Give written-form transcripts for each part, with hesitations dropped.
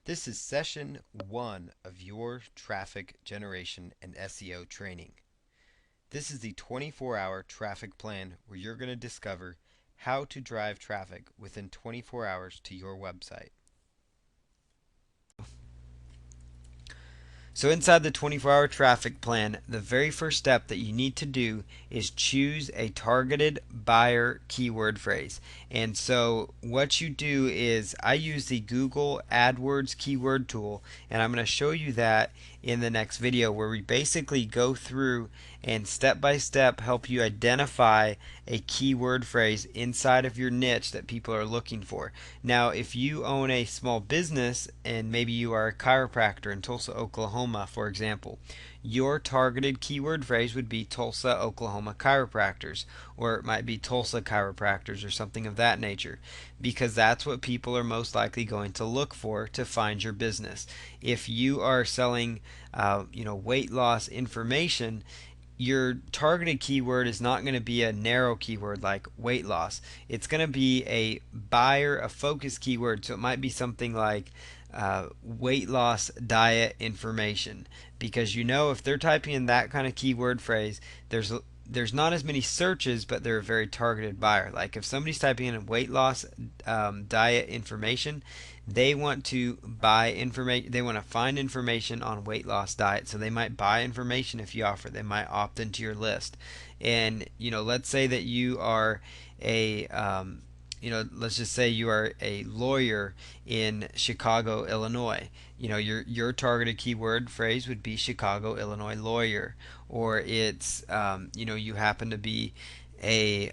This is session 1 of your traffic generation and SEO training. This is the 24-hour traffic plan where you're going to discover how to drive traffic within 24 hours to your website. So inside the 24-hour traffic plan, the very first step that you need to do is choose a targeted buyer keyword phrase. And so what you do is I use the Google AdWords keyword tool, and I'm going to show you that in the next video, where we basically go through and step by step help you identify a keyword phrase inside of your niche that people are looking for. Now, if you own a small business and maybe you are a chiropractor in Tulsa, Oklahoma, for example, your targeted keyword phrase would be Tulsa, Oklahoma chiropractors, or it might be Tulsa chiropractors or something of that nature, because that's what people are most likely going to look for to find your business. If you are selling weight loss information, your targeted keyword is not going to be a narrow keyword like weight loss. It's going to be a buyer, a focus keyword. So it might be something like weight loss diet information, because if they're typing in that kind of keyword phrase, there's not as many searches, but they're a very targeted buyer. Like if somebody's typing in weight loss diet information, they want to buy information. They want to find information on weight loss diet, so they might buy information if you offer. They might opt into your list. And let's say that you are a let's just say you are a lawyer in Chicago, Illinois. Your targeted keyword phrase would be Chicago, Illinois lawyer, or it's you happen to be a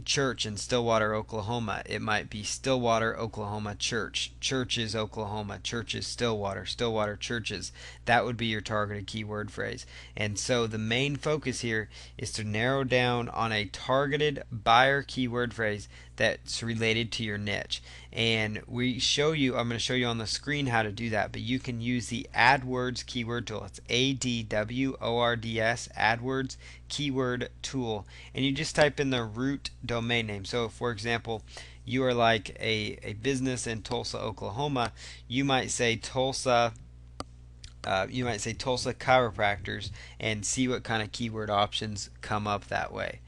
church in Stillwater, Oklahoma. It might be Stillwater, Oklahoma church, churches, Oklahoma, churches, Stillwater, Stillwater churches. That would be your targeted keyword phrase. And so the main focus here is to narrow down on a targeted buyer keyword phrase that's related to your niche. And I'm going to show you on the screen how to do that, but you can use the AdWords keyword tool. It's AdWords, AdWords keyword tool, and you just type in the root domain name. So for example, you are like a business in Tulsa, Oklahoma, you might say Tulsa chiropractors, and see what kind of keyword options come up that way.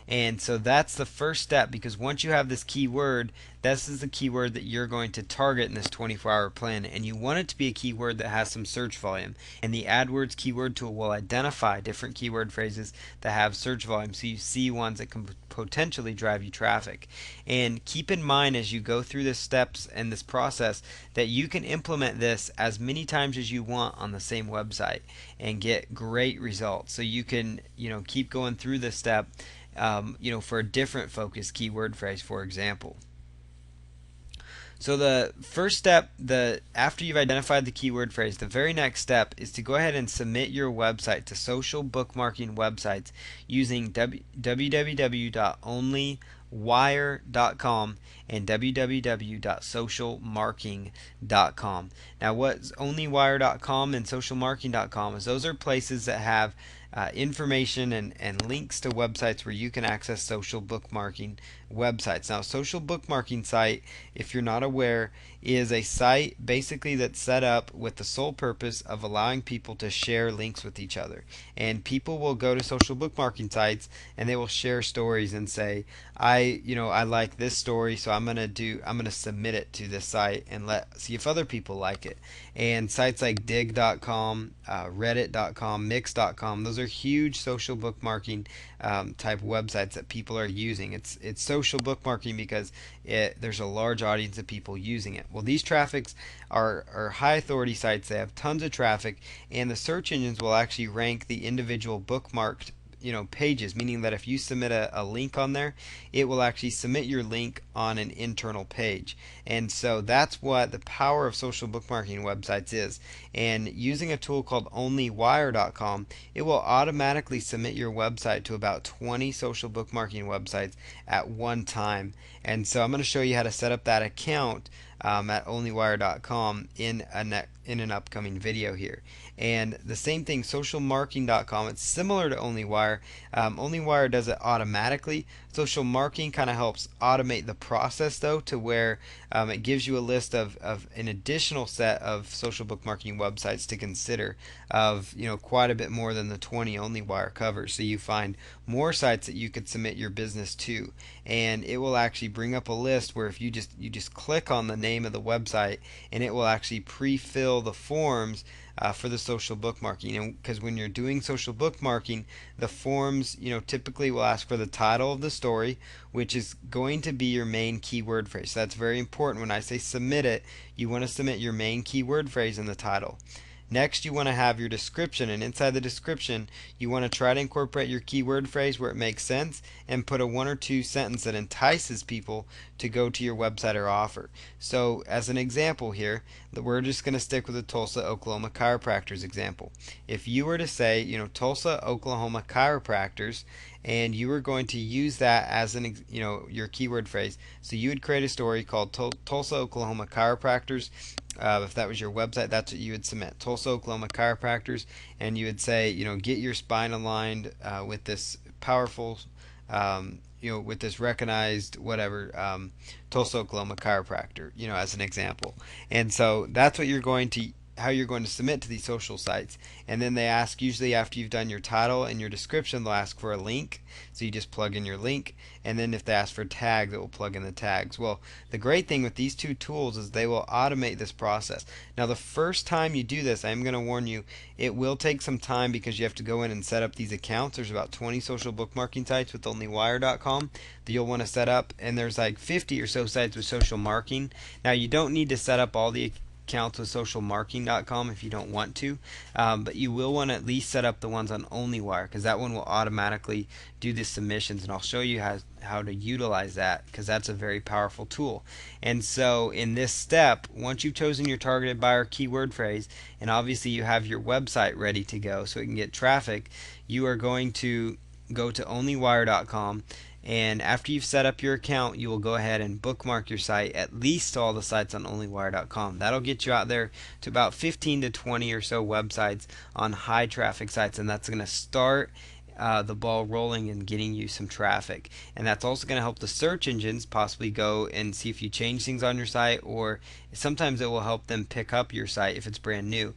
And so that's the first step, because once you have this keyword, this is the keyword that you're going to target in this 24-hour plan, and you want it to be a keyword that has some search volume. And the AdWords keyword tool will identify different keyword phrases that have search volume, so you see ones that can potentially drive you traffic. And keep in mind as you go through the steps and this process that you can implement this as many times as you want on the same website and get great results. So you can keep going through this step for a different focus keyword phrase, for example. So the first step, after you've identified the keyword phrase, the very next step is to go ahead and submit your website to social bookmarking websites using www.onlywire.com and www.socialmarking.com. Now, what's onlywire.com and socialmarking.com is those are places that have information and links to websites where you can access social bookmarking websites. Now, social bookmarking site, if you're not aware, is a site basically that's set up with the sole purpose of allowing people to share links with each other. And people will go to social bookmarking sites and they will share stories and say, I like this story, so I'm gonna submit it to this site and see if other people like it. And sites like dig.com, reddit.com, mix.com, those are huge social bookmarking type websites that people are using. It's social bookmarking because there's a large audience of people using it. Well, these traffics are high authority sites. They have tons of traffic, and the search engines will actually rank the individual bookmarked pages, meaning that if you submit a link on there, it will actually submit your link on an internal page. And so that's what the power of social bookmarking websites is. And using a tool called onlywire.com, it will automatically submit your website to about 20 social bookmarking websites at one time. And so I'm going to show you how to set up that account at onlywire.com in an upcoming video here. And the same thing, socialmarketing.com, it's similar to OnlyWire. OnlyWire does it automatically. Social marketing kind of helps automate the process, though, to where it gives you a list of an additional set of social book marketing websites to consider, of quite a bit more than the 20 OnlyWire covers. So you find more sites that you could submit your business to, and it will actually bring up a list where if you just click on the name of the website, and it will actually pre-fill the forms for the social bookmarking. And because when you're doing social bookmarking, the forms typically will ask for the title of the story, which is going to be your main keyword phrase. So that's very important. When I say submit it, you want to submit your main keyword phrase in the title. Next, you want to have your description, and inside the description, you want to try to incorporate your keyword phrase where it makes sense, and put a 1 or 2 sentence that entices people to go to your website or offer. So, as an example here, we're just going to stick with the Tulsa, Oklahoma chiropractors example. If you were to say, Tulsa, Oklahoma chiropractors, and you were going to use that as your keyword phrase, so you would create a story called Tulsa, Oklahoma chiropractors. If that was your website, that's what you would submit. Tulsa, Oklahoma chiropractors, and you would say, get your spine aligned with this powerful, with this recognized whatever, Tulsa, Oklahoma chiropractor, as an example. And so that's what how you're going to submit to these social sites. And then they ask, usually after you've done your title and your description, they'll ask for a link. So you just plug in your link, and then if they ask for tags, it will plug in the tags. Well, the great thing with these two tools is they will automate this process. Now, the first time you do this, I'm going to warn you, it will take some time because you have to go in and set up these accounts. There's about 20 social bookmarking sites with onlywire.com that you'll want to set up, and there's like 50 or so sites with social marketing. Now, you don't need to set up all the accounts with socialmarketing.com if you don't want to, but you will want to at least set up the ones on OnlyWire, because that one will automatically do the submissions, and I'll show you how to utilize that, because that's a very powerful tool. And so in this step, once you've chosen your targeted buyer keyword phrase, and obviously you have your website ready to go so it can get traffic, you are going to go to onlywire.com, and after you've set up your account, you will go ahead and bookmark your site, at least all the sites on onlywire.com. That'll get you out there to about 15 to 20 or so websites on high traffic sites, and that's going to start the ball rolling and getting you some traffic. And that's also going to help the search engines possibly go and see if you change things on your site, or sometimes it will help them pick up your site if it's brand new,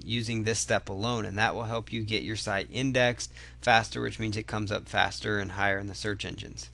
using this step alone, and that will help you get your site indexed faster, which means it comes up faster and higher in the search engines.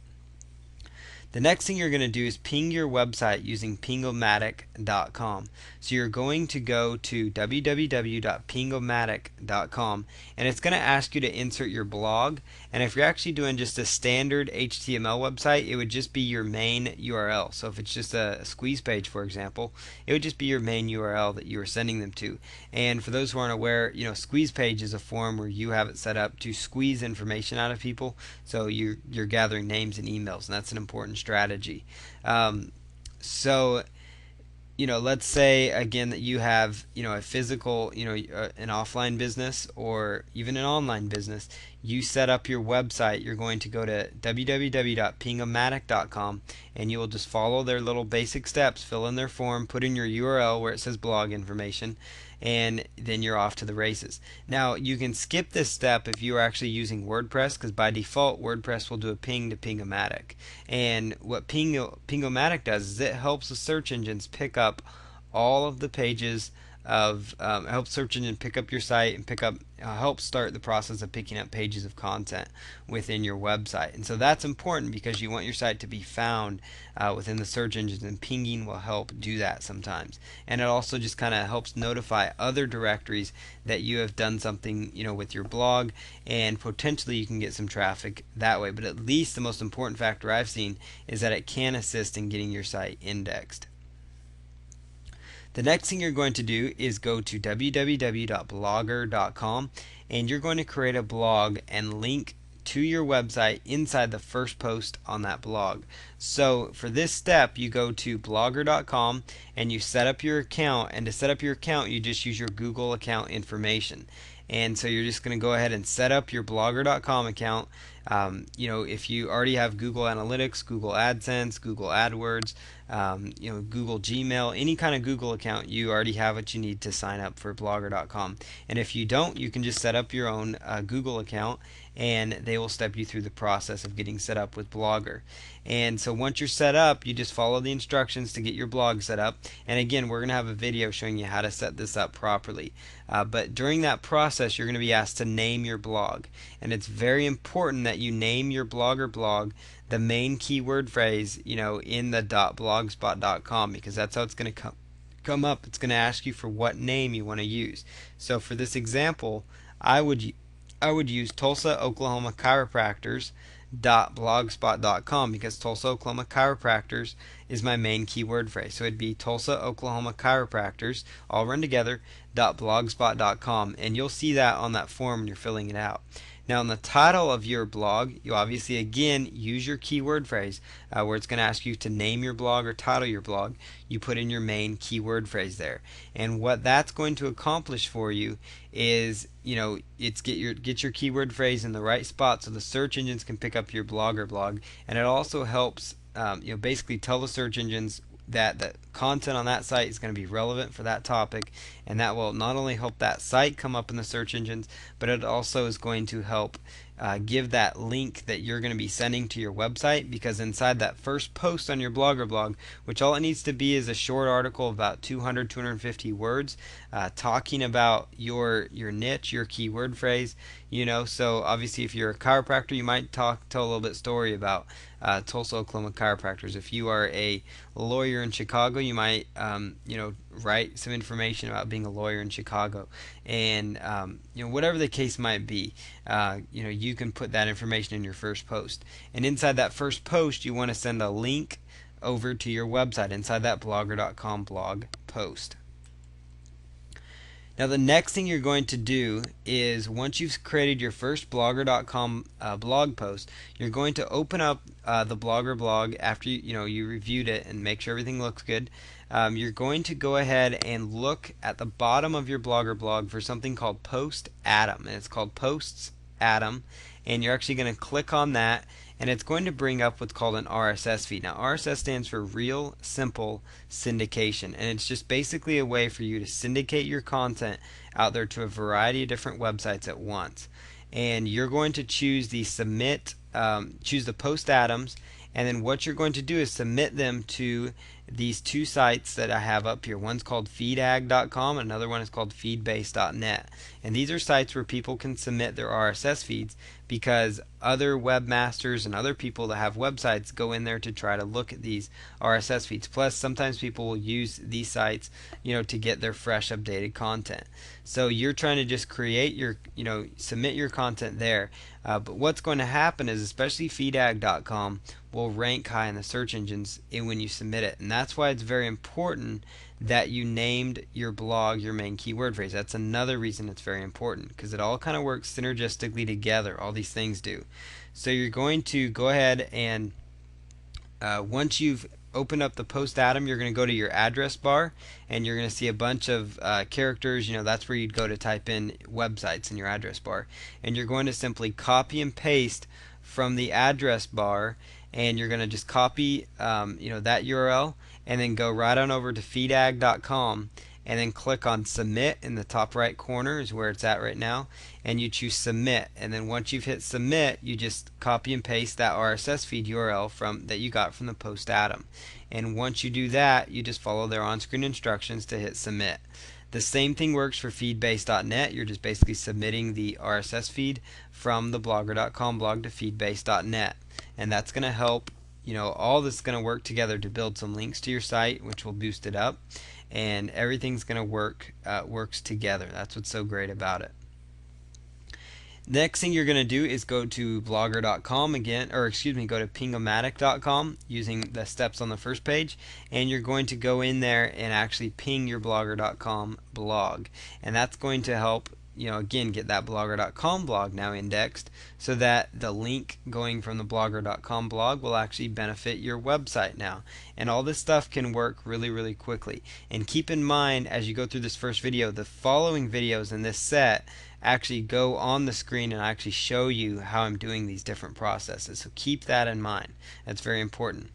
The next thing you're going to do is ping your website using pingomatic.com. So you're going to go to www.pingomatic.com, and it's going to ask you to insert your blog. And if you're actually doing just a standard HTML website, it would just be your main URL. So if it's just a squeeze page, for example, it would just be your main URL that you are sending them to. And for those who aren't aware, squeeze page is a form where you have it set up to squeeze information out of people. So you're gathering names and emails, and that's an important strategy. So let's say again that you have a physical, an offline business or even an online business. You set up your website. You're going to go to www.pingomatic.com, and you will just follow their little basic steps, fill in their form, put in your URL where it says blog information, and then you're off to the races. Now, you can skip this step if you are actually using WordPress, because by default WordPress will do a ping to Pingomatic. And what Pingomatic does is it helps the search engines pick up all of the pages of help search engine pick up your site and help start the process of picking up pages of content within your website. And so that's important because you want your site to be found within the search engines, and pinging will help do that sometimes. And it also just kind of helps notify other directories that you have done something with your blog, and potentially you can get some traffic that way. But at least the most important factor I've seen is that it can assist in getting your site indexed. The next thing you're going to do is go to www.blogger.com, and you're going to create a blog and link to your website inside the first post on that blog. So for this step, you go to blogger.com and you set up your account, and to set up your account you just use your Google account information. And so you're just going to go ahead and set up your blogger.com account. If you already have Google Analytics, Google AdSense, Google AdWords, Google Gmail, any kind of Google account, you already have what you need to sign up for Blogger.com. And if you don't, you can just set up your own Google account, and they will step you through the process of getting set up with Blogger. And so once you're set up, you just follow the instructions to get your blog set up. And again, we're going to have a video showing you how to set this up properly. But during that process, you're going to be asked to name your blog. And it's very important that you name your blog or blog the main keyword phrase, in the .blogspot.com, because that's how it's going to come up. It's going to ask you for what name you want to use. So for this example, I would use Tulsa, Oklahoma Chiropractors .blogspot.com, because Tulsa, Oklahoma Chiropractors is my main keyword phrase. So it'd be Tulsa, Oklahoma Chiropractors, all run together, .blogspot.com, and you'll see that on that form when you're filling it out. Now, in the title of your blog, you obviously again use your keyword phrase, where it's going to ask you to name your blog or title your blog. You put in your main keyword phrase there, and what that's going to accomplish for you is, it's get your keyword phrase in the right spot so the search engines can pick up your blog or blog, and it also helps basically tell the search engines that the content on that site is going to be relevant for that topic, and that will not only help that site come up in the search engines, but it also is going to help give that link that you're going to be sending to your website, because inside that first post on your blog or blog, which all it needs to be is a short article of about 250 words, talking about your niche, your keyword phrase. So obviously if you're a chiropractor, you might tell a little bit story about Tulsa, Oklahoma Chiropractors. If you are a lawyer in Chicago, you might write some information about being a lawyer in Chicago, and whatever the case might be, you can put that information in your first post. And inside that first post, you want to send a link over to your website inside that blogger.com blog post. Now the next thing you're going to do is, once you've created your first blogger.com blog post, you're going to open up the Blogger blog after you reviewed it and make sure everything looks good. You're going to go ahead and look at the bottom of your Blogger blog for something called Post Atom, and it's called Posts Atom, and you're actually going to click on that, and it's going to bring up what's called an RSS feed. Now RSS stands for Real Simple Syndication, and it's just basically a way for you to syndicate your content out there to a variety of different websites at once. And you're going to choose the choose the Post Atoms, and then what you're going to do is submit them to these two sites that I have up here. One's called feedag.com, and another one is called feedbase.net. And these are sites where people can submit their RSS feeds, because other webmasters and other people that have websites go in there to try to look at these RSS feeds. Plus, sometimes people will use these sites, to get their fresh, updated content. So you're trying to just create your, submit your content there. But what's going to happen is, especially feedag.com will rank high in the search engines when you submit it, and that's why it's very important that you named your blog your main keyword phrase. That's another reason it's very important, because it all kind of works synergistically together. All these things do. So you're going to go ahead and once you've opened up the Post Atom, you're going to go to your address bar, and you're going to see a bunch of characters. That's where you'd go to type in websites in your address bar, and you're going to simply copy and paste from the address bar, and you're going to just copy that URL, and then go right on over to feedag.com, and then click on submit in the top right corner is where it's at right now, and you choose submit. And then once you've hit submit, you just copy and paste that RSS feed URL that you got from the Post Atom. And once you do that, you just follow their on-screen instructions to hit submit. The same thing works for feedbase.net. You're just basically submitting the RSS feed from the blogger.com blog to feedbase.net, and that's going to help. All this is going to work together to build some links to your site, which will boost it up, and everything's going to works together. That's what's so great about it. Next thing you're going to do is go to blogger.com again, go to pingomatic.com using the steps on the first page, and you're going to go in there and actually ping your blogger.com blog, and that's going to help again, get that blogger.com blog now indexed so that the link going from the blogger.com blog will actually benefit your website now. And all this stuff can work really, really quickly. And keep in mind, as you go through this first video, the following videos in this set actually go on the screen and actually show you how I'm doing these different processes. So keep that in mind. That's very important.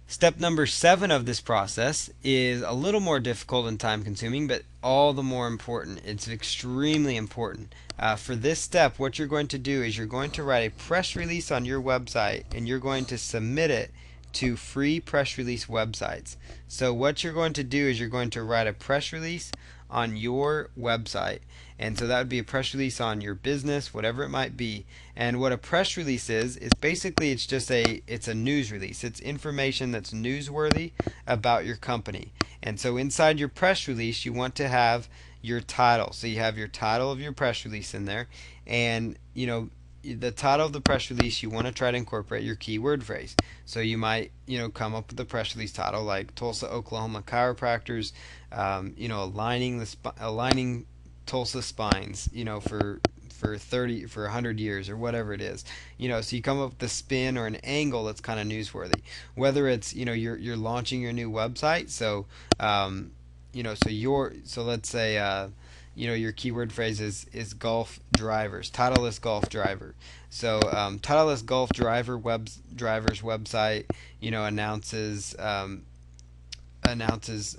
Step number 7 of this process is a little more difficult and time consuming, but all the more important. It's extremely important. For this step, what you're going to do is you're going to write a press release on your website, and you're going to submit it to free press release websites. So what you're going to do is you're going to write a press release on your website, and so that would be a press release on your business, whatever it might be. And what a press release is basically it's a news release. It's information that's newsworthy about your company. And so inside your press release, you want to have your title. So you have your title of your press release in there, and the title of the press release, you want to try to incorporate your keyword phrase. So you might, come up with a press release title like Tulsa, Oklahoma chiropractors, aligning Tulsa spines, for 100 years or whatever it is. So you come up with a spin or an angle that's kind of newsworthy. Whether it's, you're launching your new website, so so let's say your keyword phrase is golf drivers, titleless golf driver. So titleless golf driver's website, announces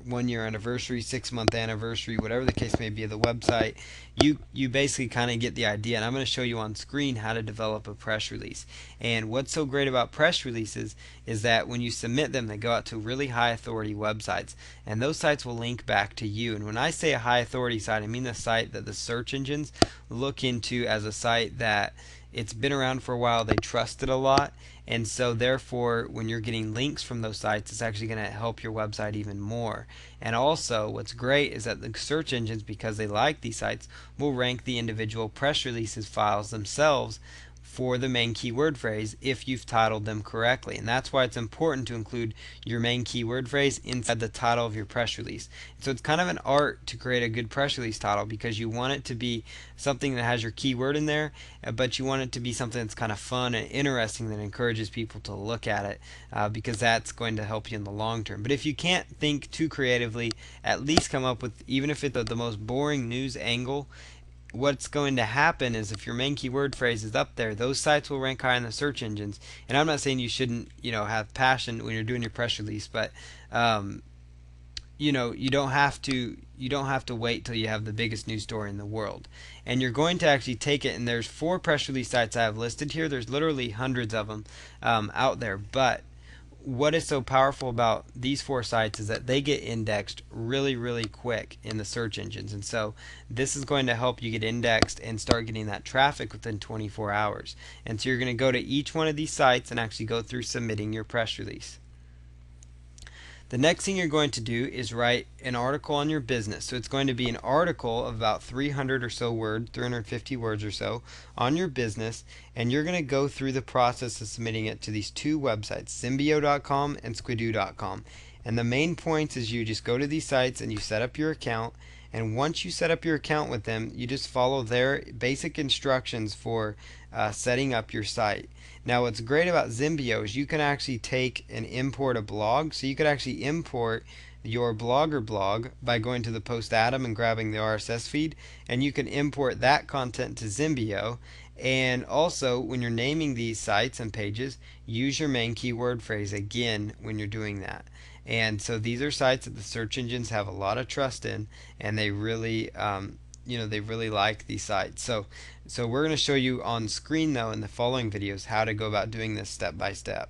1 year anniversary, 6-month anniversary, whatever the case may be of the website. You basically kind of get the idea, and I'm going to show you on screen how to develop a press release. And what's so great about press releases is that when you submit them, they go out to really high authority websites, and those sites will link back to you. And when I say a high authority site, I mean the site that the search engines look into as a site that it's been around for a while, they trust it a lot, and so therefore when you're getting links from those sites, it's actually going to help your website even more. And also what's great is that the search engines, because they like these sites, will rank the individual press releases files themselves for the main keyword phrase if you've titled them correctly. And that's why it's important to include your main keyword phrase inside the title of your press release. So it's kind of an art to create a good press release title, because you want it to be something that has your keyword in there, but you want it to be something that's kind of fun and interesting that encourages people to look at it, because that's going to help you in the long term. But if you can't think too creatively, at least come up with, even if it's the most boring news angle, what's going to happen is if your main keyword phrase is up there, those sites will rank high in the search engines. And I'm not saying you shouldn't, have passion when you're doing your press release, but you don't have to wait till you have the biggest news story in the world. And you're going to actually take it, and there's 4 press release sites I have listed here. There's literally hundreds of them out there, but what is so powerful about these 4 sites is that they get indexed really, really quick in the search engines. And so this is going to help you get indexed and start getting that traffic within 24 hours. And so you're going to go to each one of these sites and actually go through submitting your press release. The next thing you're going to do is write an article on your business. So it's going to be an article of about 300 or so words, 350 words or so on your business, and you're going to go through the process of submitting it to these 2 websites, Zimbio.com and Squidoo.com. And the main points is you just go to these sites and you set up your account, and once you set up your account with them, you just follow their basic instructions for setting up your site. Now what's great about Zimbio is you can actually take and import a blog. So you could actually import your Blogger blog by going to the Post Atom and grabbing the RSS feed, and you can import that content to Zimbio. And also, when you're naming these sites and pages, use your main keyword phrase again when you're doing that. And so these are sites that the search engines have a lot of trust in, and they really they really like these sites. So we're going to show you on screen though in the following videos how to go about doing this step by step.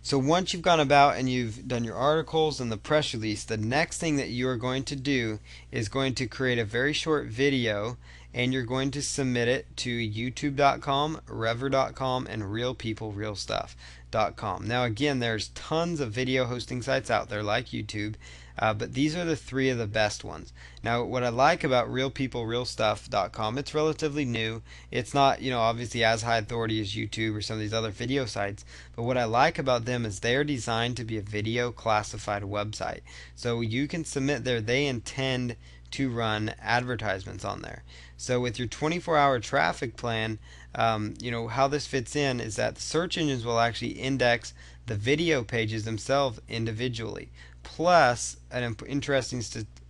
So once you've gone about and you've done your articles and the press release, the next thing that you are going to do is going to create a very short video, and you're going to submit it to youtube.com, rever.com, and realpeoplerealstuff.com. Now again, there's tons of video hosting sites out there like YouTube, but these are the three of the best ones. Now what I like about realpeoplerealstuff.com, it's relatively new. It's not, obviously as high authority as YouTube or some of these other video sites, but what I like about them is they're designed to be a video classified website. So you can submit there. They intend to run advertisements on there. So with your 24-hour traffic plan, how this fits in is that the search engines will actually index the video pages themselves individually. Plus, an interesting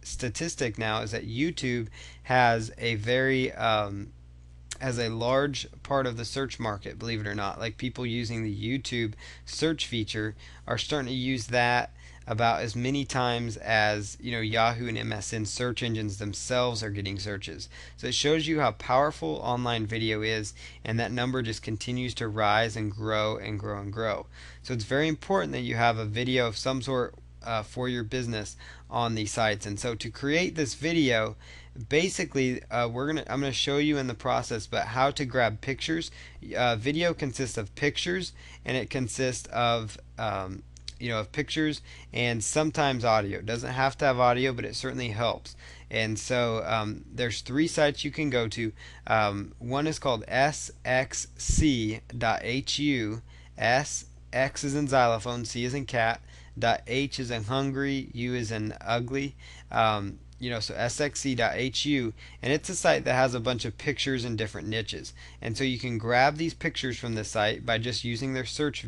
statistic now is that YouTube has a large part of the search market, believe it or not. Like people using the YouTube search feature are starting to use that about as many times as Yahoo and MSN search engines themselves are getting searches. So it shows you how powerful online video is, and that number just continues to rise and grow and grow and grow. So it's very important that you have a video of some sort for your business on these sites. And so to create this video, basically I'm gonna show you in the process, but how to grab pictures. Video consists of pictures, and it consists of of pictures and sometimes audio. It doesn't have to have audio, but it certainly helps. And so there's three sites you can go to. One is called sxc.hu. X is in xylophone, C is in cat, H is in hungry, U is in ugly. So sxc.hu, and it's a site that has a bunch of pictures in different niches. And so you can grab these pictures from this site by just using their search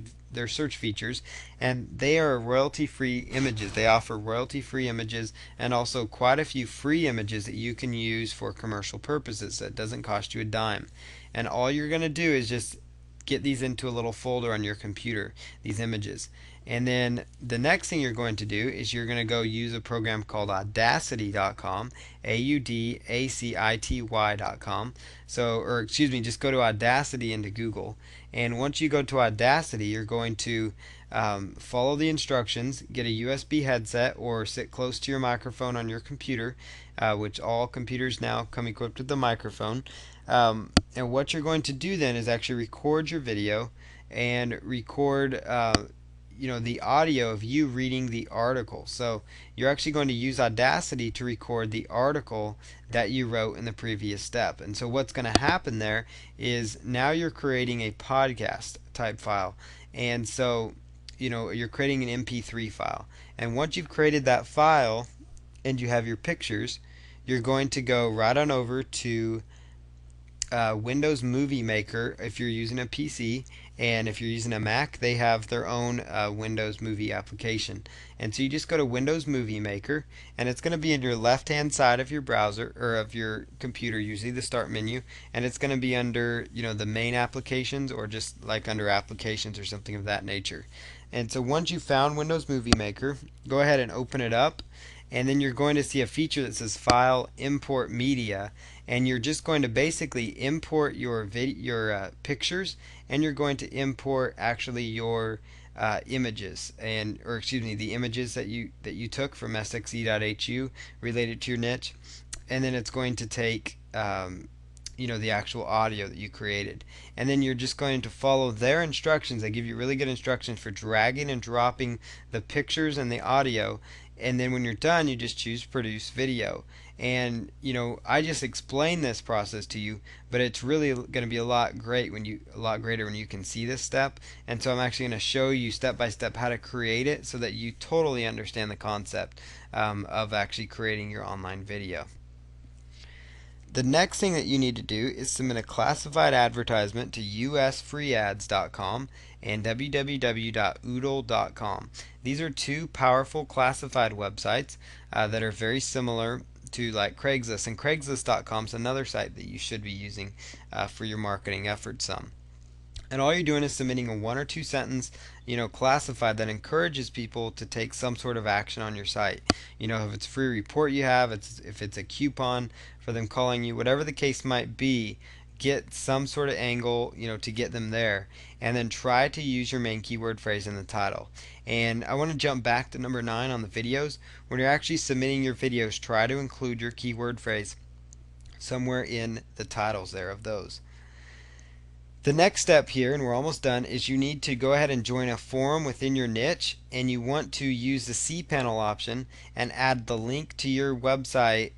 features, and they are royalty-free images. They offer royalty-free images and also quite a few free images that you can use for commercial purposes. So it doesn't cost you a dime. And all you're going to do is just get these into a little folder on your computer, these images. And then the next thing you're going to do is you're going to go use a program called Audacity.com, AUDACITY.com. Just go to Audacity into Google. And once you go to Audacity, you're going to follow the instructions, get a USB headset, or sit close to your microphone on your computer, which all computers now come equipped with the microphone. And what you're going to do then is actually record your video and record the audio of you reading the article. So you're actually going to use Audacity to record the article that you wrote in the previous step. And so what's going to happen there is now you're creating a podcast type file. And so you're creating an MP3 file. And once you've created that file and you have your pictures, you're going to go right on over to Windows Movie Maker if you're using a PC, and if you're using a Mac, they have their own Windows Movie application. And so you just go to Windows Movie Maker, and it's going to be in your left hand side of your browser or of your computer, usually the start menu, and it's going to be under the main applications, or just like under applications or something of that nature. And so once you've found Windows Movie Maker, go ahead and open it up, and then you're going to see a feature that says File Import Media, and you're just going to basically import your pictures, and you're going to import actually your images, the images that you took from sxc.hu related to your niche, and then it's going to take the actual audio that you created, and then you're just going to follow their instructions. They give you really good instructions for dragging and dropping the pictures and the audio, and then when you're done, you just choose produce video. And I just explained this process to you, but it's really going to be a lot greater when you can see this step. And so I'm actually going to show you step by step how to create it, so that you totally understand the concept of actually creating your online video. The next thing that you need to do is submit a classified advertisement to usfreeads.com and www.oodle.com. These are two powerful classified websites that are very similar to like Craigslist, and Craigslist.com is another site that you should be using for your marketing efforts some. And all you're doing is submitting a 1 or 2 sentence, classified that encourages people to take some sort of action on your site. If it's a free report you have, if it's a coupon for them calling you, whatever the case might be, get some sort of angle, to get them there. And then try to use your main keyword phrase in the title. And I want to jump back to number 9 on the videos. When you're actually submitting your videos, try to include your keyword phrase somewhere in the titles there of those. The next step here, and we're almost done, is you need to go ahead and join a forum within your niche, and you want to use the cPanel option and add the link to your website,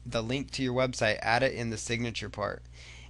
add it in the signature part.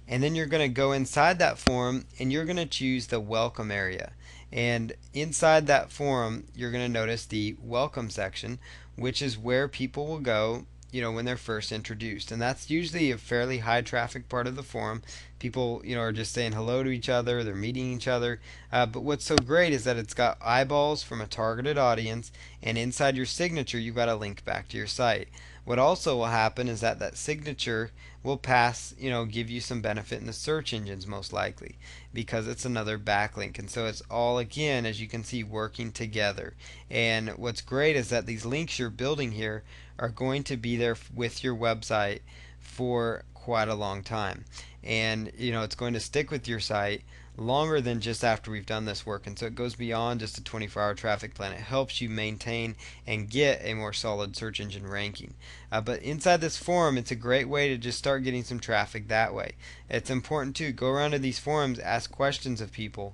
And then you're going to go inside that forum and you're going to choose the welcome area. And inside that forum, you're going to notice the welcome section, which is where people will go, when they're first introduced. And that's usually a fairly high traffic part of the forum. People, are just saying hello to each other, they're meeting each other. But what's so great is that it's got eyeballs from a targeted audience, and inside your signature, you've got a link back to your site. What also will happen is that that signature will pass, give you some benefit in the search engines most likely, because it's another backlink. And so it's all, again, as you can see, working together. And what's great is that these links you're building here are going to be there with your website for quite a long time. And it's going to stick with your site longer than just after we've done this work. And so it goes beyond just a 24-hour traffic plan. It helps you maintain and get a more solid search engine ranking. But inside this forum, it's a great way to just start getting some traffic that way. It's important to go around to these forums, ask questions of people,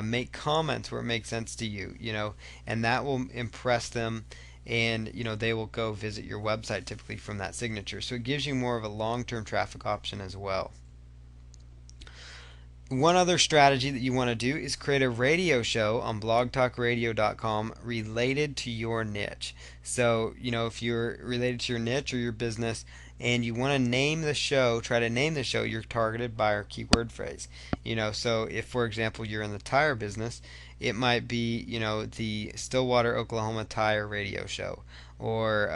make comments where it makes sense to you, and that will impress them, and they will go visit your website typically from that signature. So it gives you more of a long-term traffic option as well. One other strategy that you want to do is create a radio show on blogtalkradio.com related to your niche. So, if you're related to your niche or your business and you want to name the show, try to name the show your targeted buyer keyword phrase. So if, for example, you're in the tire business, it might be, the Stillwater, Oklahoma Tire Radio Show, or,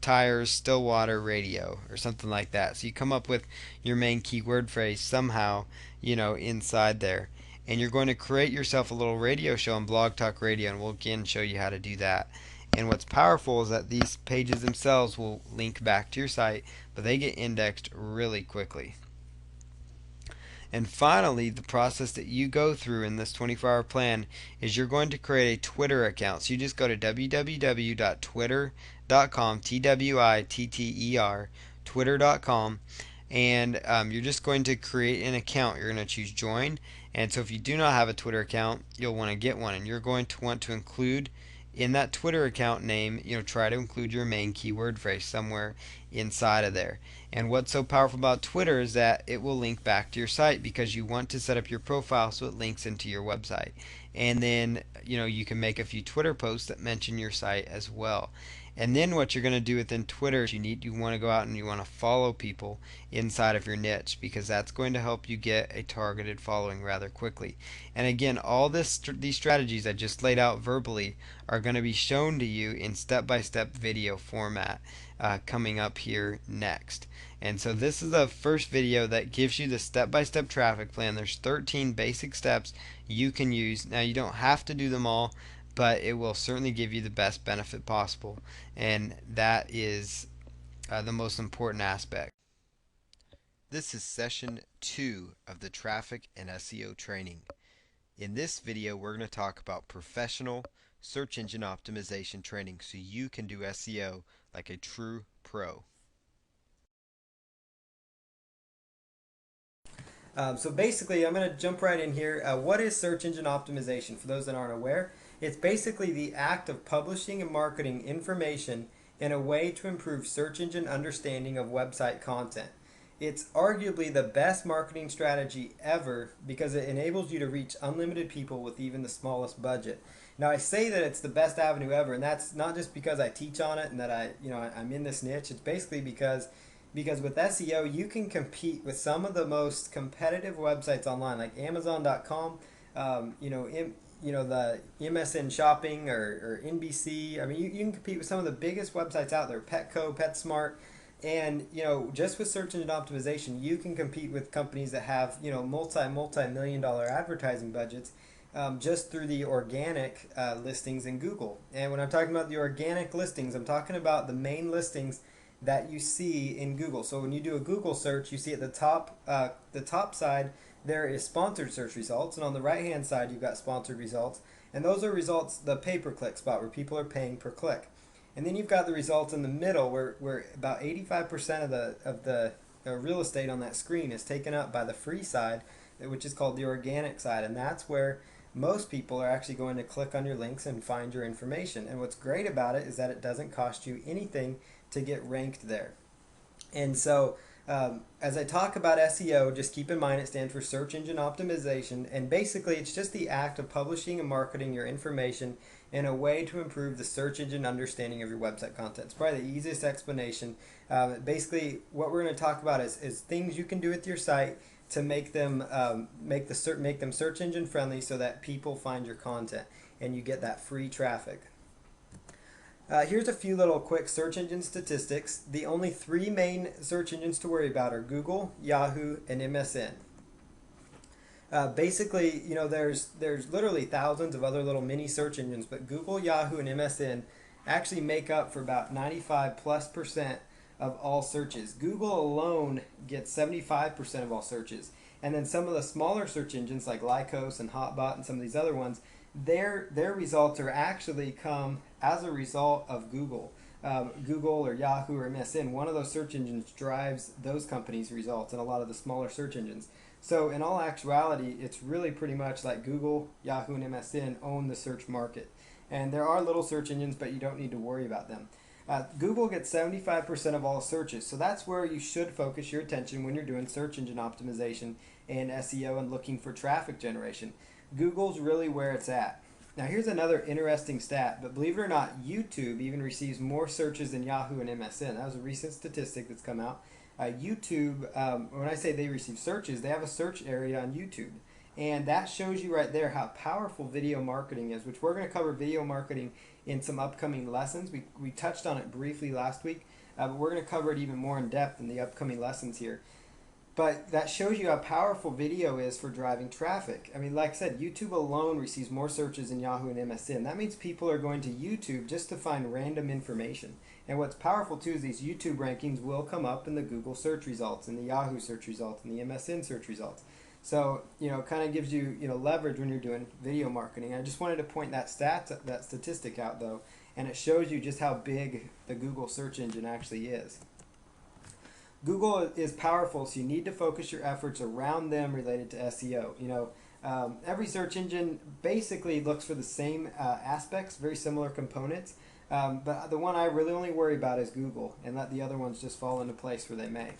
Tires Stillwater Radio or something like that. So you come up with your main keyword phrase somehow, inside there. And you're going to create yourself a little radio show on Blog Talk Radio, and we'll again show you how to do that. And what's powerful is that these pages themselves will link back to your site, but they get indexed really quickly. And finally, the process that you go through in this 24-hour plan is you're going to create a Twitter account. So you just go to www.twitter.com, Twitter, twitter.com, and you're just going to create an account. You're going to choose join. And so if you do not have a Twitter account, you'll want to get one. And you're going to want to include in that Twitter account name, try to include your main keyword phrase somewhere inside of there. And what's so powerful about Twitter is that it will link back to your site, because you want to set up your profile so it links into your website. And then, you can make a few Twitter posts that mention your site as well. And then what you're going to do within Twitter is you want to go out and you want to follow people inside of your niche, because that's going to help you get a targeted following rather quickly. And again, all these strategies I just laid out verbally are going to be shown to you in step-by-step video format coming up here next. And so this is the first video that gives you the step-by-step traffic plan. There's 13 basic steps you can use. Now you don't have to do them all, but it will certainly give you the best benefit possible, and that is the most important aspect. This is session 2 of the Traffic and SEO training. In this video, we're going to talk about professional search engine optimization training so you can do SEO like a true pro. So basically, I'm going to jump right in here. What is search engine optimization? For those that aren't aware, it's basically the act of publishing and marketing information in a way to improve search engine understanding of website content. It's arguably the best marketing strategy ever because it enables you to reach unlimited people with even the smallest budget. Now, I say that it's the best avenue ever, and that's not just because I teach on it and that I'm in this niche. It's basically because with SEO, you can compete with some of the most competitive websites online, like Amazon.com, the MSN Shopping or NBC. I mean, you can compete with some of the biggest websites out there, Petco, PetSmart, and just with search engine optimization, you can compete with companies that have multi-million-dollar advertising budgets just through the organic listings in Google. And when I'm talking about the organic listings, I'm talking about the main listings that you see in Google. So when you do a Google search, you see at the top side there is sponsored search results, and on the right hand side you've got sponsored results, and those are results, the pay-per-click spot where people are paying per click. And then you've got the results in the middle where about 85% of the real estate on that screen is taken up by the free side, which is called the organic side. And that's where most people are actually going to click on your links and find your information. And what's great about it is that it doesn't cost you anything to get ranked there. And so, as I talk about SEO, just keep in mind it stands for search engine optimization. And basically, it's just the act of publishing and marketing your information in a way to improve the search engine understanding of your website content. It's probably the easiest explanation. Basically, what we're going to talk about is things you can do with your site to make them make them search engine friendly, so that people find your content and you get that free traffic. Here's a few little quick search engine statistics. The only three main search engines to worry about are Google, Yahoo, and MSN. Basically, there's literally thousands of other little mini search engines, but Google, Yahoo, and MSN actually make up for about 95+% of all searches. Google alone gets 75% of all searches. And then some of the smaller search engines like Lycos and Hotbot and some of these other ones, their results are actually come as a result of Google. Google or Yahoo or MSN, one of those search engines drives those companies' results and a lot of the smaller search engines. So in all actuality, it's really pretty much like Google, Yahoo, and MSN own the search market. And there are little search engines, but you don't need to worry about them. Google gets 75% of all searches, so that's where you should focus your attention when you're doing search engine optimization and SEO and looking for traffic generation. Google's really where it's at. Now here's another interesting stat, but believe it or not, YouTube even receives more searches than Yahoo and MSN. That was a recent statistic that's come out. YouTube, when I say they receive searches, they have a search area on YouTube. And that shows you right there how powerful video marketing is, which we're going to cover video marketing in some upcoming lessons. We touched on it briefly last week, but we're going to cover it even more in depth in the upcoming lessons here. But that shows you how powerful video is for driving traffic. I mean, like I said, YouTube alone receives more searches than Yahoo and MSN. That means people are going to YouTube just to find random information. And what's powerful too is these YouTube rankings will come up in the Google search results, in the Yahoo search results, and the MSN search results. So, it kind of gives you, leverage when you're doing video marketing. I just wanted to point that statistic out though, and it shows you just how big the Google search engine actually is. Google is powerful, so you need to focus your efforts around them related to SEO. Every search engine basically looks for the same aspects, very similar components, but the one I really only worry about is Google, and let the other ones just fall into place where they may.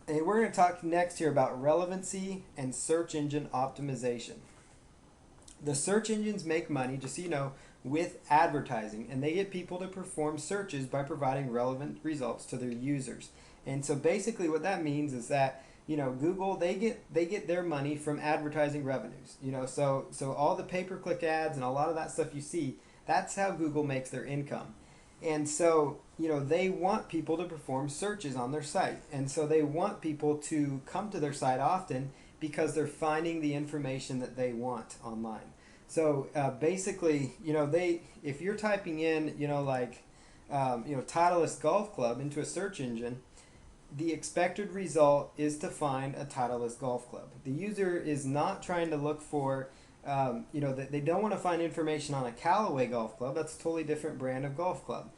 And we're going to talk next here about relevancy and search engine optimization. The search engines make money, just so you know, with advertising, and they get people to perform searches by providing relevant results to their users. And so basically what that means is that Google, they get their money from advertising revenues. So all the pay-per-click ads and a lot of that stuff you see, that's how Google makes their income. And so they want people to perform searches on their site, and so they want people to come to their site often because they're finding the information that they want online. So basically, if you're typing in, Titleist Golf Club into a search engine, the expected result is to find a Titleist Golf Club. The user is not trying to look for, they don't want to find information on a Callaway Golf Club. That's a totally different brand of golf club.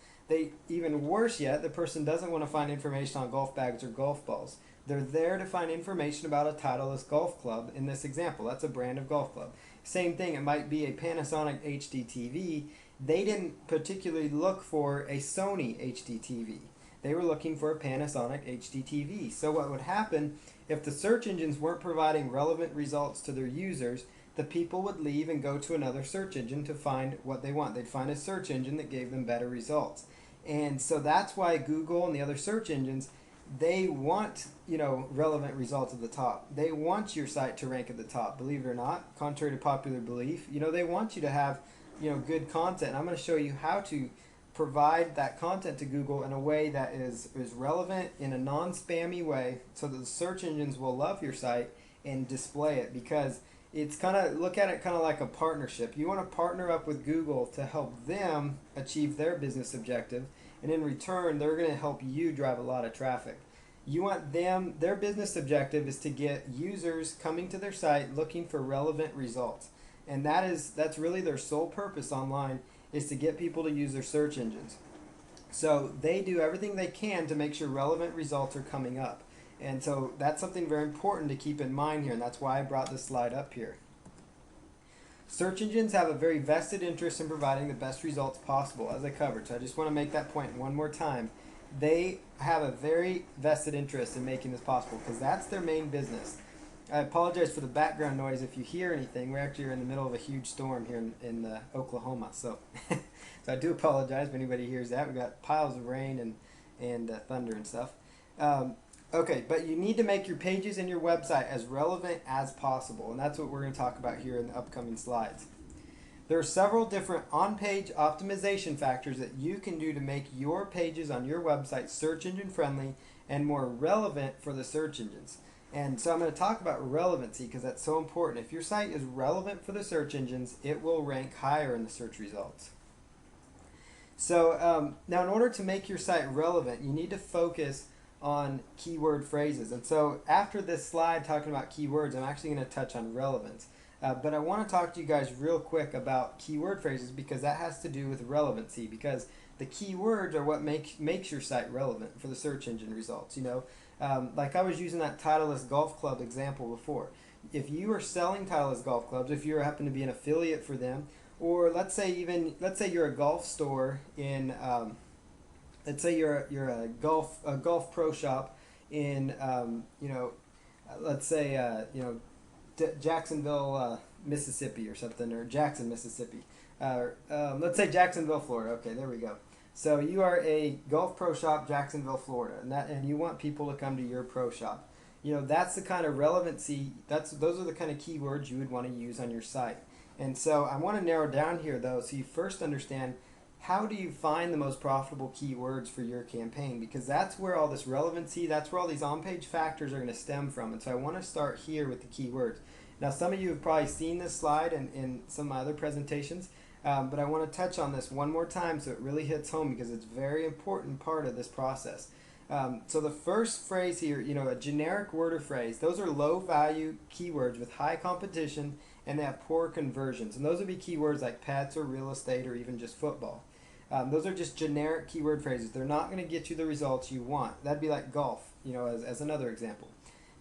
Even worse yet, the person doesn't want to find information on golf bags or golf balls. They're there to find information about a Titleist Golf Club in this example. That's a brand of golf club. Same thing, it might be a Panasonic HD TV. They didn't particularly look for a Sony HD TV. They were looking for a Panasonic HD TV. So what would happen if the search engines weren't providing relevant results to their users? The people would leave and go to another search engine to find what they want. They'd find a search engine that gave them better results. And so that's why Google and the other search engines, they want, relevant results at the top. They want your site to rank at the top, believe it or not, contrary to popular belief. They want you to have, good content. And I'm going to show you how to provide that content to Google in a way that is relevant in a non-spammy way, so that the search engines will love your site and display it, because it's look at it kind of like a partnership. You want to partner up with Google to help them achieve their business objective, and in return, they're going to help you drive a lot of traffic. You want their business objective is to get users coming to their site looking for relevant results. And that's really their sole purpose online. is to get people to use their search engines. So they do everything they can to make sure relevant results are coming up. And so that's something very important to keep in mind here, and that's why I brought this slide up here. Search engines have a very vested interest in providing the best results possible, as I covered. So I just want to make that point one more time. They have a very vested interest in making this possible because that's their main business. I apologize for the background noise if you hear anything. We're actually in the middle of a huge storm here in Oklahoma, so so I do apologize if anybody hears that. We've got piles of rain and thunder and stuff. Okay, but you need to make your pages and your website as relevant as possible, and that's what we're going to talk about here in the upcoming slides. There are several different on-page optimization factors that you can do to make your pages on your website search engine friendly and more relevant for the search engines. And so I'm going to talk about relevancy because that's so important. If your site is relevant for the search engines, it will rank higher in the search results. So now in order to make your site relevant, you need to focus on keyword phrases. And so after this slide talking about keywords, I'm actually going to touch on relevance. But I want to talk to you guys real quick about keyword phrases because that has to do with relevancy, because the keywords are what makes your site relevant for the search engine results. You know, like I was using that Titleist Golf Club example before. If you are selling Titleist Golf Clubs, if you happen to be an affiliate for them, or let's say you're a golf store in let's say you're a golf pro shop in let's say Jacksonville, Mississippi or something, or Jackson, Mississippi. Let's say Jacksonville, Florida. Okay, there we go. So you are a golf pro shop, Jacksonville, Florida, and you want people to come to your pro shop. You know, that's the kind of relevancy. Those are the kind of keywords you would want to use on your site. And so I want to narrow down here though, so you first understand how do you find the most profitable keywords for your campaign, because that's where all this relevancy, that's where all these on-page factors are going to stem from. And so I want to start here with the keywords. Now some of you have probably seen this slide in some of my other presentations, but I want to touch on this one more time so it really hits home because it's a very important part of this process. So the first phrase here, a generic word or phrase, those are low value keywords with high competition and they have poor conversions. And those would be keywords like pets or real estate or even just football. Those are just generic keyword phrases. They're not going to get you the results you want. That'd be like golf, as another example.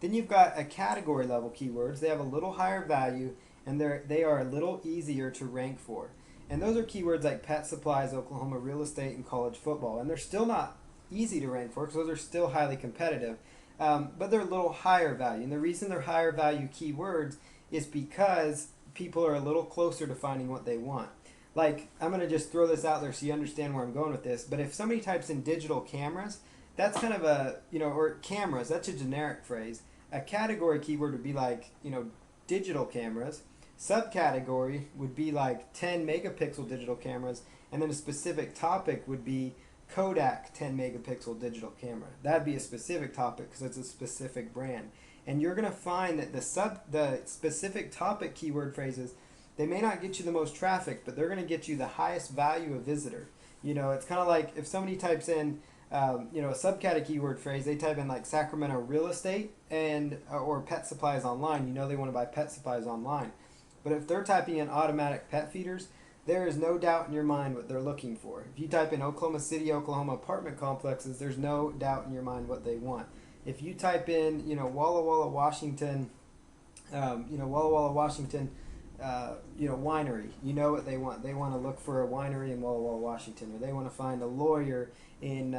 Then you've got a category level keywords. They have a little higher value and they are a little easier to rank for. And those are keywords like pet supplies, Oklahoma real estate, and college football. And they're still not easy to rank for because those are still highly competitive. But they're a little higher value. And the reason they're higher value keywords is because people are a little closer to finding what they want. Like, I'm going to just throw this out there so you understand where I'm going with this. But if somebody types in digital cameras, that's kind of or cameras, that's a generic phrase. A category keyword would be like, digital cameras. Subcategory would be like 10 megapixel digital cameras. And then a specific topic would be Kodak 10 megapixel digital camera. That'd be a specific topic because it's a specific brand. And you're going to find that the specific topic keyword phrases, they may not get you the most traffic, but they're going to get you the highest value of visitor. It's kind of like if somebody types in, a subcategory keyword phrase, they type in like Sacramento real estate or pet supplies online. They want to buy pet supplies online. But if they're typing in automatic pet feeders, there is no doubt in your mind what they're looking for. If you type in Oklahoma City, Oklahoma apartment complexes, there's no doubt in your mind what they want. If you type in, Walla Walla, Washington, winery, you know what they want. They want to look for a winery in Walla Walla, Washington, or they want to find a lawyer in,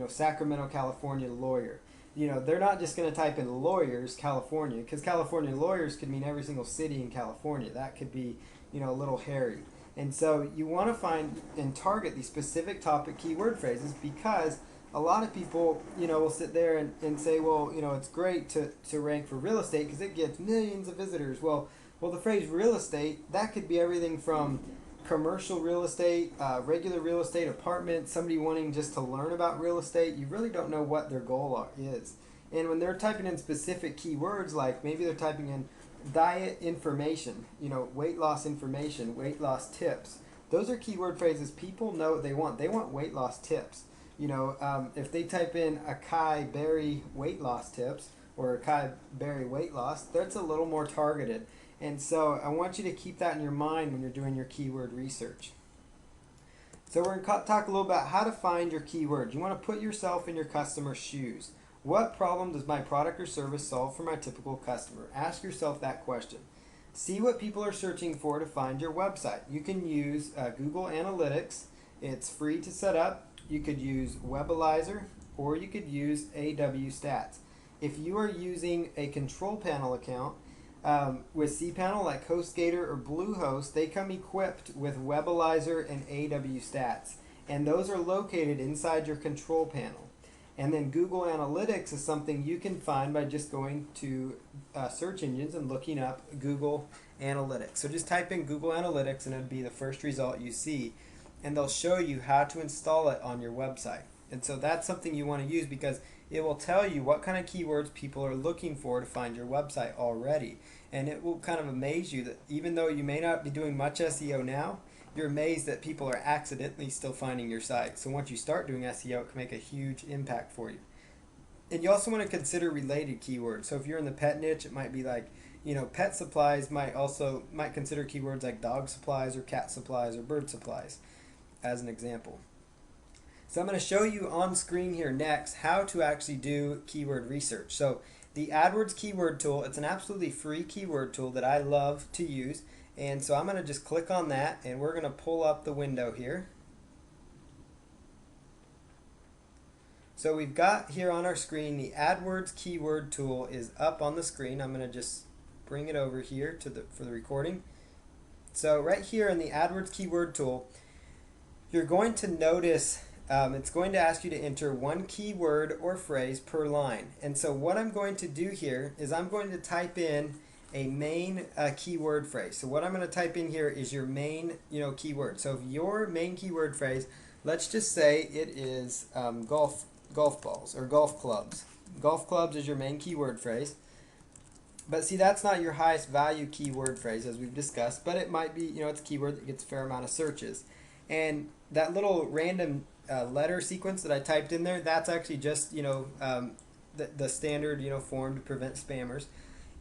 Sacramento, California, lawyer. They're not just going to type in lawyers, California, because California lawyers could mean every single city in California. That could be, a little hairy. And so you want to find and target these specific topic keyword phrases because a lot of people, will sit there and say, well, it's great to rank for real estate because it gets millions of visitors. Well, the phrase real estate, that could be everything from commercial real estate, regular real estate, apartments, somebody wanting just to learn about real estate. You really don't know what their goal is. And when they're typing in specific keywords, like maybe they're typing in diet information, weight loss information, weight loss tips. Those are keyword phrases people know what they want. They want weight loss tips. If they type in acai berry weight loss tips or acai berry weight loss, that's a little more targeted. And so I want you to keep that in your mind when you're doing your keyword research. So we're going to talk a little about how to find your keyword. You want to put yourself in your customer's shoes. What problem does my product or service solve for my typical customer? Ask yourself that question. See what people are searching for to find your website. You can use Google Analytics. It's free to set up. You could use Webalizer, or you could use AW Stats. If you are using a control panel account with cPanel like HostGator or Bluehost, they come equipped with Webalizer and AW Stats, and those are located inside your control panel. And then Google Analytics is something you can find by just going to search engines and looking up Google Analytics. So just type in Google Analytics and it'll be the first result you see, and they'll show you how to install it on your website. And so that's something you want to use because it will tell you what kind of keywords people are looking for to find your website already. And it will kind of amaze you that even though you may not be doing much SEO now, you're amazed that people are accidentally still finding your site. So once you start doing SEO, it can make a huge impact for you. And you also want to consider related keywords. So if you're in the pet niche, it might be like, pet supplies might consider keywords like dog supplies or cat supplies or bird supplies as an example. So I'm going to show you on screen here next how to actually do keyword research. So the AdWords keyword tool, it's an absolutely free keyword tool that I love to use. And so I'm going to just click on that and we're going to pull up the window here. So we've got here on our screen the AdWords keyword tool is up on the screen. I'm going to just bring it over here for the recording. So right here in the AdWords keyword tool, you're going to notice it's going to ask you to enter one keyword or phrase per line. And so what I'm going to do here is I'm going to type in a main keyword phrase. So what I'm going to type in here is your main keyword. So if your main keyword phrase, let's just say it is golf balls or golf clubs. Golf clubs is your main keyword phrase. But see, that's not your highest value keyword phrase as we've discussed, but it might be, it's a keyword that gets a fair amount of searches. And that little random letter sequence that I typed in there, that's actually just, the standard, form to prevent spammers.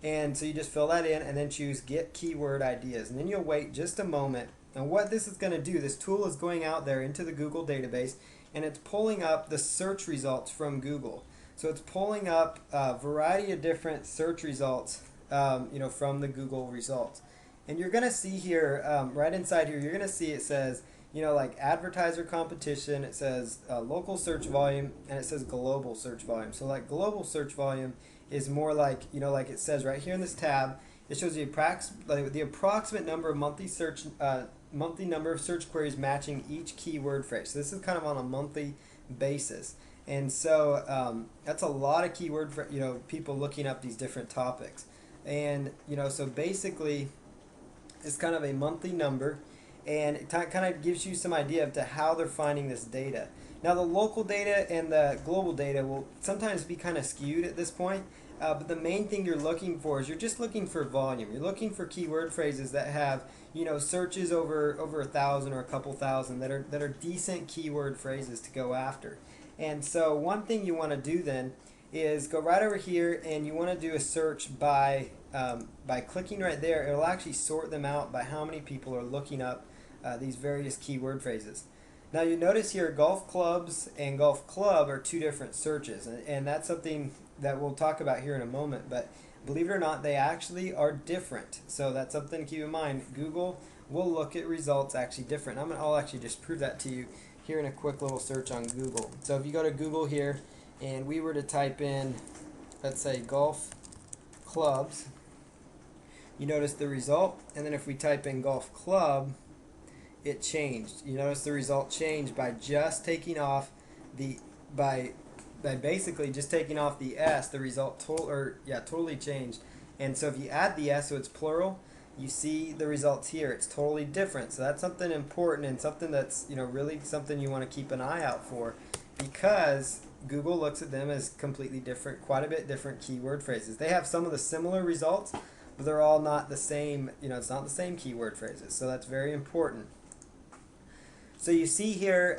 And so you just fill that in and then choose Get Keyword Ideas. And then you'll wait just a moment. And what this is going to do, this tool is going out there into the Google database and it's pulling up the search results from Google. So it's pulling up a variety of different search results, from the Google results. And you're going to see here, right inside here, you're going to see it says, like advertiser competition, it says local search volume, and it says global search volume. So like global search volume is more like, like it says right here in this tab, it shows the approximate number of monthly number of search queries matching each keyword phrase. So this is kind of on a monthly basis. And so that's a lot of keyword for, people looking up these different topics. And, so basically it's kind of a monthly number, and it kind of gives you some idea of to how they're finding this data. Now the local data and the global data will sometimes be kind of skewed at this point, but the main thing you're looking for is you're just looking for volume. You're looking for keyword phrases that have searches over 1,000 or a couple thousand that are decent keyword phrases to go after. And so one thing you want to do then is go right over here and you want to do a search by clicking right there. It'll actually sort them out by how many people are looking up these various keyword phrases. Now you notice here golf clubs and golf club are two different searches, and that's something that we'll talk about here in a moment, but believe it or not, they actually are different. So that's something to keep in mind. Google will look at results actually different. I'll actually just prove that to you here in a quick little search on Google. So if you go to Google here and we were to type in, let's say golf clubs, you notice the result, and then if we type in golf club, it changed. You notice the result changed by just taking off by basically just taking off the S. The result totally changed. And so if you add the S, so it's plural, you see the results here. It's totally different. So that's something important and something that's really something you want to keep an eye out for, because Google looks at them as completely different, quite a bit different keyword phrases. They have some of the similar results, but they're all not the same. It's not the same keyword phrases. So that's very important. So you see here,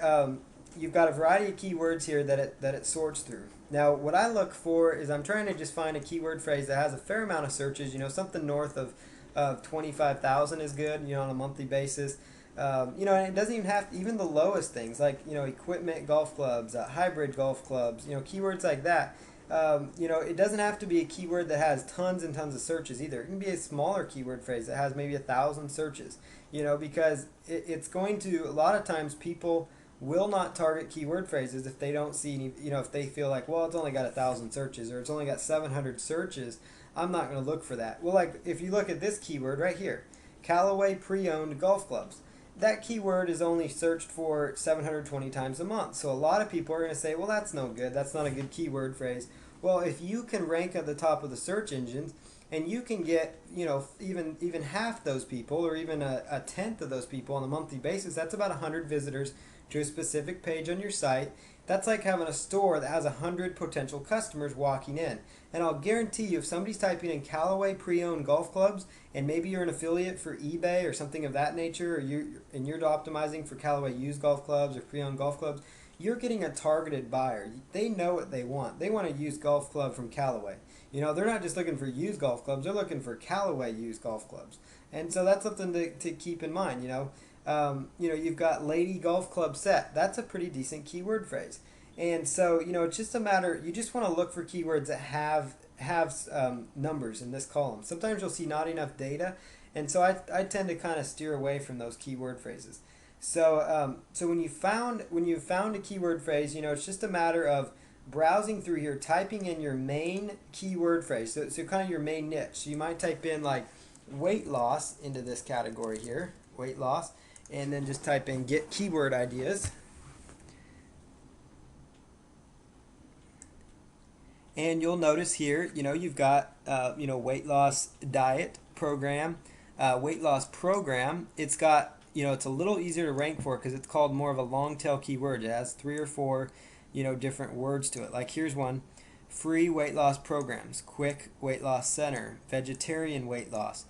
you've got a variety of keywords here that it sorts through. Now, what I look for is I'm trying to just find a keyword phrase that has a fair amount of searches. Something north of 25,000 is good. On a monthly basis. And it doesn't even have to, even the lowest things like equipment golf clubs, hybrid golf clubs, keywords like that. It doesn't have to be a keyword that has tons and tons of searches either. It can be a smaller keyword phrase that has maybe 1,000 searches. Because it's going to, a lot of times people will not target keyword phrases if they don't see any, if they feel like, well, it's only got 1,000 searches or it's only got 700 searches, I'm not going to look for that. Well, like if you look at this keyword right here, Callaway pre-owned golf clubs, that keyword is only searched for 720 times a month. So a lot of people are going to say, well, that's no good. That's not a good keyword phrase. Well, if you can rank at the top of the search engines and you can get, even half those people or even a tenth of those people on a monthly basis, that's about 100 visitors to a specific page on your site. That's like having a store that has 100 potential customers walking in. And I'll guarantee you, if somebody's typing in Callaway pre-owned golf clubs, and maybe you're an affiliate for eBay or something of that nature, or you're optimizing for Callaway used golf clubs or pre-owned golf clubs, you're getting a targeted buyer. They know what they want. They want a used golf club from Callaway. They're not just looking for used golf clubs. They're looking for Callaway used golf clubs. And so that's something to keep in mind. You've got Lady Golf Club Set. That's a pretty decent keyword phrase. And so, it's just a matter, you just want to look for keywords that have numbers in this column. Sometimes you'll see not enough data, and so I tend to kind of steer away from those keyword phrases. So when you found a keyword phrase, it's just a matter of browsing through here, typing in your main keyword phrase. So kind of your main niche. So you might type in like weight loss into this category here, weight loss, and then just type in get keyword ideas. And you'll notice here, you've got, weight loss diet program, weight loss program. It's got, it's a little easier to rank for because it's called more of a long tail keyword. It has 3 or 4, different words to it. Like here's one: free weight loss programs, quick weight loss center, vegetarian weight loss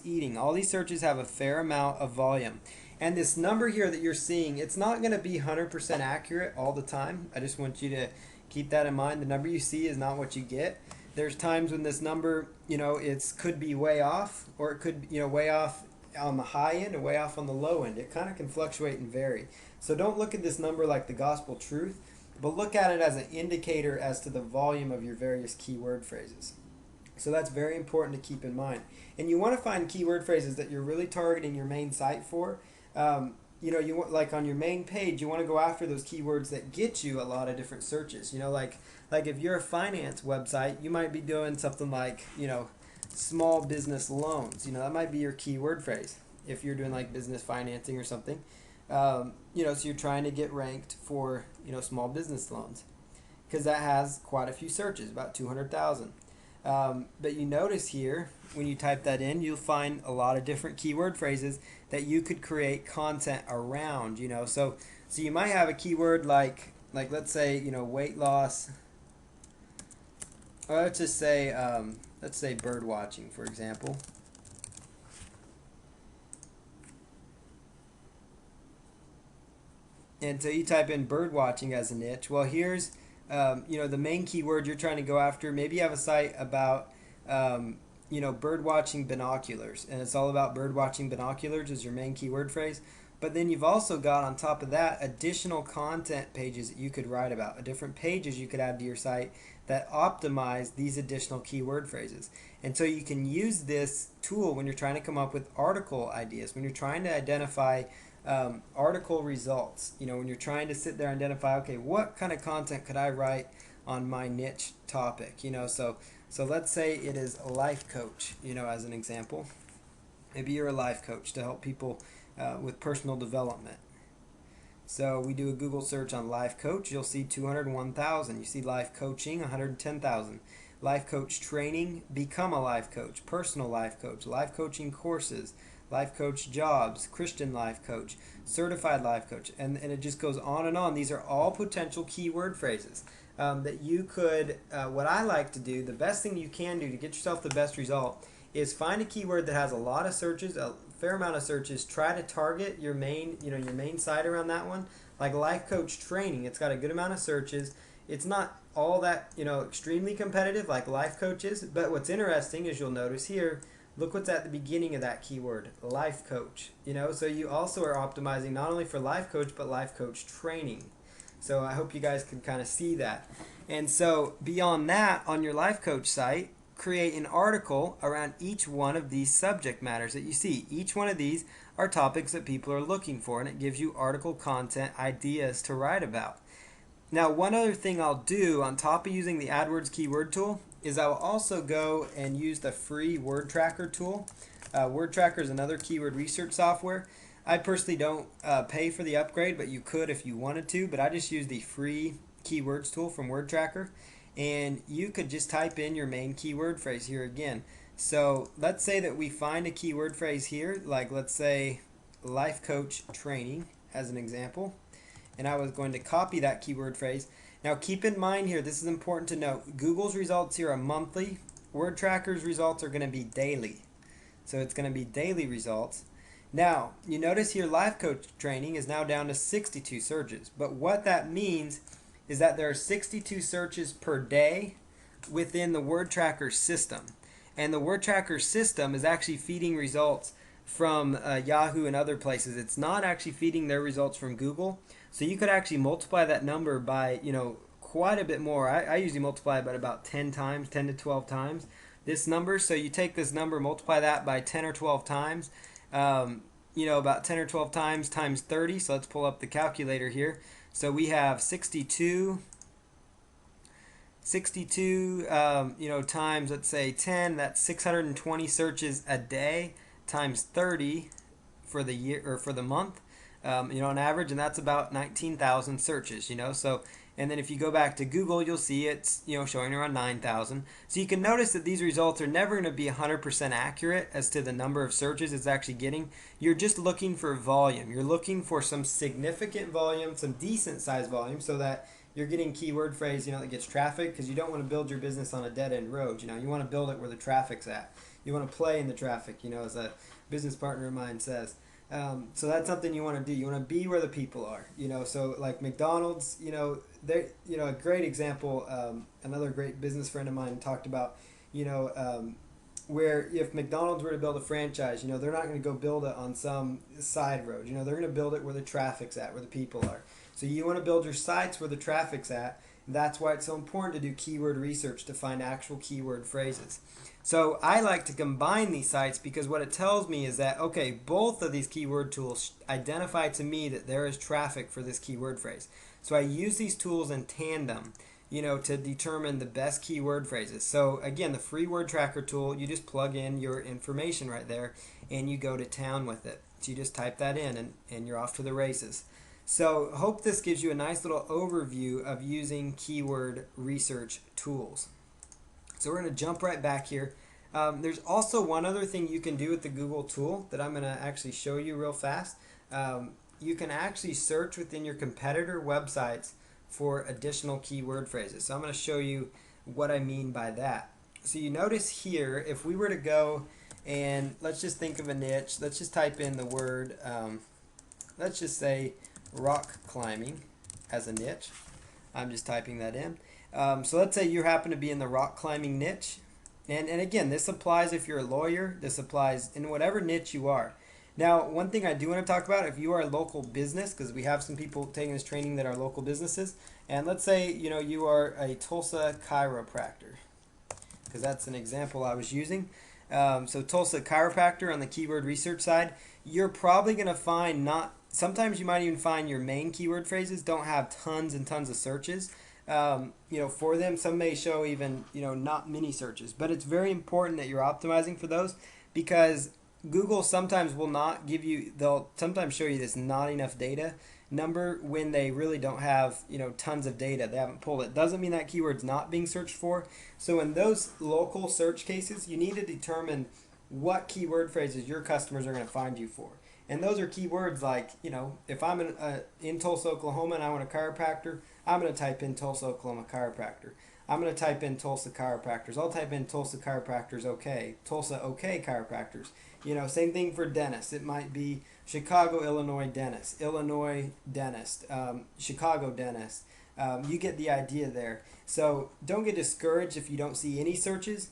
eating. All these searches have a fair amount of volume. And this number here that you're seeing, it's not going to be 100% accurate all the time. I just want you to keep that in mind. The number you see is not what you get. There's times when this number, it could be way off, or it could, way off on the high end and way off on the low end. It kind of can fluctuate and vary. So don't look at this number like the gospel truth, but look at it as an indicator as to the volume of your various keyword phrases. So that's very important to keep in mind. And you want to find keyword phrases that you're really targeting your main site for. You want, like on your main page, you want to go after those keywords that get you a lot of different searches. Like if you're a finance website, you might be doing something like, small business loans. That might be your keyword phrase if you're doing like business financing or something. So you're trying to get ranked for, small business loans because that has quite a few searches, about 200,000. But you notice here, when you type that in, you'll find a lot of different keyword phrases that you could create content around, So you might have a keyword like let's say, weight loss. Or let's just say, bird watching, for example. And so you type in bird watching as a niche. Well, here's the main keyword you're trying to go after. Maybe you have a site about bird watching binoculars, and it's all about bird watching binoculars as your main keyword phrase. But then you've also got on top of that additional content pages that you could write about, different pages you could add to your site that optimize these additional keyword phrases. And so you can use this tool when you're trying to come up with article ideas, when you're trying to identify article results, when you're trying to sit there and identify, okay, what kind of content could I write on my niche topic, so let's say it is a life coach, as an example. Maybe you're a life coach to help people with personal development. So we do a Google search on life coach, you'll see 201,000. You see life coaching, 110,000. Life coach training, become a life coach, personal life coaching courses, life coach jobs, Christian life coach, certified life coach, and it just goes on and on. These are all potential keyword phrases that you could, what I like to do, the best thing you can do to get yourself the best result is find a keyword that has a lot of searches, a fair amount of searches. Try to target your main, your main site around that one. Like life coach training, it's got a good amount of searches. It's not all that, extremely competitive like life coaches, but what's interesting is you'll notice here, Look what's at the beginning of that keyword, life coach. So you also are optimizing not only for life coach, but life coach training. So I hope you guys can kind of see that. And so beyond that, on your life coach site, create an article around each one of these subject matters that you see. Each one of these are topics that people are looking for, and it gives you article content ideas to write about. Now, one other thing I'll do on top of using the AdWords keyword tool is I will also go and use the free Word Tracker tool. Word Tracker is another keyword research software. I personally don't pay for the upgrade, but you could if you wanted to. But I just use the free keywords tool from Word Tracker, and you could just type in your main keyword phrase here again. So let's say that we find a keyword phrase here, like let's say life coach training as an example, and I was going to copy that keyword phrase. Now keep in mind here, this is important to note, Google's results here are monthly, Word Tracker's results are going to be daily. So it's going to be daily results. Now, you notice here life coach training is now down to 62 searches. But what that means is that there are 62 searches per day within the Word Tracker system. And the Word Tracker system is actually feeding results from Yahoo and other places. It's not actually feeding their results from Google. So you could actually multiply that number by, quite a bit more. I usually multiply it by about 10 times, 10 to 12 times this number. So you take this number, multiply that by 10 or 12 times, about 10 or 12 times 30. So let's pull up the calculator here. So we have 62 times, let's say 10, that's 620 searches a day times 30 for the year or for the month, on average, and that's about 19,000 searches, so. And then if you go back to Google, you'll see it's showing around 9,000. So you can notice that these results are never going to be 100% accurate as to the number of searches it's actually getting. You're just looking for volume. You're looking for some significant volume, some decent size volume, so that you're getting keyword phrase that gets traffic, because you don't want to build your business on a dead end road. You want to build it where the traffic's at. You want to play in the traffic, as a business partner of mine says. So that's something you want to do. You want to be where the people are. So like McDonald's, they, a great example. Another great business friend of mine talked about, where if McDonald's were to build a franchise, they're not going to go build it on some side road. They're going to build it where the traffic's at, where the people are. So you want to build your sites where the traffic's at. That's why it's so important to do keyword research to find actual keyword phrases. So I like to combine these sites because what it tells me is that, okay, both of these keyword tools identify to me that there is traffic for this keyword phrase. So I use these tools in tandem, to determine the best keyword phrases. So again, the free Word Tracker tool, you just plug in your information right there and you go to town with it. So you just type that in and you're off to the races. So hope this gives you a nice little overview of using keyword research tools. So we're going to jump right back here. There's also one other thing you can do with the Google tool that I'm going to actually show you real fast. You can actually search within your competitor websites for additional keyword phrases. So I'm going to show you what I mean by that. So you notice here, if we were to go and let's just think of a niche. Let's just type in the word, let's just say rock climbing as a niche. I'm just typing that in. So let's say you happen to be in the rock climbing niche. And again, this applies if you're a lawyer. This applies in whatever niche you are. Now, one thing I do want to talk about, if you are a local business, because we have some people taking this training that are local businesses, and let's say you are a Tulsa chiropractor, because that's an example I was using. So Tulsa chiropractor on the keyword research side, you're probably going to find sometimes you might even find your main keyword phrases don't have tons and tons of searches. For them. Some may show even, not many searches, but it's very important that you're optimizing for those, because Google sometimes will not give you, they'll sometimes show you this not enough data number when they really don't have, tons of data. They haven't pulled it. Doesn't mean that keyword's not being searched for. So in those local search cases, you need to determine what keyword phrases your customers are going to find you for. And those are keywords like, if I'm in Tulsa, Oklahoma, and I want a chiropractor, I'm going to type in Tulsa, Oklahoma chiropractor. I'm going to type in Tulsa chiropractors. I'll type in Tulsa chiropractors okay. Tulsa okay chiropractors. Same thing for dentists. It might be Chicago, Illinois dentist, Illinois dentist, Chicago dentist. You get the idea there. So don't get discouraged if you don't see any searches.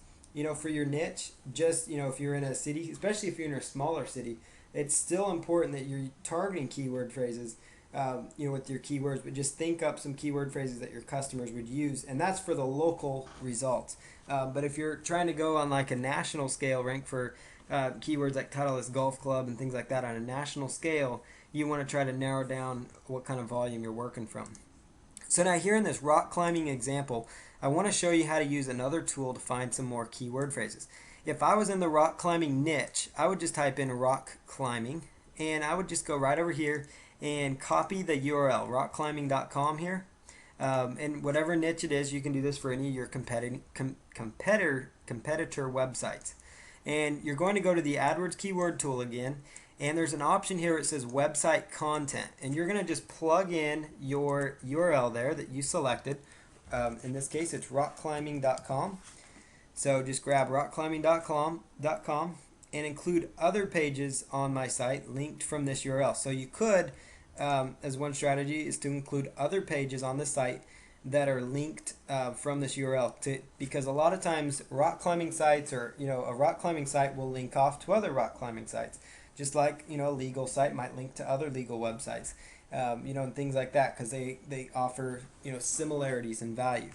for your niche, just, if you're in a city, especially if you're in a smaller city, it's still important that you're targeting keyword phrases, with your keywords, but just think up some keyword phrases that your customers would use, and that's for the local results. But if you're trying to go on like a national scale, rank for keywords like Titleist Golf Club and things like that on a national scale, you want to try to narrow down what kind of volume you're working from. So now here in this rock climbing example, I want to show you how to use another tool to find some more keyword phrases. If I was in the rock climbing niche, I would just type in rock climbing, and I would just go right over here and copy the URL, rockclimbing.com here. And whatever niche it is, you can do this for any of your competitor websites. And you're going to go to the AdWords keyword tool again, and there's an option here that says website content, and you're going to just plug in your URL there that you selected. In this case, it's rockclimbing.com. So just grab rockclimbing.com and include other pages on my site linked from this URL. So you could, as one strategy, is to include other pages on the site that are linked from this URL, because a lot of times rock climbing sites, or a rock climbing site will link off to other rock climbing sites, just like a legal site might link to other legal websites, and things like that, because they offer similarities in value.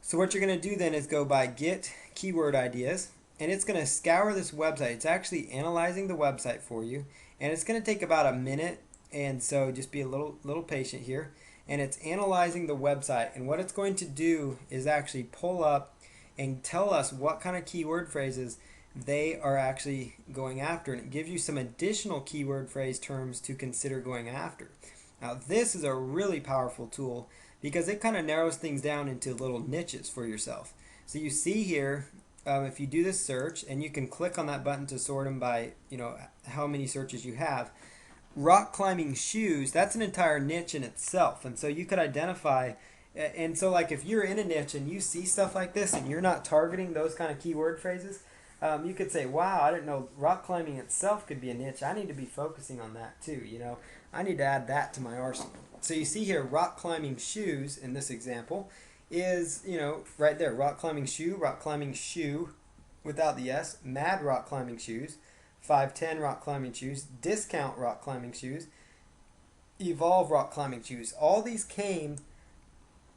So what you're going to do then is go by Get Keyword Ideas, and it's going to scour this website. It's actually analyzing the website for you, and it's going to take about a minute, and so just be a little patient here. And it's analyzing the website, and what it's going to do is actually pull up and tell us what kind of keyword phrases they are actually going after, and it gives you some additional keyword phrase terms to consider going after. Now this is a really powerful tool because it kind of narrows things down into little niches for yourself. So you see here, if you do this search, and you can click on that button to sort them by how many searches you have. Rock climbing shoes, that's an entire niche in itself, and so you could identify, and so like if you're in a niche and you see stuff like this and you're not targeting those kind of keyword phrases, you could say, wow, I didn't know rock climbing itself could be a niche. I need to be focusing on that too. I need to add that to my arsenal. So you see here, rock climbing shoes in this example is, right there, rock climbing shoe without the S, mad rock climbing shoes, 510 rock climbing shoes, discount rock climbing shoes, evolve rock climbing shoes. All these came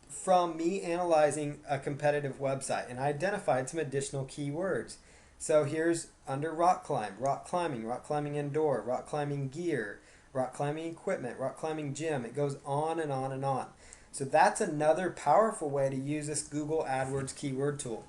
from me analyzing a competitive website, and I identified some additional keywords. So here's under rock climbing indoor, rock climbing gear, rock climbing equipment, rock climbing gym. It goes on and on and on. So that's another powerful way to use this Google AdWords keyword tool.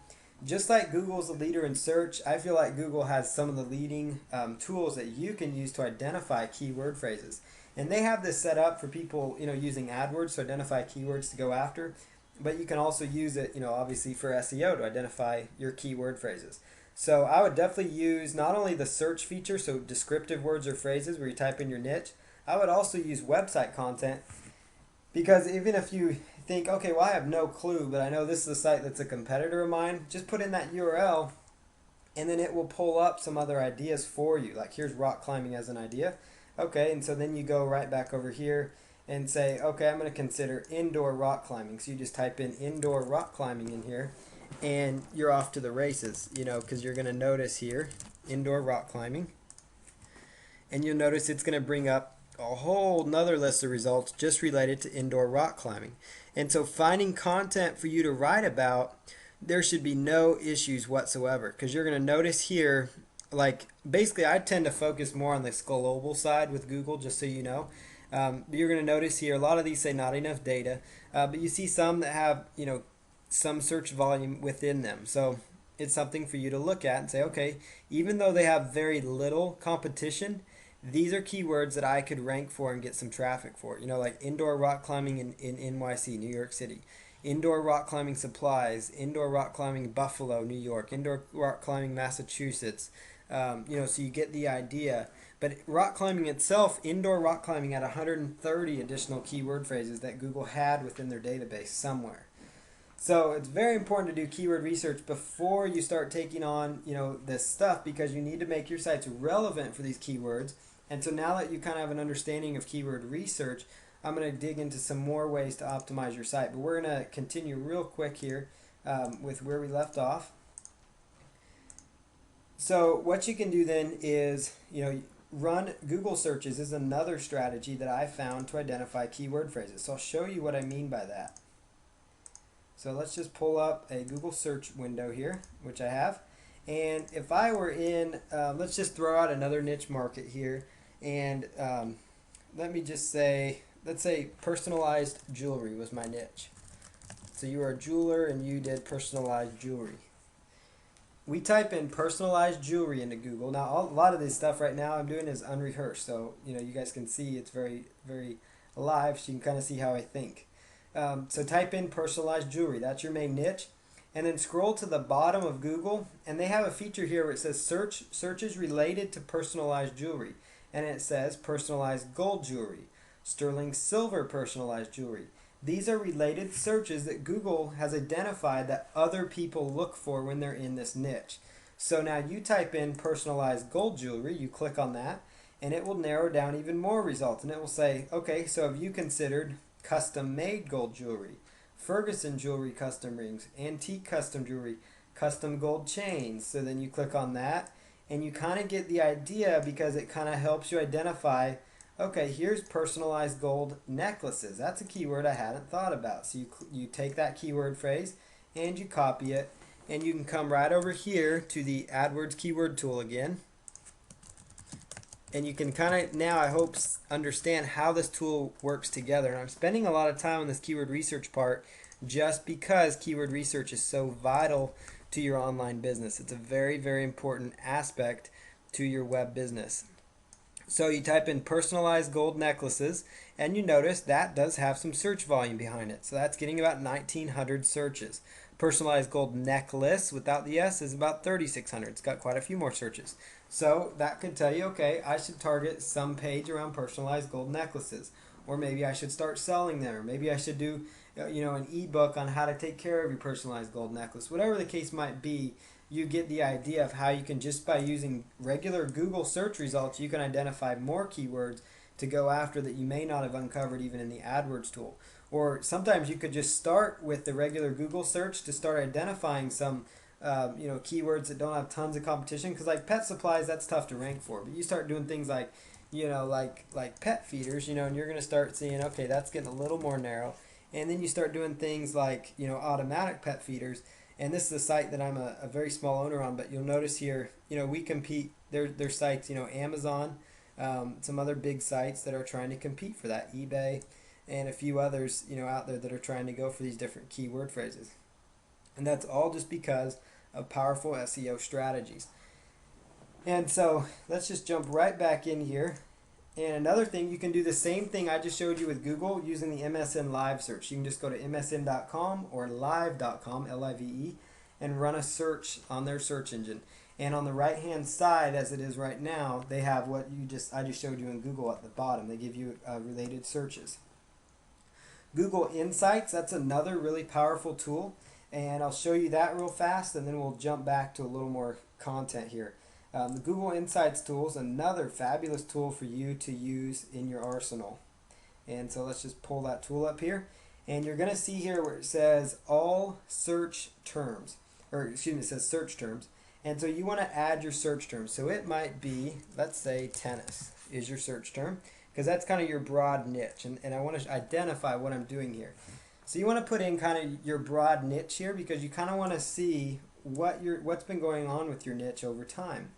Just like Google's a leader in search, I feel like Google has some of the leading tools that you can use to identify keyword phrases. And they have this set up for people, using AdWords to identify keywords to go after. But you can also use it, obviously for SEO to identify your keyword phrases. So I would definitely use not only the search feature, so descriptive words or phrases where you type in your niche, I would also use website content, because even if you think, okay, well, I have no clue, but I know this is a site that's a competitor of mine, just put in that URL and then it will pull up some other ideas for you. Like here's rock climbing as an idea. Okay, and so then you go right back over here and say, okay, I'm going to consider indoor rock climbing. So you just type in indoor rock climbing in here and you're off to the races, because you're going to notice here, indoor rock climbing. And you'll notice it's going to bring up a whole nother list of results just related to indoor rock climbing. And so finding content for you to write about, there should be no issues whatsoever, because you're going to notice here, like basically I tend to focus more on the global side with Google, just so you know. But you're going to notice here a lot of these say not enough data, but you see some that have some search volume within them. So it's something for you to look at and say, okay, even though they have very little competition, these are keywords that I could rank for and get some traffic for. Like indoor rock climbing in NYC, New York City, indoor rock climbing supplies, indoor rock climbing Buffalo, New York, indoor rock climbing Massachusetts. So you get the idea. But rock climbing itself, indoor rock climbing had 130 additional keyword phrases that Google had within their database somewhere. So it's very important to do keyword research before you start taking on, this stuff, because you need to make your sites relevant for these keywords. And so now that you kind of have an understanding of keyword research, I'm going to dig into some more ways to optimize your site. But we're going to continue real quick here with where we left off. So what you can do then is, run Google searches is another strategy that I found to identify keyword phrases. So I'll show you what I mean by that. So let's just pull up a Google search window here, which I have. And if I were in, let's just throw out another niche market here. And let me just say, let's say personalized jewelry was my niche. So you are a jeweler and you did personalized jewelry. We type in personalized jewelry into Google. Now, a lot of this stuff right now I'm doing is unrehearsed. So, you guys can see it's very, very alive. So you can kind of see how I think. So type in personalized jewelry. That's your main niche. And then scroll to the bottom of Google. And they have a feature here where it says searches related to personalized jewelry. And it says personalized gold jewelry, sterling silver personalized jewelry. These are related searches that Google has identified that other people look for when they're in this niche. So now you type in personalized gold jewelry, you click on that, and it will narrow down even more results. And it will say, okay, so have you considered custom made gold jewelry, Ferguson jewelry custom rings, antique custom jewelry, custom gold chains? So then you click on that, and you kind of get the idea because it kind of helps you identify, okay, here's personalized gold necklaces. That's a keyword I hadn't thought about. So you take that keyword phrase and you copy it, and you can come right over here to the AdWords keyword tool again. And you can kind of now, I hope, understand how this tool works together. And I'm spending a lot of time on this keyword research part just because keyword research is so vital to your online business. It's a very, very important aspect to your web business. So you type in personalized gold necklaces, and you notice that does have some search volume behind it. So that's getting about 1,900 searches. Personalized gold necklace without the S is about 3,600. It's got quite a few more searches. So that could tell you, okay, I should target some page around personalized gold necklaces. Or maybe I should start selling them. Or maybe I should do an ebook on how to take care of your personalized gold necklace. Whatever the case might be, you get the idea of how you can, just by using regular Google search results, you can identify more keywords to go after that you may not have uncovered even in the AdWords tool. Or sometimes you could just start with the regular Google search to start identifying some keywords that don't have tons of competition, because like pet supplies, that's tough to rank for. But you start doing things like like pet feeders, and you're going to start seeing, okay, that's getting a little more narrow. And then you start doing things like automatic pet feeders. And this is a site that I'm a very small owner on, but you'll notice here, we compete. There's sites, Amazon, some other big sites that are trying to compete for that, eBay, and a few others, out there that are trying to go for these different keyword phrases. And that's all just because of powerful SEO strategies. And so let's just jump right back in here. And another thing, you can do the same thing I just showed you with Google using the MSN Live search. You can just go to msn.com or live.com, Live, and run a search on their search engine. And on the right-hand side, as it is right now, they have what I just showed you in Google at the bottom. They give you related searches. Google Insights, that's another really powerful tool. And I'll show you that real fast, and then we'll jump back to a little more content here. The Google Insights tool is another fabulous tool for you to use in your arsenal. And so let's just pull that tool up here. And you're going to see here where it says all search terms. Or excuse me, it says search terms. And so you want to add your search terms. So it might be, let's say tennis is your search term, because that's kind of your broad niche. And I want to identify what I'm doing here. So you want to put in kind of your broad niche here, because you kind of want to see what's been going on with your niche over time.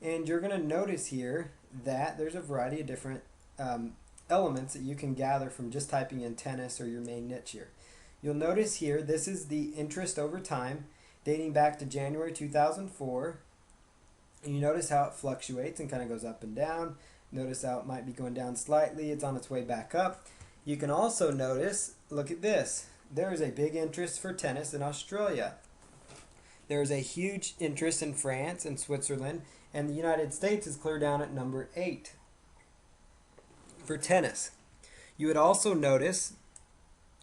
And you're going to notice here that there's a variety of different elements that you can gather from just typing in tennis or your main niche here. You'll notice here, this is the interest over time dating back to January 2004. And you notice how it fluctuates and kind of goes up and down. Notice how it might be going down slightly. It's on its way back up. You can also notice, look at this. There is a big interest for tennis in Australia. There is a huge interest in France and Switzerland, and the United States is clear down at number 8 for tennis. You would also notice,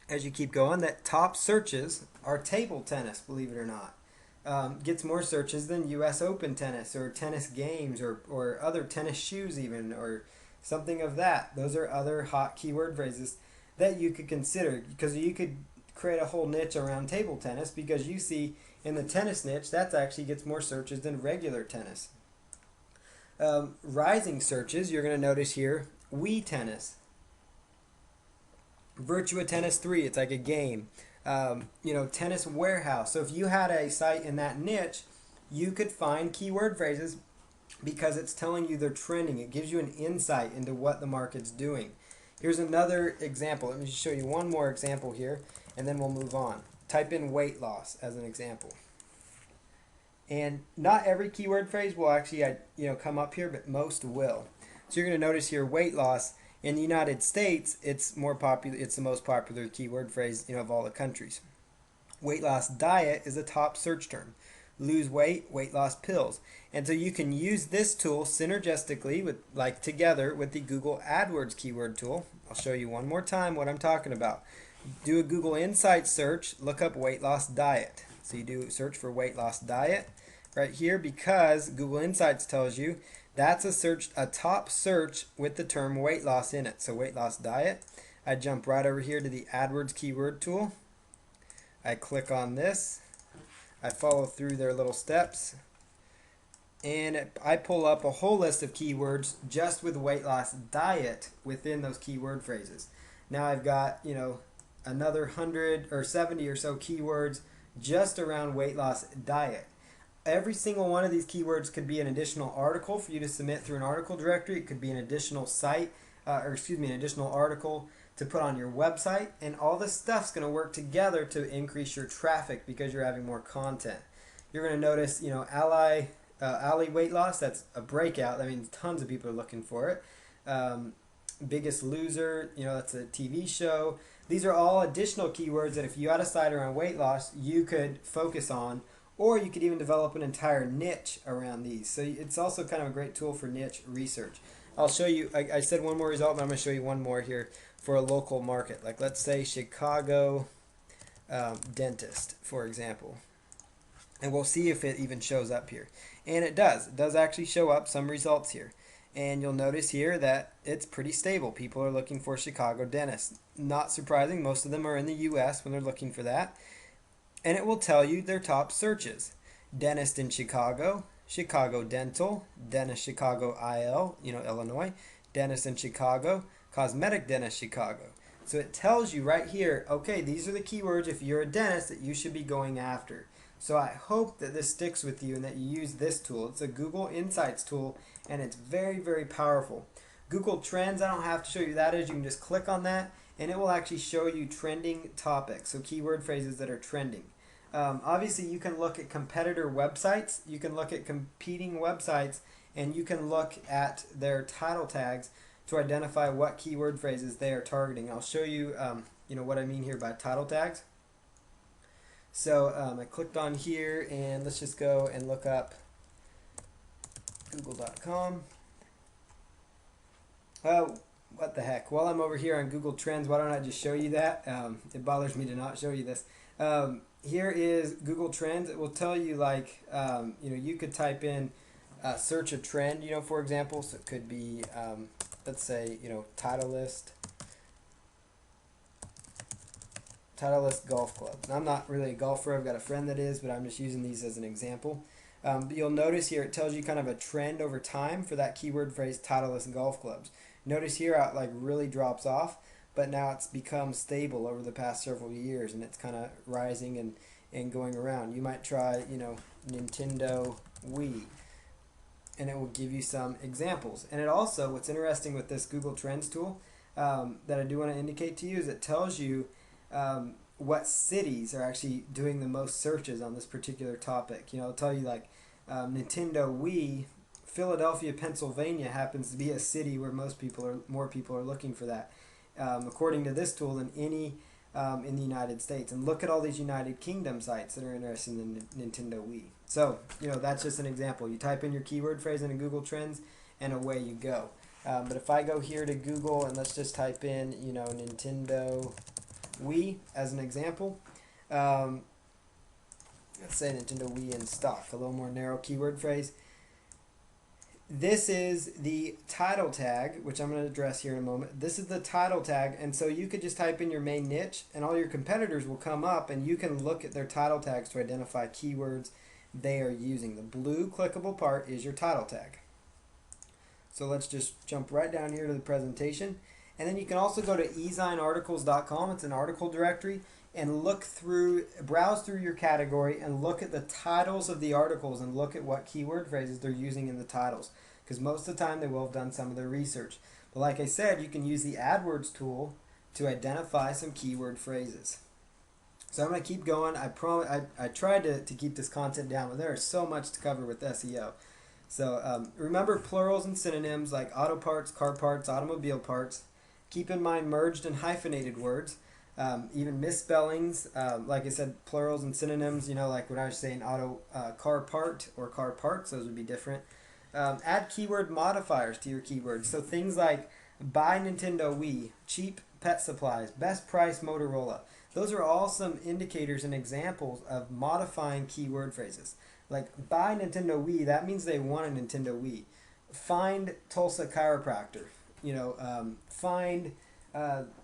as you keep going, that top searches are table tennis, believe it or not. Gets more searches than US Open tennis or tennis games or other tennis shoes even, or something of that. Those are other hot keyword phrases that you could consider, because you could create a whole niche around table tennis, because you see In the tennis niche, that actually gets more searches than regular tennis. Rising searches, you're going to notice here, Wii Tennis. Virtua Tennis 3, it's like a game. Tennis Warehouse. So if you had a site in that niche, you could find keyword phrases because it's telling you they're trending. It gives you an insight into what the market's doing. Here's another example. Let me just show you one more example here, and then we'll move on. Type in weight loss as an example. And not every keyword phrase will actually come up here, but most will. So you're going to notice here weight loss. In the United States, it's more popular. It's the most popular keyword phrase of all the countries. Weight loss diet is a top search term. Lose weight, weight loss pills. And so you can use this tool synergistically together with the Google AdWords keyword tool. I'll show you one more time what I'm talking about. Do a Google Insights search, look up weight loss diet. So you do search for weight loss diet right here because Google Insights tells you that's a top search with the term weight loss in it. So weight loss diet. I jump right over here to the AdWords keyword tool. I click on this. I follow through their little steps. And I pull up a whole list of keywords just with weight loss diet within those keyword phrases. Now I've got, another 100 or 70 or so keywords just around weight loss diet. Every single one of these keywords could be an additional article for you to submit through an article directory. It could be an additional an additional article to put on your website. And all this stuff's going to work together to increase your traffic because you're having more content. You're going to notice, Ally weight loss, that's a breakout. That means tons of people are looking for it. Biggest Loser, that's a TV show. These are all additional keywords that if you had a site around weight loss, you could focus on. Or you could even develop an entire niche around these. So it's also kind of a great tool for niche research. I'll show you, I said one more result, but I'm going to show you one more here for a local market. Like let's say Chicago dentist, for example. And we'll see if it even shows up here. And it does. It does actually show up some results here. And you'll notice here that it's pretty stable. People are looking for Chicago dentist. Not surprising, most of them are in the US when they're looking for that. And it will tell you their top searches. Dentist in Chicago, Chicago Dental, Dentist Chicago IL, Illinois, Dentist in Chicago, Cosmetic Dentist Chicago. So it tells you right here, okay, these are the keywords if you're a dentist that you should be going after. So I hope that this sticks with you and that you use this tool. It's a Google Insights tool and it's very, very powerful. Google Trends, I don't have to show you that is. You can just click on that and it will actually show you trending topics, so keyword phrases that are trending. Obviously, you can look at competitor websites, you can look at competing websites, and you can look at their title tags to identify what keyword phrases they are targeting. I'll show you, what I mean here by title tags. So I clicked on here, and let's just go and look up google.com. Oh, what the heck? While I'm over here on Google Trends, why don't I just show you that? It bothers me to not show you this. Here is Google Trends. It will tell you you could type in search a trend, for example. So it could be, let's say, Titleist golf club. Now, I'm not really a golfer. I've got a friend that is, but I'm just using these as an example. But you'll notice here it tells you kind of a trend over time for that keyword phrase Titleist golf clubs. Notice here how it really drops off, but now it's become stable over the past several years and it's kind of rising and going around. You might try, Nintendo Wii and it will give you some examples. And it also, what's interesting with this Google Trends tool that I do want to indicate to you is it tells you what cities are actually doing the most searches on this particular topic. It'll tell you Nintendo Wii, Philadelphia, Pennsylvania happens to be a city where more people are looking for that, according to this tool, than any in the United States. And look at all these United Kingdom sites that are interested in the Nintendo Wii. So, that's just an example. You type in your keyword phrase into Google Trends, and away you go. But if I go here to Google and let's just type in, Nintendo Wii as an example. Let's say Nintendo Wii in stock, a little more narrow keyword phrase. This is the title tag, which I'm going to address here in a moment. This is the title tag, and so you could just type in your main niche, and all your competitors will come up, and you can look at their title tags to identify keywords they are using. The blue clickable part is your title tag. So let's just jump right down here to the presentation. And then you can also go to ezinearticles.com. It's an article directory, and look through, browse through your category and look at the titles of the articles and look at what keyword phrases they're using in the titles. Because most of the time they will have done some of their research. But like I said, you can use the AdWords tool to identify some keyword phrases. So I'm going to keep going. I tried to keep this content down, but there is so much to cover with SEO. So remember plurals and synonyms like auto parts, car parts, automobile parts. Keep in mind merged and hyphenated words, even misspellings. Like I said, plurals and synonyms, you know, like when I was saying auto car part or car parts, those would be different. Add keyword modifiers to your keywords. So things like buy Nintendo Wii, cheap pet supplies, best price Motorola. Those are all some indicators and examples of modifying keyword phrases. Like buy Nintendo Wii, that means they want a Nintendo Wii. Find Tulsa chiropractor. Find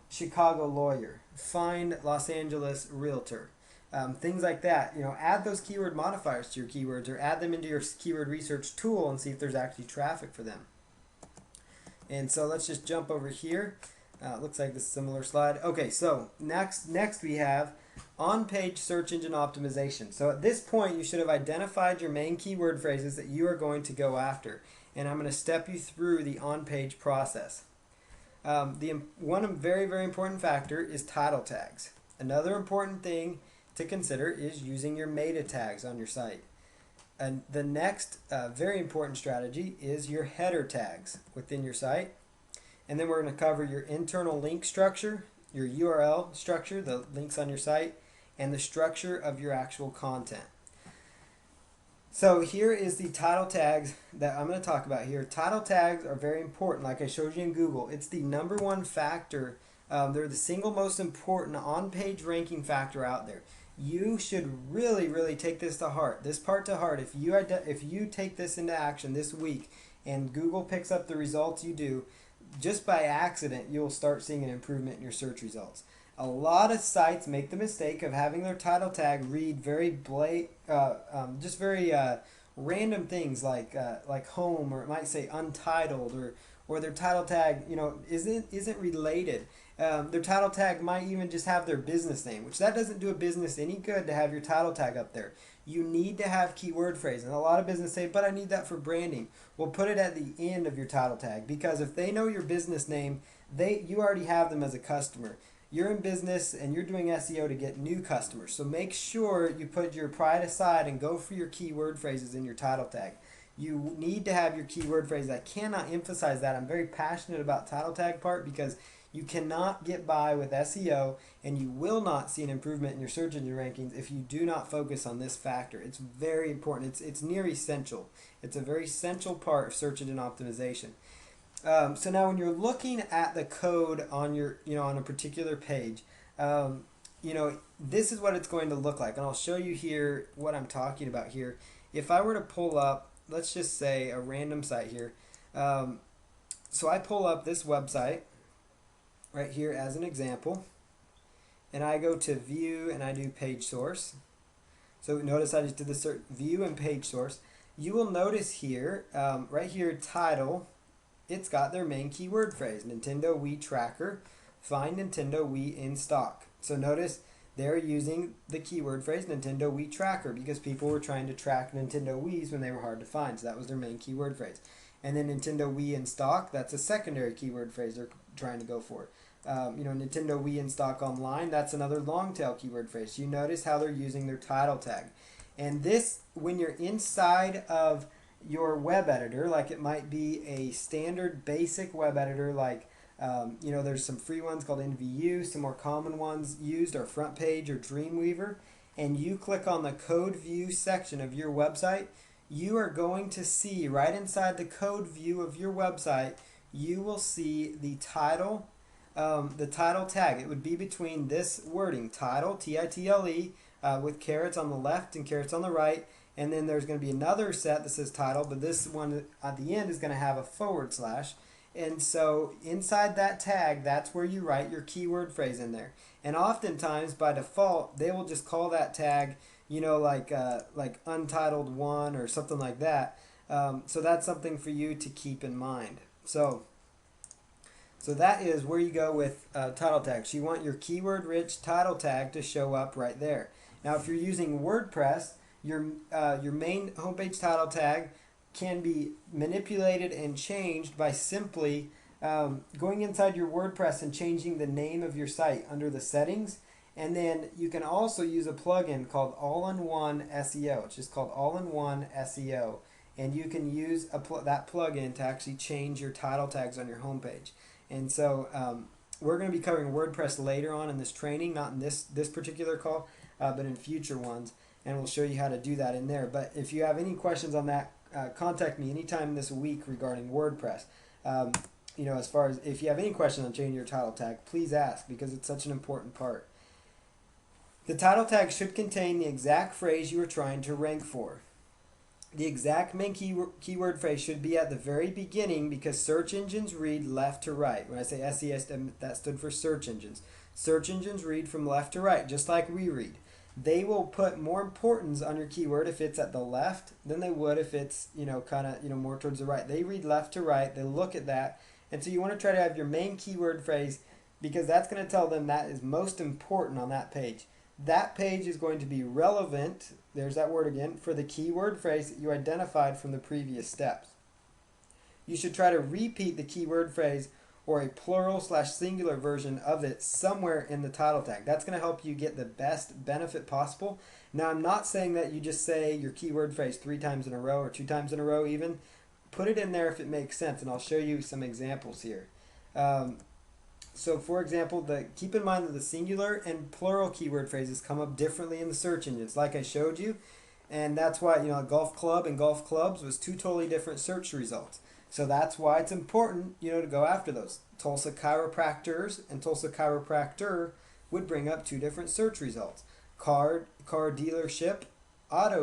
Chicago lawyer. Find Los Angeles realtor. Things like that. You know, add those keyword modifiers to your keywords, or add them into your keyword research tool and see if there's actually traffic for them. And so let's just jump over here. Looks like this similar slide. Okay, so next we have on-page search engine optimization. So at this point, you should have identified your main keyword phrases that you are going to go after. And I'm going to step you through the on-page process. One very, very important factor is title tags. Another important thing to consider is using your meta tags on your site. And the next very important strategy is your header tags within your site. And then we're going to cover your internal link structure, your URL structure, the links on your site, and the structure of your actual content. So here is the title tags that I'm going to talk about here. Title tags are very important, like I showed you in Google. It's the number one factor. They're the single most important on-page ranking factor out there. You should really, really take this to heart. This part to heart. If you take this into action this week and Google picks up the results you do, just by accident, you'll start seeing an improvement in your search results. A lot of sites make the mistake of having their title tag read very just very random things like home, or it might say untitled, or their title tag, you know, isn't related. Their title tag might even just have their business name, which that doesn't do a business any good to have your title tag up there. You need to have keyword phrase. And a lot of businesses say, but I need that for branding. Well, put it at the end of your title tag, because if they know your business name, you already have them as a customer. You're in business and you're doing SEO to get new customers. So make sure you put your pride aside and go for your keyword phrases in your title tag. You need to have your keyword phrases. I cannot emphasize that. I'm very passionate about title tag part, because you cannot get by with SEO, and you will not see an improvement in your search engine rankings if you do not focus on this factor. It's very important. It's near essential. It's a very essential part of search engine optimization. So now when you're looking at the code on on a particular page, this is what it's going to look like. And I'll show you here what I'm talking about here. If I were to pull up, let's just say a random site here. So I pull up this website right here as an example, and I go to view and I do page source. So notice I just did the search view and page source. You will notice here, right here, title, it's got their main keyword phrase, Nintendo Wii Tracker, find Nintendo Wii in stock. So notice they're using the keyword phrase Nintendo Wii Tracker because people were trying to track Nintendo Wiis when they were hard to find. So that was their main keyword phrase. And then Nintendo Wii in stock, that's a secondary keyword phrase they're trying to go for. Nintendo Wii in stock online, that's another long tail keyword phrase. You notice how they're using their title tag. And this, when you're inside of your web editor, like it might be a standard basic web editor, like there's some free ones called NVU. Some more common ones used are FrontPage or Dreamweaver. And you click on the code view section of your website, you are going to see right inside the code view of your website, you will see the title tag. It would be between this wording, title, T-I-T-L-E, with carets on the left and carets on the right, and then there's going to be another set that says title, but this one at the end is going to have a forward slash. And so inside that tag, that's where you write your keyword phrase in there. And oftentimes, by default, they will just call that tag, like untitled one or something like that. So that's something for you to keep in mind. So that is where you go with title tags. You want your keyword-rich title tag to show up right there. Now, if you're using WordPress, your main homepage title tag can be manipulated and changed by simply going inside your WordPress and changing the name of your site under the settings. And then you can also use a plugin called All-in-One SEO. It's just called All-in-One SEO. And you can use that plugin to actually change your title tags on your homepage. And so we're going to be covering WordPress later on in this training, not in this particular call, but in future ones. And we'll show you how to do that in there. But if you have any questions on that, contact me anytime this week regarding WordPress. As far as if you have any questions on changing your title tag, please ask because it's such an important part. The title tag should contain the exact phrase you are trying to rank for. The exact main keyword phrase should be at the very beginning because search engines read left to right. When I say SES, that stood for search engines. Search engines read from left to right, just like we read. They will put more importance on your keyword if it's at the left than they would if it's more towards the right. They read left to right. They look at that, and so you want to try to have your main keyword phrase because that's going to tell them that is most important on that page. That page is going to be relevant, there's that word again, for the keyword phrase that you identified from the previous steps. You should try to repeat the keyword phrase or a plural/singular version of it somewhere in the title tag. That's going to help you get the best benefit possible. Now, I'm not saying that you just say your keyword phrase 3 times in a row or 2 times in a row even. Put it in there if it makes sense, and I'll show you some examples here. So for example, keep in mind that the singular and plural keyword phrases come up differently in the search engines, like I showed you. And that's why, golf club and golf clubs was 2 totally different search results. So that's why it's important, to go after those. Tulsa chiropractors and Tulsa chiropractor would bring up 2 different search results. Car dealership, car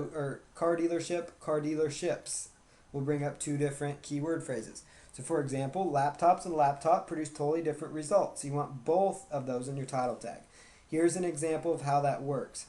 dealerships will bring up 2 different keyword phrases. So for example, laptops and laptop produce totally different results. You want both of those in your title tag. Here's an example of how that works.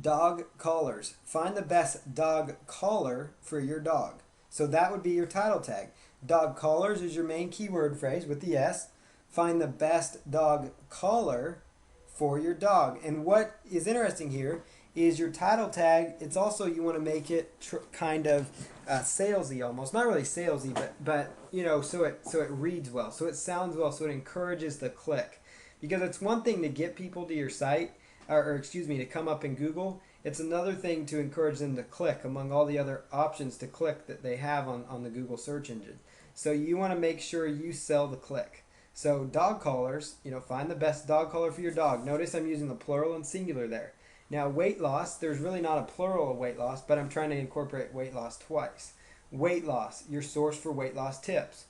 Dog collars. Find the best dog collar for your dog. So that would be your title tag. Dog collars is your main keyword phrase with the S. Find the best dog collar for your dog. And what is interesting here is your title tag. It's also, you want to make it kind of salesy almost, not really salesy, but so it reads well, so it sounds well, so it encourages the click. Because it's one thing to get people to your site, to come up in Google. It's another thing to encourage them to click among all the other options to click that they have on the Google search engine. So you want to make sure you sell the click. So dog collars, find the best dog collar for your dog. Notice I'm using the plural and singular there. Now, weight loss, there's really not a plural of weight loss, but I'm trying to incorporate weight loss twice. Weight loss, your source for weight loss tips.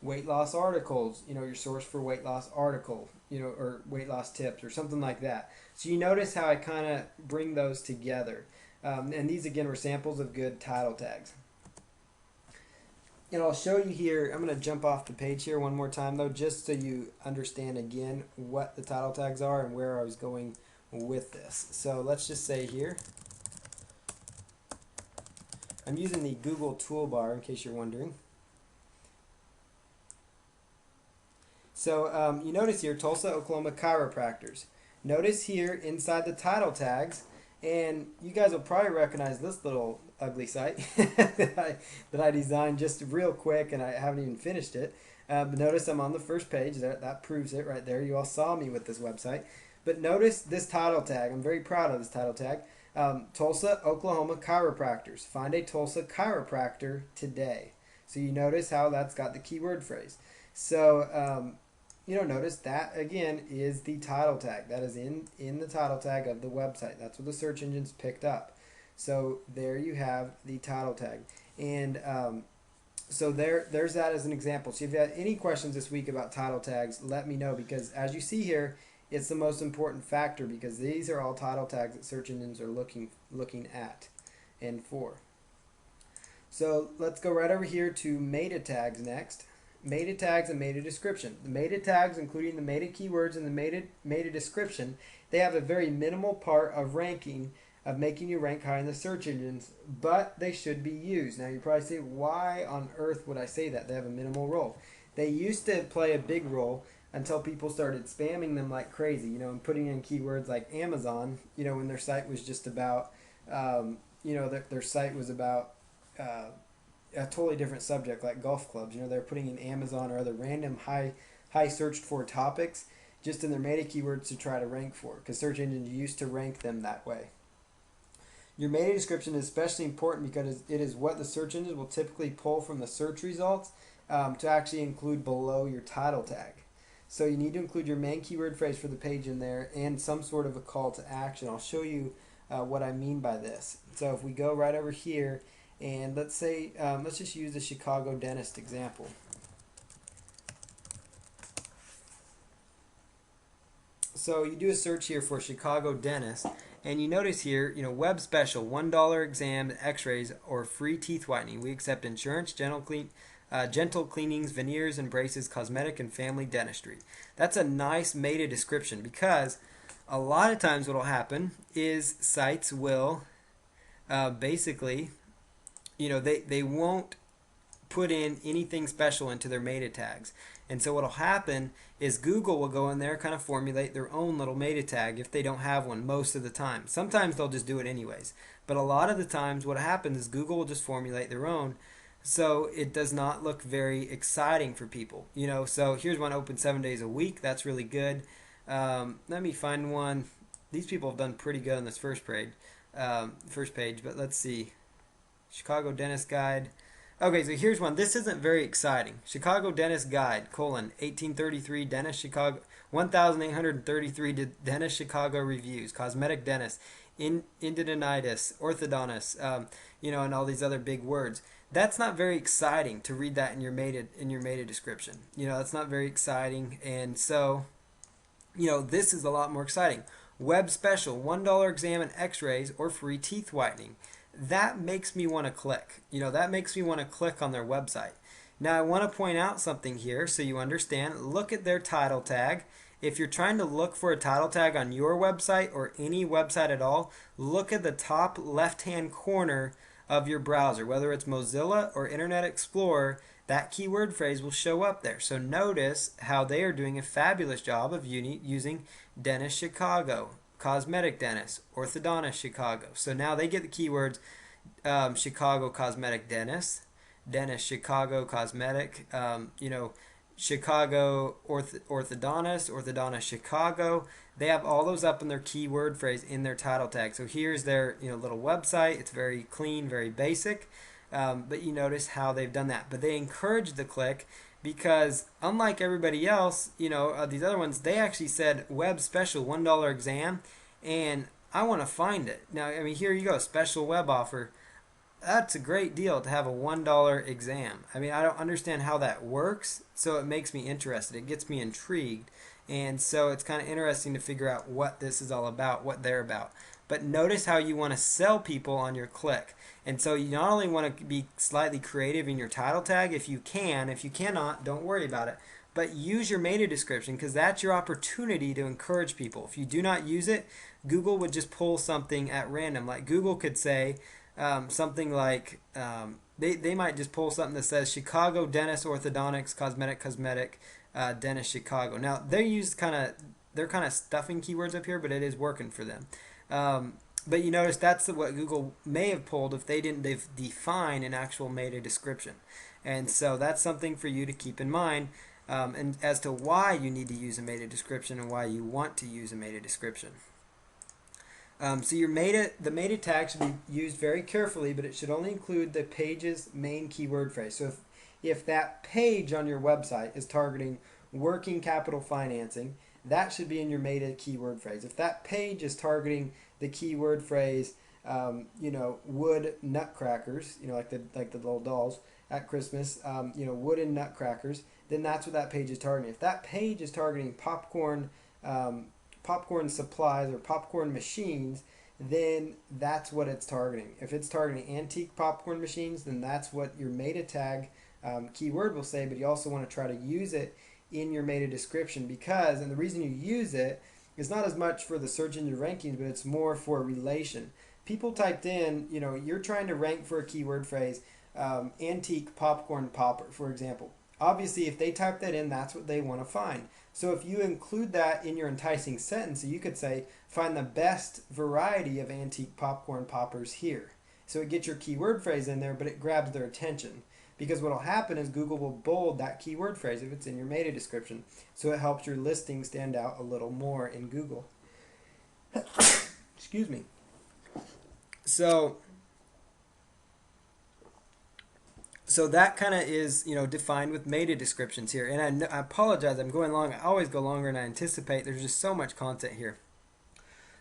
Weight loss articles, your source for weight loss article, or weight loss tips or something like that. So you notice how I kind of bring those together. And these, again, were samples of good title tags. And I'll show you here, I'm going to jump off the page here one more time, though, just so you understand, again, what the title tags are and where I was going with this. So let's just say here, I'm using the Google toolbar in case you're wondering. So you notice here, Tulsa, Oklahoma chiropractors. Notice here inside the title tags, and you guys will probably recognize this little ugly site that I designed just real quick, and I haven't even finished it. But notice I'm on the first page. That proves it right there. You all saw me with this website. But notice this title tag. I'm very proud of this title tag. Tulsa, Oklahoma chiropractors. Find a Tulsa chiropractor today. So you notice how that's got the keyword phrase. So notice that again is the title tag. That is in the title tag of the website. That's what the search engines picked up. So there you have the title tag. And so there's that as an example. So if you have any questions this week about title tags, let me know, because as you see here, it's the most important factor, because these are all title tags that search engines are looking at. and 4. So let's go right over here to meta tags next. Meta tags and meta description. The meta tags, including the meta keywords and the meta description, they have a very minimal part of ranking, of making you rank high in the search engines, but they should be used. Now you probably say, why on earth would I say that? They have a minimal role. They used to play a big role until people started spamming them like crazy, and putting in keywords like Amazon, when their site was just about, their site was about a totally different subject like golf clubs. They're putting in Amazon or other random high searched for topics just in their meta keywords to try to rank for, because search engines used to rank them that way. Your meta description is especially important because it is what the search engines will typically pull from the search results to actually include below your title tag. So you need to include your main keyword phrase for the page in there and some sort of a call to action. I'll show you what I mean by this. So if we go right over here and let's say, let's just use the Chicago dentist example. So you do a search here for Chicago dentist, and you notice here, web special, $1 exam, x-rays, or free teeth whitening. We accept insurance, dental gentle cleanings, veneers and braces, cosmetic and family dentistry. That's a nice meta description, because a lot of times what will happen is sites will basically, they won't put in anything special into their meta tags. And so what will happen is Google will go in there, kind of formulate their own little meta tag if they don't have one most of the time. Sometimes they'll just do it anyways. But a lot of the times what happens is Google will just formulate their own, so it does not look very exciting for people. So here's one, open 7 days a week. That's really good. Let me find one. These people have done pretty good on this first page, but let's see. Chicago Dentist Guide. Okay, so here's one. This isn't very exciting. Chicago Dentist Guide, 1833 Dentist Chicago, 1833 Dentist Chicago Reviews, Cosmetic Dentist, Endodontitis, Orthodontist, and all these other big words. That's not very exciting to read that in your meta description. That's not very exciting, and so, this is a lot more exciting. Web special, $1 exam and x-rays or free teeth whitening. That makes me want to click. That makes me want to click on their website. Now I want to point out something here so you understand. Look at their title tag. If you're trying to look for a title tag on your website or any website at all, look at the top left-hand corner of your browser. Whether it's Mozilla or Internet Explorer, that keyword phrase will show up there. So notice how they are doing a fabulous job of using Dentist Chicago, Cosmetic Dentist, Orthodontist Chicago. So now they get the keywords Chicago Cosmetic Dentist, Dentist Chicago Cosmetic, Chicago Orthodontist, Orthodontist Chicago. They have all those up in their keyword phrase in their title tag. So here's their little website. It's very clean, very basic. But you notice how they've done that. But they encourage the click because unlike everybody else, these other ones, they actually said web special $1 exam, and I want to find it. Now, here you go, special web offer. That's a great deal to have a $1 exam. I don't understand how that works, so it makes me interested. It gets me intrigued. And so it's kind of interesting to figure out what this is all about, what they're about. But notice how you want to sell people on your click. And so you not only want to be slightly creative in your title tag if you can. If you cannot, don't worry about it. But use your meta description, because that's your opportunity to encourage people. If you do not use it, Google would just pull something at random. Like Google could say something like, they might just pull something that says Chicago Dentist, Orthodontics, Cosmetic, Dentist Chicago. Now they're kind of stuffing keywords up here, but it is working for them. But you notice that's what Google may have pulled if they didn't define an actual meta description. And so that's something for you to keep in mind, and as to why you need to use a meta description and why you want to use a meta description. So the meta tag should be used very carefully, but it should only include the page's main keyword phrase. So if that page on your website is targeting working capital financing, that should be in your meta keyword phrase. If that page is targeting the keyword phrase, wood nutcrackers, like the little dolls at Christmas, wooden nutcrackers, then that's what that page is targeting. If that page is targeting popcorn supplies or popcorn machines, then that's what it's targeting. If it's targeting antique popcorn machines, then that's what your meta tag keyword will say, but you also want to try to use it in your meta description because, and the reason you use it is not as much for the search engine rankings, but it's more for relation. People typed in, you're trying to rank for a keyword phrase, antique popcorn popper, for example. Obviously, if they type that in, that's what they want to find. So if you include that in your enticing sentence, you could say, find the best variety of antique popcorn poppers here. So it gets your keyword phrase in there, but it grabs their attention. Because what will happen is Google will bold that keyword phrase if it's in your meta description. So it helps your listing stand out a little more in Google. Excuse me. So that kind of is, defined with meta descriptions here. And I apologize, I'm going long. I always go longer than I anticipate. There's just so much content here.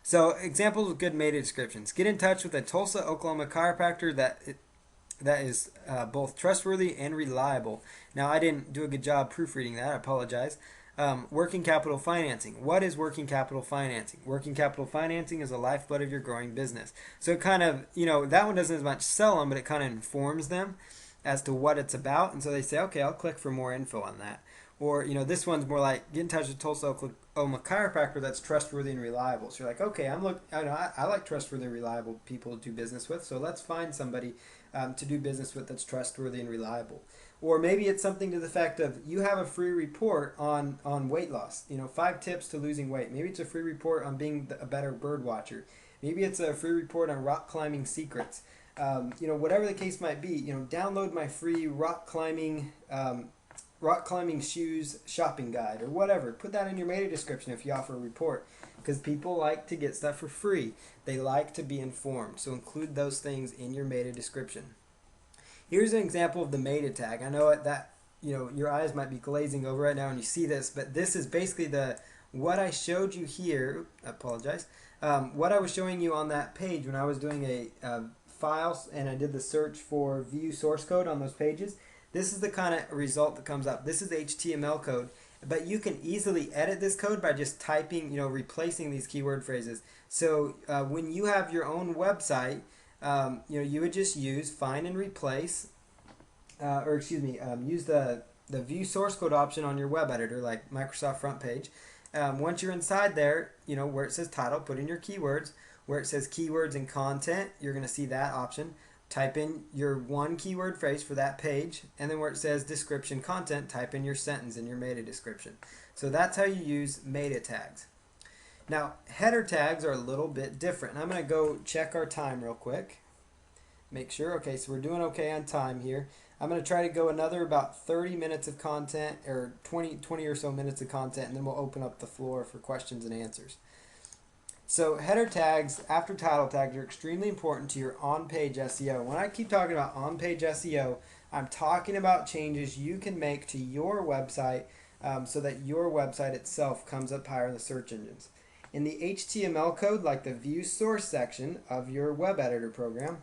So examples of good meta descriptions. Get in touch with a Tulsa, Oklahoma chiropractor that is both trustworthy and reliable. Now, I didn't do a good job proofreading that. I apologize. Working capital financing. What is working capital financing? Working capital financing is the lifeblood of your growing business. So it kind of, that one doesn't as much sell them, but it kind of informs them as to what it's about. And so they say, okay, I'll click for more info on that. Or, this one's more like, get in touch with Tulsa, Oklahoma chiropractor that's trustworthy and reliable. So you're like, okay, I like trustworthy and reliable people to do business with, so let's find somebody to do business with that's trustworthy and reliable. Or maybe it's something to the effect of you have a free report on weight loss, 5 tips to losing weight. Maybe it's a free report on being a better bird watcher. Maybe it's a free report on rock climbing secrets. Whatever the case might be, download my free rock climbing shoes shopping guide or whatever. Put that in your meta description if you offer a report, because people like to get stuff for free. They like to be informed, so include those things in your meta description. Here's an example of the meta tag. I know that your eyes might be glazing over right now when you see this, but this is basically what I showed you here. I apologize. What I was showing you on that page when I was doing a file and I did the search for view source code on those pages. This is the kind of result that comes up. This is HTML code, but you can easily edit this code by just typing, replacing these keyword phrases. So when you have your own website, you would just use find and replace, use the view source code option on your web editor, like Microsoft Front Page. Once you're inside there, where it says title, put in your keywords. Where it says keywords and content, you're going to see that option. Type in your one keyword phrase for that page, and then where it says description content, type in your sentence in your meta description. So that's how you use meta tags. Now, header tags are a little bit different. And I'm going to go check our time real quick. Make sure. Okay, so we're doing okay on time here. I'm going to try to go another about 30 minutes of content, or 20 or so minutes of content, and then we'll open up the floor for questions and answers. So header tags after title tags are extremely important to your on-page SEO. When I keep talking about on-page SEO, I'm talking about changes you can make to your website so that your website itself comes up higher in the search engines. In the HTML code, like the view source section of your web editor program,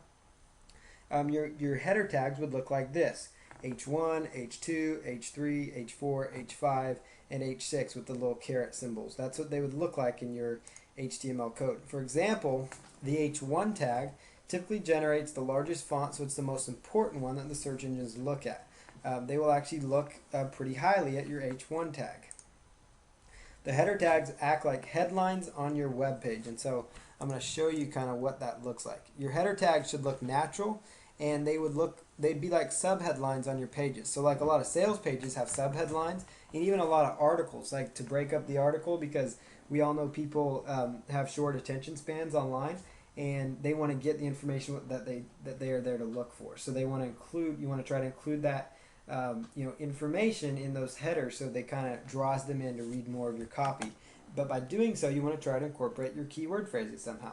your header tags would look like this: H1, H2, H3, H4, H5, and H6 with the little caret symbols. That's what they would look like in your HTML code. For example, the H1 tag typically generates the largest font, so it's the most important one that the search engines look at. They will actually look pretty highly at your H1 tag. The header tags act like headlines on your web page, and so I'm going to show you kind of what that looks like. Your header tags should look natural, and they'd be like subheadlines on your pages. So like a lot of sales pages have subheadlines, and even a lot of articles, like to break up the article, because we all know people have short attention spans online, and they want to get the information that they are there to look for. So you want to try to include that information in those headers, so they kind of draws them in to read more of your copy. But by doing so, you want to try to incorporate your keyword phrases somehow.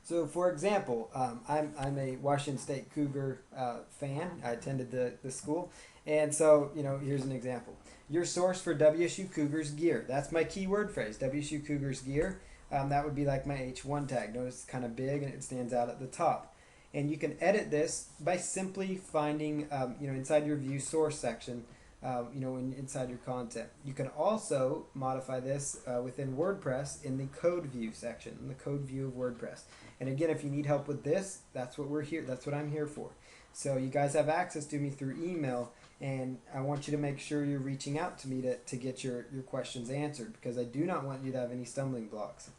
So, for example, I'm a Washington State Cougar fan. I attended the school, and so here's an example. Your source for WSU Cougars gear. That's my keyword phrase. WSU Cougars gear. That would be like my H1 tag. Notice it's kind of big and it stands out at the top. And you can edit this by simply finding, inside your view source section, inside your content. You can also modify this within WordPress in the code view section, in the code view of WordPress. And again, if you need help with this, that's what we're here. That's what I'm here for. So you guys have access to me through email, and I want you to make sure you're reaching out to me to get your questions answered, because I do not want you to have any stumbling blocks.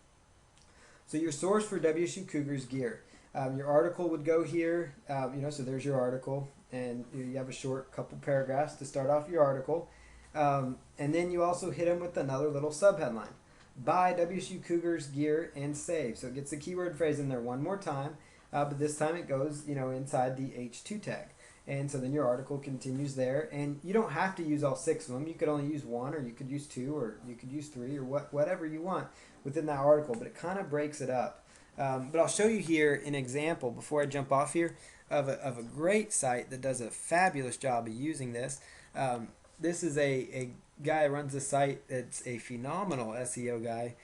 So your source for WSU Cougars gear. Your article would go here, so there's your article, and you have a short couple paragraphs to start off your article. And then you also hit them with another little subheadline. Buy WSU Cougars gear and save. So it gets the keyword phrase in there one more time, but this time it goes, inside the H2 tag. And so then your article continues there, and you don't have to use all 6 of them. You could only use 1, or you could use 2, or you could use 3, or whatever you want within that article, but it kind of breaks it up. But I'll show you here an example before I jump off here of a great site that does a fabulous job of using this. This is a guy who runs a site that's a phenomenal SEO guy.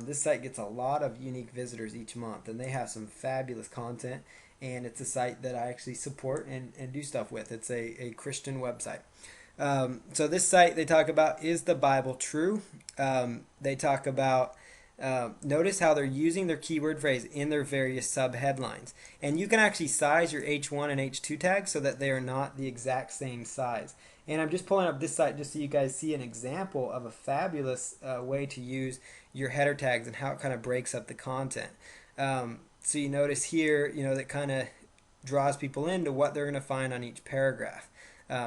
This site gets a lot of unique visitors each month, and they have some fabulous content, and it's a site that I actually support and do stuff with. It's a Christian website. So this site, they talk about, is the Bible true? They talk about notice how they're using their keyword phrase in their various subheadlines. And you can actually size your H1 and H2 tags so that they are not the exact same size. And I'm just pulling up this site just so you guys see an example of a fabulous way to use your header tags and how it kind of breaks up the content. So you notice here, that kind of draws people into what they're going to find on each paragraph.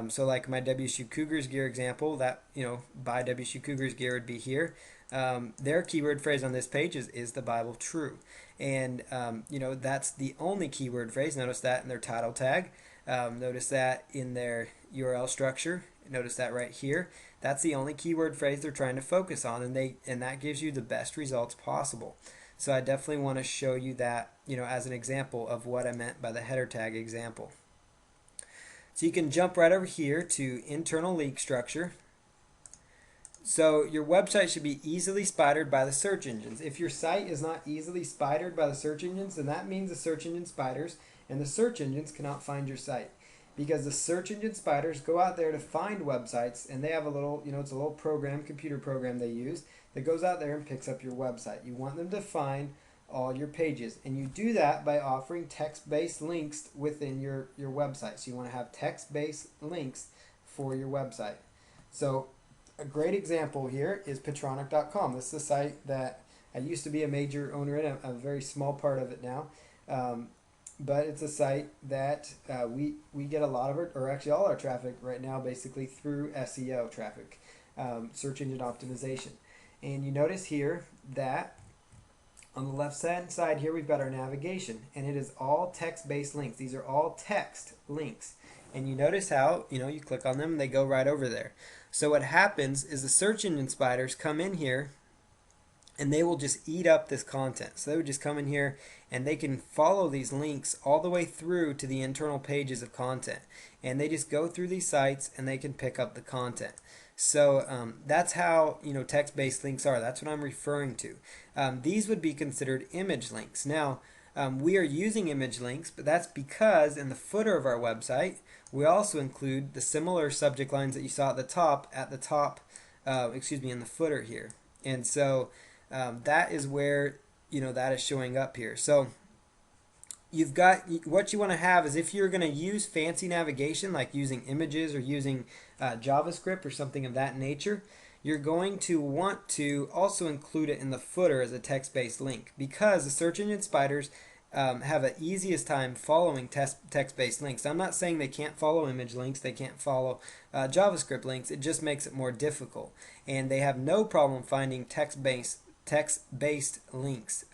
So like my WSU Cougars gear example, that, buy WSU Cougars gear would be here. Their keyword phrase on this page is the Bible true? And, that's the only keyword phrase. Notice that in their title tag. Notice that in their URL structure. Notice that right here. That's the only keyword phrase they're trying to focus on, and that gives you the best results possible. So I definitely want to show you that, as an example of what I meant by the header tag example. So you can jump right over here to internal link structure. So your website should be easily spidered by the search engines. If your site is not easily spidered by the search engines, then that means the search engine spiders and the search engines cannot find your site. Because the search engine spiders go out there to find websites, and they have a little, it's a little program, computer program they use that goes out there and picks up your website. You want them to find all your pages, and you do that by offering text-based links within your website. So you want to have text-based links for your website. So a great example here is Patronic.com. This is a site that I used to be a major owner in. I'm a very small part of it now. But it's a site that we get a lot of it, or actually all our traffic right now, basically through SEO traffic, search engine optimization. And you notice here that on the left hand side here we've got our navigation, and it is all text-based links. These are all text links. And you notice how, you click on them and they go right over there. So what happens is the search engine spiders come in here and they will just eat up this content. So they would just come in here and they can follow these links all the way through to the internal pages of content. And they just go through these sites and they can pick up the content. So that's how text-based links are. That's what I'm referring to. These would be considered image links. Now, we are using image links, but that's because in the footer of our website, we also include the similar subject lines that you saw at the top, in the footer here. And so that is where, that is showing up here. So you've got, what you want to have is, if you're going to use fancy navigation, like using images or using JavaScript or something of that nature, you're going to want to also include it in the footer as a text-based link, because the search engine spiders have the easiest time following text-based links. I'm not saying they can't follow image links, they can't follow JavaScript links, it just makes it more difficult. And they have no problem finding text-based links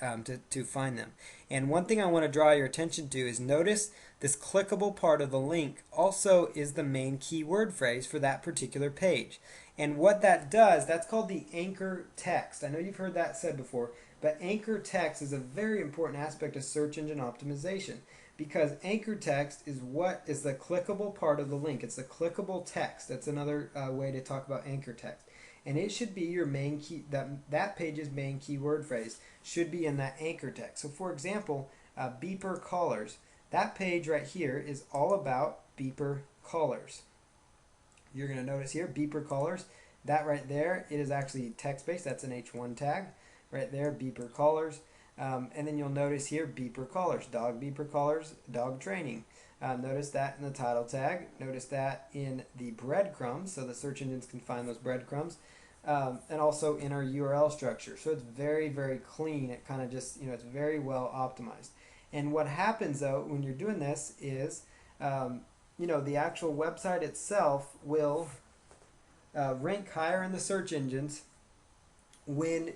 to find them. And one thing I want to draw your attention to is, notice this clickable part of the link also is the main keyword phrase for that particular page. And what that does, that's called the anchor text. I know you've heard that said before, but anchor text is a very important aspect of search engine optimization, because anchor text is what is the clickable part of the link. It's the clickable text. That's another way to talk about anchor text. And it should be your main key, that page's main keyword phrase should be in that anchor text. So for example, beeper callers. That page right here is all about beeper callers. You're going to notice here beeper callers. That right there, it is actually text-based. That's an H1 tag right there, beeper callers. And then you'll notice here beeper callers, dog beeper callers, dog training. Notice that in the title tag. Notice that in the breadcrumbs, so the search engines can find those breadcrumbs. And also in our URL structure. So it's very, very clean. It kind of just, it's very well optimized. And what happens though when you're doing this is, the actual website itself will rank higher in the search engines when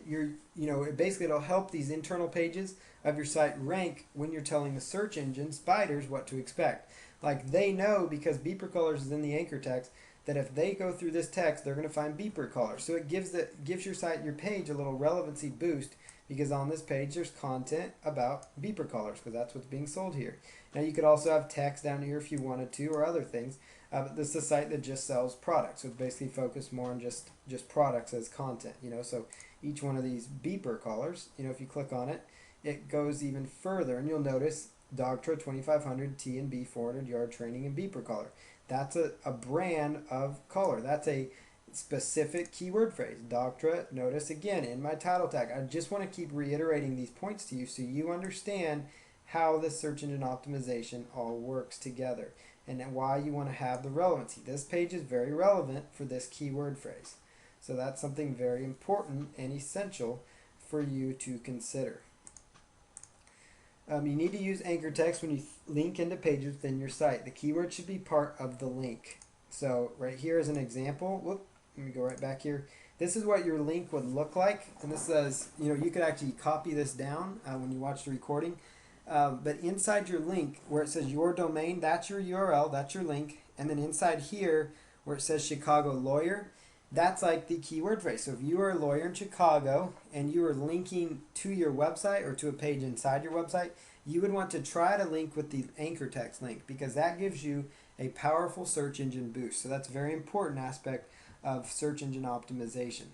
basically it'll help these internal pages of your site rank when you're telling the search engine spiders what to expect. Like they know, because beeper colors is in the anchor text, that if they go through this text, they're going to find beeper colors. So it gives your site, your page, a little relevancy boost, because on this page there's content about beeper colors, because that's what's being sold here. Now you could also have text down here if you wanted to, or other things. But this is a site that just sells products, so it's basically focused more on just products as content. So each one of these beeper colors, if you click on it, it goes even further, and you'll notice Dogtra 2500 T&B 400 yard training and beeper collar. That's a brand of color. That's a specific keyword phrase. Dogtra, notice again in my title tag. I just want to keep reiterating these points to you so you understand how the search engine optimization all works together and why you want to have the relevancy. This page is very relevant for this keyword phrase. So that's something very important and essential for you to consider. You need to use anchor text when you link into pages within your site. The keyword should be part of the link. So right here is an example. Whoop, let me go right back here. This is what your link would look like. And this says, you could actually copy this down when you watch the recording. But inside your link, where it says your domain, that's your URL, that's your link. And then inside here, where it says Chicago Lawyer, that's like the keyword phrase. So if you are a lawyer in Chicago and you are linking to your website or to a page inside your website, you would want to try to link with the anchor text link, because that gives you a powerful search engine boost. So that's a very important aspect of search engine optimization.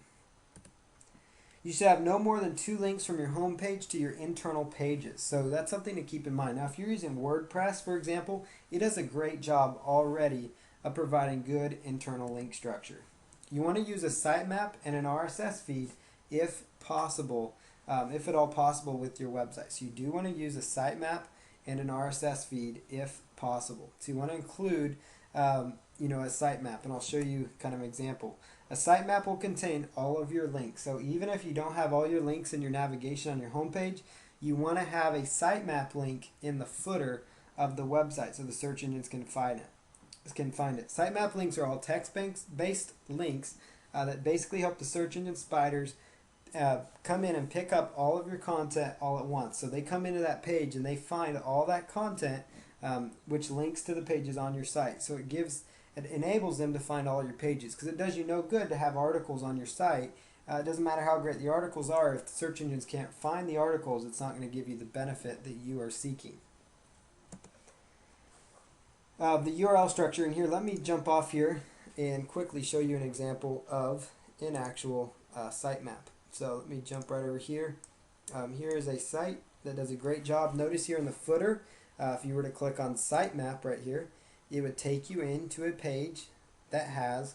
You should have no more than 2 links from your home page to your internal pages. So that's something to keep in mind. Now, if you're using WordPress, for example, it does a great job already of providing good internal link structure. You want to use a sitemap and an RSS feed if possible, if at all possible with your website. So you do want to use a sitemap and an RSS feed if possible. So you want to include a sitemap, and I'll show you kind of an example. A sitemap will contain all of your links. So even if you don't have all your links in your navigation on your homepage, you want to have a sitemap link in the footer of the website so the search engines can find it. Sitemap links are all text-based links that basically help the search engine spiders come in and pick up all of your content all at once. So they come into that page and they find all that content, which links to the pages on your site. So it enables them to find all your pages, because it does you no good to have articles on your site. It doesn't matter how great the articles are. If the search engines can't find the articles, it's not going to give you the benefit that you are seeking. The URL structure in here, let me jump off here and quickly show you an example of an actual sitemap. So let me jump right over here. Here is a site that does a great job. Notice here in the footer, if you were to click on sitemap right here, it would take you into a page that has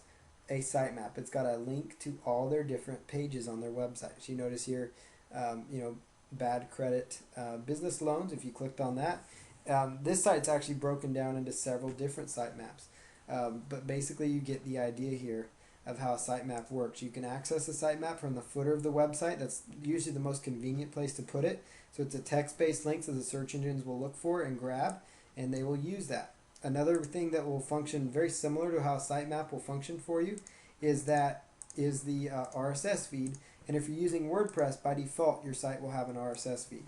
a sitemap. It's got a link to all their different pages on their website. So you notice here, bad credit business loans. If you clicked on that, this site's actually broken down into several different sitemaps. But basically you get the idea here of how a sitemap works. You can access a sitemap from the footer of the website. That's usually the most convenient place to put it. So it's a text-based link that the search engines will look for and grab, and they will use that. Another thing that will function very similar to how a sitemap will function for you is the RSS feed. And if you're using WordPress, by default, your site will have an RSS feed.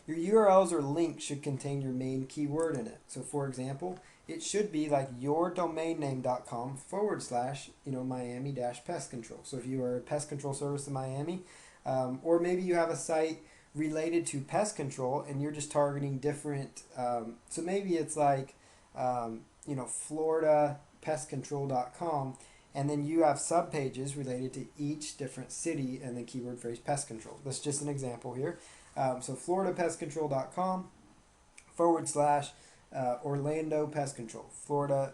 Your URLs or links should contain your main keyword in it. So for example, it should be like yourdomainname.com / Miami-pest control. So if you are a pest control service in Miami, or maybe you have a site related to pest control and you're just targeting different, so maybe it's like, floridapestcontrol.com, and then you have subpages related to each different city and the keyword phrase pest control. That's just an example here. So floridapestcontrol.com / Orlando Pest Control. Florida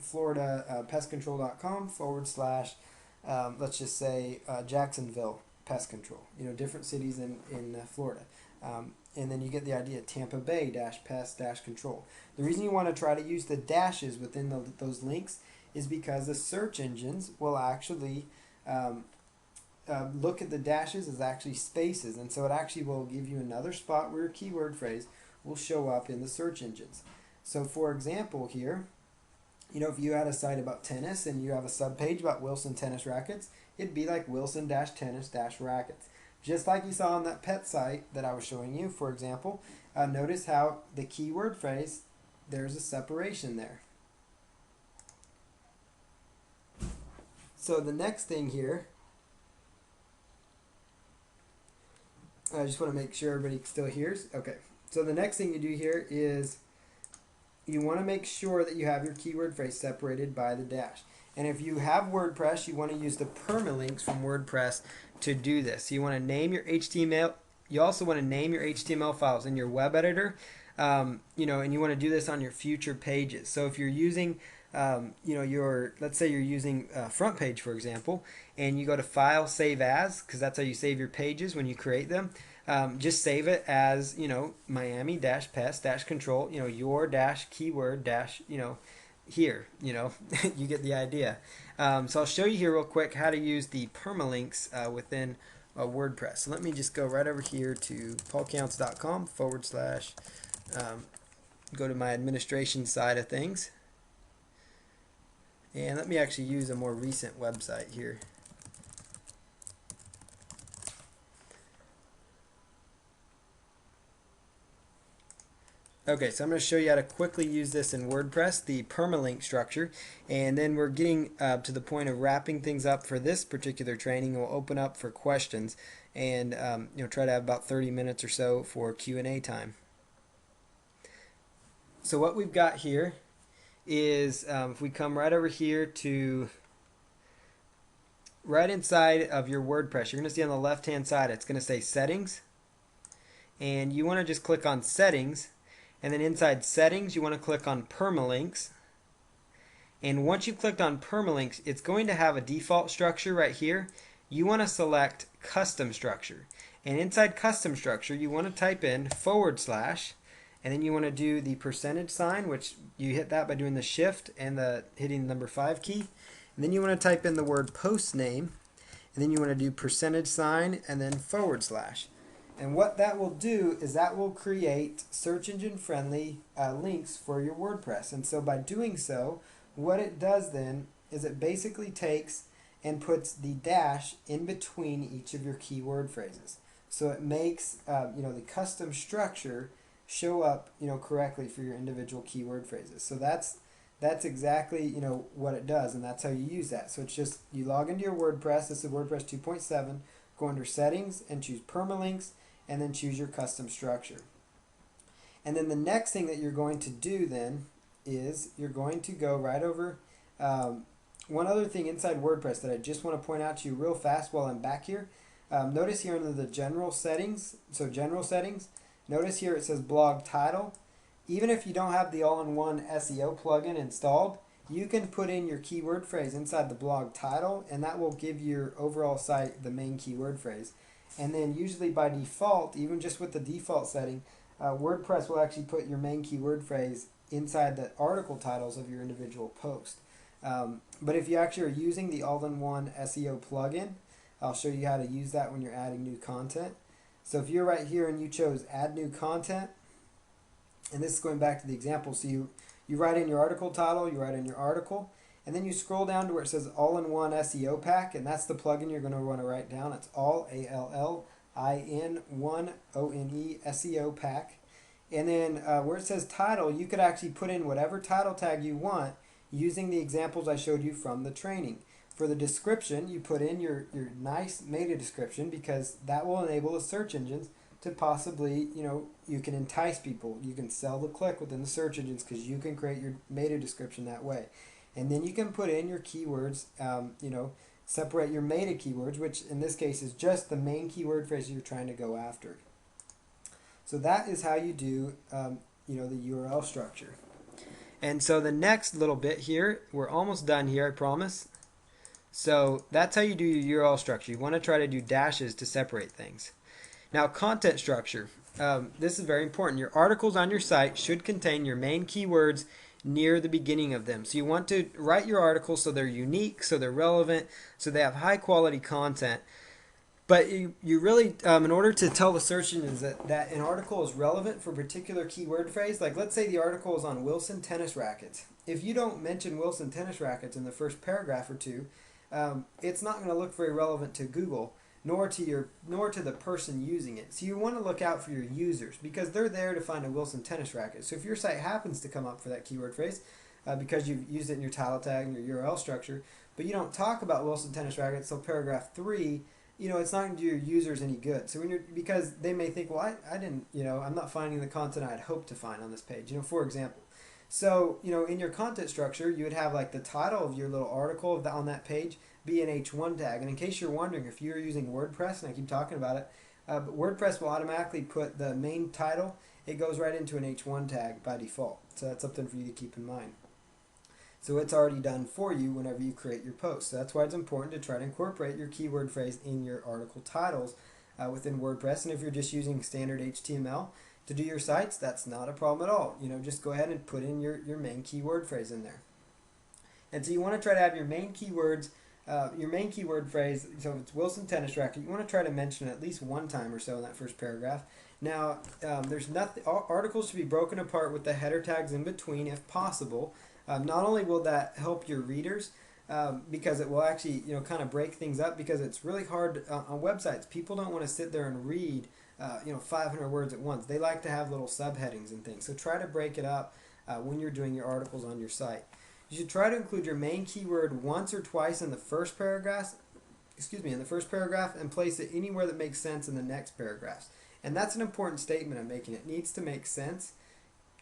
floridapestcontrol.com/, let's just say Jacksonville pest control, different cities in Florida. And then you get the idea, Tampa Bay pest control. The reason you want to try to use the dashes within those links is because the search engines will actually look at the dashes as actually spaces, and so it actually will give you another spot where your keyword phrase will show up in the search engines. So for example here, if you had a site about tennis and you have a subpage about Wilson tennis rackets, it'd be like Wilson-tennis-rackets. Just like you saw on that pet site that I was showing you, for example, notice how the keyword phrase, there's a separation there. So the next thing here, I just want to make sure everybody still hears. Okay, so the next thing you do here is you want to make sure that you have your keyword phrase separated by the dash. And if you have WordPress, you want to use the permalinks from WordPress to do this. You want to name your HTML. You also want to name your HTML files in your web editor, and you want to do this on your future pages. So if you're using, let's say you're using front page, for example, and you go to File, Save As, because that's how you save your pages when you create them. Just save it as, Miami-pest-control, your-keyword- here, you get the idea. So I'll show you here real quick how to use the permalinks within WordPress. So let me just go right over here to paulcounts.com / go to my administration side of things. And let me actually use a more recent website here. Okay, so I'm going to show you how to quickly use this in WordPress, the permalink structure, and then we're getting to the point of wrapping things up for this particular training. We'll open up for questions and try to have about 30 minutes or so for Q&A time. So what we've got here is if we come right over here to right inside of your WordPress, you're going to see on the left hand side it's going to say Settings, and you want to just click on Settings. And then inside Settings, you want to click on Permalinks. And once you've clicked on Permalinks, it's going to have a default structure right here. You want to select Custom Structure. And inside Custom Structure, you want to type in /, and then you want to do the %, which you hit that by doing the Shift and hitting the number 5 key. And then you want to type in the word post name, and then you want to do %, and then /. And what that will do is that will create search engine friendly links for your WordPress. And so by doing so, what it does then is it basically takes and puts the dash in between each of your keyword phrases. So it makes the custom structure show up correctly for your individual keyword phrases. So that's exactly what it does, and that's how you use that. So it's just you log into your WordPress. This is WordPress 2.7. Go under Settings and choose Permalinks, and then choose your custom structure. And then the next thing that you're going to do then is you're going to go right over one other thing inside WordPress that I just want to point out to you real fast while I'm back here. Notice here under the General Settings, General Settings, notice here it says Blog Title. Even if you don't have the all-in-one SEO plugin installed, you can put in your keyword phrase inside the blog title, and that will give your overall site the main keyword phrase. And then usually by default, even just with the default setting, WordPress will actually put your main keyword phrase inside the article titles of your individual post. But if you actually are using the all-in-one SEO plugin, I'll show you how to use that when you're adding new content. So if you're right here and you chose add new content, and this is going back to the example, so you write in your article title, you write in your article, and then you scroll down to where it says all-in-one SEO pack, and that's the plugin you're going to want to write down. It's all ALLIN1ONE SEO pack. And then where it says title, you could actually put in whatever title tag you want using the examples I showed you from the training. For the description, you put in your nice meta description, because that will enable the search engines to possibly, you can entice people. You can sell the click within the search engines because you can create your meta description that way. And then you can put in your keywords, separate your meta keywords, which in this case is just the main keyword phrase you're trying to go after. So that is how you do, the URL structure. And so the next little bit here, we're almost done here, I promise. So that's how you do your URL structure. You want to try to do dashes to separate things. Now, content structure. This is very important. Your articles on your site should contain your main keywords near the beginning of them. So you want to write your articles so they're unique, so they're relevant, so they have high quality content. But you really, in order to tell the search engines that an article is relevant for a particular keyword phrase, like let's say the article is on Wilson tennis rackets. If you don't mention Wilson tennis rackets in the first paragraph or two, it's not going to look very relevant to Google, nor to the person using it. So you want to look out for your users because they're there to find a Wilson tennis racket. So if your site happens to come up for that keyword phrase, because you've used it in your title tag and your URL structure, but you don't talk about Wilson tennis rackets, so paragraph 3, it's not going to do your users any good. So because they may think, well, I didn't, I'm not finding the content I'd hoped to find on this page, for example. So, in your content structure, you would have like the title of your little article on that page be an H1 tag. And in case you're wondering, if you're using WordPress, and I keep talking about it, but WordPress will automatically put the main title, it goes right into an H1 tag by default. So that's something for you to keep in mind. So it's already done for you whenever you create your post. So that's why it's important to try to incorporate your keyword phrase in your article titles within WordPress. And if you're just using standard HTML to do your sites, that's not a problem at all. Just go ahead and put in your main keyword phrase in there. And so you want to try to have your main keywords, your main keyword phrase, so if it's Wilson tennis racket, you want to try to mention it at least one time or so in that first paragraph. Now, there's nothing. Articles should be broken apart with the header tags in between if possible. Not only will that help your readers, because it will actually kind of break things up, because it's really hard on websites. People don't want to sit there and read 500 words at once. They like to have little subheadings and things. So try to break it up when you're doing your articles on your site. You should try to include your main keyword once or twice in the first paragraph. And place it anywhere that makes sense in the next paragraphs. And that's an important statement I'm making. It needs to make sense.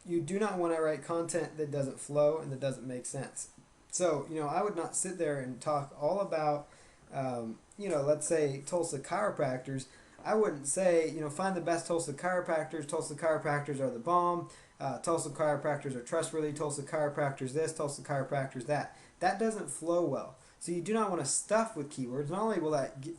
You do not want to write content that doesn't flow and that doesn't make sense. So, I would not sit there and talk all about, let's say Tulsa chiropractors. I wouldn't say, find the best Tulsa chiropractors. Tulsa chiropractors are the bomb. Tulsa chiropractors are trustworthy. Tulsa chiropractors this. Tulsa chiropractors that. That doesn't flow well. So you do not want to stuff with keywords. Not only will that get,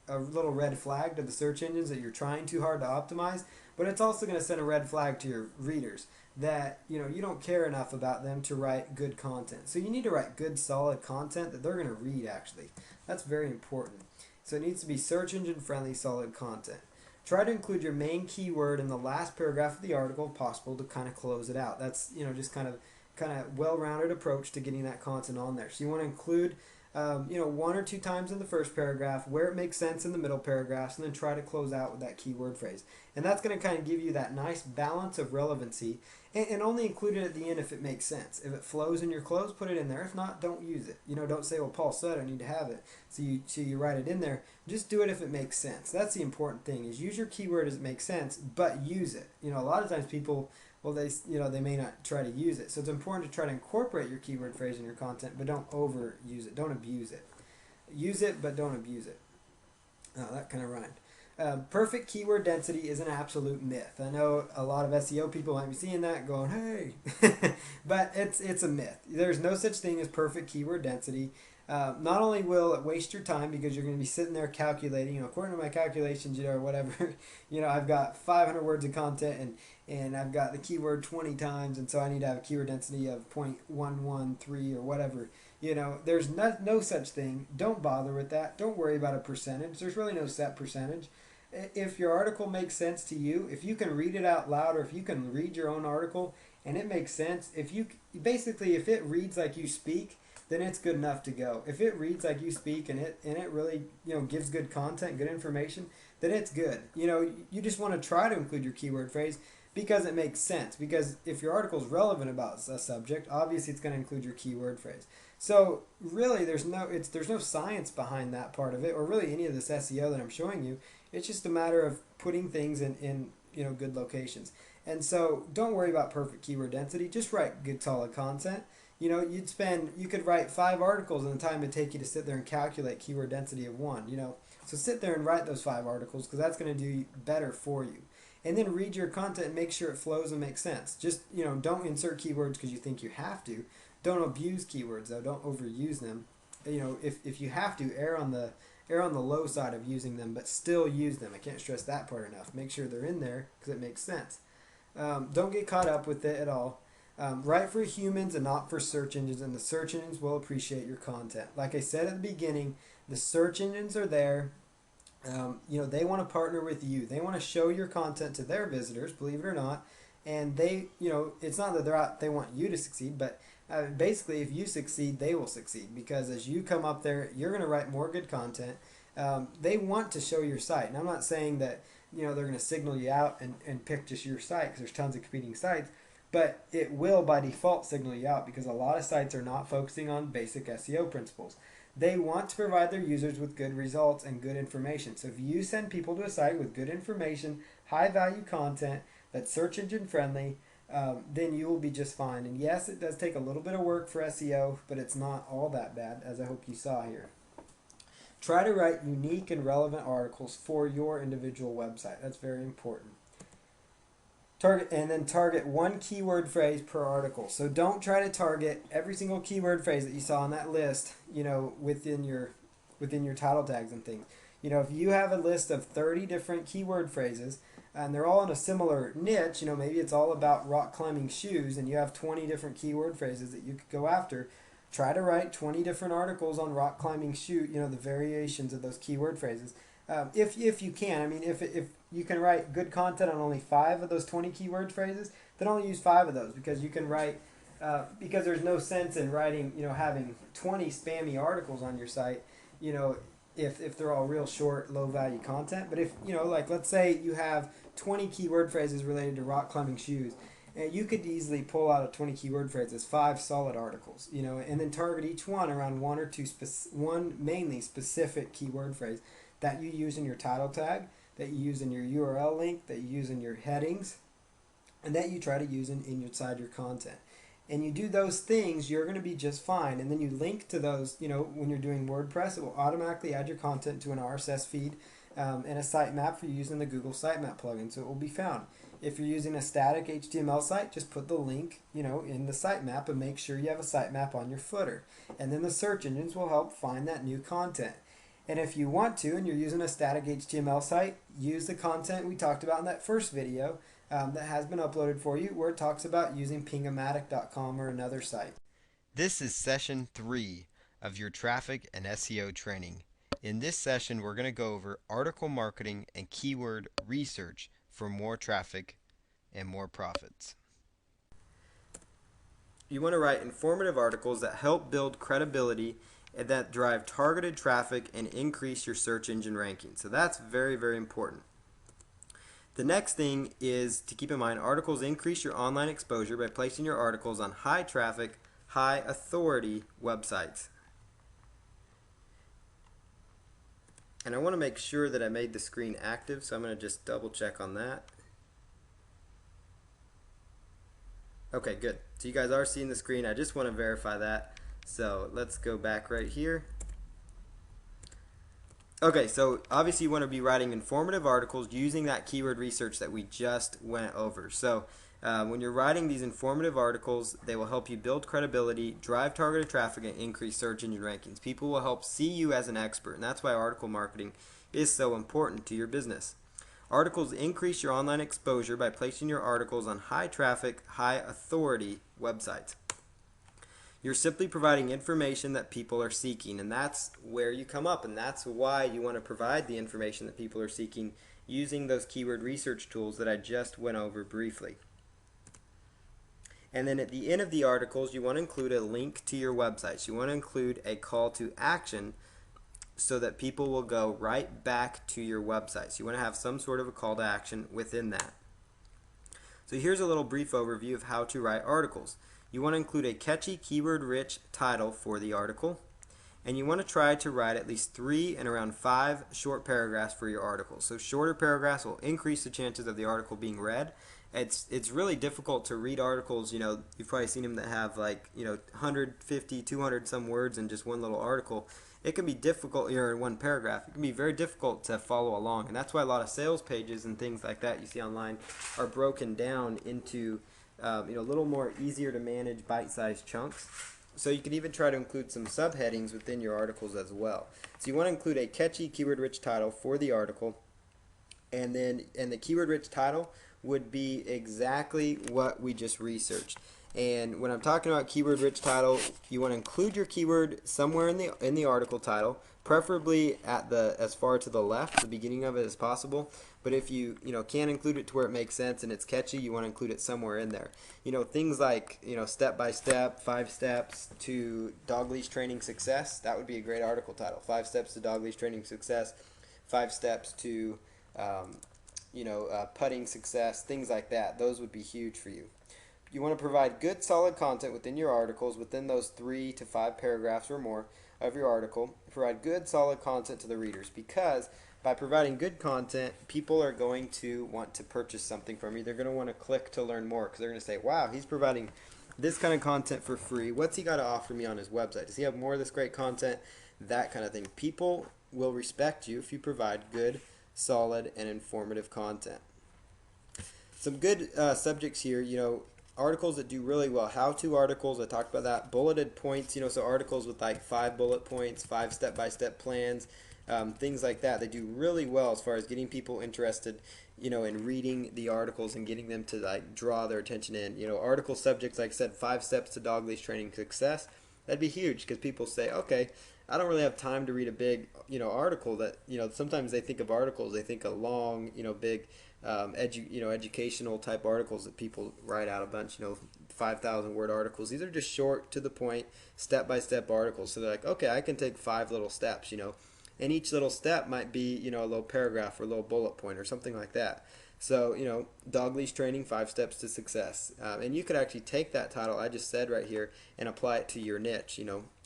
a little red flag to the search engines that you're trying too hard to optimize, but it's also going to send a red flag to your readers that you don't care enough about them to write good content. So you need to write good, solid content that they're going to read, actually. That's very important. So it needs to be search engine friendly, solid content. Try to include your main keyword in the last paragraph of the article if possible to kind of close it out. That's just kind of well-rounded approach to getting that content on there. So you want to include one or two times in the first paragraph, where it makes sense in the middle paragraphs, and then try to close out with that keyword phrase. And that's going to kind of give you that nice balance of relevancy, and only include it at the end if it makes sense. If it flows in your close, put it in there. If not, don't use it. Don't say, well, Paul said I need to have it, so you write it in there. Just do it if it makes sense. That's the important thing, is use your keyword as it makes sense, but use it. A lot of times people, well, they may not try to use it. So it's important to try to incorporate your keyword phrase in your content, but don't overuse it. Don't abuse it. Use it, but don't abuse it. That kind of rhymed. Perfect keyword density is an absolute myth. I know a lot of SEO people might be seeing that going, hey, but it's a myth. There's no such thing as perfect keyword density. Not only will it waste your time because you're going to be sitting there calculating, according to my calculations, or whatever, I've got 500 words of content and I've got the keyword 20 times, and so I need to have a keyword density of 0.113 or whatever. There's no such thing. Don't bother with that. Don't worry about a percentage. There's really no set percentage. If your article makes sense to you, if you can read it out loud, or if you can read your own article and it makes sense, if it reads like you speak, then it's good enough to go. If it reads like you speak and it really gives good content, good information, then it's good. You just want to try to include your keyword phrase because it makes sense. Because if your article is relevant about a subject, obviously it's going to include your keyword phrase. So really, there's no science behind that part of it, or really any of this SEO that I'm showing you. It's just a matter of putting things in good locations. And so don't worry about perfect keyword density. Just write good, solid content. You could write 5 articles in the time it'd take you to sit there and calculate keyword density of one. So sit there and write those 5 articles, because that's going to do better for you. and then read your content and make sure it flows and makes sense. Just, don't insert keywords because you think you have to. Don't abuse keywords though. Don't overuse them. If you have to, err on the low side of using them, but still use them. I can't stress that part enough. Make sure they're in there because it makes sense. Don't get caught up with it at all. Write for humans and not for search engines, and the search engines will appreciate your content. Like I said at the beginning, the search engines are there. They want to partner with you. They want to show your content to their visitors, believe it or not. And it's not that they want you to succeed, but basically, if you succeed, they will succeed because as you come up there, you're going to write more good content. They want to show your site, and I'm not saying that they're going to signal you out and pick just your site because there's tons of competing sites, but it will by default signal you out because a lot of sites are not focusing on basic SEO principles. They want to provide their users with good results and good information. So if you send people to a site with good information, high value content that's search engine friendly, then you will be just fine. And yes, it does take a little bit of work for SEO, but it's not all that bad, as I hope you saw here. Try to write unique and relevant articles for your individual website. That's very important. Target one keyword phrase per article. So don't try to target every single keyword phrase that you saw on that list, within your title tags and things. If you have a list of 30 different keyword phrases and they're all in a similar niche, maybe it's all about rock climbing shoes and you have 20 different keyword phrases that you could go after. Try to write 20 different articles on rock climbing shoe, the variations of those keyword phrases. If you can, if you can write good content on only 5 of those 20 keyword phrases, then only use 5 of those because you can write, because there's no sense in writing, having 20 spammy articles on your site, if they're all real short, low value content. But if, like let's say you have 20 keyword phrases related to rock climbing shoes, and you could easily pull out of 20 keyword phrases 5 solid articles, and then target each one around one or two, one mainly specific keyword phrase that you use in your title tag, that you use in your URL link, that you use in your headings, and that you try to use inside your content. And you do those things, you're going to be just fine. And then you link to those, when you're doing WordPress, it will automatically add your content to an RSS feed and a sitemap for using the Google Sitemap plugin, so it will be found. If you're using a static HTML site, just put the link, in the sitemap and make sure you have a sitemap on your footer. And then the search engines will help find that new content. And if you want to, and you're using a static HTML site, use the content we talked about in that first video that has been uploaded for you, where it talks about using Pingomatic.com or another site. This is session 3 of your traffic and SEO training. In this session, we're going to go over article marketing and keyword research for more traffic and more profits. You want to write informative articles that help build credibility and that drive targeted traffic and increase your search engine ranking. So that's very, very important. The next thing is to keep in mind, articles increase your online exposure by placing your articles on high traffic, high authority websites. And I want to make sure that I made the screen active, so I'm going to just double check on that. Okay, good. So you guys are seeing the screen. I just want to verify that. So let's go back right here. Okay, so obviously you want to be writing informative articles using that keyword research that we just went over. So when you're writing these informative articles, they will help you build credibility, drive targeted traffic, and increase search engine rankings. People will help see you as an expert, and that's why article marketing is so important to your business. Articles increase your online exposure by placing your articles on high traffic, high authority websites. You're simply providing information that people are seeking, and that's where you come up, and that's why you want to provide the information that people are seeking using those keyword research tools that I just went over briefly. And then at the end of the articles, you want to include a link to your website. So you want to include a call to action so that people will go right back to your website. So you want to have some sort of a call to action within that. So here's a little brief overview of how to write articles. You want to include a catchy, keyword-rich title for the article, and you want to try to write at least 3 and around 5 short paragraphs for your article. So shorter paragraphs will increase the chances of the article being read. It's really difficult to read articles, you've probably seen them that have 150, 200 some words in just one little article. it can be difficult here in one paragraph. It can be very difficult to follow along, and that's why a lot of sales pages and things like that you see online are broken down into a little more easier to manage bite-sized chunks. So you can even try to include some subheadings within your articles as well. So you want to include a catchy keyword-rich title for the article, and the keyword-rich title would be exactly what we just researched. And when I'm talking about keyword-rich title, you want to include your keyword somewhere in the article title, preferably at the as far to the left, the beginning of it as possible. But if you can't include it to where it makes sense and it's catchy, you want to include it somewhere in there. Things like step by step, 5 steps to dog leash training success. That would be a great article title. 5 steps to dog leash training success. 5 steps to putting success. Things like that. Those would be huge for you. You want to provide good, solid content within your articles, within those 3 to 5 paragraphs or more of your article. Provide good, solid content to the readers, because by providing good content, people are going to want to purchase something from you. They're going to want to click to learn more, because they're going to say, wow, he's providing this kind of content for free. What's he got to offer me on his website? Does he have more of this great content? That kind of thing. People will respect you if you provide good, solid, and informative content. Some good subjects here, articles that do really well. How-to articles, I talked about that. Bulleted points, so articles with like 5 bullet points, 5 step-by-step plans, things like that. They do really well as far as getting people interested, in reading the articles and getting them to like draw their attention in. Article subjects, like I said, 5 steps to dog leash training success. That'd be huge, because people say, okay, I don't really have time to read a big, article that, sometimes they think of articles, they think of long, big, educational type articles that people write out a bunch, 5,000 word articles. These are just short, to the point, step-by-step articles. So they're like, okay, I can take 5 little steps, and each little step might be, a little paragraph or a little bullet point or something like that. So, dog leash training, 5 steps to success. And you could actually take that title I just said right here and apply it to your niche,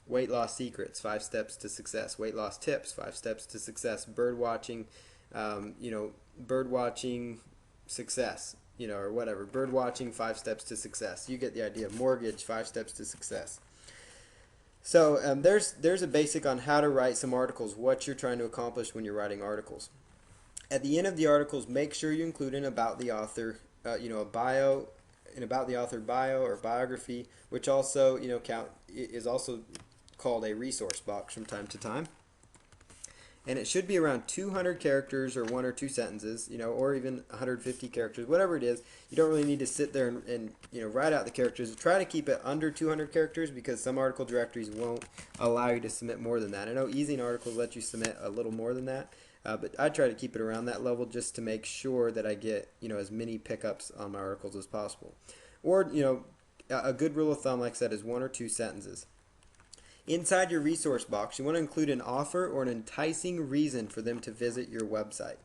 weight loss secrets, 5 steps to success. Weight loss tips, 5 steps to success. Bird watching, bird watching success, or whatever. Bird watching, 5 steps to success. You get the idea. Mortgage, 5 steps to success. So there's a basic on how to write some articles, what you're trying to accomplish when you're writing articles. At the end of the articles, make sure you include an about the author, a bio, an about the author bio or biography, which also is also called a resource box from time to time. And it should be around 200 characters or 1 or 2 sentences, or even 150 characters, whatever it is. You don't really need to sit there and write out the characters. Try to keep it under 200 characters, because some article directories won't allow you to submit more than that. I know Easy Articles let you submit a little more than that, but I try to keep it around that level just to make sure that I get as many pickups on my articles as possible. Or a good rule of thumb, like I said, is 1 or 2 sentences. Inside your resource box, you want to include an offer or an enticing reason for them to visit your website.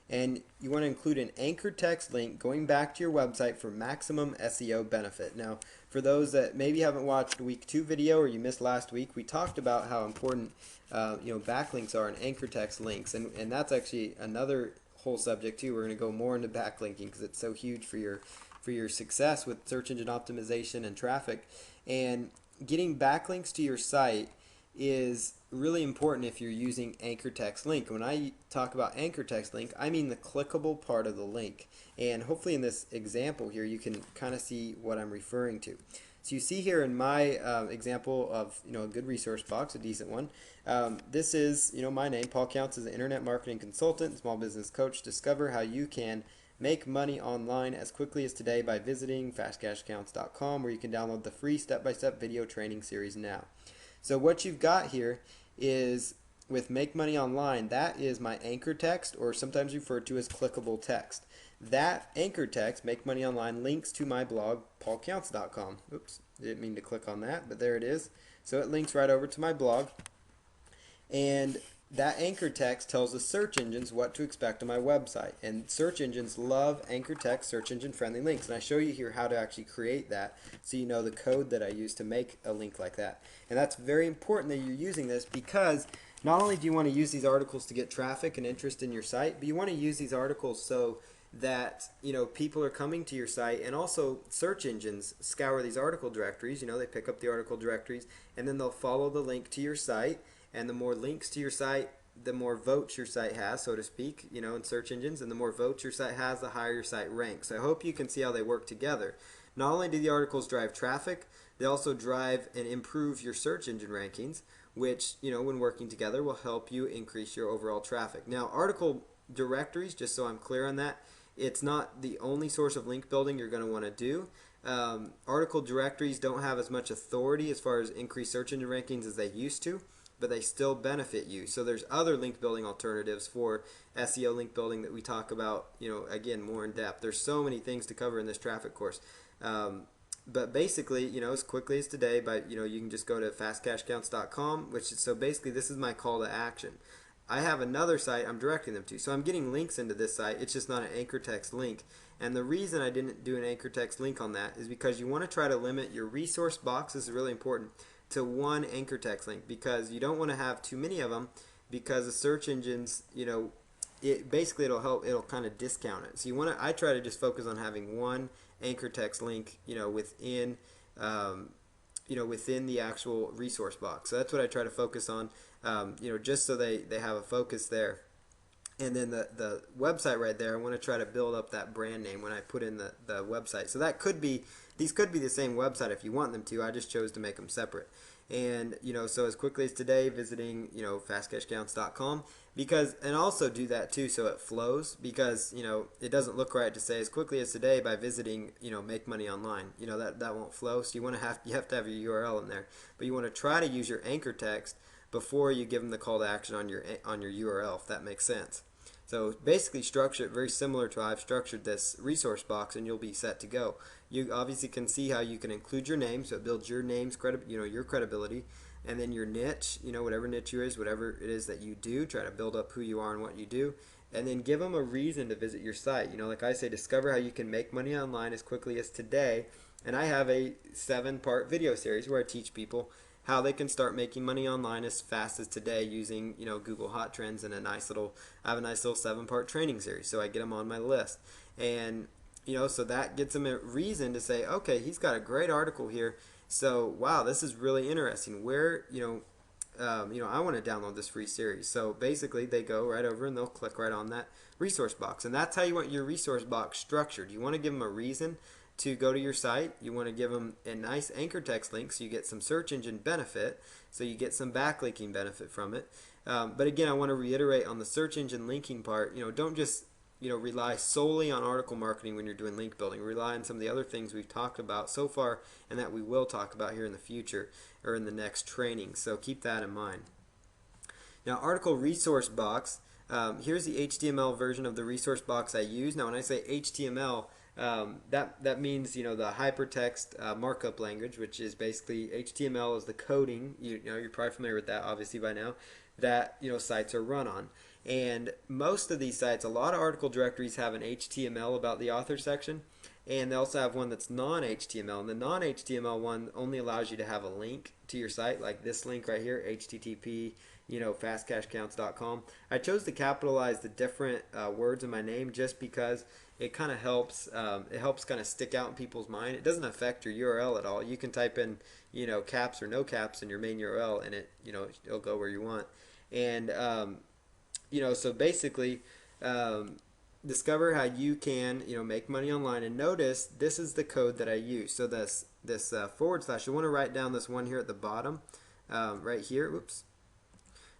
And you want to include an anchor text link going back to your website for maximum SEO benefit. Now, for those that maybe haven't watched week 2 video, or you missed last week, we talked about how important backlinks are and anchor text links, and that's actually another whole subject too. We're going to go more into backlinking because it's so huge for your success with search engine optimization and traffic. And getting backlinks to your site is really important if you're using anchor text link. When I talk about anchor text link, I mean the clickable part of the link. And hopefully in this example here, you can kind of see what I'm referring to. So you see here in my example of a good resource box, a decent one. This is my name. Paul Counts is an internet marketing consultant, small business coach. Discover how you can make money online as quickly as today by visiting fastcashaccounts.com, where you can download the free step-by-step video training series now. So what you've got here is, with Make Money Online, that is my anchor text, or sometimes referred to as clickable text. That anchor text, Make Money Online, links to my blog, paulcounts.com. Oops, didn't mean to click on that, but there it is. So it links right over to my blog. And that anchor text tells the search engines what to expect on my website. And search engines love anchor text, search engine friendly links. And I show you here how to actually create that, so you know the code that I use to make a link like that. And that's very important that you're using this, because not only do you want to use these articles to get traffic and interest in your site, but you want to use these articles so that people are coming to your site, and also search engines scour these article directories. They pick up the article directories, and then they'll follow the link to your site, And the more links to your site, the more votes your site has, so to speak, in search engines, and the more votes your site has, the higher your site ranks. So I hope you can see how they work together. Not only do the articles drive traffic, they also drive and improve your search engine rankings, which, when working together will help you increase your overall traffic. Now, article directories, just so I'm clear on that, it's not the only source of link building you're going to want to do. Article directories don't have as much authority as far as increased search engine rankings as they used to, but they still benefit you. So there's other link building alternatives for SEO link building that we talk about, again, more in depth. There's so many things to cover in this traffic course. But basically, as quickly as today, you can just go to fastcashcounts.com, so basically this is my call to action. I have another site I'm directing them to. So I'm getting links into this site. It's just not an anchor text link. And the reason I didn't do an anchor text link on that is because you want to try to limit your resource box, this is really important, to one anchor text link, because you don't want to have too many of them, because the search engines, it'll kind of discount it. So I try to just focus on having one anchor text link, within the actual resource box. So that's what I try to focus on, just so they have a focus there. And then the website right there, I want to try to build up that brand name when I put in the website. So these could be the same website if you want them to. I just chose to make them separate. And, so as quickly as today, visiting, fastcashcounts.com, and also do that too so it flows, because, it doesn't look right to say as quickly as today by visiting, Make Money Online. That won't flow. So you have to have your URL in there. But you want to try to use your anchor text before you give them the call to action on your URL, if that makes sense. So basically structure it very similar to how I've structured this resource box, and you'll be set to go. You obviously can see how you can include your name, so it builds your name's your credibility, and then your niche, whatever niche you is, whatever it is that you do, try to build up who you are and what you do, and then give them a reason to visit your site. Like I say, discover how you can make money online as quickly as today, and I have a 7-part video series where I teach people how they can start making money online as fast as today using Google Hot Trends, and I have a nice little 7-part training series, so I get them on my list. And so that gets them a reason to say, okay, he's got a great article here, so wow, this is really interesting. Where I want to download this free series. So basically they go right over and they'll click right on that resource box, and that's how you want your resource box structured. You want to give them a reason to go to your site. You want to give them a nice anchor text link so you get some search engine benefit, so you get some backlinking benefit from it. But again, I want to reiterate on the search engine linking part, don't just rely solely on article marketing when you're doing link building. Rely on some of the other things we've talked about so far and that we will talk about here in the future or in the next training. So keep that in mind. Now, article resource box. Here's the HTML version of the resource box I use. Now, when I say HTML, that means the hypertext markup language, which is basically HTML is the coding. You're probably familiar with that, obviously by now, that sites are run on. And most of these sites, a lot of article directories have an HTML about the author section, and they also have one that's non-HTML. And the non-HTML one only allows you to have a link to your site, like this link right here, http fastcashcounts.com. I chose to capitalize the different words in my name just because it kind of helps. It helps kind of stick out in people's mind. It doesn't affect your URL at all. You can type in caps or no caps in your main URL, and it'll go where you want. And so basically, discover how you can make money online. And notice this is the code that I use. So this forward slash, you want to write down this one here at the bottom, right here. Whoops.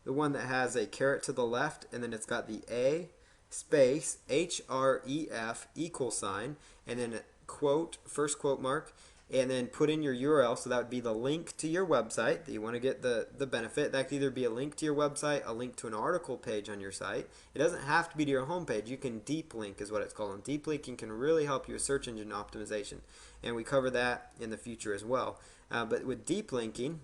The one that has a caret to the left, and then it's got the A space href equal sign, and then a quote, first quote mark, and then put in your URL. So that would be the link to your website that you want to get the benefit. That could either be a link to your website, a link to an article page on your site. It doesn't have to be to your homepage. You can deep link is what it's called. And deep linking can really help you with search engine optimization, and we cover that in the future as well. But with deep linking,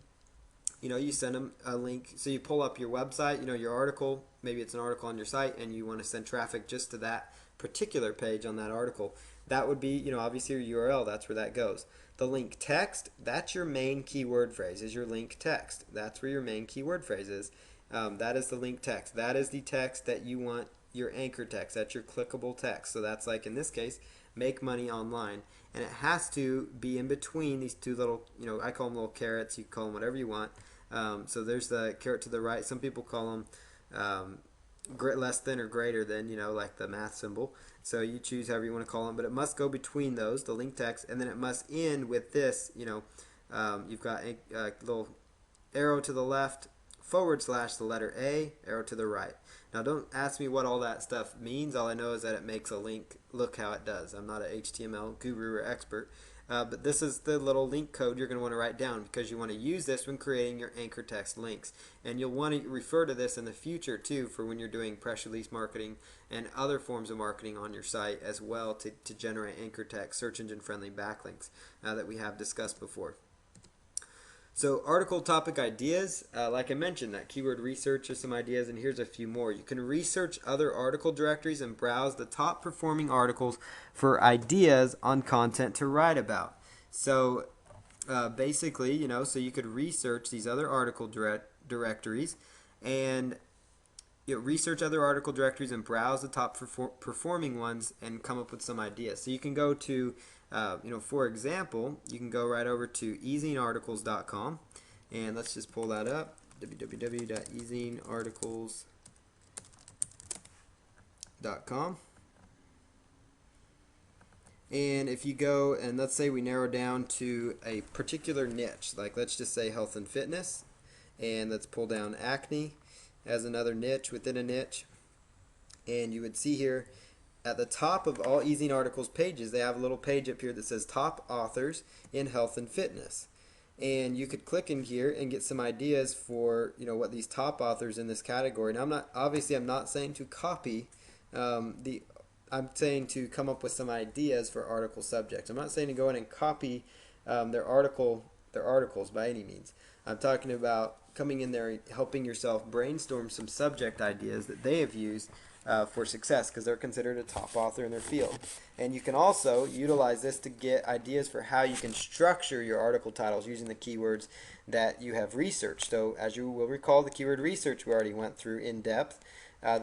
you send them a link. So you pull up your website, your article, maybe it's an article on your site, and you want to send traffic just to that particular page on that article. That would be, obviously your URL, that's where that goes. The link text, that's your main keyword phrase, is your link text. That's where your main keyword phrase is. That is the link text. That is the text that you want your anchor text. That's your clickable text. So that's like, in this case, make money online. And it has to be in between these two little, I call them little carrots, you call them whatever you want. So there's the caret to the right. Some people call them less than or greater than, like the math symbol. So you choose however you want to call them, but it must go between those, the link text, and then it must end with this. You've got a little arrow to the left, / the letter A, arrow to the right. Now don't ask me what all that stuff means. All I know is that it makes a link look how it does. I'm not an HTML guru or expert. But this is the little link code you're going to want to write down, because you want to use this when creating your anchor text links. And you'll want to refer to this in the future too, for when you're doing press release marketing and other forms of marketing on your site as well, to generate anchor text, search engine friendly backlinks that we have discussed before. So article topic ideas, like I mentioned, that keyword research is some ideas, and here's a few more. You can research other article directories and browse the top performing articles for ideas on content to write about. So basically, so you could research these other article directories and research other article directories and browse the top performing ones and come up with some ideas. So you can go to for example, you can go right over to ezinearticles.com, and let's just pull that up, www.ezinearticles.com. And if you go and let's say we narrow down to a particular niche, like let's just say health and fitness, and let's pull down acne as another niche within a niche, and you would see here at the top of all Ezine Articles pages, they have a little page up here that says Top Authors in Health and Fitness. And you could click in here and get some ideas for, what these top authors in this category. Now, I'm not saying to copy I'm saying to come up with some ideas for article subjects. I'm not saying to go in and copy their articles by any means. I'm talking about coming in there and helping yourself brainstorm some subject ideas that they have used for success, because they're considered a top author in their field. And you can also utilize this to get ideas for how you can structure your article titles using the keywords that you have researched. So as you will recall, the keyword research we already went through in depth.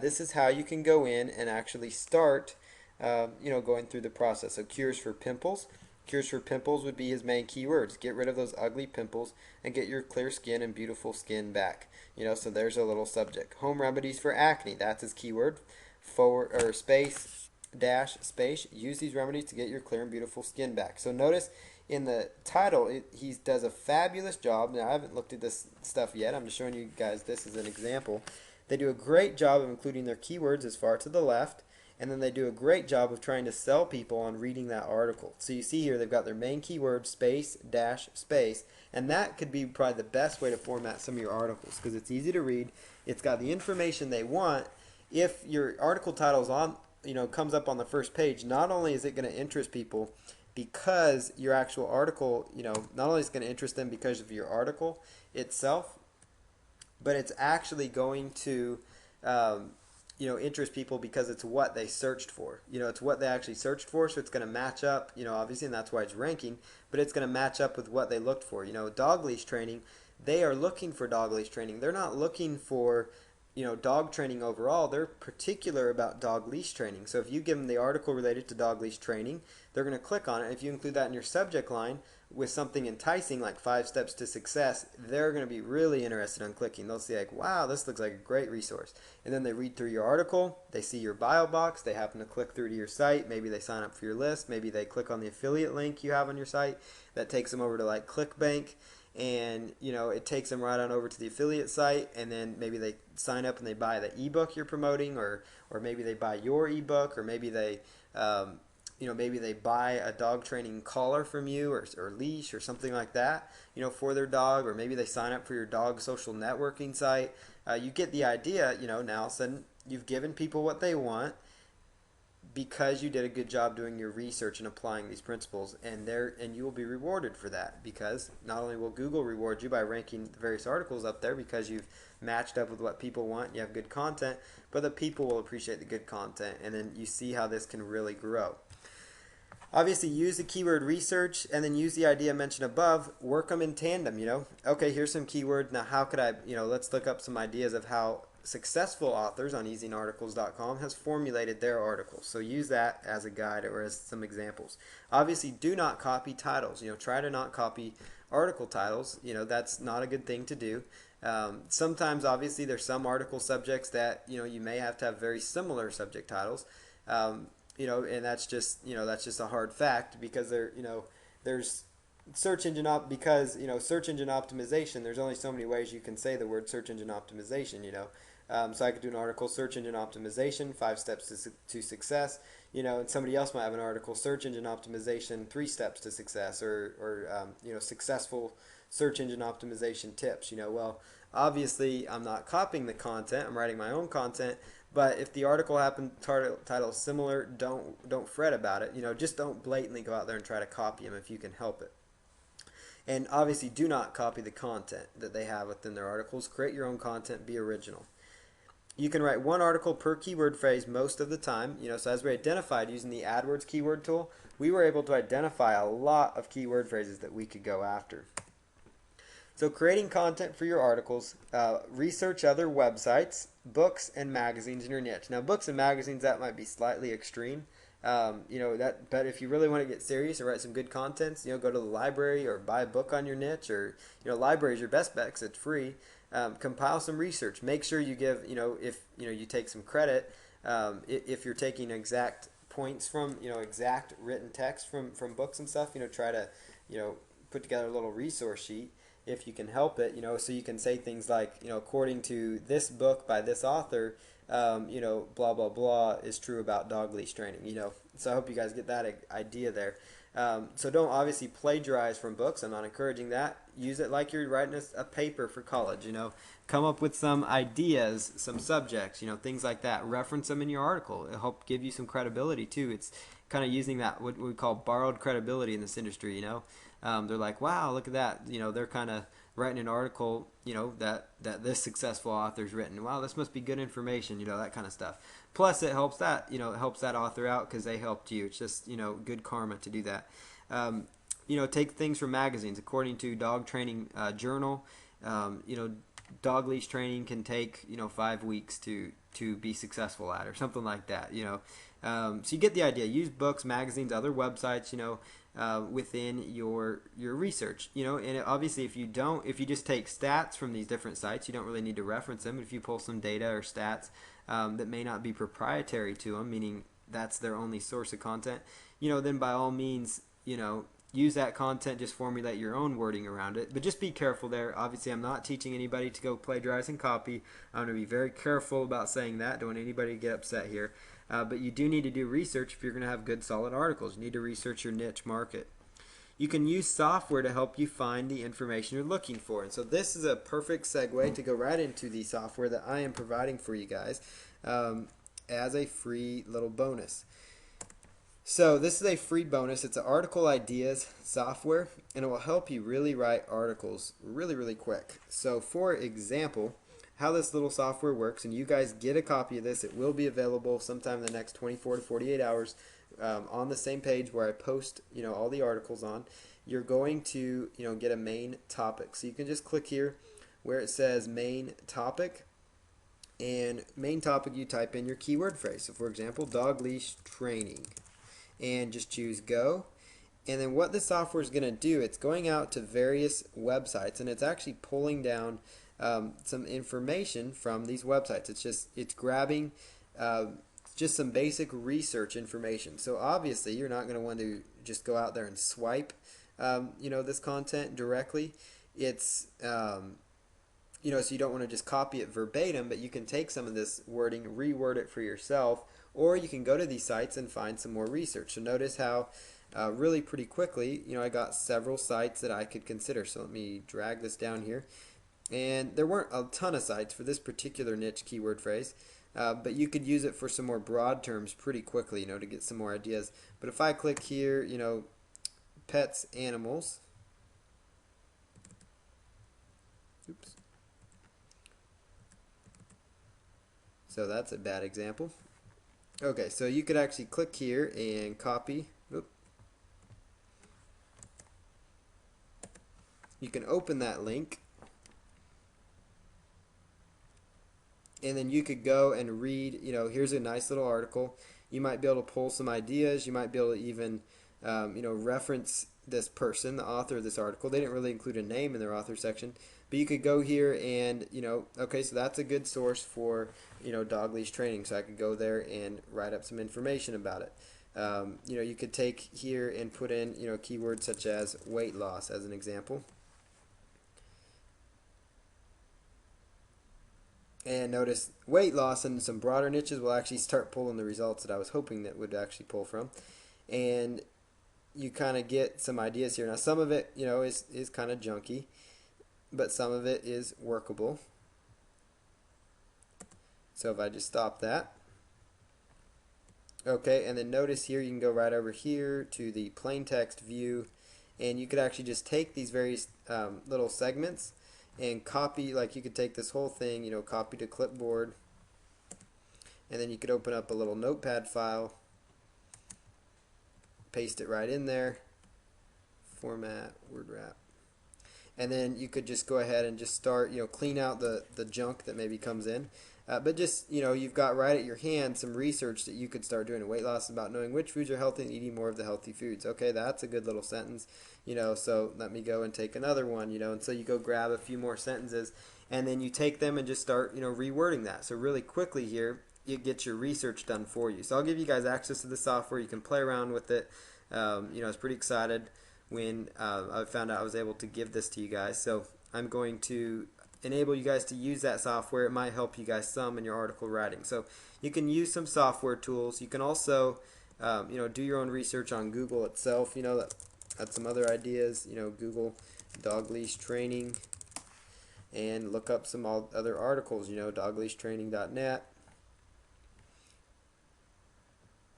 This is how you can go in and actually start going through the process. So cures for pimples. Cures for pimples would be his main keywords. Get rid of those ugly pimples and get your clear skin and beautiful skin back. So there's a little subject. Home remedies for acne. That's his keyword. Space. Use these remedies to get your clear and beautiful skin back. So notice in the title, he does a fabulous job. Now I haven't looked at this stuff yet. I'm just showing you guys this as an example. They do a great job of including their keywords as far to the left. And then they do a great job of trying to sell people on reading that article. So you see here they've got their main keyword, space, and that could be probably the best way to format some of your articles, because it's easy to read. It's got the information they want. If your article title is on, comes up on the first page, not only is it going to interest people because your actual article, not only is it going to interest them because of your article itself, but it's actually going to interest people because it's what they searched for. It's what they actually searched for, so it's going to match up, obviously, and that's why it's ranking, but it's going to match up with what they looked for. Dog leash training, they are looking for dog leash training. They're not looking for, dog training overall. They're particular about dog leash training. So if you give them the article related to dog leash training, they're going to click on it. If you include that in your subject line with something enticing like 5 steps to success, they're going to be really interested in clicking. They'll see like, wow, this looks like a great resource. And then they read through your article, they see your bio box, they happen to click through to your site, maybe they sign up for your list, maybe they click on the affiliate link you have on your site that takes them over to like ClickBank, and it takes them right on over to the affiliate site, and then maybe they sign up and they buy the ebook you're promoting, or maybe they buy your ebook, or maybe they maybe they buy a dog training collar from you, or leash or something like that, for their dog, or maybe they sign up for your dog social networking site. You get the idea. Now all of a sudden you've given people what they want because you did a good job doing your research and applying these principles, and you will be rewarded for that, because not only will Google reward you by ranking the various articles up there because you've matched up with what people want, you have good content, but the people will appreciate the good content, and then you see how this can really grow. Obviously, use the keyword research and then use the idea mentioned above. Work them in tandem, Okay, here's some keywords. Now, how could I, let's look up some ideas of how successful authors on EasyArticles.com has formulated their articles. So use that as a guide or as some examples. Obviously, do not copy titles. Try to not copy article titles. That's not a good thing to do. Sometimes, obviously, there's some article subjects that you may have to have very similar subject titles. And that's just a hard fact because there's search engine optimization. There's only so many ways you can say the word search engine optimization. So I could do an article, search engine optimization, 5 steps to success. And somebody else might have an article, search engine optimization, 3 steps to success, or successful search engine optimization tips. Well, obviously I'm not copying the content. I'm writing my own content. But if the article title is similar, don't fret about it. Just don't blatantly go out there and try to copy them if you can help it. And obviously, do not copy the content that they have within their articles. Create your own content. Be original. You can write one article per keyword phrase most of the time. So as we identified using the AdWords keyword tool, we were able to identify a lot of keyword phrases that we could go after. So creating content for your articles, research other websites, books, and magazines in your niche. Now, books and magazines, that might be slightly extreme. But if you really want to get serious and write some good contents, go to the library or buy a book on your niche, or library is your best bet because it's free. Compile some research. Make sure you give, if you take some credit, if you're taking exact points from exact written text from books and stuff, try to put together a little resource sheet if you can help it, so you can say things like, according to this book by this author, blah, blah, blah is true about dog leash training, So I hope you guys get that idea there. So don't obviously plagiarize from books. I'm not encouraging that. Use it like you're writing a paper for college, Come up with some ideas, some subjects, things like that. Reference them in your article. It'll help give you some credibility, too. It's kind of using that, what we call borrowed credibility in this industry, They're like, wow, look at that. They're kind of writing an article, that this successful author's written. Wow, this must be good information, that kind of stuff. Plus, it helps that, it helps that author out because they helped you. It's just, good karma to do that. Take things from magazines. According to Dog Training Journal, dog leash training can take, 5 weeks to be successful at, or something like that, So you get the idea. Use books, magazines, other websites, within your research, and obviously if you just take stats from these different sites, you don't really need to reference them. If you pull some data or stats that may not be proprietary to them, meaning that's their only source of content, then by all means, use that content, just formulate your own wording around it. But just be careful there. Obviously, I'm not teaching anybody to go plagiarize and copy. I'm going to be very careful about saying that. Don't want anybody to get upset here. But you do need to do research if you're going to have good, solid articles. You need to research your niche market. You can use software to help you find the information you're looking for. And so this is a perfect segue to go right into the software that I am providing for you guys as a free little bonus. So this is a free bonus. It's an article ideas software, and it will help you really write articles really, really quick. So for example, how this little software works, and you guys get a copy of this. It will be available sometime in the next 24 to 48 hours on the same page where I post all the articles on. You're going to get a main topic. So you can just click here where it says main topic, and main topic you type in your keyword phrase. So for example, dog leash training, and just choose go. And then what the software is going to do, it's going out to various websites, and it's actually pulling down some information from these websites. It's grabbing just some basic research information. So obviously you're not going to want to just go out there and swipe this content directly. It's so you don't want to just copy it verbatim, but you can take some of this wording, reword it for yourself, or you can go to these sites and find some more research. So notice how really pretty quickly I got several sites that I could consider. So let me drag this down here. And there weren't a ton of sites for this particular niche keyword phrase, but you could use it for some more broad terms pretty quickly, to get some more ideas. But if I click here, pets, animals. Oops. So that's a bad example. Okay, so you could actually click here and copy. Oop. You can open that link. and then you could go and read, here's a nice little article. You might be able to pull some ideas. You might be able to even, reference this person, the author of this article. They didn't really include a name in their author section, but you could go here and, okay, so that's a good source for, dog leash training. So I could go there and write up some information about it. You could take here and put in, keywords such as weight loss as an example. And notice weight loss and some broader niches will actually start pulling the results that I was hoping that would actually pull from. And you kind of get some ideas here. Now some of it, is kind of junky, but some of it is workable. So if I just stop that. Okay, and then notice here you can go right over here to the plain text view, and you could actually just take these various little segments and copy, like you could take this whole thing, copy to clipboard, and then you could open up a little notepad file, paste it right in there, format, word wrap, and then you could just go ahead and just start, clean out the junk that maybe comes in. But just, you've got right at your hand some research that you could start doing. Weight loss is about knowing which foods are healthy and eating more of the healthy foods. Okay, that's a good little sentence. So let me go and take another one, and so you go grab a few more sentences, and then you take them and just start, rewording that. So really quickly here, you get your research done for you. So I'll give you guys access to the software. You can play around with it. I was pretty excited when I found out I was able to give this to you guys. So I'm going to enable you guys to use that software. It might help you guys some in your article writing. So you can use some software tools. You can also do your own research on Google itself. That's some other ideas. Google dog leash training and look up some other articles. dogleashtraining.net,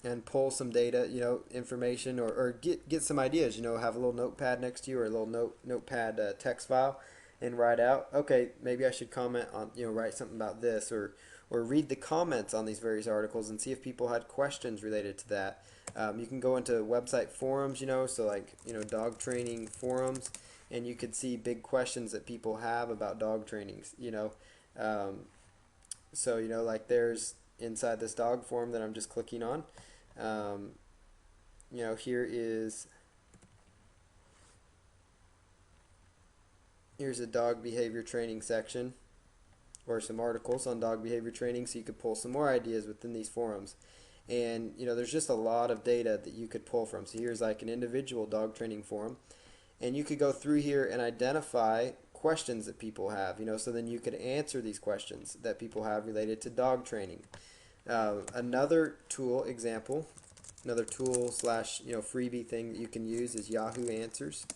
and pull some data, information, or get some ideas. Have a little notepad next to you, or a little notepad text file, and write out, okay, maybe I should comment on, write something about this, or read the comments on these various articles and see if people had questions related to that. You can go into website forums, so like, dog training forums, and you could see big questions that people have about dog trainings, so, like there's inside this dog forum that I'm just clicking on, here's a dog behavior training section, or some articles on dog behavior training, so you could pull some more ideas within these forums. And there's just a lot of data that you could pull from. So here's like an individual dog training forum, and you could go through here and identify questions that people have, so then you could answer these questions that people have related to dog training. Another tool example, another tool slash freebie thing that you can use is Yahoo Answers.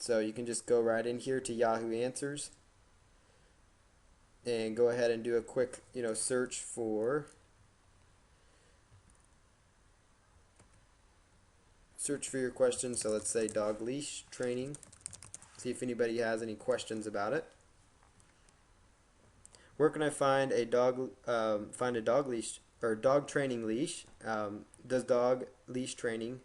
So you can just go right in here to Yahoo Answers and go ahead and do a quick search for your question. So let's say dog leash training. See if anybody has any questions about it. Where can I find a dog leash or dog training leash? Does dog leash training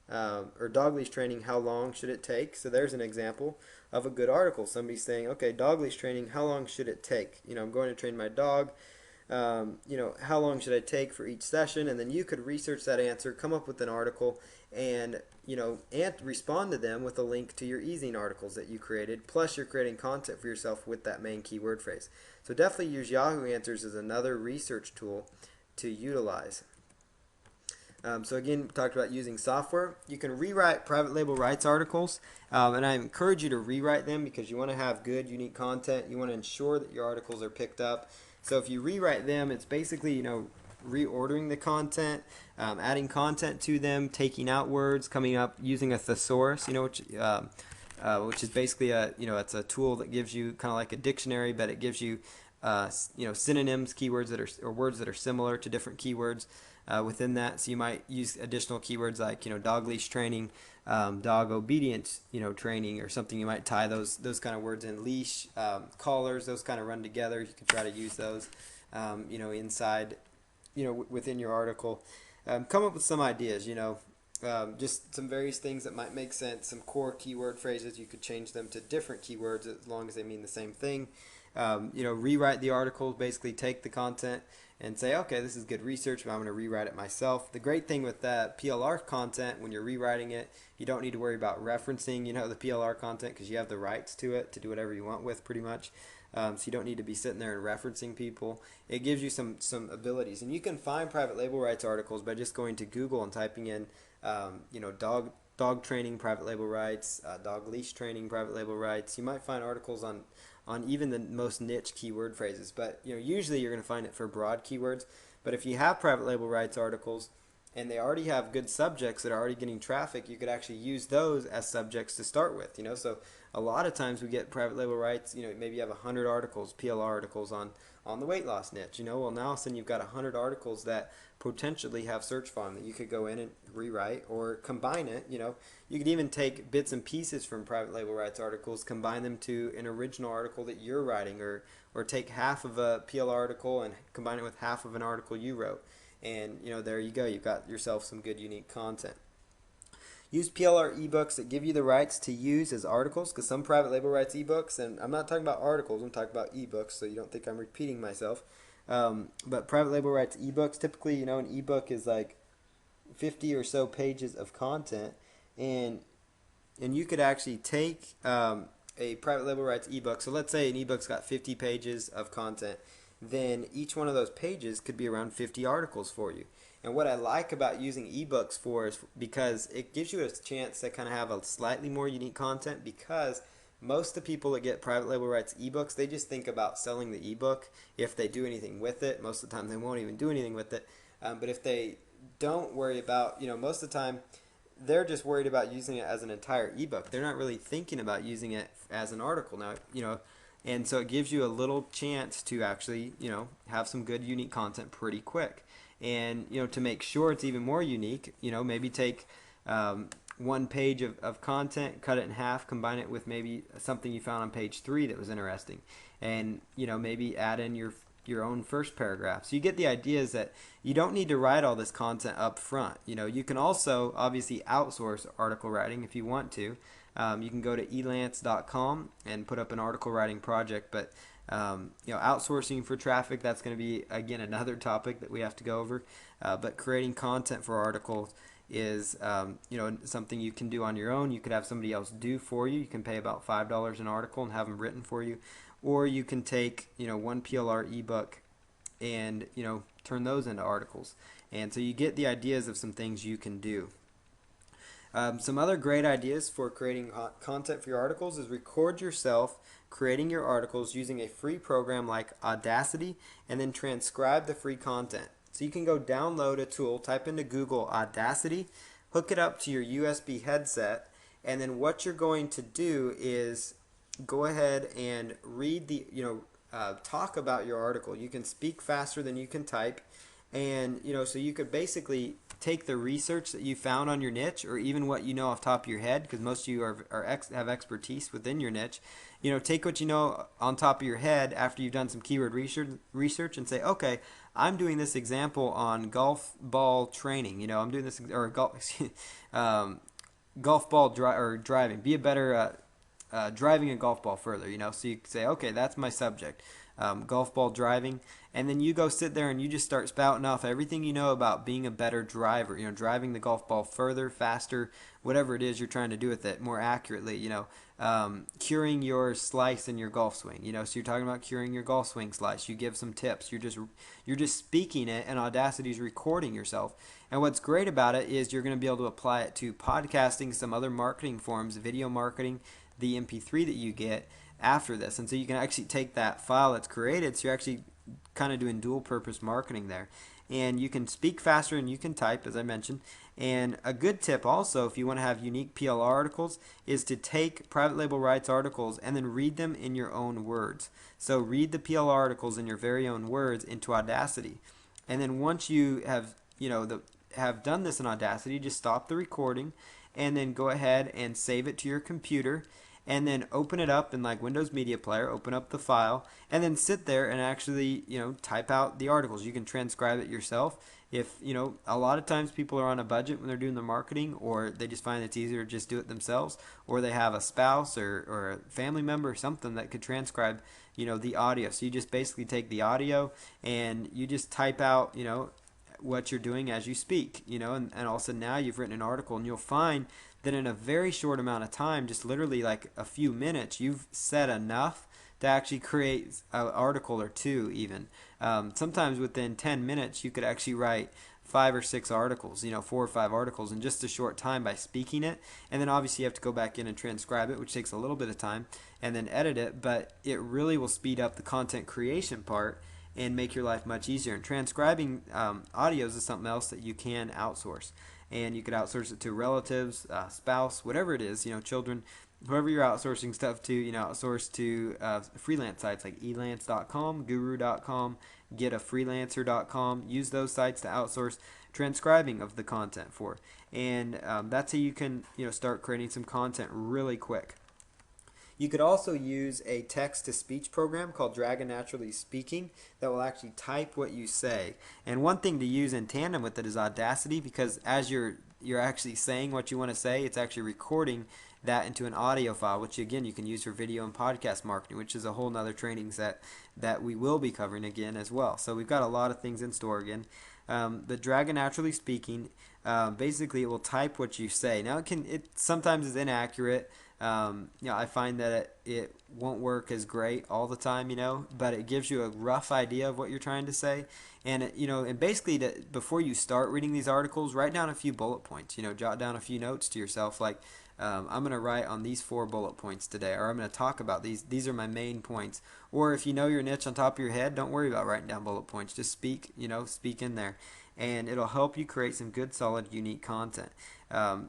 or dog leash training, how long should it take? So there's an example of a good article. Somebody's saying, okay, dog leash training, how long should it take? I'm going to train my dog. How long should I take for each session? And then you could research that answer, come up with an article, and respond to them with a link to your ezine articles that you created. Plus, you're creating content for yourself with that main keyword phrase. So definitely use Yahoo Answers as another research tool to utilize. So again, we talked about using software. You can rewrite private label rights articles, and I encourage you to rewrite them because you want to have good, unique content. You want to ensure that your articles are picked up. So if you rewrite them, it's basically, reordering the content, adding content to them, taking out words, coming up using a thesaurus, which is basically it's a tool that gives you kind of like a dictionary, but it gives you, synonyms, keywords that are, or words that are similar to different keywords within that. So you might use additional keywords like, dog leash training, dog obedience, training, or something. You might tie those kind of words in. Leash, collars, those kind of run together. You can try to use those, inside, within your article. Come up with some ideas, just some various things that might make sense. Some core keyword phrases, you could change them to different keywords as long as they mean the same thing. rewrite the articles, basically take the content and say, okay, this is good research, but I'm going to rewrite it myself. The great thing with that PLR content, when you're rewriting it, you don't need to worry about referencing, the PLR content because you have the rights to it to do whatever you want with pretty much. So you don't need to be sitting there and referencing people. It gives you some abilities, and you can find private label rights articles by just going to Google and typing in, dog training private label rights, dog leash training private label rights. You might find articles on even the most niche keyword phrases, but usually you're going to find it for broad keywords. But if you have private label rights articles and they already have good subjects that are already getting traffic, you could actually use those as subjects to start with. So a lot of times we get private label rights. Maybe you have 100 articles, PLR articles on the weight loss niche. Well, now all of a sudden you've got 100 articles that potentially have search volume that you could go in and rewrite or combine it. You could even take bits and pieces from private label rights articles, combine them to an original article that you're writing, or take half of a PLR article and combine it with half of an article you wrote. And there you go. You've got yourself some good unique content. Use PLR ebooks that give you the rights to use as articles, because some private label rights ebooks, and I'm not talking about articles, I'm talking about ebooks, so you don't think I'm repeating myself. But private label rights ebooks, typically, an ebook is like 50 or so pages of content, and you could actually take a private label rights ebook. So let's say an ebook's got 50 pages of content, then each one of those pages could be around 50 articles for you. And what I like about using ebooks for is because it gives you a chance to kind of have a slightly more unique content, because most of the people that get private label rights ebooks, they just think about selling the ebook if they do anything with it. Most of the time they won't even do anything with it. But if they don't worry about, most of the time they're just worried about using it as an entire ebook. They're not really thinking about using it as an article now, and so it gives you a little chance to actually, have some good unique content pretty quick. And, to make sure it's even more unique, maybe take one page of content, cut it in half, combine it with maybe something you found on page 3 that was interesting, and, maybe add in your own first paragraph. So you get the idea is that you don't need to write all this content up front. You can also obviously outsource article writing if you want to. You can go to elance.com and put up an article writing project, but outsourcing for traffic, that's going to be, again, another topic that we have to go over. But creating content for articles is something you can do on your own. You could have somebody else do for you. You can pay about $5 an article and have them written for you, or you can take one PLR ebook and turn those into articles. And so you get the ideas of some things you can do. Some other great ideas for creating content for your articles is record yourself creating your articles using a free program like Audacity, and then transcribe the free content. So you can go download a tool, type into Google Audacity, hook it up to your USB headset, and then what you're going to do is go ahead and read talk about your article. You can speak faster than you can type, and so you could basically take the research that you found on your niche, or even what you know off the top of your head, because most of you have expertise within your niche. Take what you know on top of your head after you've done some keyword research and say, okay, I'm doing this example on golf ball training. I'm doing this, or golf ball driving. Be a better driving a golf ball further. So you say, okay, that's my subject. Golf ball driving, and then you go sit there and you just start spouting off everything you know about being a better driver, driving the golf ball further, faster, whatever it is you're trying to do with it more accurately, curing your slice in your golf swing, so you're talking about curing your golf swing slice. You give some tips. You're just speaking it, and Audacity's recording yourself. And what's great about it is you're going to be able to apply it to podcasting, some other marketing forms, video marketing, the MP3 that you get after this. And so you can actually take that file that's created, so you're actually kind of doing dual purpose marketing there. And you can speak faster and you can type, as I mentioned. And a good tip also, if you want to have unique PLR articles, is to take private label rights articles and then read them in your own words. So read the PLR articles in your very own words into Audacity. And then once you have have done this in Audacity, just stop the recording and then go ahead and save it to your computer. and then open it up in like Windows Media Player, open up the file, and then sit there and actually, type out the articles. You can transcribe it yourself. If, a lot of times people are on a budget when they're doing their marketing, or they just find it's easier to just do it themselves, or they have a spouse or a family member or something that could transcribe, the audio. So you just basically take the audio and you just type out, what you're doing as you speak, and all of a sudden now you've written an article, and you'll find that in a very short amount of time, just literally like a few minutes, you've said enough to actually create an article or two even. Sometimes within 10 minutes, you could actually write 5 or 6 articles, 4 or 5 articles in just a short time by speaking it. And then obviously you have to go back in and transcribe it, which takes a little bit of time, and then edit it, but it really will speed up the content creation part and make your life much easier. And transcribing audios is something else that you can outsource. And you could outsource it to relatives, spouse, whatever it is, children, whoever you're outsourcing stuff to, outsource to freelance sites like elance.com, guru.com, getafreelancer.com. Use those sites to outsource transcribing of the content for. And that's how you can, start creating some content really quick. You could also use a text-to-speech program called Dragon Naturally Speaking that will actually type what you say. And one thing to use in tandem with it is Audacity, because as you're actually saying what you want to say, it's actually recording that into an audio file, which again you can use for video and podcast marketing, which is a whole nother training set that we will be covering again as well. So we've got a lot of things in store again. The Dragon Naturally Speaking, basically it will type what you say. Now it sometimes is inaccurate. I find that it won't work as great all the time, but it gives you a rough idea of what you're trying to say. And, and basically before you start reading these articles, write down a few bullet points, jot down a few notes to yourself, like, I'm going to write on these 4 bullet points today, or I'm going to talk about these. These are my main points. Or if you know your niche on top of your head, don't worry about writing down bullet points. Just speak in there. And it'll help you create some good, solid, unique content.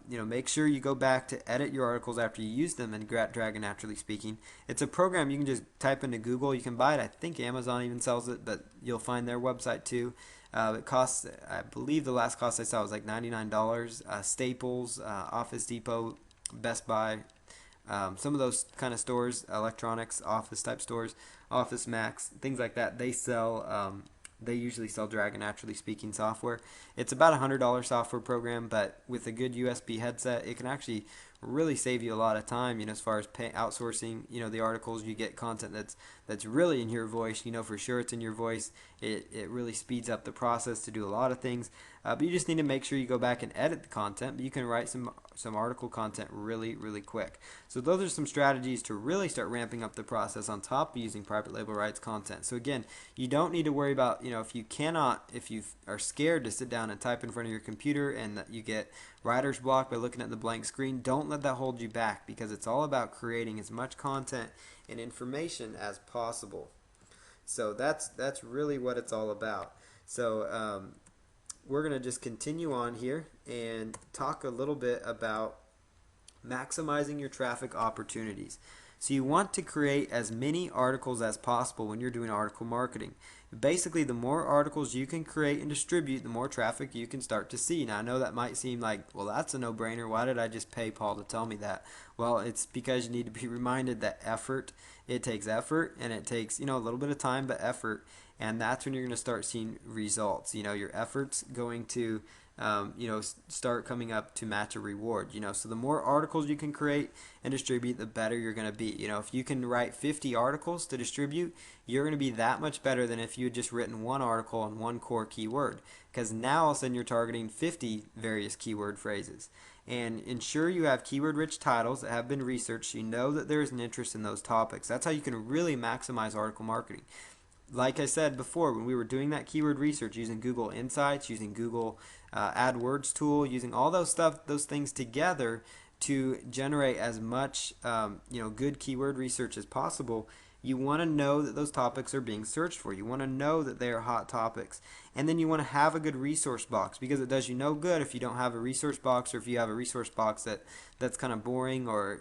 Make sure you go back to edit your articles after you use them in Dragon Naturally Speaking. It's a program you can just type into Google. You can buy it. I think Amazon even sells it, but you'll find their website too. It costs, I believe the last cost I saw was like $99. Staples, Office Depot, Best Buy, some of those kind of stores, electronics, office type stores, Office Max, things like that, they usually sell Dragon Naturally Speaking software. It's about $100 software program, but with a good USB headset, it can actually really save you a lot of time, as far as outsourcing, the articles. You get content that's really in your voice, for sure it's in your voice. It really speeds up the process to do a lot of things, but you just need to make sure you go back and edit the content, but you can write some article content really, really quick. So those are some strategies to really start ramping up the process on top of using private label rights content. So again, you don't need to worry about, if you are scared to sit down and type in front of your computer and that you get writer's block by looking at the blank screen, don't let that hold you back, because it's all about creating as much content and information as possible. So that's really what it's all about. So we're going to just continue on here and talk a little bit about maximizing your traffic opportunities. So you want to create as many articles as possible when you're doing article marketing. Basically, the more articles you can create and distribute, the more traffic you can start to see. Now, I know that might seem like, well, that's a no-brainer. Why did I just pay Paul to tell me that? Well, it's because you need to be reminded that it takes effort, and it takes, a little bit of time, but effort. And that's when you're going to start seeing results. Your efforts going to start coming up to match a reward. So the more articles you can create and distribute, the better you're going to be. If you can write 50 articles to distribute, you're going to be that much better than if you had just written one article on one core keyword, because now all of a sudden you're targeting 50 various keyword phrases. And ensure you have keyword-rich titles that have been researched so you know that there is an interest in those topics. That's how you can really maximize article marketing. Like I said before, when we were doing that keyword research using Google Insights, using Google AdWords tool, using all those things together to generate as much good keyword research as possible, you want to know that those topics are being searched for. You want to know that they are hot topics. And then you want to have a good resource box, because it does you no good if you don't have a resource box, or if you have a resource box that's kind of boring, or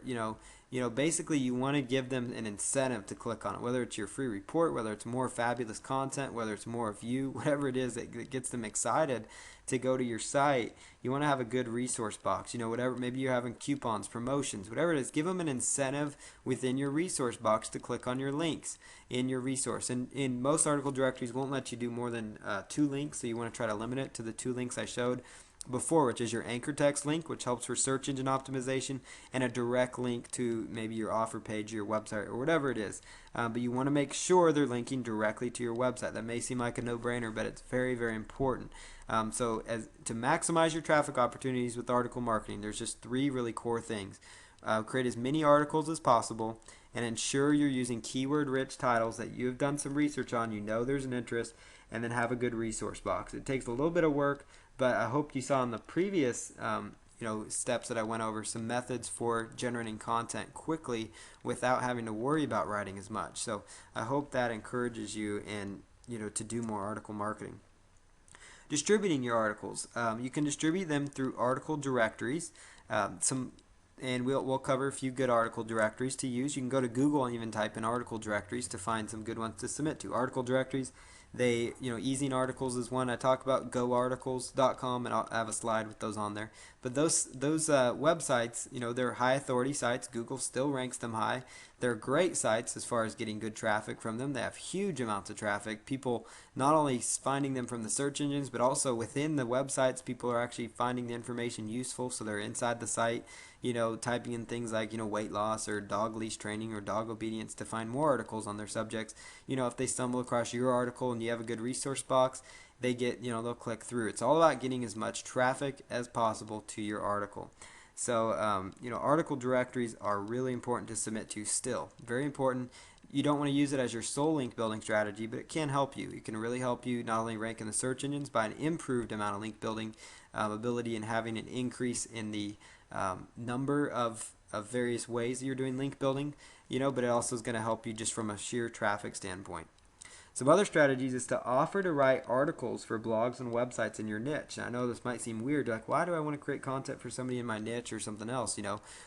basically you want to give them an incentive to click on it, whether it's your free report, whether it's more fabulous content, whether it's more of you, whatever it is that gets them excited to go to your site. You want to have a good resource box, whatever, maybe you're having coupons, promotions, whatever it is, give them an incentive within your resource box to click on your links in your resource. And in most article directories won't let you do more than 2 links, so you want to try to limit it to the 2 links I showed before, which is your anchor text link, which helps for search engine optimization, and a direct link to maybe your offer page, your website, or whatever it is. But you want to make sure they're linking directly to your website. That may seem like a no-brainer, but it's very, very important. So to maximize your traffic opportunities with article marketing, there's just 3 really core things. Create as many articles as possible, and ensure you're using keyword-rich titles that you have done some research on, there's an interest, and then have a good resource box. It takes a little bit of work, but I hope you saw in the previous steps that I went over some methods for generating content quickly without having to worry about writing as much. So I hope that encourages you to do more article marketing. Distributing your articles. You can distribute them through article directories. And we'll cover a few good article directories to use. You can go to Google and even type in article directories to find some good ones to submit to. Article directories, Easing Articles is one I talk about, goarticles.com, and I'll have a slide with those on there. But those websites, they're high authority sites. Google still ranks them high. They're great sites as far as getting good traffic from them. They have huge amounts of traffic. People not only finding them from the search engines, but also within the websites, people are actually finding the information useful, so they're inside the site, typing in things like, weight loss or dog leash training or dog obedience to find more articles on their subjects. If they stumble across your article and you have a good resource box, they get, they'll click through. It's all about getting as much traffic as possible to your article. So, article directories are really important to submit to still. Very important. You don't want to use it as your sole link building strategy, but it can help you. It can really help you not only rank in the search engines by an improved amount of link building ability and having an increase in the number of various ways that you're doing link building, but it also is going to help you just from a sheer traffic standpoint. Some other strategies is to offer to write articles for blogs and websites in your niche. Now, I know this might seem weird, like, why do I want to create content for somebody in my niche or something else?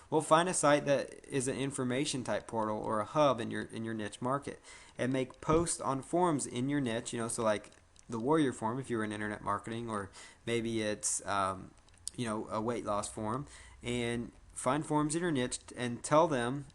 Well, find a site that is an information type portal or a hub in your niche market, and make posts on forums in your niche. So like the Warrior Forum if you're in internet marketing, or maybe it's a weight loss forum, and find forums in your niche and tell them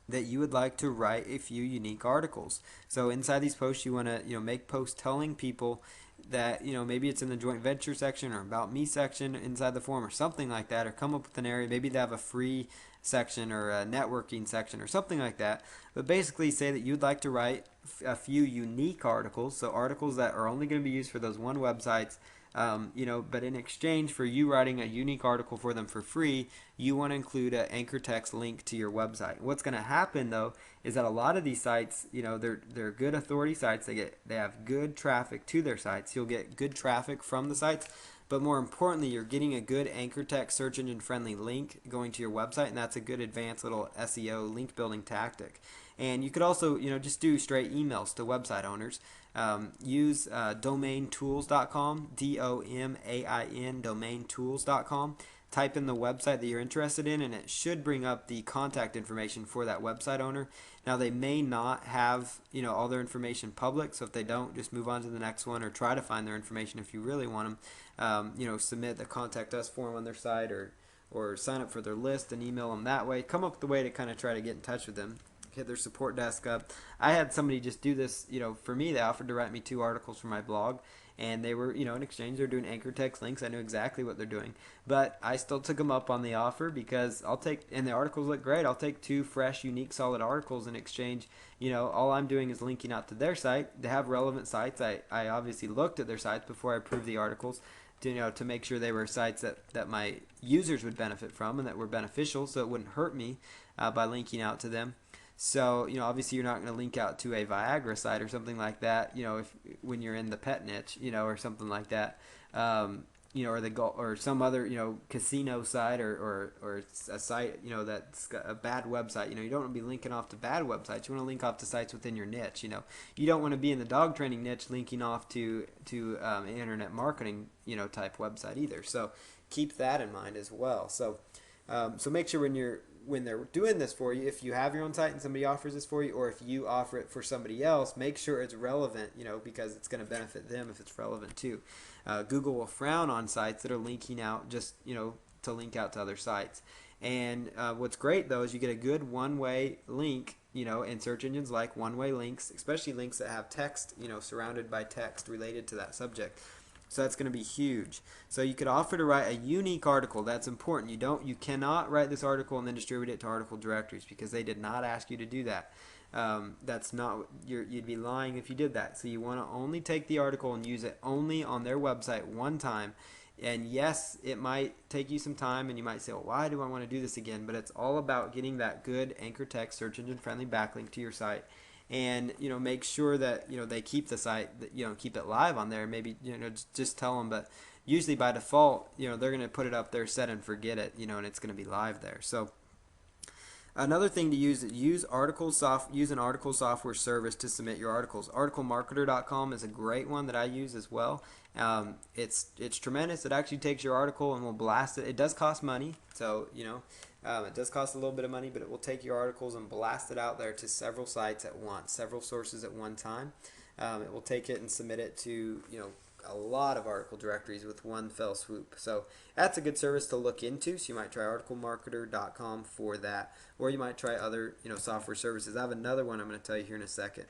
that you would like to write a few unique articles. So inside these posts, you want to make posts telling people that maybe it's in the joint venture section or about me section inside the forum or something like that, or come up with an area. Maybe they have a free section or a networking section or something like that. But basically say that you'd like to write a few unique articles, so articles that are only going to be used for those one websites. But in exchange for you writing a unique article for them for free, you want to include an anchor text link to your website. What's going to happen though is that a lot of these sites, they're good authority sites. They have good traffic to their sites. You'll get good traffic from the sites, but more importantly, you're getting a good anchor text search engine friendly link going to your website, and that's a good advanced little SEO link building tactic. And you could also, just do straight emails to website owners. Use domaintools.com, DOMAIN, domaintools.com. Type in the website that you're interested in, and it should bring up the contact information for that website owner. Now, they may not have all their information public, so if they don't, just move on to the next one, or try to find their information if you really want them. Submit the contact us form on their site, or sign up for their list and email them that way. Come up with a way to kind of try to get in touch with them. Hit their support desk up. I had somebody just do this, for me. They offered to write me 2 articles for my blog, and they were, in exchange, they're doing anchor text links. I knew exactly what they're doing, but I still took them up on the offer because and the articles look great. I'll take 2 fresh, unique, solid articles in exchange. All I'm doing is linking out to their site. They have relevant sites. I obviously looked at their sites before I approved the articles to make sure they were sites that my users would benefit from and that were beneficial, so it wouldn't hurt me by linking out to them. So, obviously you're not going to link out to a Viagra site or something like that, when you're in the pet niche, or something like that, or some other, casino site or a site, that's got a bad website. You don't want to be linking off to bad websites. You want to link off to sites within your niche. You don't want to be in the dog training niche linking off to an internet marketing, type website either. So keep that in mind as well. So make sure when you're when they're doing this for you, if you have your own site and somebody offers this for you, or if you offer it for somebody else, make sure it's relevant, because it's going to benefit them if it's relevant too. Google will frown on sites that are linking out just, to link out to other sites. And what's great though is you get a good one-way link, and search engines like one-way links, especially links that have text, surrounded by text related to that subject. So that's going to be huge. So you could offer to write a unique article. That's important. You cannot write this article and then distribute it to article directories because they did not ask you to do that. That's not, you'd be lying if you did that. So you want to only take the article and use it only on their website one time. And yes, it might take you some time and you might say, well, why do I want to do this again? But it's all about getting that good anchor text search engine friendly backlink to your site. And make sure that they keep the site, keep it live on there. Maybe just tell them, but usually by default they're going to put it up there, set and forget it, and it's going to be live there. So another thing to use is use an article software service to submit your articles. Articlemarketer.com is a great one that I use as well. It's tremendous. It actually takes your article and will blast it. It does cost money, so it does cost a little bit of money, but it will take your articles and blast it out there to several sites at once, several sources at one time. It will take it and submit it to a lot of article directories with one fell swoop. So that's a good service to look into. So you might try articlemarketer.com for that, or you might try other software services. I have another one I'm going to tell you here in a second.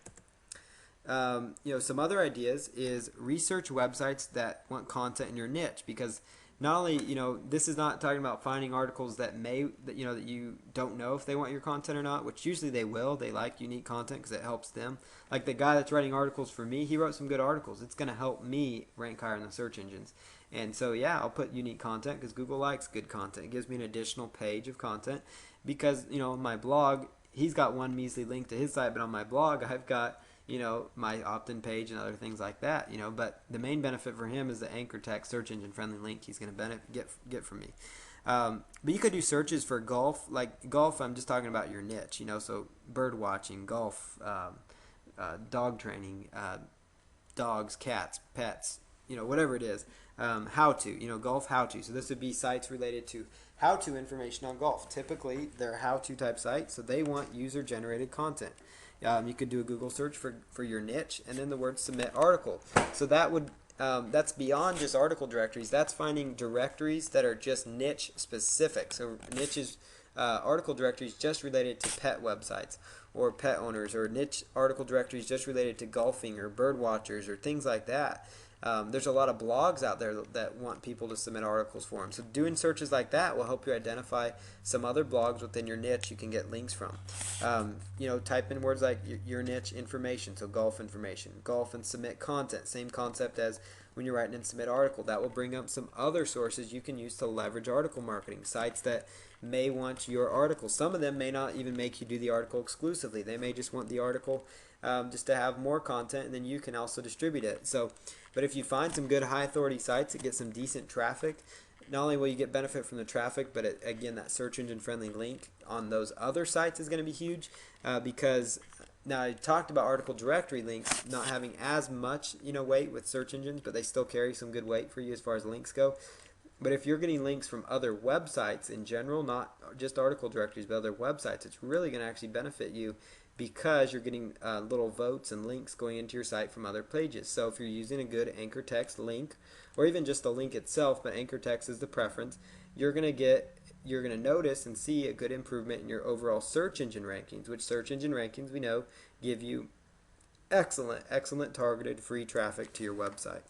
Some other ideas is research websites that want content in your niche, because not only, this is not talking about finding articles that you don't know if they want your content or not, which usually they will. They like unique content because it helps them. Like the guy that's writing articles for me, he wrote some good articles. It's going to help me rank higher in the search engines. And so, yeah, I'll put unique content because Google likes good content. It gives me an additional page of content because, on my blog, he's got one measly link to his site, but on my blog, I've got my opt-in page and other things like that, but the main benefit for him is the anchor text search engine friendly link he's going to get from me. But you could do searches for golf, like golf, I'm just talking about your niche, so bird watching, golf, dog training, dogs, cats, pets, whatever it is, how to, golf how to. So this would be sites related to how to information on golf. Typically, they're how to type sites, so they want user generated content. You could do a Google search for your niche and then the word submit article. So that's beyond just article directories. That's finding directories that are just niche specific. So niches, article directories just related to pet websites or pet owners, or niche article directories just related to golfing or bird watchers or things like that. There's a lot of blogs out there that want people to submit articles for them. So doing searches like that will help you identify some other blogs within your niche you can get links from. Type in words like your niche information, so golf information, golf and submit content. Same concept as when you're writing and submit article. That will bring up some other sources you can use to leverage article marketing, sites that may want your article. Some of them may not even make you do the article exclusively. They may just want the article just to have more content, and then you can also distribute it. But if you find some good high authority sites that get some decent traffic, not only will you get benefit from the traffic, but again, that search engine friendly link on those other sites is going to be huge, because now I talked about article directory links not having as much weight with search engines, but they still carry some good weight for you as far as links go. But if you're getting links from other websites in general, not just article directories, but other websites, it's really going to actually benefit you, because you're getting little votes and links going into your site from other pages. So if you're using a good anchor text link, or even just the link itself, but anchor text is the preference, you're going to notice and see a good improvement in your overall search engine rankings, which search engine rankings we know give you excellent targeted free traffic to your website.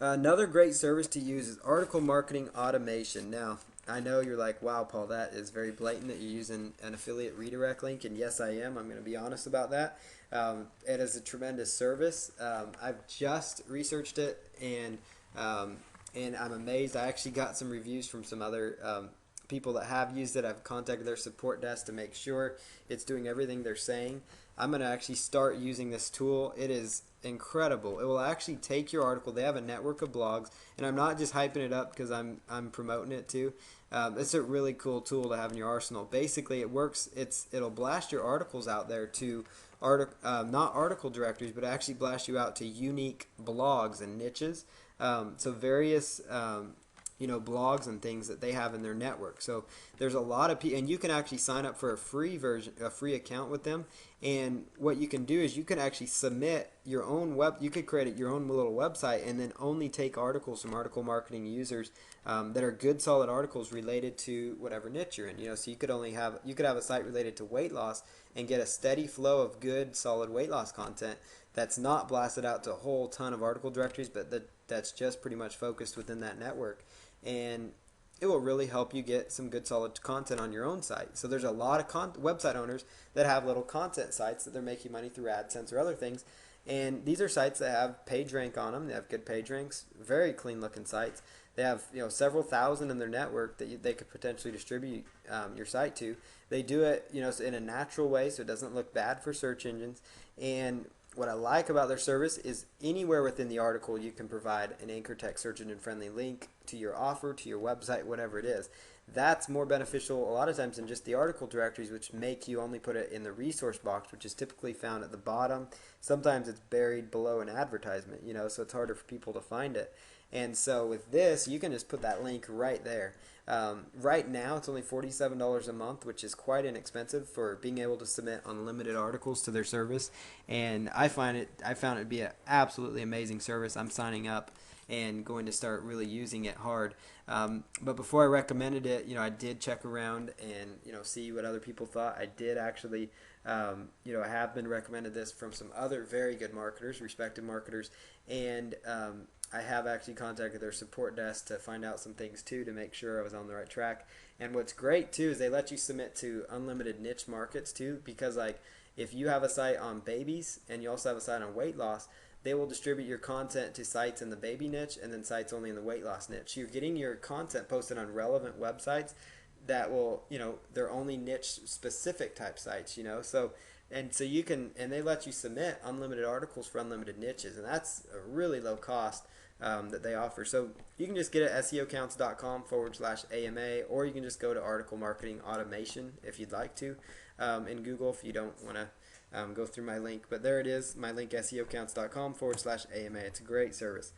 Another great service to use is article marketing automation. Now, I know you're like, wow, Paul, that is very blatant that you're using an affiliate redirect link, and yes, I am. I'm going to be honest about that. It is a tremendous service. I've just researched it, and I'm amazed. I actually got some reviews from some other people that have used it. I've contacted their support desk to make sure it's doing everything they're saying. I'm going to actually start using this tool. It is incredible. It will actually take your article. They have a network of blogs, and I'm not just hyping it up because I'm promoting it too. It's a really cool tool to have in your arsenal. Basically, it works. It'll blast your articles out there to not article directories, but actually blast you out to unique blogs and niches. So various blogs and things that they have in their network. So there's a lot of people, and you can actually sign up for a free version, a free account with them. And what you can do is you can actually submit your own you could create your own little website and then only take articles from Article Marketing users that are good, solid articles related to whatever niche you're in. So you could have a site related to weight loss and get a steady flow of good, solid weight loss content that's not blasted out to a whole ton of article directories, but that's just pretty much focused within that network. And it will really help you get some good solid content on your own site. So there's a lot of website owners that have little content sites that they're making money through AdSense or other things. And these are sites that have page rank on them. They have good page ranks, very clean looking sites. They have several thousand in their network that they could potentially distribute your site to. They do it in a natural way, so it doesn't look bad for search engines. And what I like about their service is anywhere within the article you can provide an anchor text search engine friendly link to your offer, to your website, whatever it is. That's more beneficial a lot of times than just the article directories, which make you only put it in the resource box, which is typically found at the bottom. Sometimes it's buried below an advertisement, so it's harder for people to find it. And so with this, you can just put that link right there. Right now, it's only $47 a month, which is quite inexpensive for being able to submit unlimited articles to their service. And I found it to be an absolutely amazing service. I'm signing up and going to start really using it hard. But before I recommended it, I did check around and see what other people thought. I did actually, I have been recommended this from some other very good marketers, respected marketers, and I have actually contacted their support desk to find out some things too to make sure I was on the right track. And what's great too is they let you submit to unlimited niche markets too, because if you have a site on babies and you also have a site on weight loss, they will distribute your content to sites in the baby niche and then sites only in the weight loss niche. You're getting your content posted on relevant websites that will, they're only niche specific type sites, so you can, and they let you submit unlimited articles for unlimited niches, and that's a really low cost that they offer. So you can just get it at seoaccounts.com/AMA, or you can just go to Article Marketing Automation if you'd like to in Google if you don't want to go through my link. But there it is, my link, seoaccounts.com/AMA. It's a great service.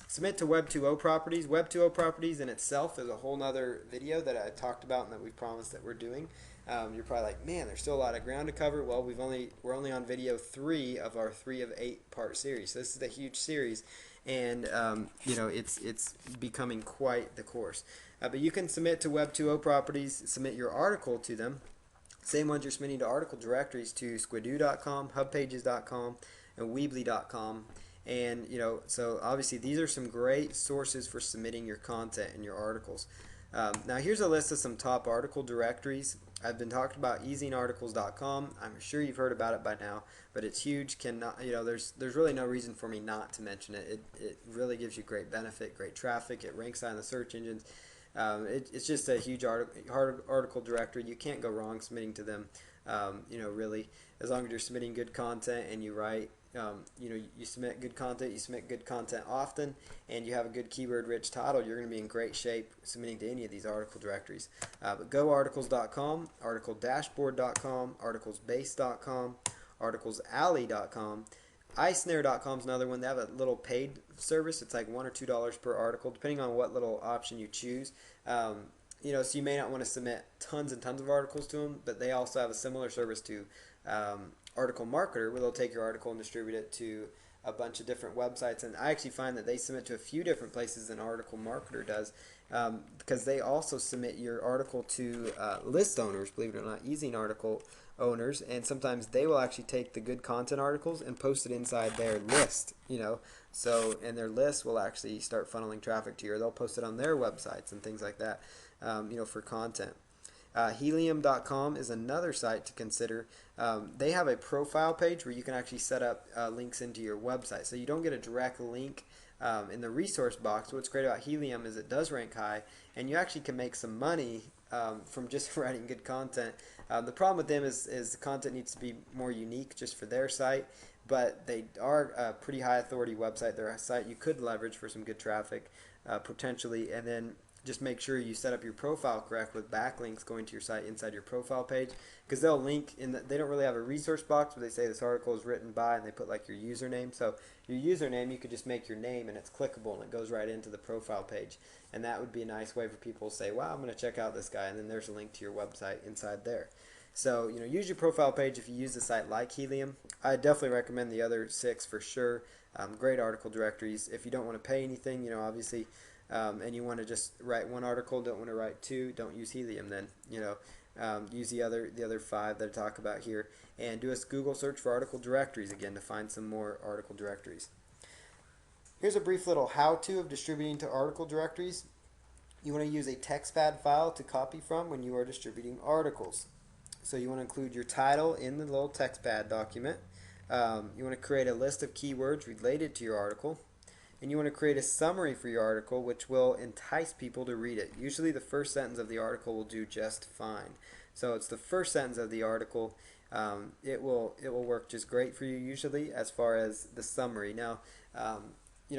Submit to Web 2.0 properties. Web 2.0 properties in itself is a whole nother video that I talked about and that we promised that we're doing. You're probably like, man, there's still a lot of ground to cover. Well, we're only on video 3 of our 3 of 8 part series. So this is a huge series, and it's becoming quite the course. But you can submit to Web 2.0 properties, submit your article to them. Same ones you're submitting to article directories to squidoo.com, hubpages.com, and weebly.com. And so obviously these are some great sources for submitting your content and your articles. Now here's a list of some top article directories. I've been talking about easingarticles.com. I'm sure you've heard about it by now, but it's huge. There's really no reason for me not to mention it. It really gives you great benefit, great traffic. It ranks high in the search engines. It's just a huge article directory. You can't go wrong submitting to them. Really, as long as you're submitting good content and you write, you submit good content, you submit good content often, and you have a good keyword-rich title, you're going to be in great shape submitting to any of these article directories. But goarticles.com, articledashboard.com, articlesbase.com, articlesalley.com. iSnare.com is another one. They have a little paid service. It's like $1 or $2 per article, depending on what little option you choose. So you may not want to submit tons and tons of articles to them, but they also have a similar service to Article Marketer, where they'll take your article and distribute it to a bunch of different websites. And I actually find that they submit to a few different places than Article Marketer does, because they also submit your article to list owners, believe it or not, Easing article owners, and sometimes they will actually take the good content articles and post it inside their list, so, and their list will actually start funneling traffic to you, or they'll post it on their websites and things like that, for content. Helium.com is another site to consider. They have a profile page where you can actually set up links into your website, so you don't get a direct link in the resource box. What's great about Helium is it does rank high, and you actually can make some money from just writing good content. The problem with them is the content needs to be more unique just for their site, but they are a pretty high authority website. They're a site you could leverage for some good traffic potentially. And then just make sure you set up your profile correct with backlinks going to your site inside your profile page, because they'll link in they don't really have a resource box where they say this article is written by and they put like your username. So your username, you could just make your name and it's clickable and it goes right into the profile page, and that would be a nice way for people to say, wow, I'm going to check out this guy, and then there's a link to your website inside there. So, use your profile page if you use a site like Helium. I definitely recommend the other 6 for sure. Great article directories. If you don't want to pay anything, obviously, and you want to just write one article, don't want to write 2, don't use Helium then. Use the other 5 that I talk about here, and do a Google search for article directories again to find some more article directories. Here's a brief little how-to of distributing to article directories. You want to use a TextPad file to copy from when you are distributing articles. So you want to include your title in the little TextPad document. You want to create a list of keywords related to your article. And you want to create a summary for your article which will entice people to read it. Usually the first sentence of the article will do just fine. So it's the first sentence of the article. It will work just great for you usually as far as the summary. Now,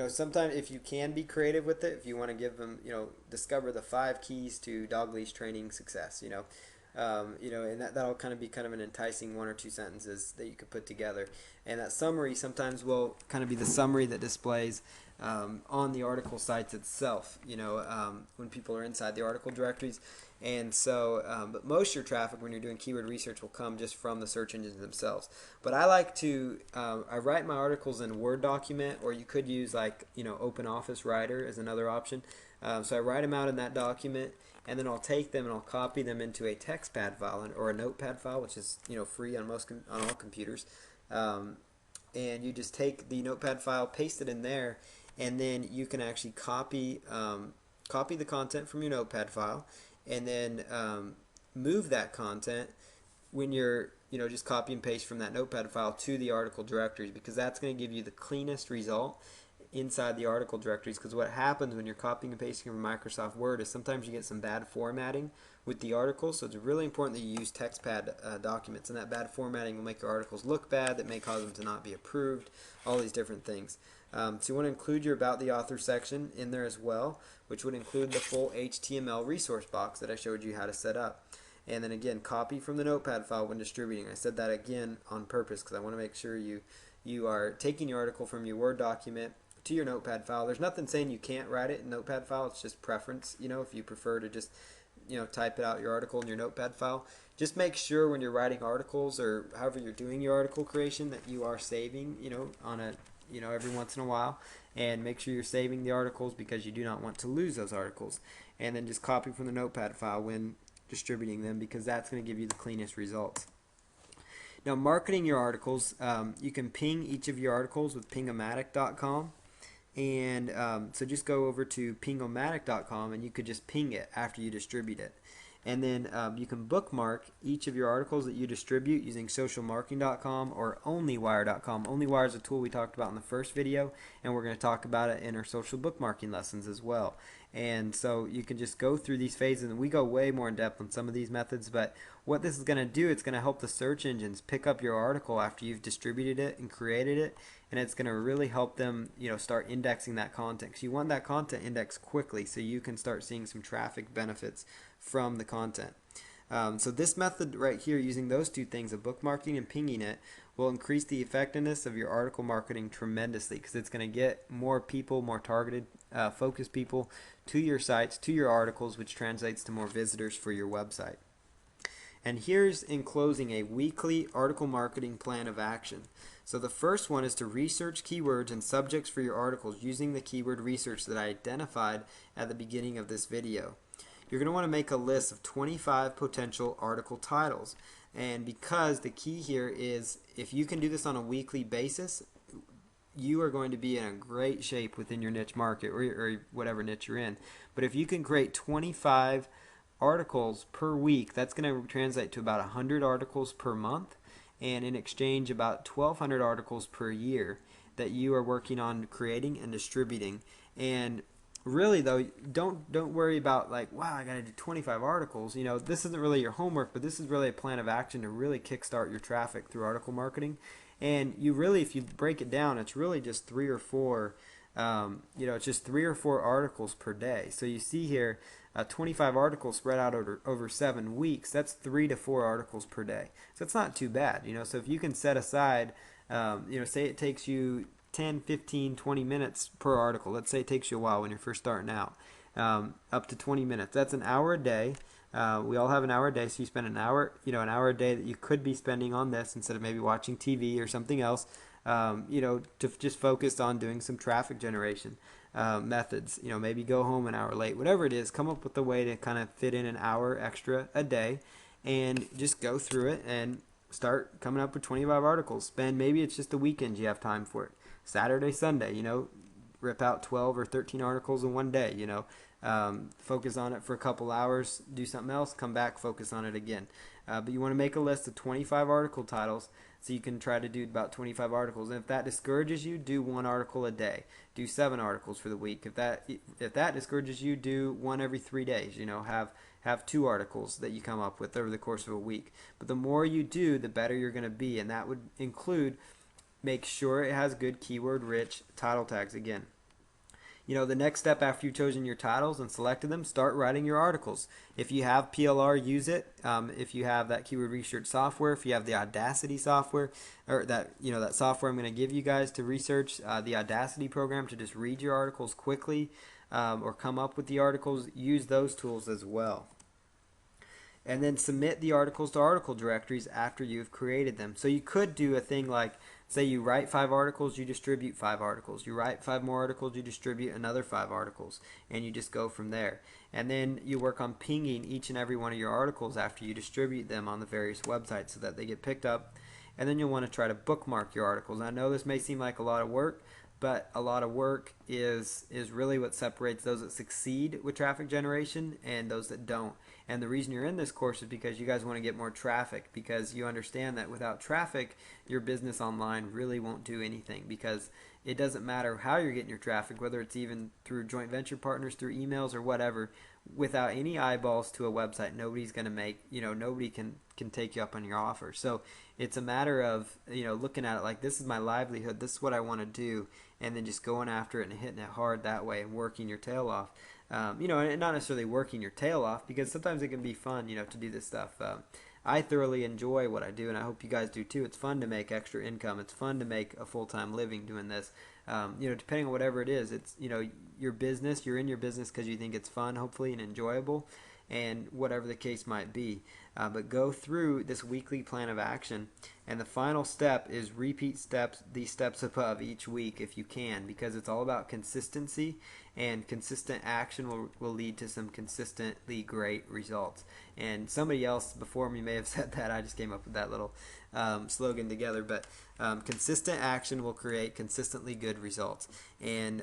sometimes if you can be creative with it, if you want to give them, discover the 5 keys to dog leash training success, and that'll kind of be kind of an enticing 1 or 2 sentences that you could put together. And that summary sometimes will kind of be the summary that displays on the article sites itself, when people are inside the article directories. And so, but most of your traffic when you're doing keyword research will come just from the search engines themselves. But I like to, I write my articles in a Word document, or you could use like, Open Office Writer as another option. So I write them out in that document, and then I'll take them and I'll copy them into a TextPad file or a Notepad file, which is free on on all computers. And you just take the Notepad file, paste it in there, and then you can actually copy the content from your Notepad file, and then move that content when you're just copy and paste from that Notepad file to the article directories, because that's going to give you the cleanest result inside the article directories. Because what happens when you're copying and pasting from Microsoft Word is sometimes you get some bad formatting with the articles, so it's really important that you use TextPad documents, and that bad formatting will make your articles look bad, that may cause them to not be approved, all these different things. So you want to include your About the Author section in there as well, which would include the full HTML resource box that I showed you how to set up. And then again, copy from the Notepad file when distributing. I said that again on purpose because I want to make sure you are taking your article from your Word document to your Notepad file. There's nothing saying you can't write it in Notepad file. It's just preference. If you prefer to just type it out your article in your Notepad file, just make sure when you're writing articles or however you're doing your article creation that you are saving on a every once in a while, and make sure you're saving the articles because you do not want to lose those articles. And then just copy from the Notepad file when distributing them, because that's going to give you the cleanest results. Now, marketing your articles, you can ping each of your articles with pingomatic.com. And so just go over to pingomatic.com and you could just ping it after you distribute it. And then you can bookmark each of your articles that you distribute using socialmarketing.com or onlywire.com. Onlywire is a tool we talked about in the first video, and we're going to talk about it in our social bookmarking lessons as well. And so you can just go through these phases, and we go way more in depth on some of these methods, but what this is going to do, it's going to help the search engines pick up your article after you've distributed it and created it, and it's going to really help them start indexing that content, because you want that content indexed quickly so you can start seeing some traffic benefits from the content. So this method right here, using those 2 things of bookmarking and pinging it, will increase the effectiveness of your article marketing tremendously, because it's going to get more people, more targeted, focused people to your sites, to your articles, which translates to more visitors for your website. And here's, in closing, a weekly article marketing plan of action. So the first one is to research keywords and subjects for your articles using the keyword research that I identified at the beginning of this video. You're going to want to make a list of 25 potential article titles. And because the key here is, if you can do this on a weekly basis, you are going to be in a great shape within your niche market, or whatever niche you're in. But if you can create 25 articles per week, that's going to translate to about 100 articles per month, and in exchange about 1,200 articles per year that you are working on creating and distributing. And really though, don't worry about like, wow, I got to do 25 articles. This isn't really your homework, but this is really a plan of action to really kickstart your traffic through article marketing. And you really, if you break it down, it's really just 3 or 4 It's just 3 or 4 articles per day. So you see here, 25 articles spread out over 7 weeks. That's 3 to 4 articles per day. So it's not too bad. So if you can set aside, say it takes you 10, 15, 20 minutes per article. Let's say it takes you a while when you're first starting out, up to 20 minutes. That's an hour a day. We all have an hour a day, so you spend an hour, an hour a day that you could be spending on this instead of maybe watching TV or something else. To just focus on doing some traffic generation methods. Maybe go home an hour late, whatever it is. Come up with a way to kind of fit in an hour extra a day, and just go through it and start coming up with 25 articles. Maybe it's just the weekend you have time for it. Saturday, Sunday, rip out 12 or 13 articles in one day. Focus on it for a couple hours, do something else, come back, focus on it again. But you want to make a list of 25 article titles so you can try to do about 25 articles. And if that discourages you, do 1 article a day. Do 7 articles for the week. If that discourages you, do 1 every 3 days. Have 2 articles that you come up with over the course of a week. But the more you do, the better you're going to be, and that would include make sure it has good keyword-rich title tags again. The next step after you've chosen your titles and selected them, start writing your articles. If you have PLR, use it. If you have that keyword research software, if you have the Audacity software, or that software I'm going to give you guys to research, the Audacity program to just read your articles quickly, or come up with the articles, use those tools as well. And then submit the articles to article directories after you've created them. So you could do a thing like, say you write 5 articles, you distribute 5 articles. You write 5 more articles, you distribute another 5 articles. And you just go from there. And then you work on pinging each and every one of your articles after you distribute them on the various websites so that they get picked up. And then you'll want to try to bookmark your articles. I know this may seem like a lot of work, but a lot of work is really what separates those that succeed with traffic generation and those that don't. And the reason you're in this course is because you guys want to get more traffic, because you understand that without traffic, your business online really won't do anything, because it doesn't matter how you're getting your traffic, whether it's even through joint venture partners, through emails or whatever. Without any eyeballs to a website, nobody's going to nobody can take you up on your offer. So it's a matter of, looking at it like, this is my livelihood, this is what I want to do, and then just going after it and hitting it hard that way and working your tail off. And not necessarily working your tail off, because sometimes it can be fun, to do this stuff. I thoroughly enjoy what I do, and I hope you guys do too. It's fun to make extra income. It's fun to make a full-time living doing this. Depending on whatever it is, it's, your business, you're in your business because you think it's fun, hopefully, and enjoyable, and whatever the case might be. But go through this weekly plan of action, and the final step is repeat these steps above each week if you can, because it's all about consistency, and consistent action will lead to some consistently great results. And somebody else before me may have said that. I just came up with that little slogan together. But consistent action will create consistently good results. And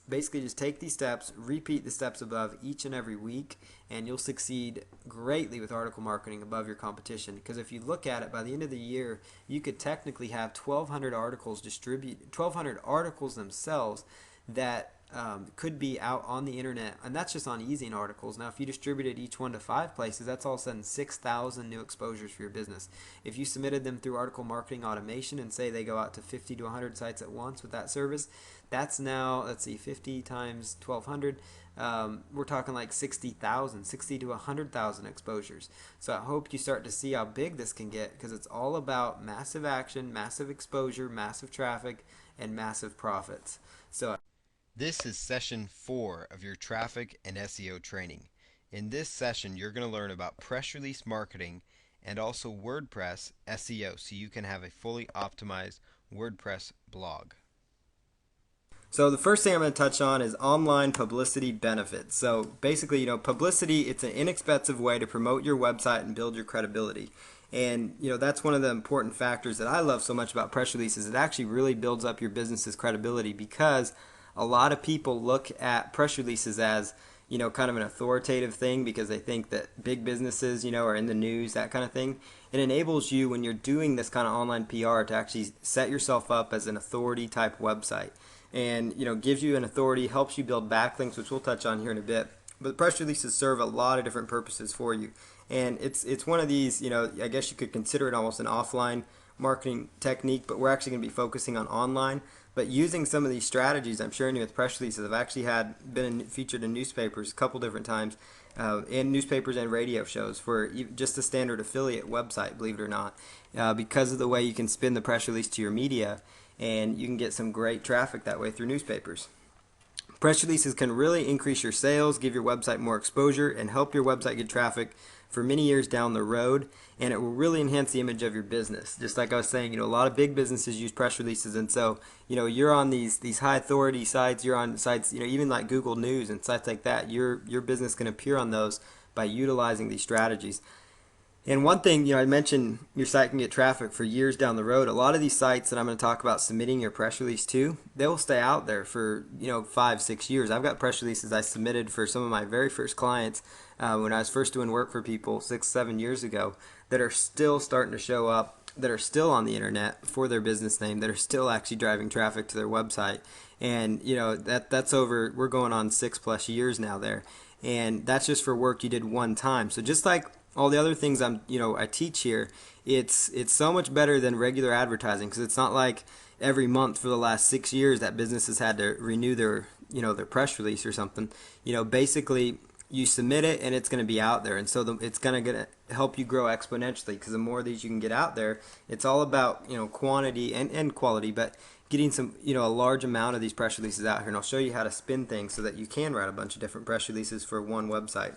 basically just take these steps, repeat the steps above each and every week, and you'll succeed greatly with article marketing above your competition. Because if you look at it, by the end of the year, you could technically have 1,200 articles 1,200 articles themselves that could be out on the internet, and that's just on Ezine articles. Now, if you distributed each one to 5 places, that's all of a sudden 6,000 new exposures for your business. If you submitted them through article marketing automation and say they go out to 50 to 100 sites at once with that service, that's now, let's see, 50 times 1,200. We're talking like 60 to 100,000 exposures. So I hope you start to see how big this can get, because it's all about massive action, massive exposure, massive traffic, and massive profits. So This is session 4 of your traffic and SEO training. In this session, you're going to learn about press release marketing and also WordPress SEO, so you can have a fully optimized WordPress blog. So the first thing I'm going to touch on is online publicity benefits. So basically, publicity, it's an inexpensive way to promote your website and build your credibility. And that's one of the important factors that I love so much about press releases. It actually really builds up your business's credibility, because a lot of people look at press releases as, kind of an authoritative thing, because they think that big businesses, are in the news, that kind of thing. It enables you, when you're doing this kind of online PR, to actually set yourself up as an authority type website. And, gives you an authority, helps you build backlinks, which we'll touch on here in a bit. But press releases serve a lot of different purposes for you. And it's one of these, I guess you could consider it almost an offline marketing technique, but we're actually going to be focusing on online. But using some of these strategies I'm sharing you with press releases, I've actually been featured in newspapers a couple different times, in newspapers and radio shows for just a standard affiliate website, believe it or not, because of the way you can spin the press release to your media, and you can get some great traffic that way through newspapers. Press releases can really increase your sales, give your website more exposure, and help your website get traffic for many years down the road, and it will really enhance the image of your business. Just like I was saying, a lot of big businesses use press releases, and so, you're on these high authority sites, you're on sites, even like Google News and sites like that. Your business can appear on those by utilizing these strategies. And one thing, I mentioned your site can get traffic for years down the road. A lot of these sites that I'm going to talk about submitting your press release to, they will stay out there for, 5, 6 years. I've got press releases I submitted for some of my very first clients when I was first doing work for people 6, 7 years ago that are still starting to show up, that are still on the internet for their business name, that are still actually driving traffic to their website. And, that's over, we're going on 6+ years now there. And that's just for work you did one time. So just like all the other things I teach here, it's so much better than regular advertising, because it's not like every month for the last 6 years that business has had to renew their press release or something. Basically you submit it and it's going to be out there, and so it's going to help you grow exponentially, because the more of these you can get out there, it's all about quantity and quality, but getting some a large amount of these press releases out here. And I'll show you how to spin things so that you can write a bunch of different press releases for one website.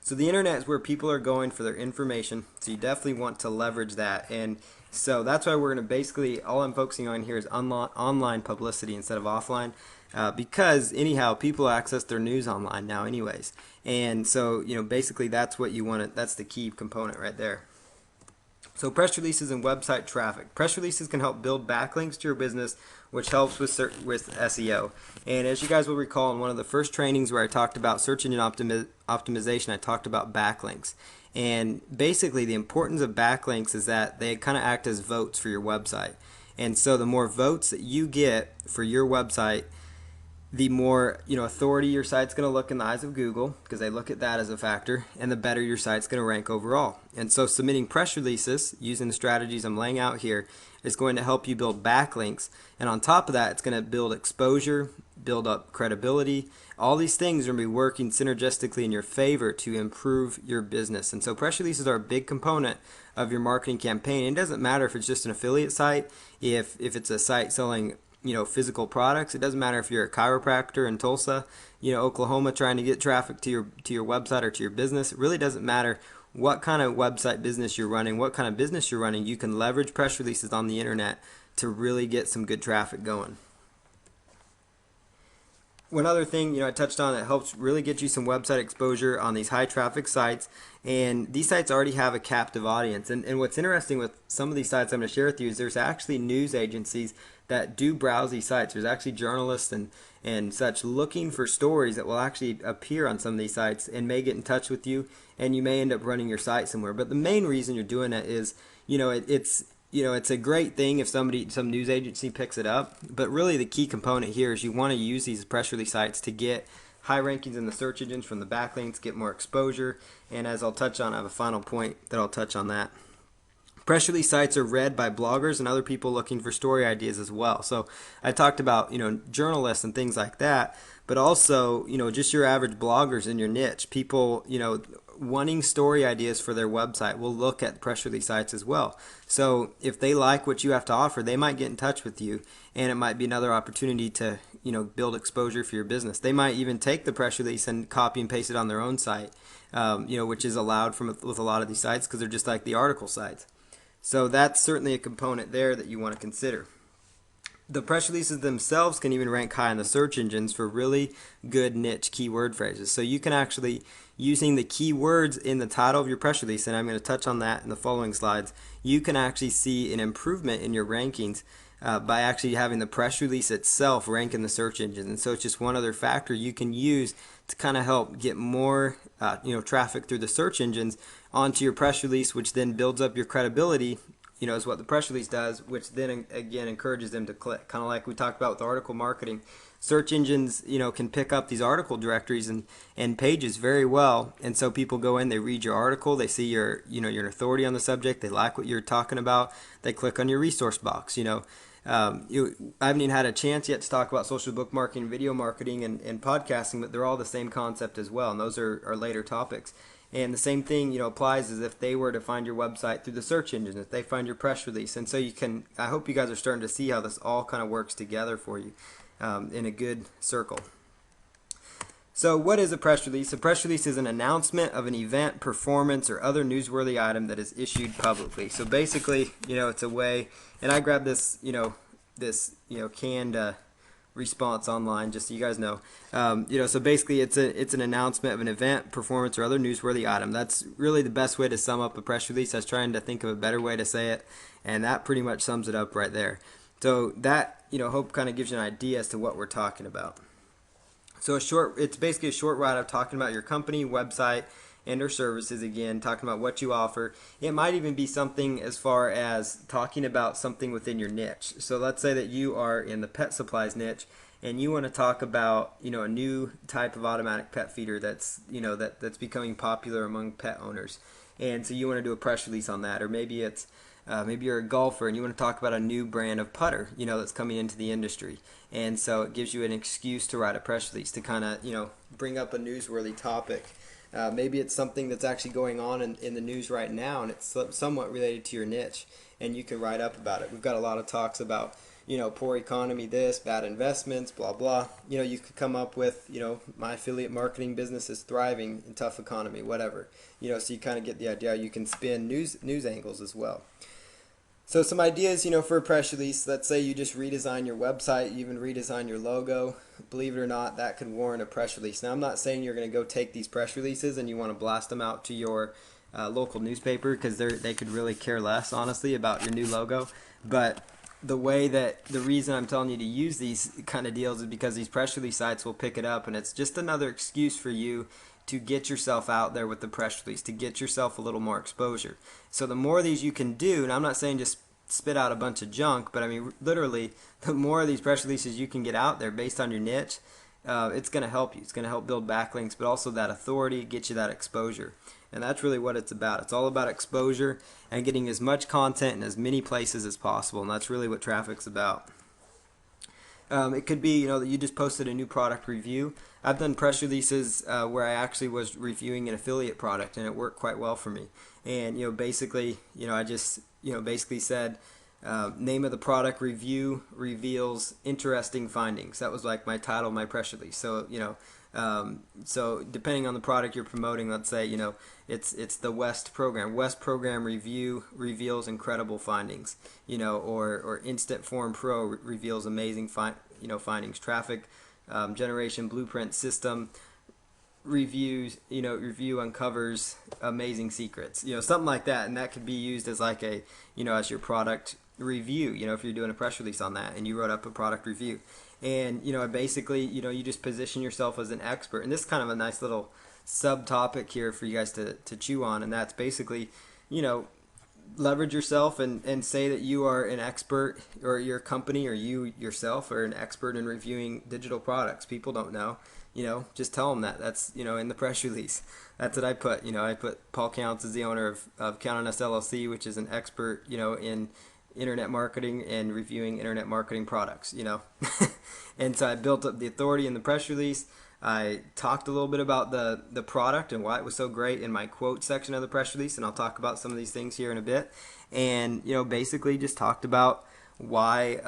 So the internet is where people are going for their information, so you definitely want to leverage that. And so that's why we're going to basically, all I'm focusing on here is online publicity instead of offline, because anyhow, people access their news online now anyways. And so, basically that's what you want to, that's the key component right there. So press releases and website traffic. Press releases can help build backlinks to your business, which helps with SEO. And as you guys will recall, in one of the first trainings where I talked about search engine optimization, I talked about backlinks. And basically the importance of backlinks is that they kind of act as votes for your website. And so the more votes that you get for your website, the more authority your site's going to look in the eyes of Google, because they look at that as a factor, and the better your site's going to rank overall. And so submitting press releases using the strategies I'm laying out here is going to help you build backlinks, and on top of that, it's going to build exposure, build up credibility. All these things are going to be working synergistically in your favor to improve your business. And so press releases are a big component of your marketing campaign. It doesn't matter if it's just an affiliate site, if it's a site selling physical products. It doesn't matter if you're a chiropractor in Tulsa, Oklahoma, trying to get traffic to your website or to your business. It really doesn't matter what kind of website business you're running, what kind of business you're running. You can leverage press releases on the internet to really get some good traffic going. One other thing, I touched on that helps really get you some website exposure on these high traffic sites, and these sites already have a captive audience. And what's interesting with some of these sites I'm going to share with you is there's actually news agencies that do browse these sites. There's actually journalists and such looking for stories that will actually appear on some of these sites and may get in touch with you, and you may end up running your site somewhere. But the main reason you're doing it is, it's a great thing if some news agency picks it up, but really the key component here is you want to use these press release sites to get high rankings in the search engines from the backlinks, get more exposure, and as I'll touch on, I have a final point that I'll touch on that. Press release sites are read by bloggers and other people looking for story ideas as well. So I talked about, journalists and things like that, but also, just your average bloggers in your niche, people, wanting story ideas for their website will look at press release sites as well. So if they like what you have to offer, they might get in touch with you, and it might be another opportunity to, build exposure for your business. They might even take the press release and copy and paste it on their own site, which is allowed with a lot of these sites because they're just like the article sites. So that's certainly a component there that you want to consider. The press releases themselves can even rank high in the search engines for really good niche keyword phrases. So you can actually, using the keywords in the title of your press release, and I'm going to touch on that in the following slides, you can actually see an improvement in your rankings by actually having the press release itself rank in the search engines. And so it's just one other factor you can use to kind of help get more traffic through the search engines onto your press release, which then builds up your credibility, is what the press release does, which then again encourages them to click. Kind of like we talked about with article marketing. Search engines, can pick up these article directories and pages very well, and so people go in, they read your article, they see your authority on the subject, they like what you're talking about, they click on your resource box, I haven't even had a chance yet to talk about social book marketing, video marketing, and podcasting, but they're all the same concept as well, and those are later topics. And the same thing, applies as if they were to find your website through the search engine, if they find your press release. And so I hope you guys are starting to see how this all kind of works together for you in a good circle. So what is a press release? A press release is an announcement of an event, performance, or other newsworthy item that is issued publicly. So basically, it's a way, and I grabbed this, canned response online, just so you guys know. So basically it's an announcement of an event, performance, or other newsworthy item. That's really the best way to sum up a press release. I was trying to think of a better way to say it, and that pretty much sums it up right there. So that, hope kind of gives you an idea as to what we're talking about. So it's basically a short write-up talking about your company, website, and or services, again, talking about what you offer. It might even be something as far as talking about something within your niche. So let's say that you are in the pet supplies niche and you want to talk about, a new type of automatic pet feeder that's, that's becoming popular among pet owners. And so you want to do a press release on that, or maybe it's maybe you're a golfer and you want to talk about a new brand of putter, that's coming into the industry. And so it gives you an excuse to write a press release to kind of, bring up a newsworthy topic. Maybe it's something that's actually going on in the news right now, and it's somewhat related to your niche, and you can write up about it. We've got a lot of talks about, poor economy, this, bad investments, blah, blah. You could come up with, my affiliate marketing business is thriving in tough economy, whatever. So you kind of get the idea. You can spin news angles as well. So some ideas, for a press release. Let's say you just redesign your website, you even redesign your logo. Believe it or not, that could warrant a press release. Now, I'm not saying you're going to go take these press releases and you want to blast them out to your local newspaper, because they could really care less, honestly, about your new logo. But the reason I'm telling you to use these kind of deals is because these press release sites will pick it up, and it's just another excuse for you to get yourself out there with the press release, to get yourself a little more exposure. So the more of these you can do, and I'm not saying just spit out a bunch of junk, but I mean literally the more of these press releases you can get out there based on your niche, it's going to help you. It's going to help build backlinks, but also that authority, get you that exposure. And that's really what it's about. It's all about exposure and getting as much content in as many places as possible, and that's really what traffic's about. It could be, that you just posted a new product review. I've done press releases where I actually was reviewing an affiliate product, and it worked quite well for me. And basically, I just basically said, name of the product review reveals interesting findings. That was like my title of my press release. So so depending on the product you're promoting, let's say it's the West program. West program review reveals incredible findings. Or Instant Form Pro reveals amazing findings. Traffic generation blueprint system review uncovers amazing secrets. Something like that, and that could be used as like a as your product review. If you're doing a press release on that and you wrote up a product review. And basically you just position yourself as an expert, and this is kind of a nice little subtopic here for you guys to chew on, and that's basically leverage yourself and say that you are an expert, or your company or you yourself are an expert in reviewing digital products. People don't know, just tell them that. That's in the press release. That's what I put. I put Paul Counts is the owner of Count on Us LLC, which is an expert in internet marketing and reviewing internet marketing products, And so I built up the authority in the press release. I talked a little bit about the product and why it was so great in my quote section of the press release, and I'll talk about some of these things here in a bit. And basically just talked about why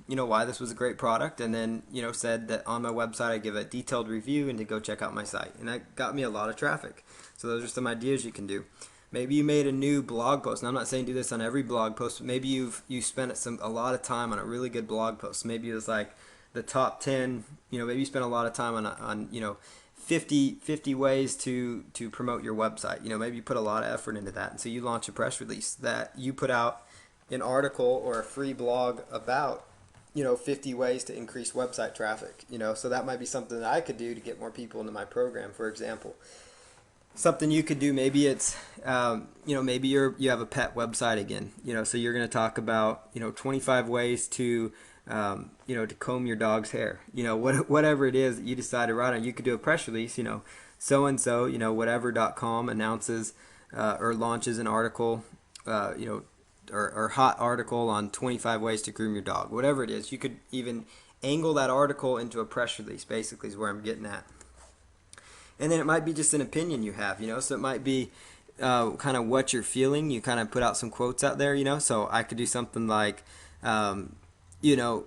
why this was a great product, and then said that on my website I give a detailed review and to go check out my site, and that got me a lot of traffic. So those are some ideas you can do. Maybe you made a new blog post, and I'm not saying do this on every blog post, but maybe you spent a lot of time on a really good blog post. Maybe it was like the top 10, maybe you spent a lot of time on 50 ways to promote your website. Maybe you put a lot of effort into that, and so you launch a press release that you put out an article or a free blog about 50 ways to increase website traffic. So that might be something that I could do to get more people into my program, for example. Something you could do, maybe it's maybe you have a pet website again, so you're going to talk about 25 ways to to comb your dog's hair, whatever it is that you decide to write on. You could do a press release, so and so, whatever.com announces or launches an article or hot article on 25 ways to groom your dog, whatever it is. You could even angle that article into a press release, basically, is where I'm getting at. And then it might be just an opinion you have, so it might be kind of what you're feeling. You kind of put out some quotes out there, so I could do something like, you know,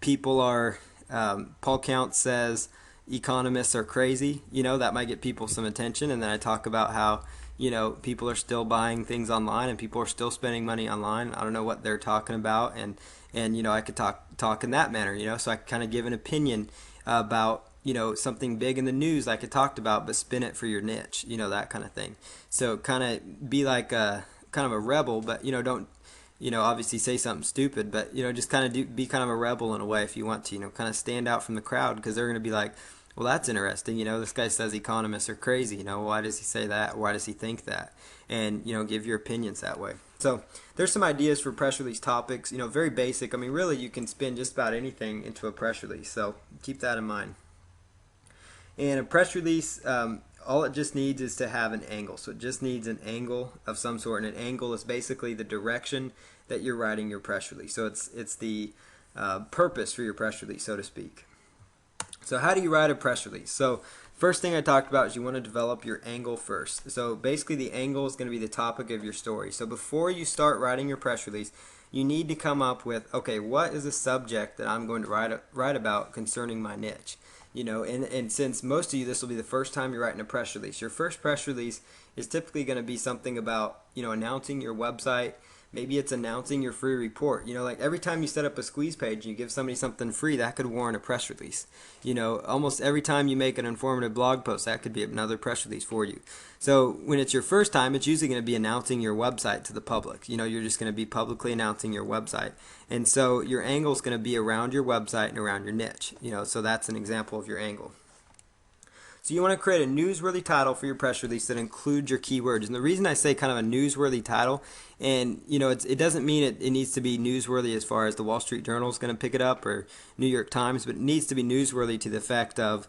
people are, Paul Counts says economists are crazy, that might get people some attention. And then I talk about how, people are still buying things online and people are still spending money online. I don't know what they're talking about. And I could talk in that manner, so I kind of give an opinion about, something big in the news like I talked about, but spin it for your niche, that kind of thing. So kind of be like a kind of a rebel, but, don't, obviously say something stupid, but, just kind of be kind of a rebel in a way if you want to, kind of stand out from the crowd, because they're going to be like, well, that's interesting. This guy says economists are crazy. Why does he say that? Why does he think that? And, give your opinions that way. So there's some ideas for press release topics, very basic. I mean, really, you can spin just about anything into a press release. So keep that in mind. And a press release, all it just needs is to have an angle. So it just needs an angle of some sort. And an angle is basically the direction that you're writing your press release. So it's the purpose for your press release, so to speak. So how do you write a press release? So first thing I talked about is you want to develop your angle first. So basically the angle is going to be the topic of your story. So before you start writing your press release, you need to come up with, okay, what is the subject that I'm going to write about concerning my niche? And since most of you, this will be the first time you're writing a press release, your first press release is typically going to be something about, announcing your website. Maybe it's announcing your free report. Like every time you set up a squeeze page and you give somebody something free, that could warrant a press release. Almost every time you make an informative blog post, that could be another press release for you. So when it's your first time, it's usually going to be announcing your website to the public. You're just going to be publicly announcing your website. And so your angle is going to be around your website and around your niche. So that's an example of your angle. So you want to create a newsworthy title for your press release that includes your keywords. And the reason I say kind of a newsworthy title, and it doesn't mean it needs to be newsworthy as far as the Wall Street Journal is going to pick it up or New York Times, but it needs to be newsworthy to the effect of,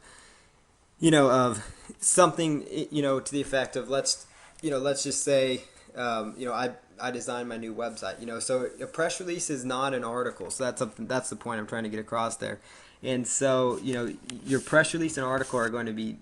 of something, to the effect of let's just say, I designed my new website. So a press release is not an article. So that's the point I'm trying to get across there. And so, your press release and article are going to be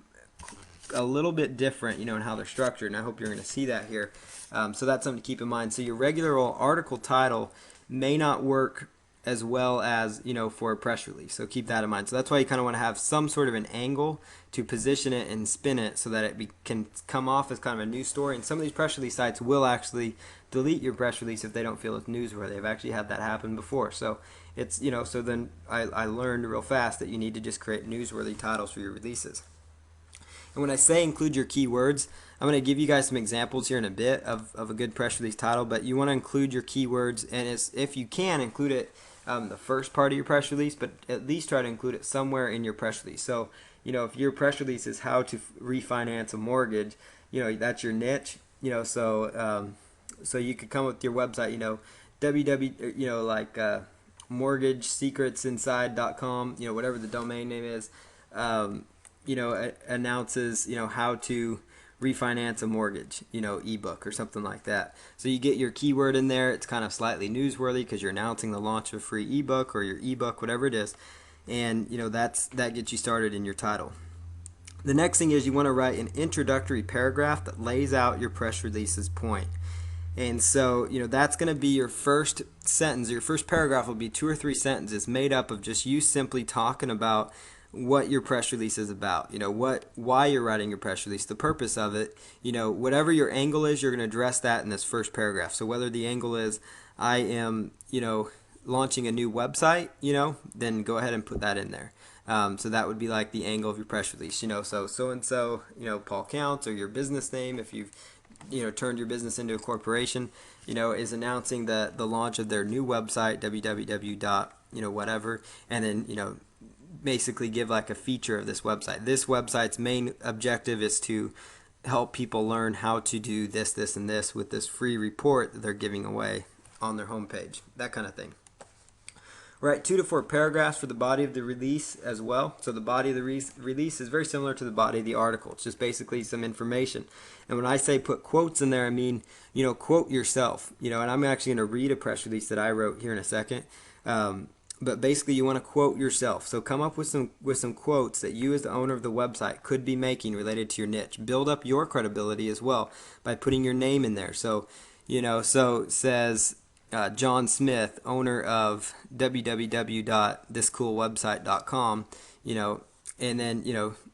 a little bit different, in how they're structured, and I hope you're going to see that here. So that's something to keep in mind. So your regular old article title may not work as well as, for a press release. So keep that in mind. So that's why you kind of want to have some sort of an angle to position it and spin it so that it can come off as kind of a news story. And some of these press release sites will actually delete your press release if they don't feel it's newsworthy. I've actually had that happen before. So it's, so then I learned real fast that you need to just create newsworthy titles for your releases. And when I say include your keywords, I'm going to give you guys some examples here in a bit of a good press release title, but you want to include your keywords, and if you can, include it the first part of your press release, but at least try to include it somewhere in your press release. So, if your press release is how to refinance a mortgage, that's your niche, so you could come up with your website, mortgagesecretsinside.com, whatever the domain name is, announces, how to refinance a mortgage, ebook or something like that. So you get your keyword in there. It's kind of slightly newsworthy because you're announcing the launch of a free ebook or your ebook, whatever it is. And, that gets you started in your title. The next thing is you want to write an introductory paragraph that lays out your press release's point. And so, that's going to be your first sentence. Your first paragraph will be 2 or 3 sentences made up of just you simply talking about what your press release is about, why you're writing your press release, the purpose of it, whatever your angle is, you're going to address that in this first paragraph. So whether the angle is I am, launching a new website, then go ahead and put that in there. So that would be like the angle of your press release, so-and-so, Paul Counts, or your business name, if you've, turned your business into a corporation, is announcing the launch of their new website, www. Whatever, and then, basically give like a feature of this website. This website's main objective is to help people learn how to do this, this, and this with this free report that they're giving away on their homepage, that kind of thing. Write 2 to 4 paragraphs for the body of the release as well. So the body of the release is very similar to the body of the article. It's just basically some information. And when I say put quotes in there, I mean, quote yourself. And I'm actually going to read a press release that I wrote here in a second. But basically, you want to quote yourself. So come up with some quotes that you, as the owner of the website, could be making related to your niche. Build up your credibility as well by putting your name in there. So, so it says John Smith, owner of www.thiscoolwebsite.com. And then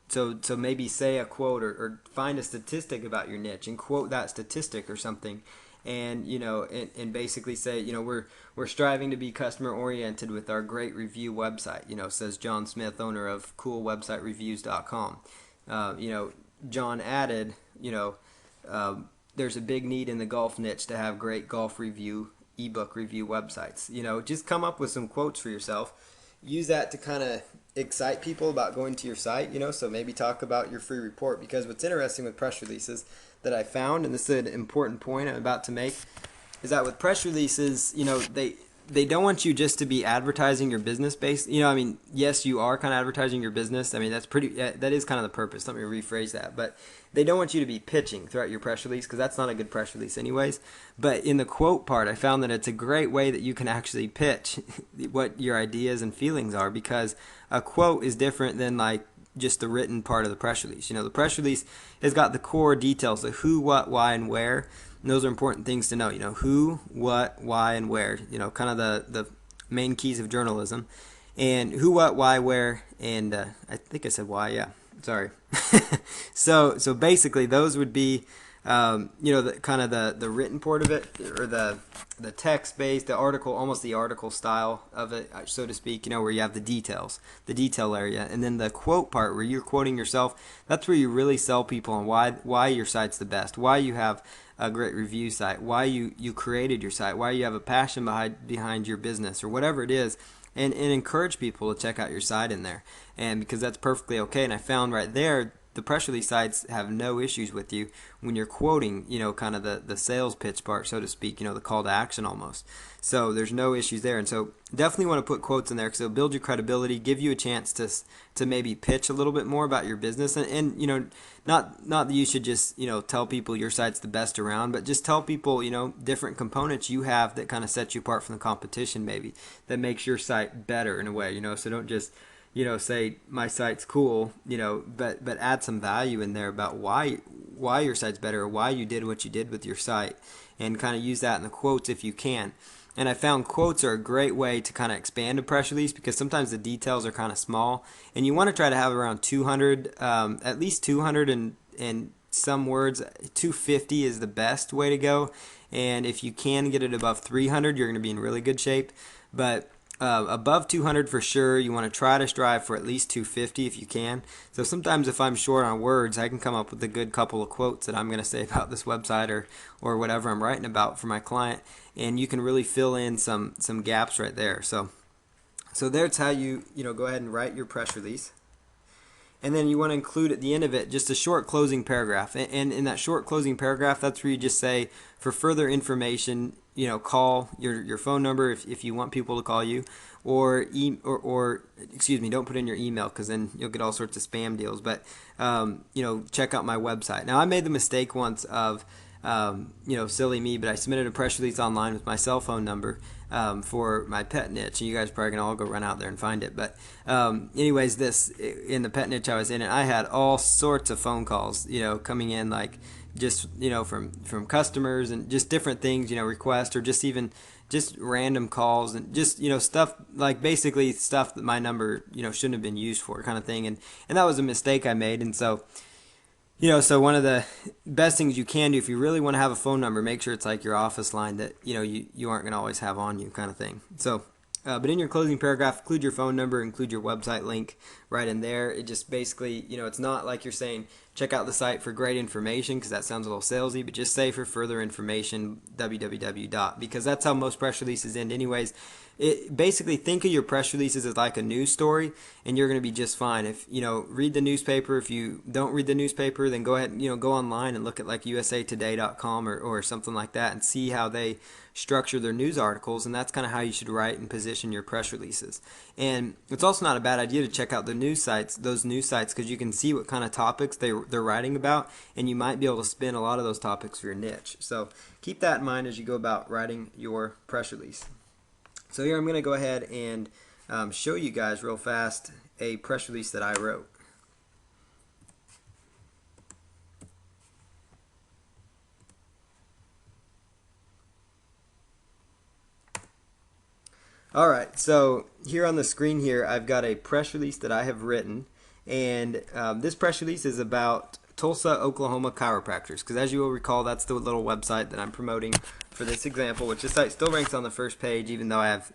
so maybe say a quote or find a statistic about your niche and quote that statistic or something. And and basically say we're striving to be customer oriented with our great review website, says John Smith, owner of coolwebsitereviews.com. John added, there's a big need in the golf niche to have great golf review ebook review websites. Just come up with some quotes for yourself. Use that to kind of excite people about going to your site, so maybe talk about your free report, because what's interesting with press releases that I found, and this is an important point I'm about to make, is that with press releases, they don't want you just to be advertising your business based. Yes, you are kind of advertising your business. That is kind of the purpose. Let me rephrase that. But they don't want you to be pitching throughout your press release, because that's not a good press release anyways. But in the quote part, I found that it's a great way that you can actually pitch what your ideas and feelings are, because a quote is different than like just the written part of the press release. The press release has got the core details, the who, what, why, and where. And those are important things to know. Who, what, why, and where. Kind of the main keys of journalism. And who, what, why, where, and I think I said why. Yeah, sorry. So basically, those would be the kind of the written part of it, or the text based, the article, almost the article style of it, so to speak, where you have the details, the detail area. And then the quote part, where you're quoting yourself, that's where you really sell people on why your site's the best, why you have a great review site, why you created your site, why you have a passion behind your business, or whatever it is. And encourage people to check out your site in there, and because that's perfectly okay. And I found right there, the press release sites have no issues with you when you're quoting, kind of the sales pitch part, so to speak, the call to action almost. So there's no issues there. And so definitely want to put quotes in there, because it'll build your credibility, give you a chance to maybe pitch a little bit more about your business. And not that you should just, tell people your site's the best around, but just tell people, different components you have that kind of set you apart from the competition, maybe, that makes your site better in a way, so don't just say my site's cool, but add some value in there about why your site's better, or why you did what you did with your site, and kind of use that in the quotes if you can. And I found quotes are a great way to kind of expand a press release, because sometimes the details are kind of small, and you want to try to have around 200, at least 200 and some words. 250 is the best way to go, and if you can get it above 300, you're going to be in really good shape. But above 200 for sure. You want to try to strive for at least 250 if you can. So sometimes if I'm short on words, I can come up with a good couple of quotes that I'm going to say about this website or whatever I'm writing about for my client, and you can really fill in some gaps right there. So that's how you go ahead and write your press release. And then you want to include at the end of it just a short closing paragraph. And in that short closing paragraph, that's where you just say, for further information, call your phone number if you want people to call you, or excuse me, don't put in your email, because then you'll get all sorts of spam deals. But check out my website. Now, I made the mistake once of silly me, but I submitted a press release online with my cell phone number for my pet niche, and you guys are probably gonna all go run out there and find it. But anyways, this in the pet niche I was in, I had all sorts of phone calls, coming in, like just from customers and just different things, requests, or just even just random calls, and just stuff like basically stuff that my number shouldn't have been used for, kind of thing. And that was a mistake I made. And so so one of the best things you can do if you really want to have a phone number, make sure it's like your office line that you aren't going to always have on you, kind of thing. So but in your closing paragraph, include your phone number, include your website link right in there. It just basically, it's not like you're saying check out the site for great information, because that sounds a little salesy, but just say for further information www. Because that's how most press releases end anyways. basically think of your press releases as like a news story, and you're going to be just fine. If read the newspaper. If you don't read the newspaper, then go ahead and go online and look at like usatoday.com or something like that and see how they structure their news articles, and that's kind of how you should write and position your press releases. And it's also not a bad idea to check out the news sites, those news sites, because you can see what kind of topics they're writing about, and you might be able to spin a lot of those topics for your niche. So keep that in mind as you go about writing your press release. So here I'm going to go ahead and show you guys real fast a press release that I wrote. Alright, so here on the screen here I've got a press release that I have written, and this press release is about Tulsa, Oklahoma chiropractors, because as you will recall, that's the little website that I'm promoting for this example, which this site still ranks on the first page, even though I have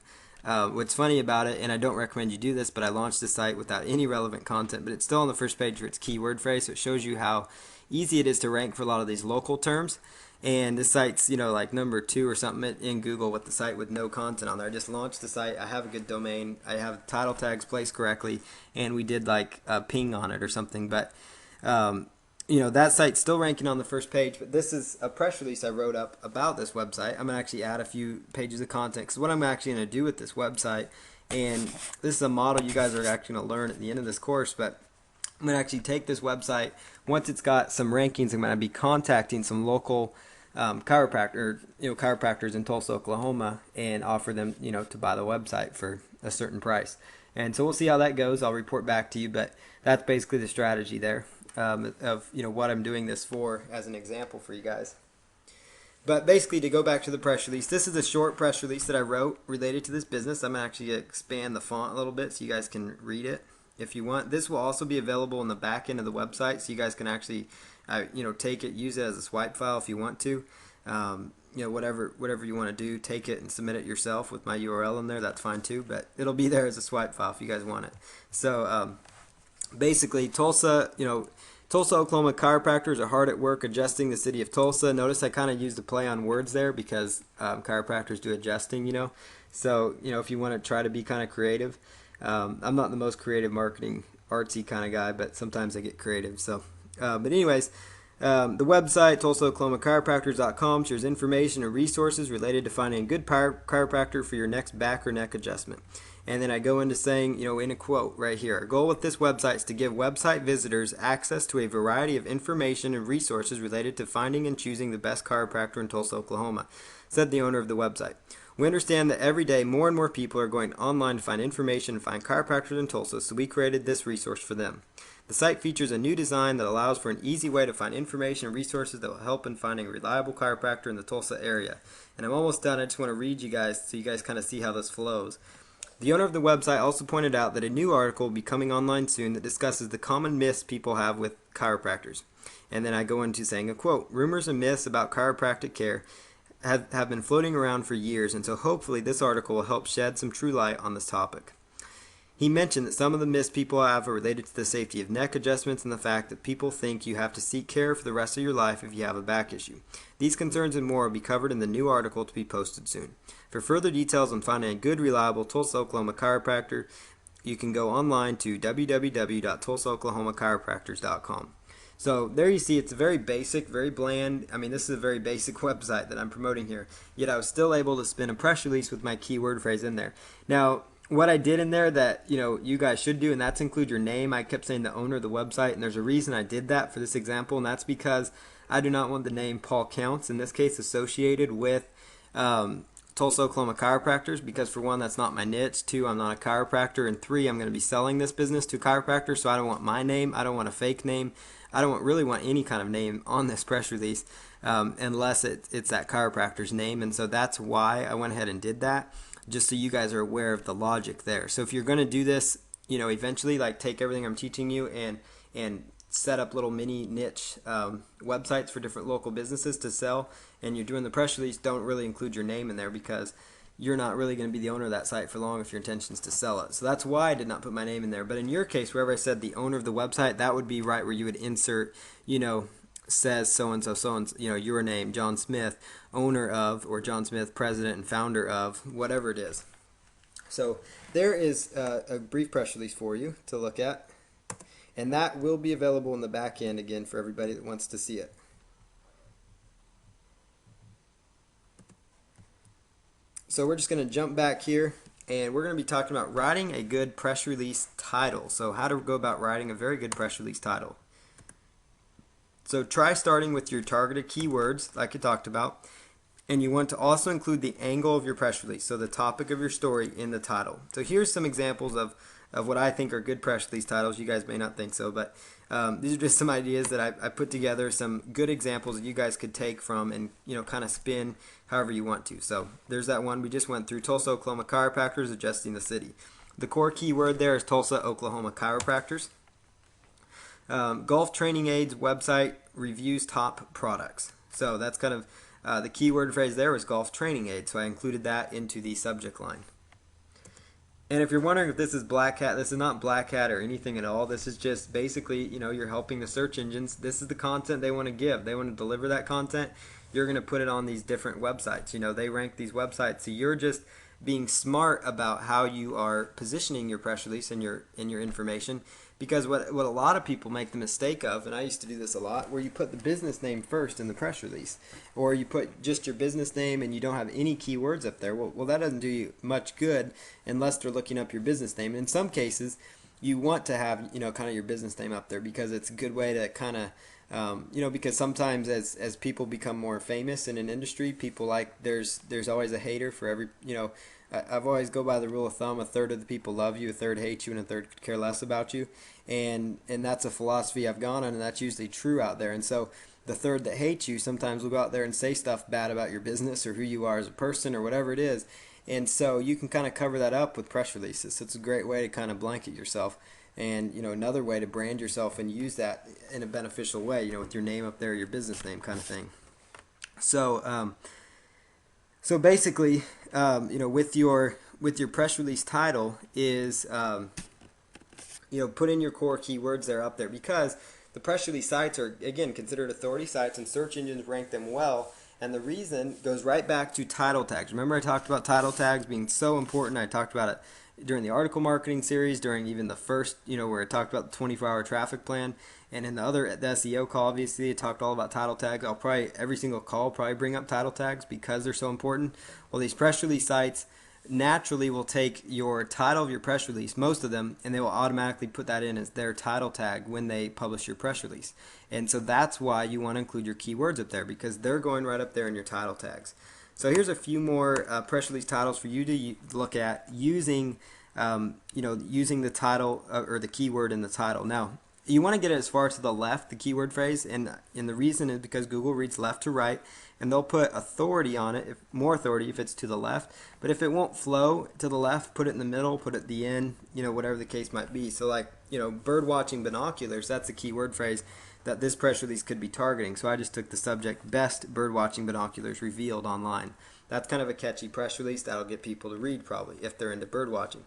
what's funny about it, and I don't recommend you do this, but I launched the site without any relevant content, but it's still on the first page for its keyword phrase, so it shows you how easy it is to rank for a lot of these local terms. And this site's like number 2 or something in Google with the site with no content on there. I just launched the site. I have a good domain. I have title tags placed correctly, and we did like a ping on it or something. But that site's still ranking on the first page. But this is a press release I wrote up about this website. I'm gonna actually add a few pages of content. Because what I'm actually gonna do with this website, and this is a model you guys are actually gonna learn at the end of this course, but I'm going to actually take this website. Once it's got some rankings, I'm going to be contacting some local chiropractors in Tulsa, Oklahoma, and offer them, to buy the website for a certain price. And so we'll see how that goes. I'll report back to you, but that's basically the strategy there of what I'm doing this for as an example for you guys. But basically, to go back to the press release, this is a short press release that I wrote related to this business. I'm actually going to expand the font a little bit so you guys can read it if you want. This will also be available in the back end of the website, so you guys can actually take it, use it as a swipe file if you want to. Whatever you want to do, take it and submit it yourself with my URL in there. That's fine too, but it'll be there as a swipe file if you guys want it. So basically, Tulsa, Oklahoma chiropractors are hard at work adjusting the city of Tulsa. Notice I kind of used a play on words there because chiropractors do adjusting, So, if you want to try to be kind of creative. I'm not the most creative marketing artsy kind of guy, but sometimes I get creative. So, but anyways, the website TulsaOklahomaChiropractors.com shares information and resources related to finding a good chiropractor for your next back or neck adjustment. And then I go into saying, in a quote right here, our goal with this website is to give website visitors access to a variety of information and resources related to finding and choosing the best chiropractor in Tulsa, Oklahoma, said the owner of the website. We understand that every day more and more people are going online to find information and find chiropractors in Tulsa, so we created this resource for them. The site features a new design that allows for an easy way to find information and resources that will help in finding a reliable chiropractor in the Tulsa area. And I'm almost done. I just want to read you guys so you guys kind of see how this flows. The owner of the website also pointed out that a new article will be coming online soon that discusses the common myths people have with chiropractors. And then I go into saying a quote, rumors and myths about chiropractic care have been floating around for years, and so hopefully this article will help shed some true light on this topic. He mentioned that some of the myths people have are related to the safety of neck adjustments and the fact that people think you have to seek care for the rest of your life if you have a back issue. These concerns and more will be covered in the new article to be posted soon. For further details on finding a good, reliable Tulsa, Oklahoma chiropractor, you can go online to www.tulsaoklahomachiropractors.com. So there you see it's a very basic, very bland, this is a very basic website that I'm promoting here, yet I was still able to spin a press release with my keyword phrase in there. Now, what I did in there that, you guys should do, and that's include your name. I kept saying the owner of the website, and there's a reason I did that for this example, and that's because I do not want the name Paul Counts, in this case, associated with Tulsa, Oklahoma chiropractors, because for one, that's not my niche. 2, I'm not a chiropractor, and 3, I'm going to be selling this business to chiropractors, so I don't want my name. I don't want a fake name. I don't really want any kind of name on this press release unless it's that chiropractor's name, and so that's why I went ahead and did that, just so you guys are aware of the logic there. So if you're going to do this, eventually, take everything I'm teaching you and set up little mini niche websites for different local businesses to sell, and you're doing the press release, don't really include your name in there because you're not really going to be the owner of that site for long if your intention is to sell it. So that's why I did not put my name in there. But in your case, wherever I said the owner of the website, that would be right where you would insert, says so-and-so, your name, John Smith, owner of, or John Smith, president and founder of, whatever it is. So there is a brief press release for you to look at, and that will be available in the back end again for everybody that wants to see it. So we're just going to jump back here, and we're going to be talking about writing a good press release title. So how to go about writing a very good press release title. So try starting with your targeted keywords like I talked about, and you want to also include the angle of your press release, so the topic of your story in the title. So here's some examples of what I think are good press release titles. You guys may not think so, but these are just some ideas that I put together, some good examples that you guys could take from and kind of spin however you want to. So there's that one we just went through, Tulsa, Oklahoma chiropractors adjusting the city. The core keyword there is Tulsa, Oklahoma chiropractors. Golf training aids website reviews top products. So that's kind of the keyword phrase there was golf training aid, so I included that into the subject line. And if you're wondering if this is Black Hat, this is not Black Hat or anything at all. This is just basically, you're helping the search engines. This is the content they want to give. They want to deliver that content. You're going to put it on these different websites. They rank these websites, so you're just being smart about how you are positioning your press release and your information. Because what a lot of people make the mistake of, and I used to do this a lot, where you put the business name first in the press release, or you put just your business name and you don't have any keywords up there. Well, that doesn't do you much good unless they're looking up your business name. And in some cases, you want to have kind of your business name up there because it's a good way to kind of because sometimes as people become more famous in an industry, people there's always a hater for every I've always go by the rule of thumb: a third of the people love you, a third hate you, and a third could care less about you. And that's a philosophy I've gone on, and that's usually true out there. And so the third that hates you sometimes will go out there and say stuff bad about your business or who you are as a person or whatever it is. And so you can kind of cover that up with press releases. So it's a great way to kind of blanket yourself. And another way to brand yourself and use that in a beneficial way, with your name up there, your business name kind of thing. So so basically, with your press release title is, put in your core keywords there up there, because the press release sites are, again, considered authority sites and search engines rank them well. And the reason goes right back to title tags. Remember I talked about title tags being so important. I talked about it during the article marketing series, during even the first, where I talked about the 24-hour traffic plan. And in the SEO call, obviously, I talked all about title tags. I'll probably, every single call, probably bring up title tags because they're so important. Well, these press release sites naturally will take your title of your press release, most of them, and they will automatically put that in as their title tag when they publish your press release. And so that's why you want to include your keywords up there, because they're going right up there in your title tags. So here's a few more press release titles for you to look at using, using the title or the keyword in the title. Now, you want to get it as far to the left, the keyword phrase, and the reason is because Google reads left to right, and they'll put authority on it, more authority if it's to the left. But if it won't flow to the left, put it in the middle, put it at the end, whatever the case might be. So like, bird watching binoculars, that's a keyword phrase that this press release could be targeting. So I just took the subject, best bird watching binoculars revealed online. That's kind of a catchy press release that'll get people to read probably if they're into bird watching.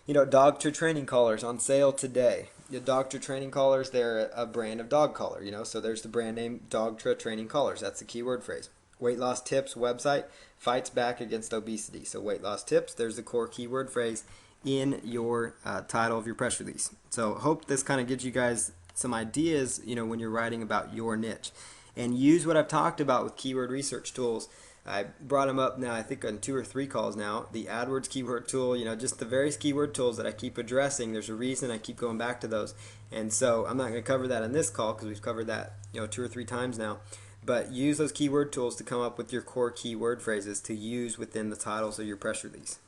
Dogtra training collars on sale today. The Dogtra training collars, they're a brand of dog collar, so there's the brand name Dogtra training collars. That's the keyword phrase. Weight loss tips website fights back against obesity. So weight loss tips, there's the core keyword phrase in your title of your press release. So hope this kind of gives you guys some ideas, when you're writing about your niche. And use what I've talked about with keyword research tools. I brought them up now, I think on 2 or 3 calls now. The AdWords keyword tool, just the various keyword tools that I keep addressing. There's a reason I keep going back to those. And so I'm not going to cover that in this call because we've covered that 2 or 3 times now. But use those keyword tools to come up with your core keyword phrases to use within the titles of your press release.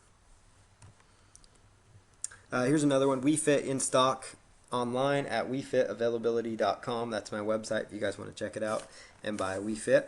Here's another one, WeFit in stock online at WeFitAvailability.com. That's my website if you guys want to check it out and buy a WeFit.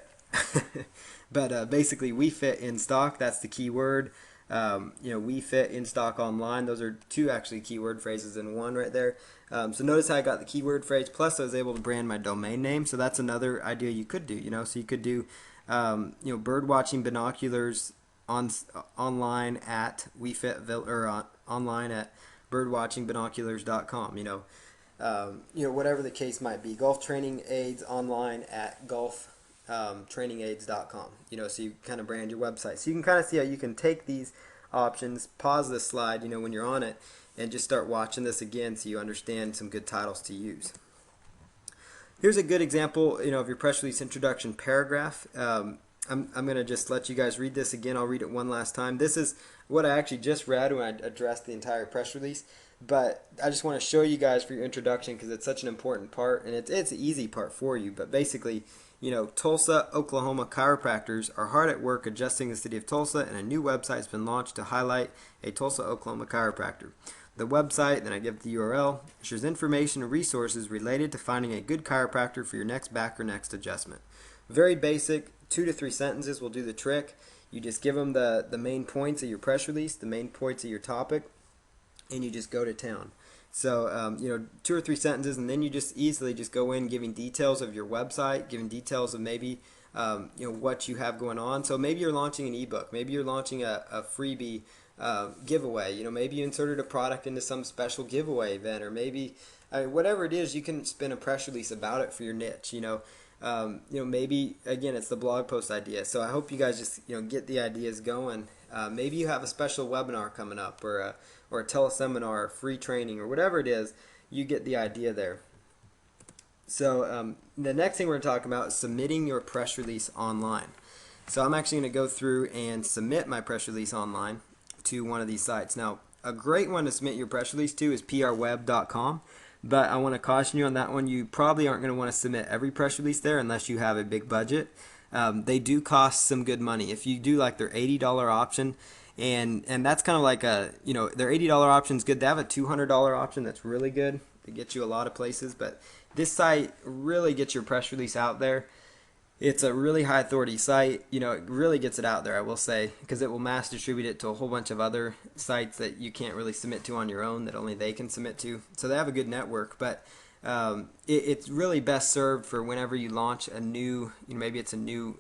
But basically, WeFit in stock, that's the keyword. WeFit in stock online, those are 2 actually keyword phrases in one right there. So notice how I got the keyword phrase, plus I was able to brand my domain name. So that's another idea you could do. So you could do bird watching binoculars online at WeFit, or online at birdwatchingbinoculars.com. Whatever the case might be. Golf training aids online at golftrainingaids.com. So you kind of brand your website. So you can kind of see how you can take these options. Pause this slide, when you're on it, and just start watching this again so you understand some good titles to use. Here's a good example, of your press release introduction paragraph. I'm going to just let you guys read this again. I'll read it one last time. This is what I actually just read when I addressed the entire press release, but I just want to show you guys for your introduction because it's such an important part, and it's an easy part for you. But basically, Tulsa, Oklahoma chiropractors are hard at work adjusting the city of Tulsa, and a new website has been launched to highlight a Tulsa, Oklahoma chiropractor. The website, then I give the URL, shares information and resources related to finding a good chiropractor for your next back or next adjustment. Very basic, 2 to 3 sentences will do the trick. You just give them the main points of your press release, the main points of your topic, and you just go to town. So, 2 or 3 sentences, and then you just easily just go in giving details of your website, giving details of maybe, what you have going on. So maybe you're launching an ebook, maybe you're launching a freebie giveaway. Maybe you inserted a product into some special giveaway event, or maybe whatever it is, you can spin a press release about it for your niche. Maybe again it's the blog post idea. So I hope you guys just get the ideas going. Maybe you have a special webinar coming up, or a teleseminar, or free training, or whatever it is. You get the idea there. So the next thing we're going to talk about is submitting your press release online. So I'm actually going to go through and submit my press release online to one of these sites. Now, a great one to submit your press release to is prweb.com, but I want to caution you on that one. You probably aren't going to want to submit every press release there unless you have a big budget. They do cost some good money. If you do like their $80 option, and that's kind of like their $80 option is good. They have a $200 option that's really good. It gets you a lot of places, but this site really gets your press release out there. It's a really high authority site. It really gets it out there, I will say, because it will mass distribute it to a whole bunch of other sites that you can't really submit to on your own, that only they can submit to. So they have a good network, but it's really best served for whenever you launch a new, maybe it's a new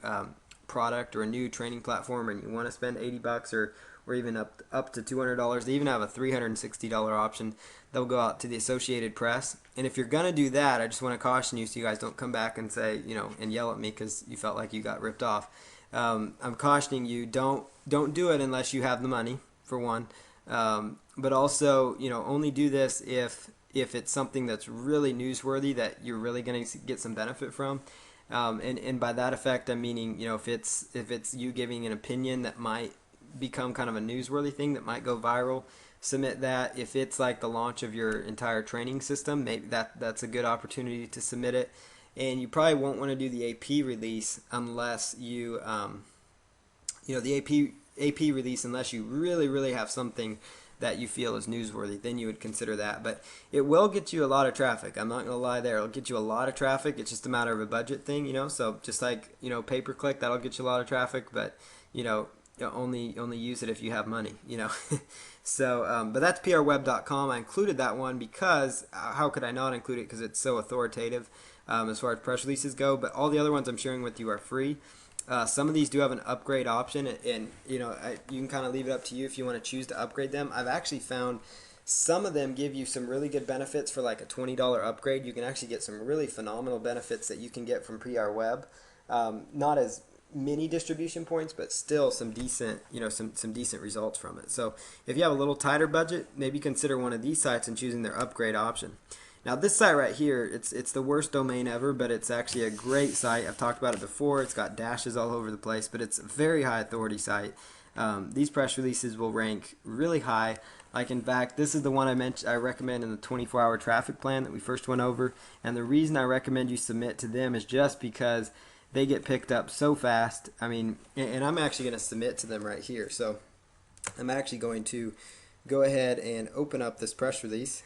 product or a new training platform, and you want to spend $80 or even up to $200. They even have a $360 option. They'll go out to the Associated Press. And if you're going to do that, I just want to caution you so you guys don't come back and say, and yell at me because you felt like you got ripped off. I'm cautioning you, don't do it unless you have the money, for one. But also, only do this if it's something that's really newsworthy that you're really going to get some benefit from. And by that effect, I'm meaning, if it's you giving an opinion that might become kind of a newsworthy thing that might go viral, submit that. If it's like the launch of your entire training system, maybe that's a good opportunity to submit it. And you probably won't want to do the AP release unless you, the AP release, unless you really, really have something that you feel is newsworthy, then you would consider that. But it will get you a lot of traffic. I'm not going to lie there. It'll get you a lot of traffic. It's just a matter of a budget thing, So just like, pay-per-click, that'll get you a lot of traffic, but, only use it if you have money, So, but that's prweb.com. I included that one because how could I not include it? Because it's so authoritative as far as press releases go. But all the other ones I'm sharing with you are free. Some of these do have an upgrade option, and you can kind of leave it up to you if you want to choose to upgrade them. I've actually found some of them give you some really good benefits for like a $20 upgrade. You can actually get some really phenomenal benefits that you can get from PRWeb. Not as many distribution points, but still some decent, some decent results from it. So if you have a little tighter budget, maybe consider one of these sites and choosing their upgrade option. Now this site right here, it's the worst domain ever, but it's actually a great site. I've talked about it before. It's got dashes all over the place, but it's a very high authority site. These press releases will rank really high. Like, in fact, this is the one I recommend in the 24-hour traffic plan that we first went over. And the reason I recommend you submit to them is just because they get picked up so fast. I mean, and I'm actually going to submit to them right here. So I'm actually going to go ahead and open up this press release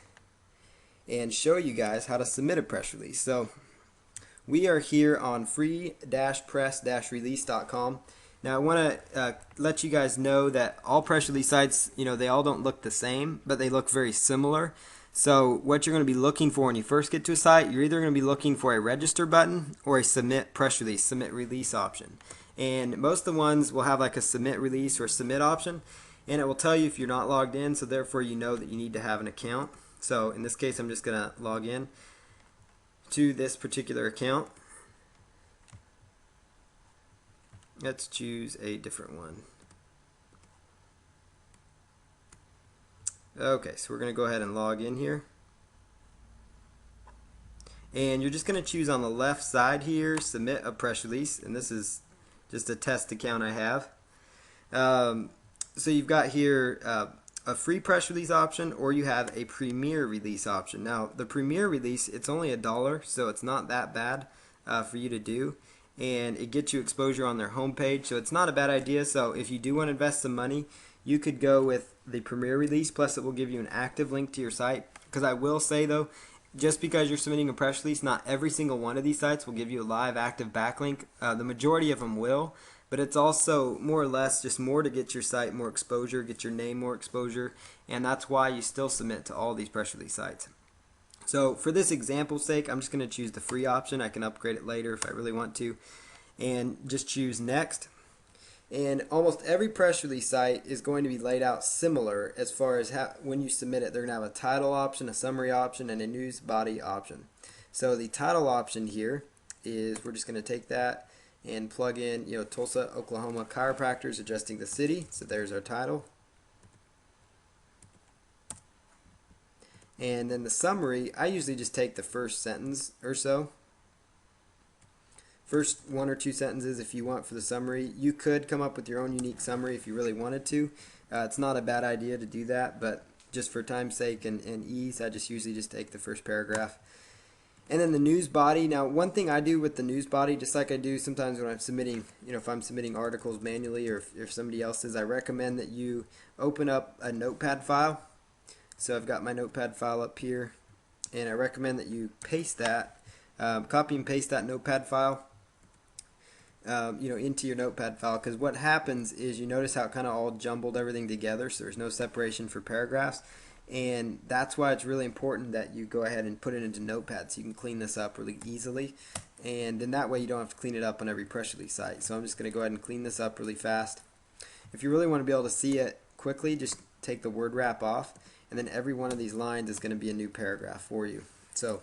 and show you guys how to submit a press release. So we are here on free-press-release.com. Now I want to let you guys know that all press release sites, they all don't look the same, but they look very similar. So what you're going to be looking for when you first get to a site, you're either going to be looking for a register button or a submit press release, submit release option. And most of the ones will have like a submit release or submit option, and it will tell you if you're not logged in, so therefore you know that you need to have an account. So in this case, I'm just going to log in to this particular account. Let's choose a different one. Okay, so we're going to go ahead and log in here. And you're just going to choose on the left side here, submit a press release. And this is just a test account I have. So you've got here a free press release option, or you have a premier release option. Now, the premier release, it's only $1, so it's not that bad for you to do. And it gets you exposure on their homepage, so it's not a bad idea. So if you do want to invest some money, you could go with the premier release, plus it will give you an active link to your site. Because I will say though, just because you're submitting a press release, not every single one of these sites will give you a live active backlink. The majority of them will, but it's also more or less just more to get your site more exposure, get your name more exposure, and that's why you still submit to all these press release sites. So for this example's sake, I'm just going to choose the free option. I can upgrade it later if I really want to, and just choose next. And almost every press release site is going to be laid out similar as far as when you submit it. They're going to have a title option, a summary option, and a news body option. So the title option here is, we're just going to take that and plug in, Tulsa, Oklahoma chiropractors adjusting the city. So there's our title. And then the summary, I usually just take the first sentence or so. First 1 or 2 sentences if you want for the summary. You could come up with your own unique summary if you really wanted to. It's not a bad idea to do that, but just for time's sake and ease, I just usually just take the first paragraph. And then the news body. Now, one thing I do with the news body, just like I do sometimes when I'm submitting, if I'm submitting articles manually, or if somebody else is, I recommend that you open up a notepad file. So I've got my notepad file up here, and I recommend that you paste that, copy and paste that notepad file, into your notepad file, because what happens is you notice how it kind of all jumbled everything together, so there's no separation for paragraphs, and that's why it's really important that you go ahead and put it into Notepad so you can clean this up really easily, and then that way you don't have to clean it up on every press release site. So I'm just going to go ahead and clean this up really fast. If you really want to be able to see it quickly, just take the word wrap off, and then every one of these lines is going to be a new paragraph for you. So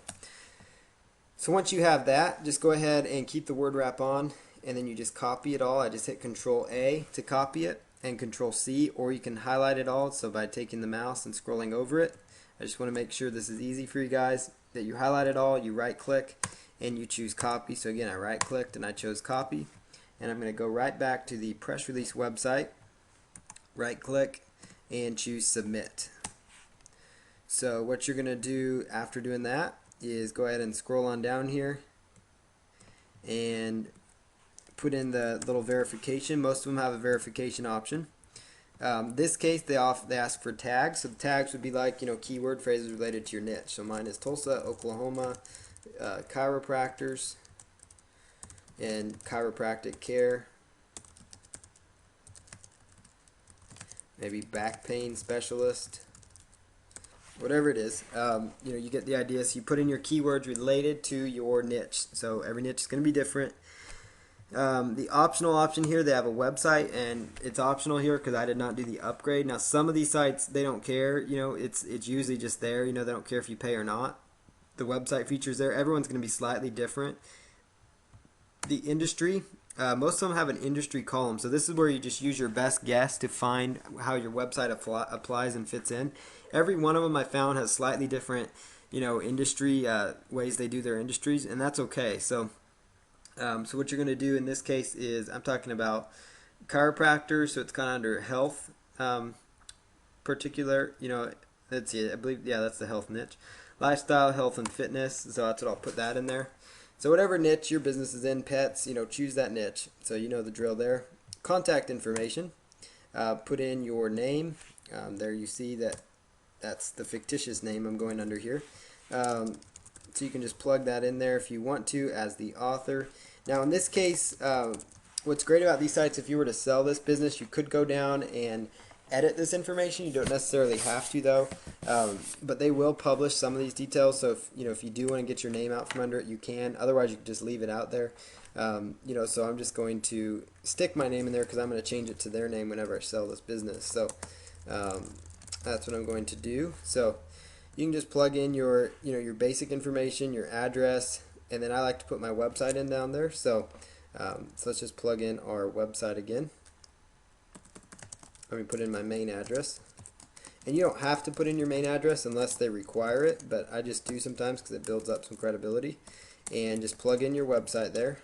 once you have that, just go ahead and keep the word wrap on, and then you just copy it all. I just hit Control A to copy it, and Control C, or you can highlight it all. So by taking the mouse and scrolling over it, I just want to make sure this is easy for you guys, that you highlight it all, you right click, and you choose copy. So again, I right clicked and I chose copy, and I'm going to go right back to the press release website, right click, and choose submit. So what you're going to do after doing that is go ahead and scroll on down here and put in the little verification. Most of them have a verification option. This case they ask for tags. So the tags would be like keyword phrases related to your niche. So mine is Tulsa, Oklahoma, chiropractors, and chiropractic care. Maybe back pain specialist. Whatever it is, you get the idea. So you put in your keywords related to your niche. So every niche is going to be different. The optional option here, they have a website, and it's optional here because I did not do the upgrade. Now some of these sites, they don't care. It's usually just there. They don't care if you pay or not. The website features there. Everyone's going to be slightly different. The industry, most of them have an industry column. So this is where you just use your best guess to find how your website applies and fits in. Every one of them I found has slightly different, industry ways they do their industries, and that's okay. So what you're going to do in this case is, I'm talking about chiropractor, so it's kind of under health, particular, let's see, I believe, yeah, that's the health niche. Lifestyle, health, and fitness, so that's what I'll put that in there. So whatever niche your business is in, pets, choose that niche. So you know the drill there. Contact information, put in your name. There you see that's the fictitious name I'm going under here. So you can just plug that in there if you want to as the author. Now in this case, what's great about these sites, if you were to sell this business, you could go down and edit this information. You don't necessarily have to though, but they will publish some of these details. So if you do want to get your name out from under it, you can. Otherwise, you can just leave it out there. So I'm just going to stick my name in there because I'm going to change it to their name whenever I sell this business. So that's what I'm going to do. So you can just plug in your basic information, your address, and then I like to put my website in down there. So let's just plug in our website again. Let me put in my main address, And you don't have to put in your main address unless they require it, but I just do sometimes because it builds up some credibility. And just plug in your website there.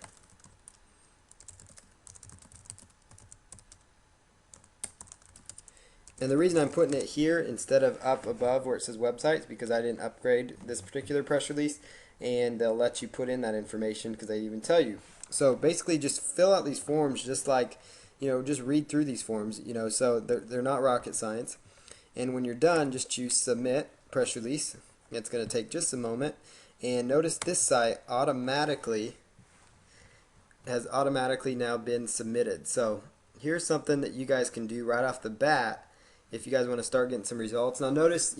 And the reason I'm putting it here instead of up above where it says websites because I didn't upgrade this particular press release, and they'll let you put in that information because they even tell you. So basically just fill out these forms just like, just read through these forms, so they're not rocket science. And when you're done, just choose submit press release. It's going to take just a moment. And notice this site has automatically now been submitted. So here's something that you guys can do right off the bat if you guys want to start getting some results. Now notice,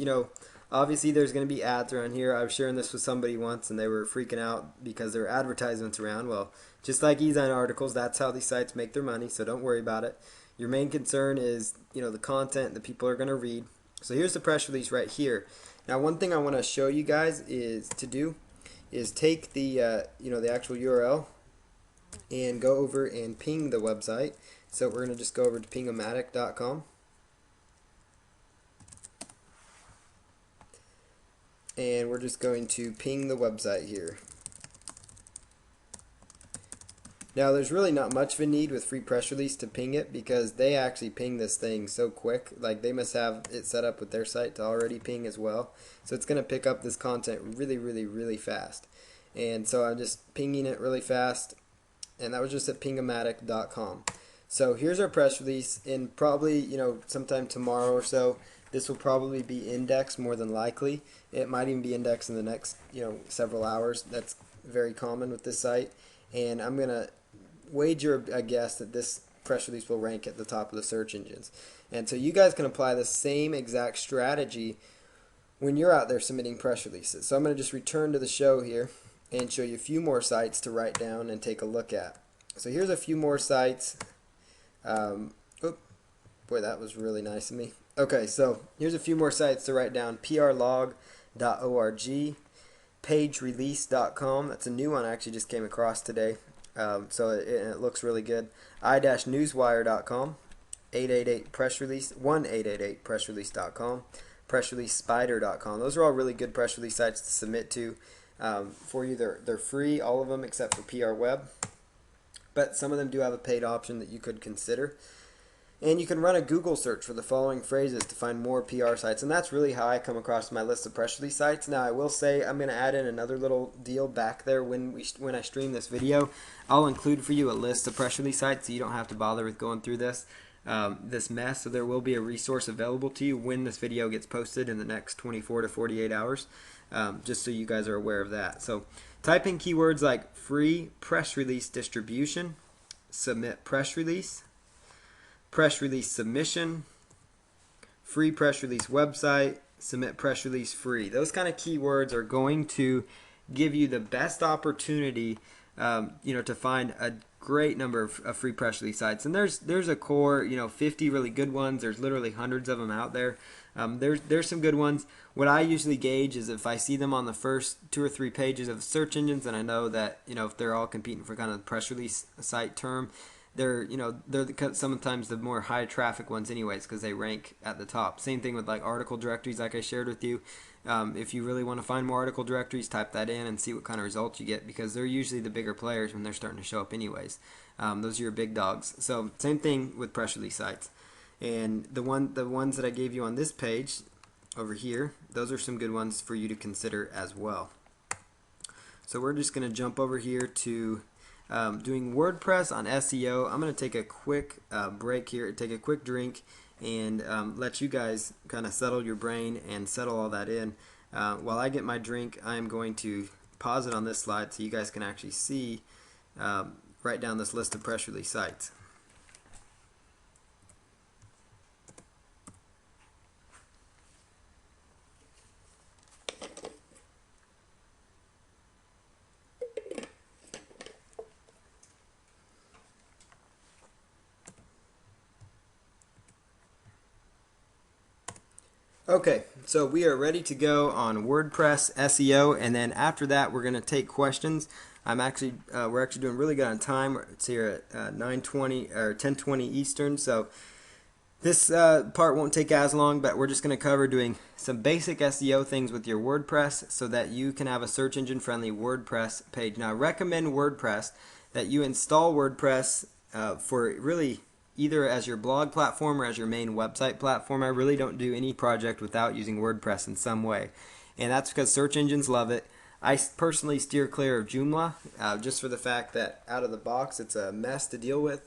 obviously there's going to be ads around here. I was sharing this with somebody once and they were freaking out because there were advertisements around. Well, just like eZine articles, that's how these sites make their money, so don't worry about it. Your main concern is, the content that people are going to read. So here's the press release right here. Now one thing I want to show you guys is take the the actual URL and go over and ping the website. So we're going to just go over to pingomatic.com. And we're just going to ping the website here. Now there's really not much of a need with free press release to ping it because they actually ping this thing so quick. Like they must have it set up with their site to already ping as well. So it's going to pick up this content really, really, really fast. And so I'm just pinging it really fast. And that was just at pingomatic.com. So here's our press release. And probably, sometime tomorrow or so, this will probably be indexed more than likely. It might even be indexed in the next, several hours. That's very common with this site. And I'm going to wager a guess that this press release will rank at the top of the search engines. And so you guys can apply the same exact strategy when you're out there submitting press releases. So I'm going to just return to the show here and show you a few more sites to write down and take a look at. So here's a few more sites. Boy, that was really nice of me. Okay, so here's a few more sites to write down. prlog.org, pagerelease.com. That's a new one I actually just came across today. So it looks really good. i-newswire.com, 888 press release, 1-888pressrelease.com, pressreleasespider.com. Those are all really good press release sites to submit to for you. They're free, all of them except for PR Web, but some of them do have a paid option that you could consider. And you can run a Google search for the following phrases to find more PR sites. And that's really how I come across my list of press release sites. Now, I will say I'm going to add in another little deal back there when I stream this video. I'll include for you a list of press release sites so you don't have to bother with going through this mess. So there will be a resource available to you when this video gets posted in the next 24 to 48 hours, just so you guys are aware of that. So type in keywords like free press release distribution, submit press release, press release submission, free press release website, submit press release free. Those kind of keywords are going to give you the best opportunity, to find a great number of free press release sites. And there's a core, 50 really good ones. There's literally hundreds of them out there. There's some good ones. What I usually gauge is if I see them on the first 2 or 3 pages of the search engines, and I know that if they're all competing for kind of the press release site term, they're sometimes the more high traffic ones anyways because they rank at the top. Same thing with like article directories like I shared with you. If you really want to find more article directories, type that in and see what kind of results you get because they're usually the bigger players when they're starting to show up anyways. Those are your big dogs. So same thing with press release sites. And the ones that I gave you on this page over here, those are some good ones for you to consider as well. So we're just going to jump over here to doing WordPress on SEO. I'm going to take a quick break here, take a quick drink, and let you guys kind of settle your brain and settle all that in. While I get my drink, I am going to pause it on this slide so you guys can actually see, write down this list of press release sites. Okay, so we are ready to go on WordPress SEO, and then after that we're going to take questions. We're actually doing really good on time. It's here at 9:20 or 10:20 Eastern, so This part won't take as long, but we're just going to cover doing some basic SEO things with your WordPress so that you can have a search engine friendly WordPress page. Now, I recommend WordPress that you install WordPress for really either as your blog platform or as your main website platform. I really don't do any project without using WordPress in some way, and that's because search engines love it. I personally steer clear of Joomla just for the fact that out of the box it's a mess to deal with.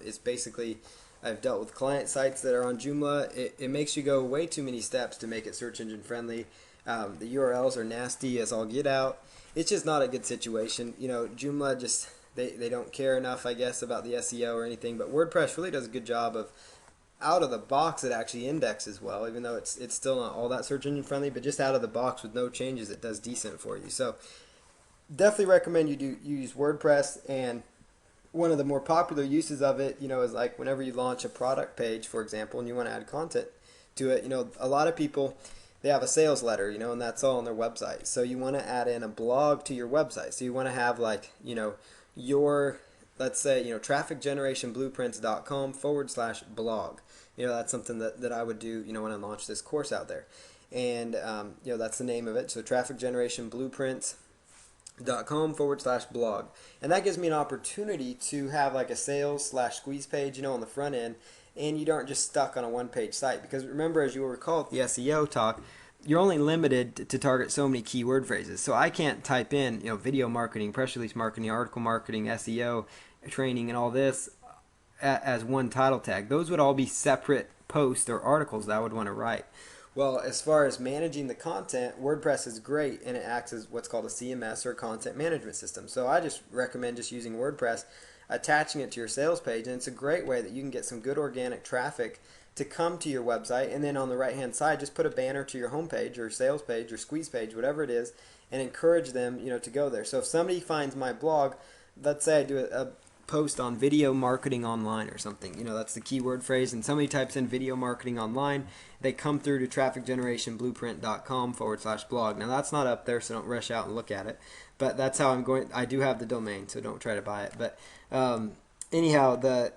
It's basically, I've dealt with client sites that are on Joomla. It makes you go way too many steps to make it search engine friendly. The URLs are nasty as all get out. It's just not a good situation. You know, Joomla just, they don't care enough, I guess, about the SEO or anything. But WordPress really does a good job of, out of the box, it actually indexes well, even though it's still not all that search engine friendly. But just out of the box with no changes, it does decent for you. So definitely recommend you use WordPress. And one of the more popular uses of it, you know, is like whenever you launch a product page, for example, and you want to add content to it. You know, a lot of people, they have a sales letter, you know, and that's all on their website. So you want to add in a blog to your website. So you want to have, like, you know, your, let's say, you know, trafficgenerationblueprints.com/blog. You know, that's something that I would do, you know, when I launch this course out there. And, you know, that's the name of it. So trafficgenerationblueprints.com/blog, and that gives me an opportunity to have like a sales/squeeze page, you know, on the front end, and you aren't just stuck on a one-page site. Because remember, as you will recall at the SEO talk, you're only limited to target so many keyword phrases. So I can't type in, you know, video marketing, press release marketing, article marketing, SEO training, and all this as one title tag. Those would all be separate posts or articles that I would want to write. Well, as far as managing the content, WordPress is great, and it acts as what's called a CMS, or content management system. So I just recommend just using WordPress, attaching it to your sales page, and it's a great way that you can get some good organic traffic to come to your website. And then on the right hand side, just put a banner to your homepage or sales page or squeeze page, whatever it is, and encourage them, you know, to go there. So if somebody finds my blog, let's say I do a post on video marketing online or something, you know, that's the keyword phrase, and somebody types in video marketing online, they come through to trafficgenerationblueprint.com/blog. Now that's not up there, so don't rush out and look at it, but that's how I'm going. I do have the domain, so don't try to buy it. But anyhow, the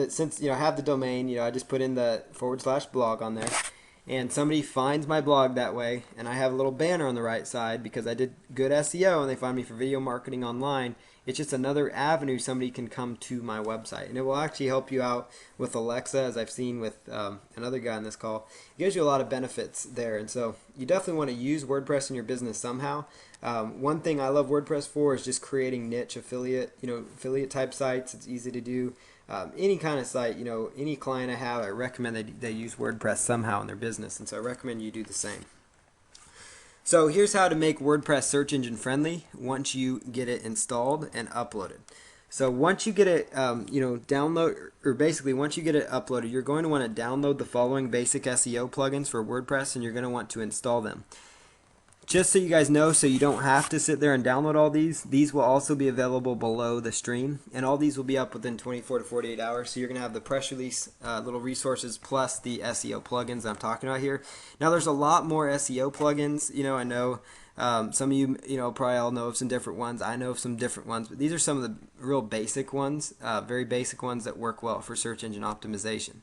since, you know, I have the domain, you know, I just put in the /blog on there, and somebody finds my blog that way, and I have a little banner on the right side because I did good SEO and they find me for video marketing online. It's just another avenue somebody can come to my website, and it will actually help you out with Alexa, as I've seen with another guy on this call. It gives you a lot of benefits there, and so you definitely want to use WordPress in your business somehow. One thing I love WordPress for is just creating niche affiliate type sites. It's easy to do. Any kind of site, you know, any client I have, I recommend they use WordPress somehow in their business, and so I recommend you do the same. So here's how to make WordPress search engine friendly once you get it installed and uploaded. So once you get it, download, or basically once you get it uploaded, you're going to want to download the following basic SEO plugins for WordPress, and you're going to want to install them. Just so you guys know, so you don't have to sit there and download all these will also be available below the stream, and all these will be up within 24 to 48 hours. So you're going to have the press release little resources plus the SEO plugins I'm talking about here. Now there's a lot more SEO plugins. You know, I know some of you, you know, probably all know of some different ones. I know of some different ones, but these are some of the real basic ones, very basic ones that work well for search engine optimization.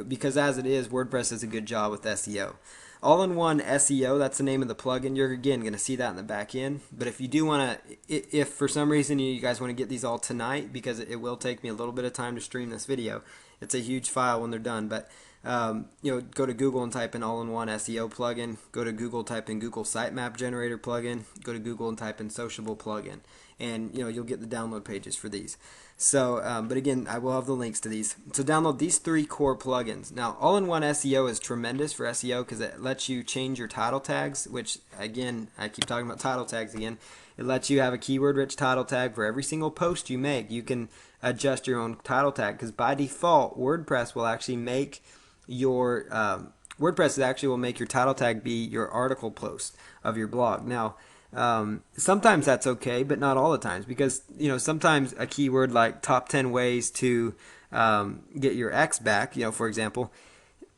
Because as it is, WordPress does a good job with SEO. All-in-one SEO, that's the name of the plugin. You're, again, going to see that in the back end. But if you do want to, if for some reason you guys want to get these all tonight, because it will take me a little bit of time to stream this video, it's a huge file when they're done. But go to Google and type in all-in-one SEO plugin. Go to Google, type in Google Sitemap Generator plugin. Go to Google and type in Sociable plugin, and you'll get the download pages for these. So, but again, I will have the links to these. So download these 3 core plugins. Now, all-in-one SEO is tremendous for SEO because it lets you change your title tags, which, again, I keep talking about title tags again. It lets you have a keyword-rich title tag for every single post you make. You can adjust your own title tag because by default, WordPress will actually make your will make your title tag be your article post of your blog. Now, sometimes that's okay, but not all the times, because sometimes a keyword like top 10 ways to get your ex back, for example,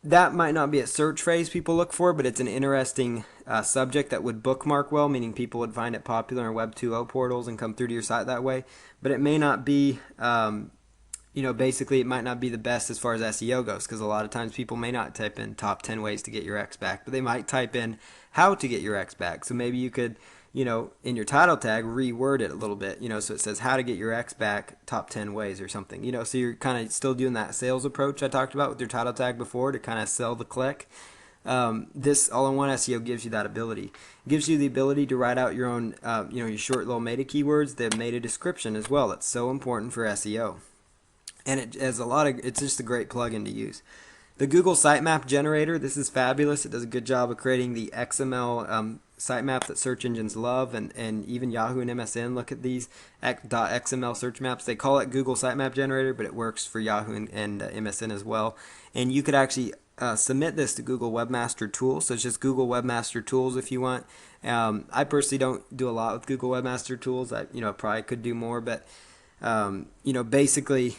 that might not be a search phrase people look for, but it's an interesting subject that would bookmark well, meaning people would find it popular in Web 2.0 portals and come through to your site that way. But it may not be basically it might not be the best as far as SEO goes, because a lot of times people may not type in top 10 ways to get your X back, but they might type in how to get your X back. So maybe you could, in your title tag, reword it a little bit, so it says how to get your X back top 10 ways or something, so you're kind of still doing that sales approach I talked about with your title tag before to kind of sell the click. This all-in-one SEO gives you that ability. It gives you the ability to write out your own, your short little meta keywords, the meta description as well. It's so important for SEO. And it's just a great plugin to use. The Google Sitemap Generator, this is fabulous. It does a good job of creating the XML sitemap that search engines love, and even Yahoo and MSN look at these .xml search maps. They call it Google Sitemap Generator, but it works for Yahoo and MSN as well. And you could actually submit this to Google Webmaster Tools. So it's just Google Webmaster Tools if you want. I personally don't do a lot with Google Webmaster Tools. I probably could do more, but basically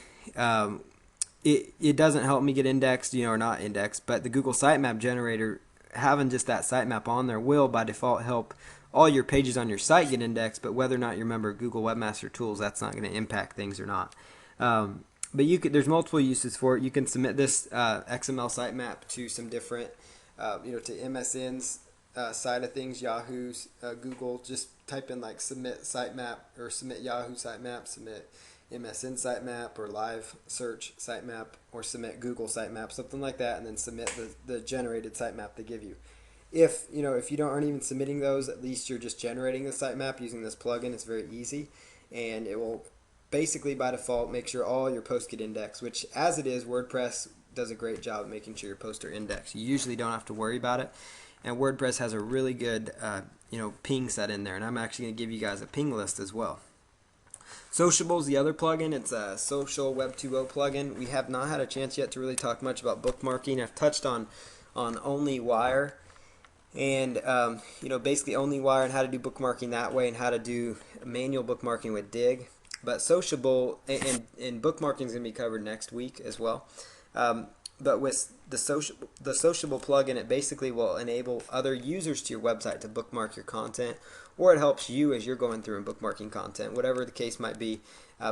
it doesn't help me get indexed, or not indexed, but the Google Sitemap Generator, having just that sitemap on there, will by default help all your pages on your site get indexed, but whether or not you're a member of Google Webmaster Tools, that's not going to impact things or not. But there's multiple uses for it. You can submit this XML sitemap to some different, to MSN's side of things, Yahoo's, Google. Just type in like submit sitemap or submit Yahoo sitemap, submit MSN sitemap or live search sitemap, or submit Google sitemap, something like that, and then submit the generated sitemap they give you. If you aren't even submitting those, at least you're just generating the sitemap using this plugin. It's very easy, and it will basically by default make sure all your posts get indexed, which as it is, WordPress does a great job of making sure your posts are indexed. You usually don't have to worry about it, and WordPress has a really good ping set in there, and I'm actually going to give you guys a ping list as well. Sociable is the other plugin. It's a social Web 2.0 plugin. We have not had a chance yet to really talk much about bookmarking. I've touched on OnlyWire, and basically OnlyWire and how to do bookmarking that way, and how to do manual bookmarking with Dig. But Sociable and bookmarking is going to be covered next week as well. But with the Sociable plugin, it basically will enable other users to your website to bookmark your content, or it helps you as you're going through and bookmarking content, whatever the case might be.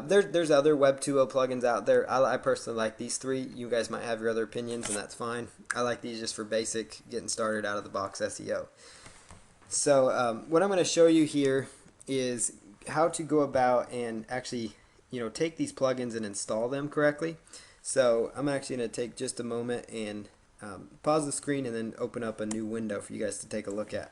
There's other Web 2.0 plugins out there. I personally like these three. You guys might have your other opinions, and that's fine. I like these just for basic, getting started out of the box SEO. So what I'm going to show you here is how to go about and actually take these plugins and install them correctly. So I'm actually going to take just a moment and pause the screen and then open up a new window for you guys to take a look at.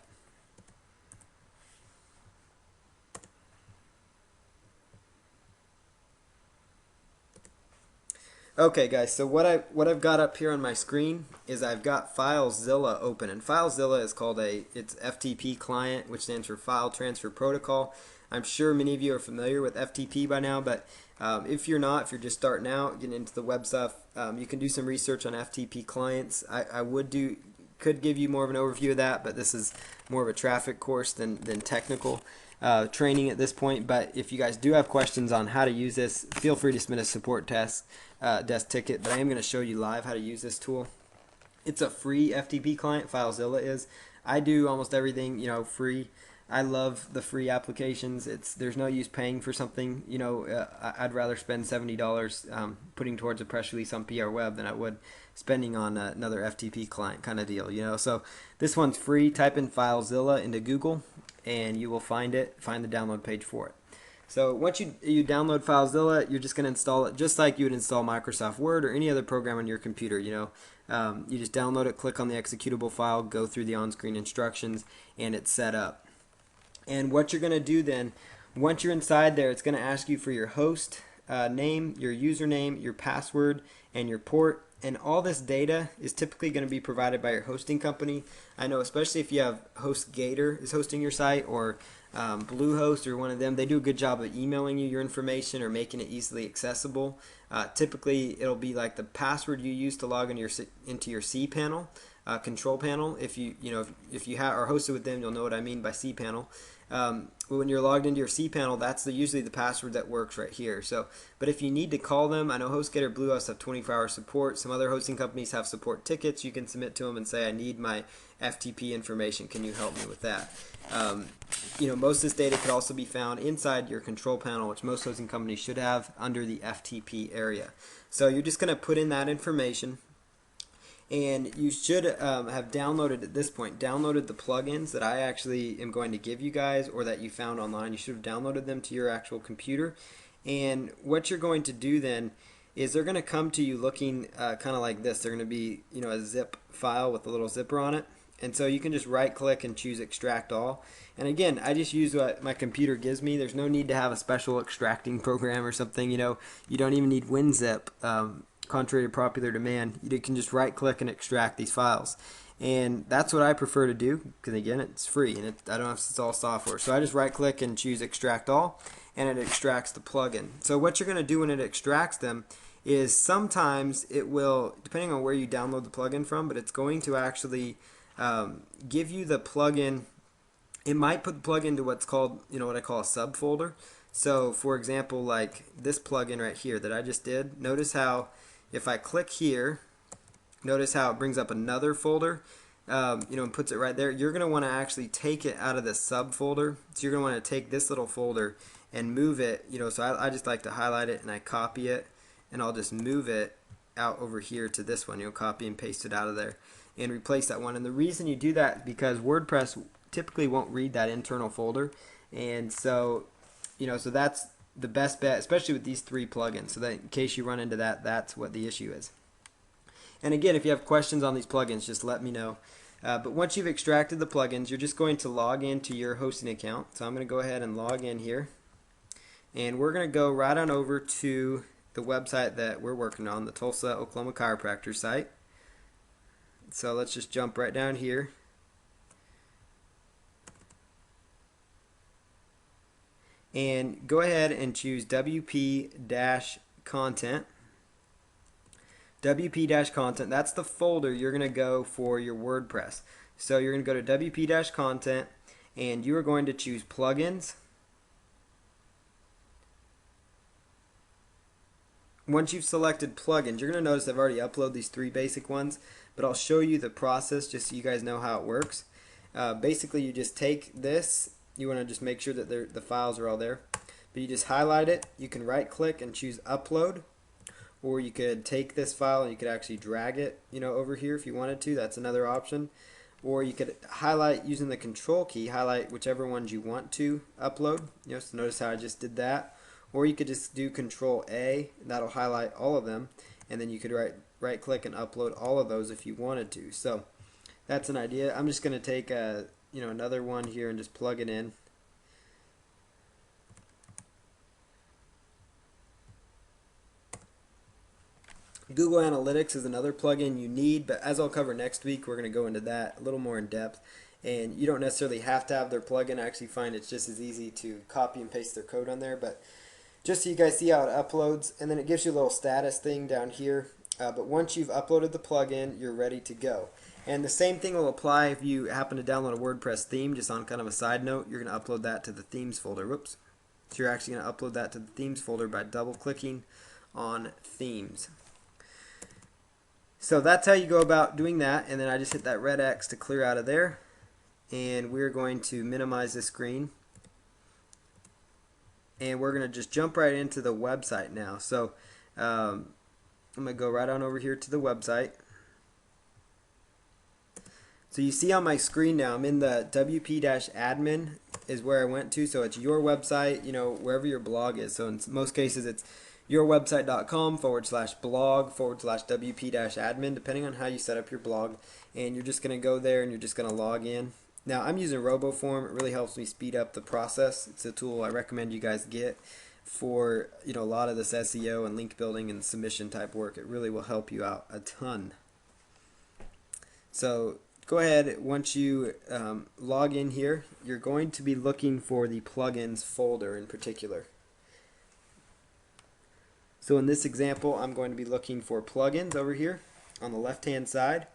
Okay guys, so what I've got up here on my screen is I've got FileZilla open, and FileZilla is called it's FTP client, which stands for File Transfer Protocol. I'm sure many of you are familiar with FTP by now, but if you're not, if you're just starting out, getting into the web stuff, you can do some research on FTP clients. I could give you more of an overview of that, but this is more of a traffic course than technical training at this point. But if you guys do have questions on how to use this, feel free to submit a support desk ticket. But I am going to show you live how to use this tool. It's a free FTP client. FileZilla is. I do almost everything free. I love the free applications. There's no use paying for something. I'd rather spend $70 putting towards a press release on PR Web than I would spending on another FTP client kind of deal. So this one's free. Type in FileZilla into Google, and you will find the download page for it. So once you download FileZilla, you're just going to install it just like you would install Microsoft Word or any other program on your computer. You just download it, click on the executable file, go through the on-screen instructions, and it's set up. And what you're going to do then, once you're inside there, it's going to ask you for your host name, your username, your password, and your port. And all this data is typically going to be provided by your hosting company. I know especially if you have HostGator is hosting your site, or Bluehost or one of them, they do a good job of emailing you your information or making it easily accessible. Typically, it'll be like the password you use to log into your cPanel control panel. If you are hosted with them, you'll know what I mean by cPanel. When you're logged into your cPanel, that's usually the password that works right here. So, but if you need to call them, I know HostGator, Bluehost have 24-hour support. Some other hosting companies have support tickets. You can submit to them and say, I need my FTP information. Can you help me with that? Most of this data could also be found inside your control panel, which most hosting companies should have under the FTP area. So you're just going to put in that information. And you should have downloaded at this point, downloaded the plugins that I actually am going to give you guys or that you found online. You should have downloaded them to your actual computer. And what you're going to do then is they're going to come to you looking kind of like this. They're going to be, a zip file with a little zipper on it. And so you can just right click and choose extract all. And again, I just use what my computer gives me. There's no need to have a special extracting program or something. You don't even need WinZip. Contrary to popular demand, you can just right click and extract these files. And that's what I prefer to do because, again, it's free and I don't have to install software. So I just right click and choose extract all, and it extracts the plugin. So what you're going to do when it extracts them is sometimes it will, depending on where you download the plugin from, but it's going to actually give you the plugin. It might put the plugin to what's called, what I call a subfolder. So for example, like this plugin right here that I just did, notice how if I click here, notice how it brings up another folder, and puts it right there. You're going to want to actually take it out of the subfolder. So you're going to want to take this little folder and move it, so I just like to highlight it and I copy it and I'll just move it out over here to this one. Copy and paste it out of there and replace that one. And the reason you do that is because WordPress typically won't read that internal folder. And so, so that's the best bet, especially with these three plugins, so that in case you run into that, that's what the issue is. And again, if you have questions on these plugins, just let me know. But once you've extracted the plugins, you're just going to log into your hosting account. So I'm going to go ahead and log in here. And we're going to go right on over to the website that we're working on, the Tulsa, Oklahoma Chiropractor site. So let's just jump right down here. And go ahead and choose WP-content. WP-content, that's the folder you're going to go for your WordPress. So you're going to go to WP-content and you are going to choose plugins. Once you've selected plugins, you're going to notice I've already uploaded these three basic ones, but I'll show you the process just so you guys know how it works. Basically, you just take this. You want to just make sure that the files are all there. But you just highlight it. You can right click and choose upload. Or you could take this file and you could actually drag it, over here if you wanted to. That's another option. Or you could highlight using the control key, highlight whichever ones you want to upload. So notice how I just did that. Or you could just do control A, and that'll highlight all of them. And then you could right click and upload all of those if you wanted to. So that's an idea. I'm just going to take another one here and just plug it in. Google Analytics is another plugin you need, but as I'll cover next week, we're going to go into that a little more in depth. And you don't necessarily have to have their plugin. I actually find it's just as easy to copy and paste their code on there. But just so you guys see how it uploads, and then it gives you a little status thing down here. But once you've uploaded the plugin, you're ready to go. And the same thing will apply if you happen to download a WordPress theme. Just on kind of a side note, you're going to upload that to the themes folder. Whoops. So you're actually going to upload that to the themes folder by double clicking on themes. So that's how you go about doing that. And then I just hit that red X to clear out of there. And we're going to minimize this screen. And we're going to just jump right into the website now. So I'm going to go right on over here to the website. So you see on my screen now, I'm in the WP-admin is where I went to. So it's your website, wherever your blog is. So in most cases, it's yourwebsite.com/blog/WP-admin, depending on how you set up your blog. And you're just going to go there and you're just going to log in. Now, I'm using RoboForm. It really helps me speed up the process. It's a tool I recommend you guys get for a lot of this SEO and link building and submission type work. It really will help you out a ton. So go ahead, once you log in here, you're going to be looking for the plugins folder in particular. So in this example, I'm going to be looking for plugins over here on the left hand side.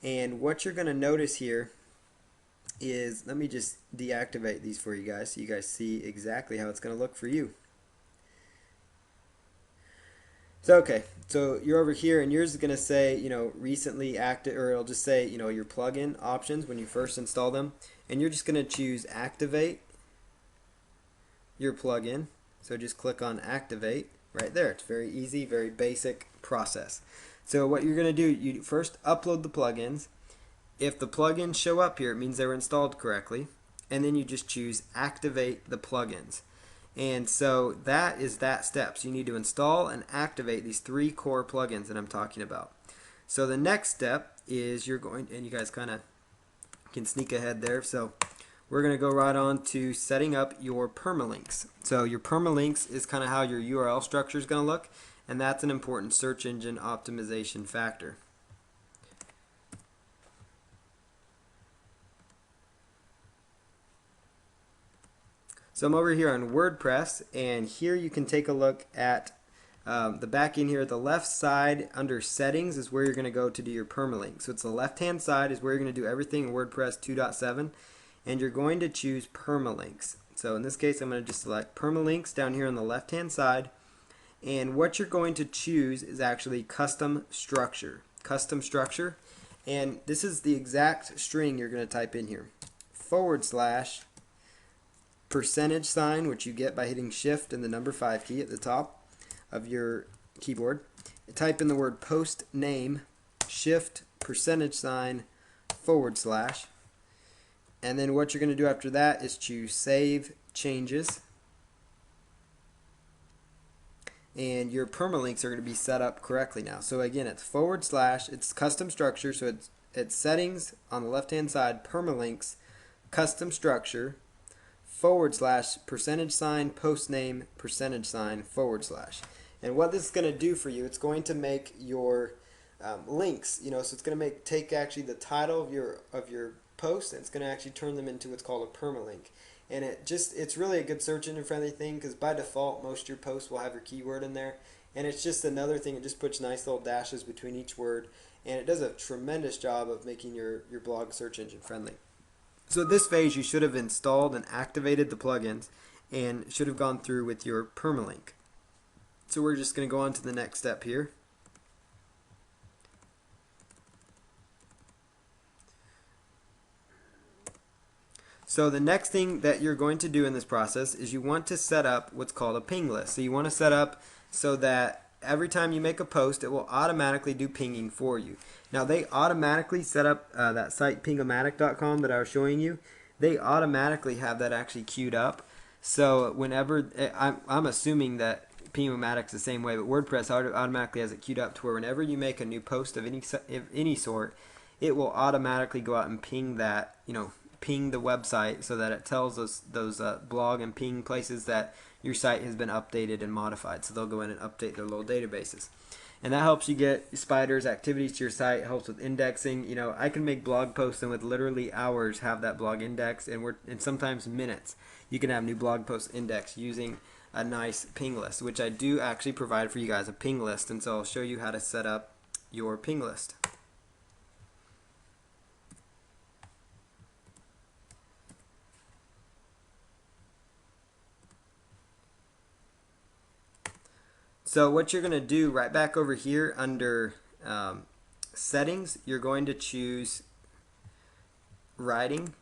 And what you're going to notice here is, let me just deactivate these for you guys so you guys see exactly how it's going to look for you. So okay, so you're over here and yours is going to say, recently active, or it'll just say, your plugin options when you first install them. And you're just going to choose activate your plugin. So just click on activate right there. It's very easy, very basic process. So what you're going to do, you first upload the plugins. If the plugins show up here, it means they were installed correctly. And then you just choose activate the plugins. And so that is that step. So you need to install and activate these 3 core plugins that I'm talking about. So the next step is you're going, and you guys kind of can sneak ahead there. So we're going to go right on to setting up your permalinks. So your permalinks is kind of how your URL structure is going to look, and that's an important search engine optimization factor. So I'm over here on WordPress, and here you can take a look at the back end here. At the left side under settings is where you're going to go to do your permalink. So it's the left hand side is where you're going to do everything in WordPress 2.7, and you're going to choose permalinks. So in this case I'm going to just select permalinks down here on the left hand side, and what you're going to choose is actually custom structure. Custom structure, and this is the exact string you're going to type in here. / percentage sign, which you get by hitting shift and the number 5 key at the top of your keyboard. Type in the word post name, shift percentage sign /, and then what you're going to do after that is choose save changes, and your permalinks are going to be set up correctly now. So again, it's /, it's custom structure, so it's settings on the left hand side, permalinks, custom structure, / percentage sign post name percentage sign /. And what this is going to do for you, it's going to make your links, so it's going to take actually the title of your post, and it's going to actually turn them into what's called a permalink. And it's really a good search engine friendly thing, because by default most of your posts will have your keyword in there, and it's just another thing. It just puts nice little dashes between each word, and it does a tremendous job of making your blog search engine friendly. So at this phase you should have installed and activated the plugins and should have gone through with your permalink. So we're just going to go on to the next step here. So the next thing that you're going to do in this process is you want to set up what's called a ping list. So you want to set up so that every time you make a post, it will automatically do pinging for you. Now they automatically set up that site pingomatic.com that I was showing you. They automatically have that actually queued up. So whenever, I'm assuming that Pingomatic's the same way, but WordPress automatically has it queued up to where whenever you make a new post of any sort, it will automatically go out and ping that, ping the website, so that it tells those blog and ping places that your site has been updated and modified. So they'll go in and update their little databases, and that helps you get spiders activities to your site. It helps with indexing. I can make blog posts and with literally hours have that blog index, and sometimes minutes you can have new blog posts indexed using a nice ping list, which I do actually provide for you guys, a ping list. And so I'll show you how to set up your ping list. So what you're going to do right back over here under settings, you're going to choose writing,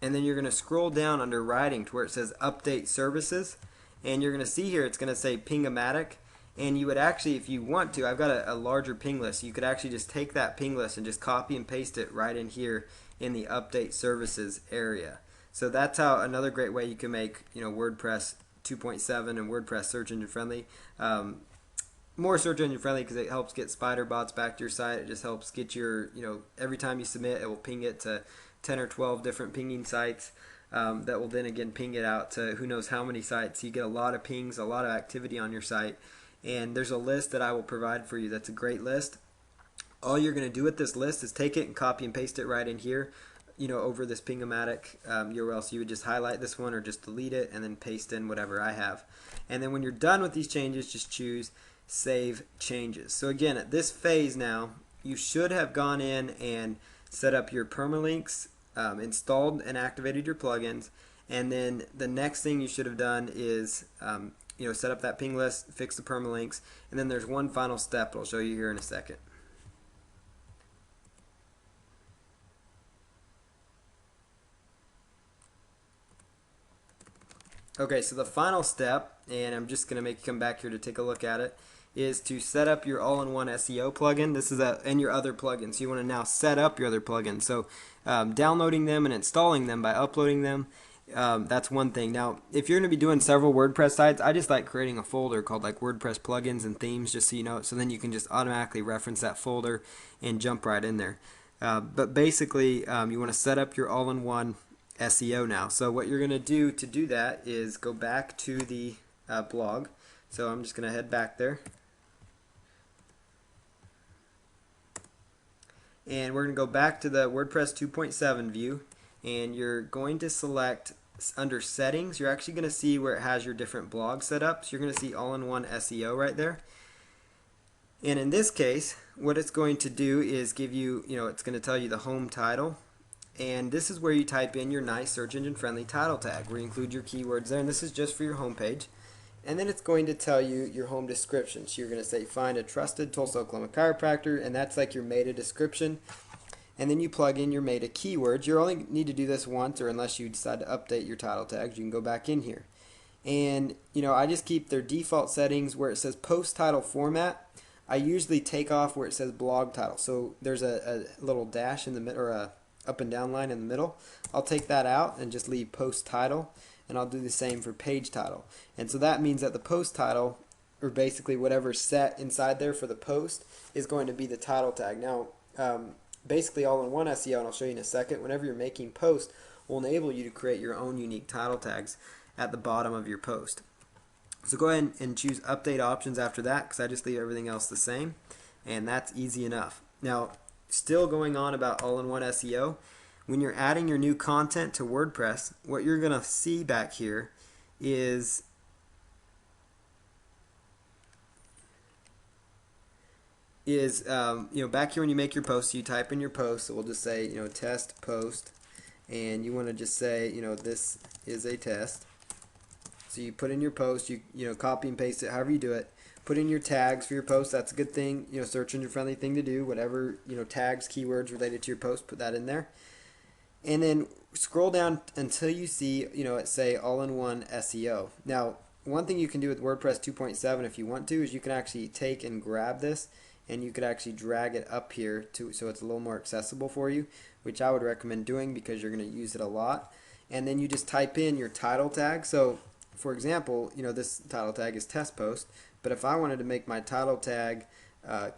and then you're going to scroll down under writing to where it says update services, and you're going to see here it's going to say Pingomatic. And you would actually, if you want to, I've got a larger ping list, you could actually just take that ping list and just copy and paste it right in here in the update services area. So that's how another great way you can make WordPress 2.7 and WordPress search engine friendly. More search engine friendly because it helps get spider bots back to your site. It just helps get your, every time you submit, it will ping it to 10 or 12 different pinging sites that will then again ping it out to who knows how many sites. You get a lot of pings, a lot of activity on your site. And there's a list that I will provide for you that's a great list. All you're going to do with this list is take it and copy and paste it right in here, over this Pingomatic URL. So you would just highlight this one or just delete it and then paste in whatever I have. And then when you're done with these changes, just choose Save Changes. So again, at this phase now, you should have gone in and set up your permalinks, installed and activated your plugins, and then the next thing you should have done is set up that ping list, fix the permalinks, and then there's one final step I'll show you here in a second. Okay, so the final step, and I'm just going to make you come back here to take a look at it, is to set up your all-in-one SEO plugin. This is and your other plugins. So you want to now set up your other plugins. So downloading them and installing them by uploading them, that's one thing. Now, if you're going to be doing several WordPress sites, I just like creating a folder called like WordPress plugins and themes, just so you know it. So then you can just automatically reference that folder and jump right in there. But basically, you want to set up your all-in-one SEO now. So what you're going to do that is go back to the blog. So I'm just going to head back there. And we're going to go back to the WordPress 2.7 view, and you're going to select under settings. You're actually going to see where it has your different blogs set up. So you're going to see all-in-one SEO right there. And in this case, what it's going to do is give you, it's going to tell you the home title. And this is where you type in your nice search engine friendly title tag, where you include your keywords there. And this is just for your home page. And then it's going to tell you your home description. So you're going to say find a trusted Tulsa, Oklahoma chiropractor, and that's like your meta description. And then you plug in your meta keywords. You only need to do this once, or unless you decide to update your title tags, you can go back in here. And I just keep their default settings where it says post title format. I usually take off where it says blog title. So there's a little dash in the middle, or a up and down line in the middle. I'll take that out and just leave post title, and I'll do the same for page title. And so that means that the post title, or basically whatever's set inside there for the post, is going to be the title tag. Now basically all-in-one SEO, and I'll show you in a second, whenever you're making posts, will enable you to create your own unique title tags at the bottom of your post. So go ahead and choose update options after that, because I just leave everything else the same, and that's easy enough. Now, still going on about all-in-one SEO, when you're adding your new content to WordPress, what you're going to see back here is back here when you make your post, you type in your post. So we'll just say test post, and you want to just say this is a test. So you put in your post, you copy and paste it however you do it. Put in your tags for your post. That's a good thing, search engine friendly thing to do. Whatever, tags, keywords related to your post, put that in there. And then scroll down until you see, it say all-in-one SEO. Now, one thing you can do with WordPress 2.7 if you want to is you can actually take and grab this, and you could actually drag it up here so it's a little more accessible for you, which I would recommend doing because you're going to use it a lot. And then you just type in your title tag. So, for example, this title tag is test post. But if I wanted to make my title tag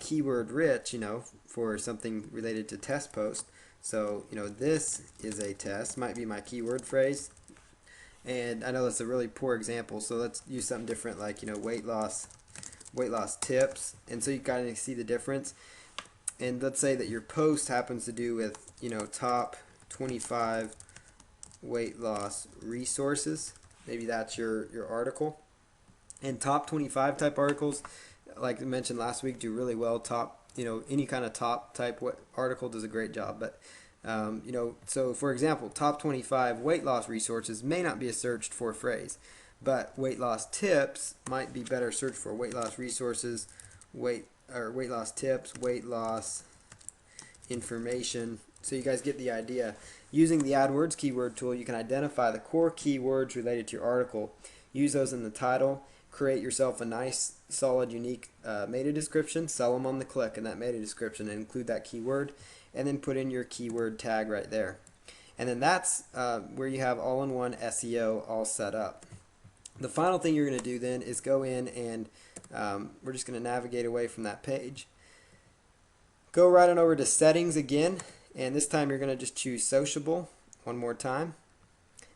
keyword rich, for something related to test post, so this is a test, might be my keyword phrase. And I know that's a really poor example, so let's use something different, like weight loss tips. And so you kind of see the difference. And let's say that your post happens to do with top 25 weight loss resources. Maybe that's your article. And top 25 type articles, like I mentioned last week, do really well. Top, any kind of top type article does a great job. But, so for example, top 25 weight loss resources may not be a searched for phrase, but weight loss tips might be better searched for. Weight loss resources, weight loss tips, weight loss information. So you guys get the idea. Using the AdWords keyword tool, you can identify the core keywords related to your article, use those in the title, create yourself a nice, solid, unique meta description, sell them on the click in that meta description and include that keyword, and then put in your keyword tag right there. And then that's where you have all-in-one SEO all set up. The final thing you're going to do then is go in and we're just going to navigate away from that page. Go right on over to settings again, and this time you're going to just choose sociable one more time.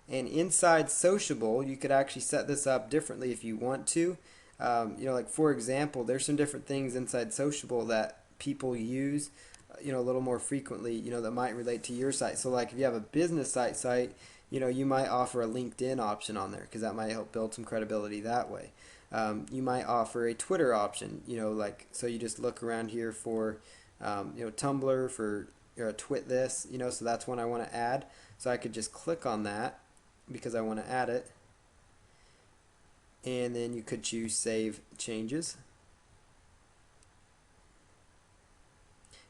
And inside sociable, you could actually set this up differently if you want to. Like for example, there's some different things inside sociable that people use, a little more frequently, that might relate to your site. So like if you have a business site, you might offer a LinkedIn option on there because that might help build some credibility that way. You might offer a Twitter option, so you just look around here for Tumblr for twit this, so that's one I want to add. So I could just click on that because I want to add it. And then you could choose Save Changes.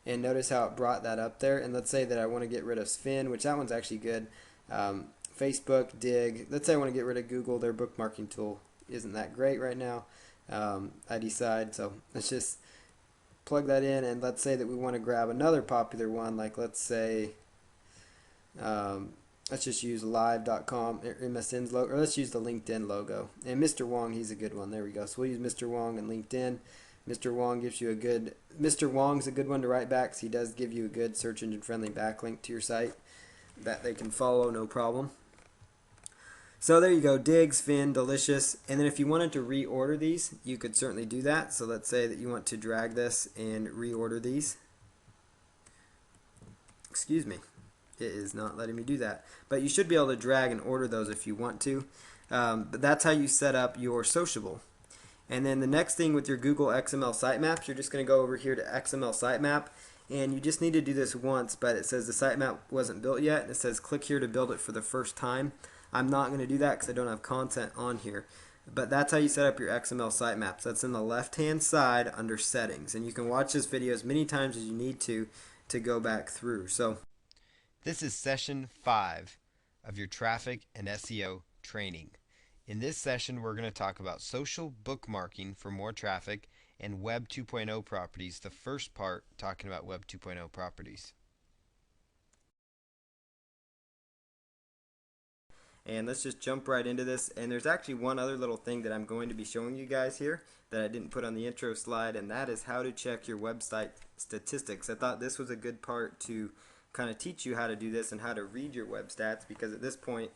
And notice how it brought that up there. And let's say that I want to get rid of Spin, which that one's actually good. Facebook, Dig. Let's say I want to get rid of Google. Their bookmarking tool isn't that great right now. I decide. So let's just plug that in. And let's say that we want to grab another popular one. Like let's say, let's just use live.com, MSN's logo, or let's use the LinkedIn logo. And Mr. Wong, he's a good one. There we go. So we'll use Mr. Wong and LinkedIn. Mr. Wong gives you a good, Mr. Wong's a good one to write back, because he does give you a good search engine friendly backlink to your site that they can follow, no problem. So there you go, Digs, Fin, Delicious. And then if you wanted to reorder these, you could certainly do that. So let's say that you want to drag this and reorder these. Excuse me, it is not letting me do that. But you should be able to drag and order those if you want to. But that's how you set up your Sociable. And then the next thing with your Google XML sitemaps, you're just going to go over here to XML sitemap, and you just need to do this once, but it says the sitemap wasn't built yet, and it says click here to build it for the first time. I'm not going to do that because I don't have content on here. But that's how you set up your XML sitemaps. That's in the left-hand side under settings, and you can watch this video as many times as you need to go back through. So this is session 5 of your traffic and SEO training. In this session, we're going to talk about social bookmarking for more traffic and Web 2.0 properties. The first part talking about Web 2.0 properties. And let's just jump right into this. And there's actually one other little thing that I'm going to be showing you guys here that I didn't put on the intro slide, and that is how to check your website statistics. I thought this was a good part to kind of teach you how to do this and how to read your web stats, because at this point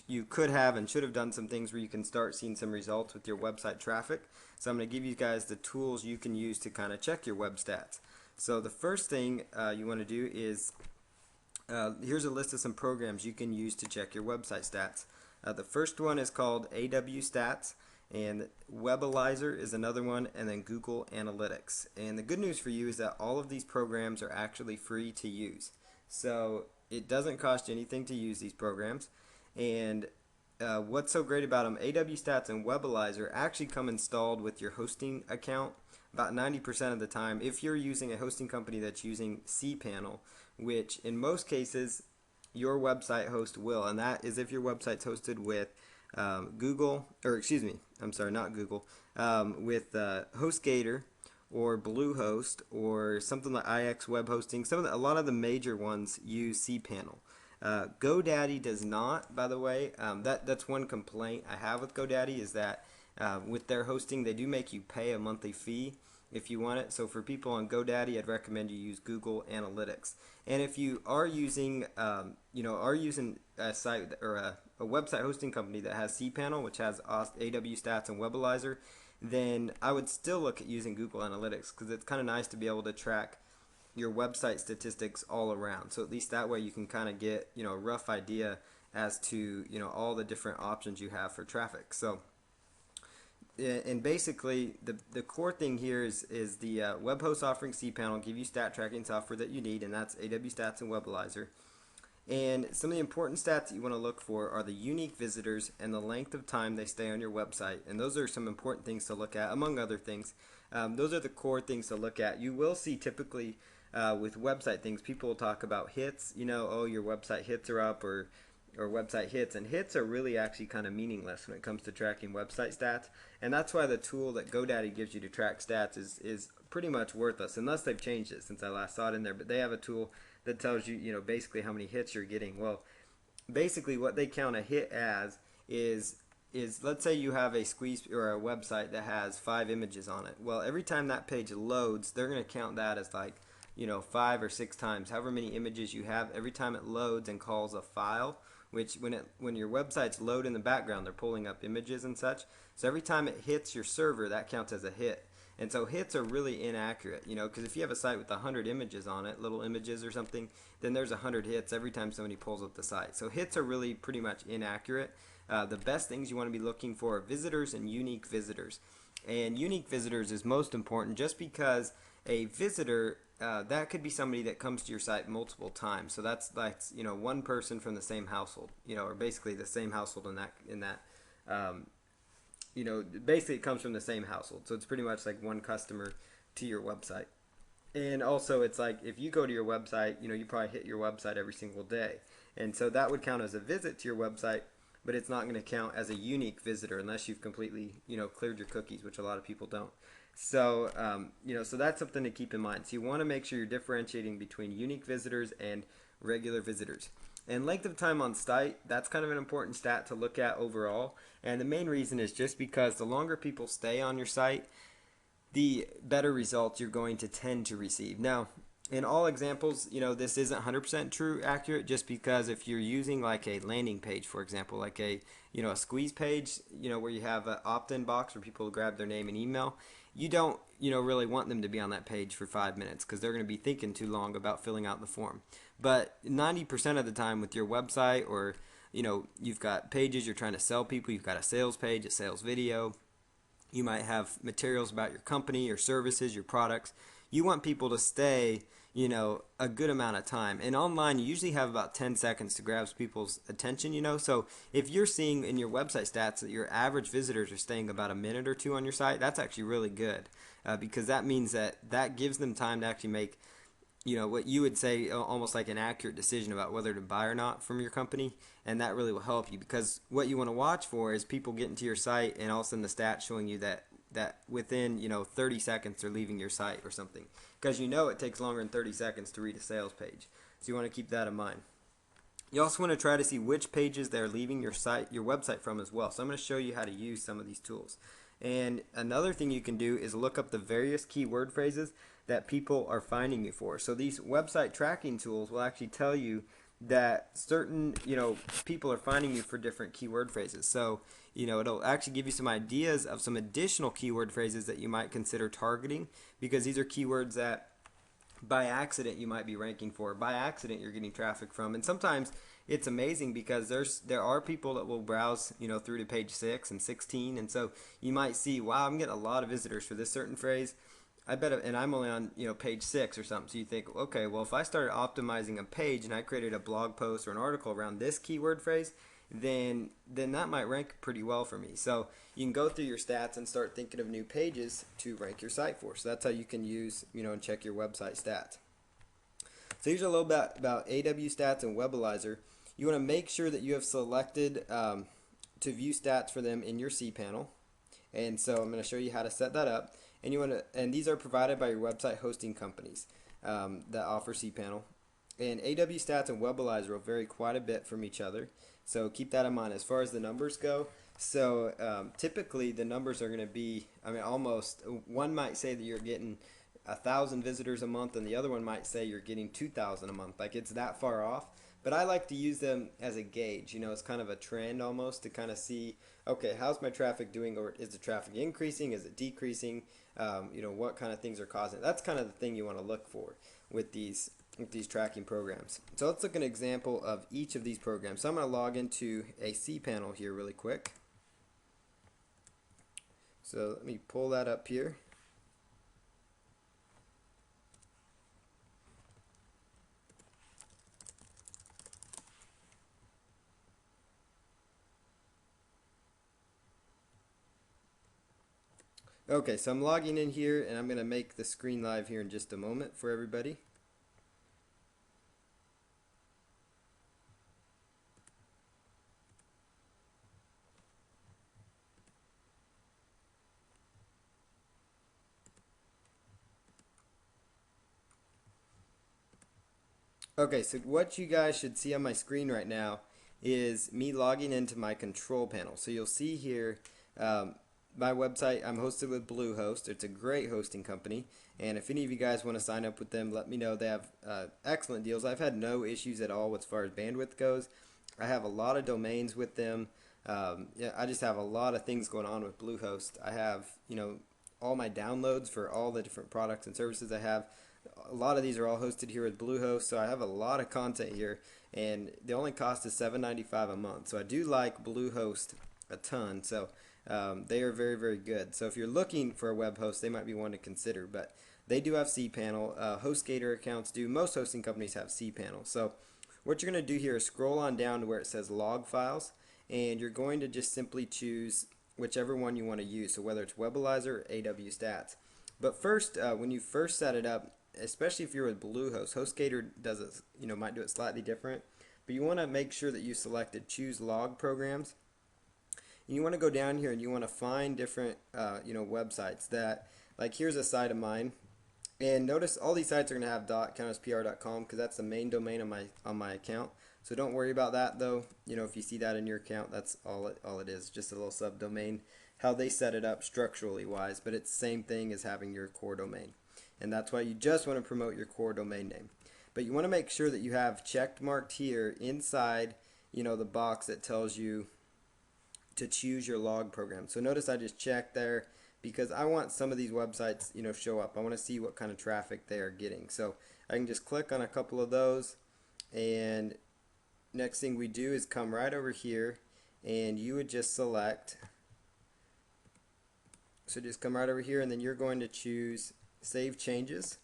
you could have and should have done some things where you can start seeing some results with your website traffic. So I'm going to give you guys the tools you can use to kind of check your web stats. So the first thing you want to do is here's a list of some programs you can use to check your website stats. The first one is called AW Stats, and Webalizer is another one, and then Google Analytics. And the good news for you is that all of these programs are actually free to use. So it doesn't cost you anything to use these programs. And what's so great about them, AW Stats and Webalizer actually come installed with your hosting account about 90% of the time if you're using a hosting company that's using cPanel, which in most cases your website host will, and that is if your website's hosted with Google, or excuse me, I'm sorry, not Google, with HostGator or Bluehost or something like IX Web Hosting. A lot of the major ones use cPanel. GoDaddy does not, by the way. That's one complaint I have with GoDaddy, is that with their hosting, they do make you pay a monthly fee if you want it. So for people on GoDaddy, I'd recommend you use Google Analytics. And if you are using, a site or a website hosting company that has cPanel, which has AW Stats and Webalizer, then I would still look at using Google Analytics, because it's kind of nice to be able to track your website statistics all around. So at least that way you can kind of get a rough idea as to all the different options you have for traffic. So and basically the core thing here is the web host offering cPanel give you stat tracking software that you need, and that's AW Stats and Webalizer. And some of the important stats that you want to look for are the unique visitors and the length of time they stay on your website. And those are some important things to look at, among other things. Those are the core things to look at. You will see typically with website things, people will talk about hits. Oh, your website hits are up, or website hits. And hits are really actually kind of meaningless when it comes to tracking website stats. And that's why the tool that GoDaddy gives you to track stats is pretty much worthless, unless they've changed it since I last saw it in there. But they have a tool that tells you, basically how many hits you're getting. Well, basically what they count a hit as is let's say you have a squeeze or a website that has 5 images on it. Well, every time that page loads, they're going to count that as like 5 or 6 times, however many images you have. Every time it loads and calls a file, which when your websites load in the background, they're pulling up images and such. So every time it hits your server, that counts as a hit. And so hits are really inaccurate, because if you have a site with 100 images on it, little images or something, then there's 100 hits every time somebody pulls up the site. So hits are really pretty much inaccurate. The best things you want to be looking for are visitors and unique visitors. And unique visitors is most important, just because a visitor that could be somebody that comes to your site multiple times. So that's one person from the same household, or basically the same household in that basically it comes from the same household. So it's pretty much like one customer to your website. And also, it's like if you go to your website, you probably hit your website every single day. And so that would count as a visit to your website, but it's not going to count as a unique visitor unless you've completely, cleared your cookies, which a lot of people don't. So, so that's something to keep in mind. So you want to make sure you're differentiating between unique visitors and regular visitors. And length of time on site, that's kind of an important stat to look at overall. And the main reason is just because the longer people stay on your site, the better results you're going to tend to receive. Now, in all examples, this isn't 100% true accurate, just because if you're using like a landing page, for example, like a squeeze page, where you have an opt-in box where people grab their name and email, you don't really want them to be on that page for 5 minutes because they're going to be thinking too long about filling out the form. But 90% of the time with your website, or you've got pages you're trying to sell people, you've got a sales page, a sales video, you might have materials about your company, your services, your products. You want people to stay, a good amount of time. And online, you usually have about 10 seconds to grab people's attention. So if you're seeing in your website stats that your average visitors are staying about a minute or two on your site, that's actually really good, because that means that gives them time to actually make what you would say almost like an accurate decision about whether to buy or not from your company. And that really will help you, because what you want to watch for is people getting to your site and all of a sudden the stats showing you that within 30 seconds they're leaving your site or something, because it takes longer than 30 seconds to read a sales page. So you want to keep that in mind. You also want to try to see which pages they're leaving your website from as well. So I'm going to show you how to use some of these tools. And another thing you can do is look up the various keyword phrases that people are finding you for. So these website tracking tools will actually tell you that certain, people are finding you for different keyword phrases. So, it'll actually give you some ideas of some additional keyword phrases that you might consider targeting, because these are keywords that by accident you might be ranking for, by accident you're getting traffic from. And sometimes it's amazing because there are people that will browse through to page 6 and 16, and so you might see, wow, I'm getting a lot of visitors for this certain phrase. I bet, and I'm only on page 6 or something. So you think, okay, well, if I started optimizing a page and I created a blog post or an article around this keyword phrase, then that might rank pretty well for me. So you can go through your stats and start thinking of new pages to rank your site for. So that's how you can use and check your website stats. So here's a little bit about AW Stats and Webalizer. You want to make sure that you have selected to view stats for them in your cPanel. And so I'm going to show you how to set that up. And these are provided by your website hosting companies that offer cPanel. And AW Stats and Webalizer will vary quite a bit from each other, so keep that in mind as far as the numbers go. So typically the numbers are going to be, almost, one might say that you're getting 1,000 visitors a month, and the other one might say you're getting 2,000 a month. Like, it's that far off. But I like to use them as a gauge. It's kind of a trend almost to kind of see, okay, how's my traffic doing, or is the traffic increasing, is it decreasing? What kind of things are causing it. That's kind of the thing you want to look for with these tracking programs. So let's look at an example of each of these programs. So I'm going to log into a cPanel here really quick. So let me pull that up here. Okay, so I'm logging in here, and I'm going to make the screen live here in just a moment for everybody. Okay, so what you guys should see on my screen right now is me logging into my control panel. So you'll see here my website. I'm hosted with Bluehost. It's a great hosting company, and if any of you guys want to sign up with them, let me know. They have excellent deals. I've had no issues at all as far as bandwidth goes. I have a lot of domains with them. I just have a lot of things going on with Bluehost. I have all my downloads for all the different products and services I have. A lot of these are all hosted here with Bluehost, so I have a lot of content here, and the only cost is $7.95 a month. So I do like Bluehost a ton. So they are very, very good. So if you're looking for a web host, they might be one to consider. But they do have cPanel. HostGator accounts do. Most hosting companies have cPanel. So what you're going to do here is scroll on down to where it says log files, and you're going to just simply choose whichever one you want to use. So whether it's Webalizer or AW Stats. But first, when you first set it up, especially if you're with Bluehost, HostGator does it, might do it slightly different. But you want to make sure that you selected choose log programs. And you want to go down here and you want to find different, websites that, like here's a site of mine. And notice all these sites are going to have .countesspr.com because that's the main domain on my account. So don't worry about that though. If you see that in your account, that's all it is, just a little subdomain. How they set it up structurally wise, but it's the same thing as having your core domain. And that's why you just want to promote your core domain name. But you want to make sure that you have checked marked here inside, the box that tells you to choose your log program. So notice I just checked there because I want some of these websites, show up. I want to see what kind of traffic they are getting. So I can just click on a couple of those, and next thing we do is come right over here and you would just select. So just come right over here and then you're going to choose Save Changes.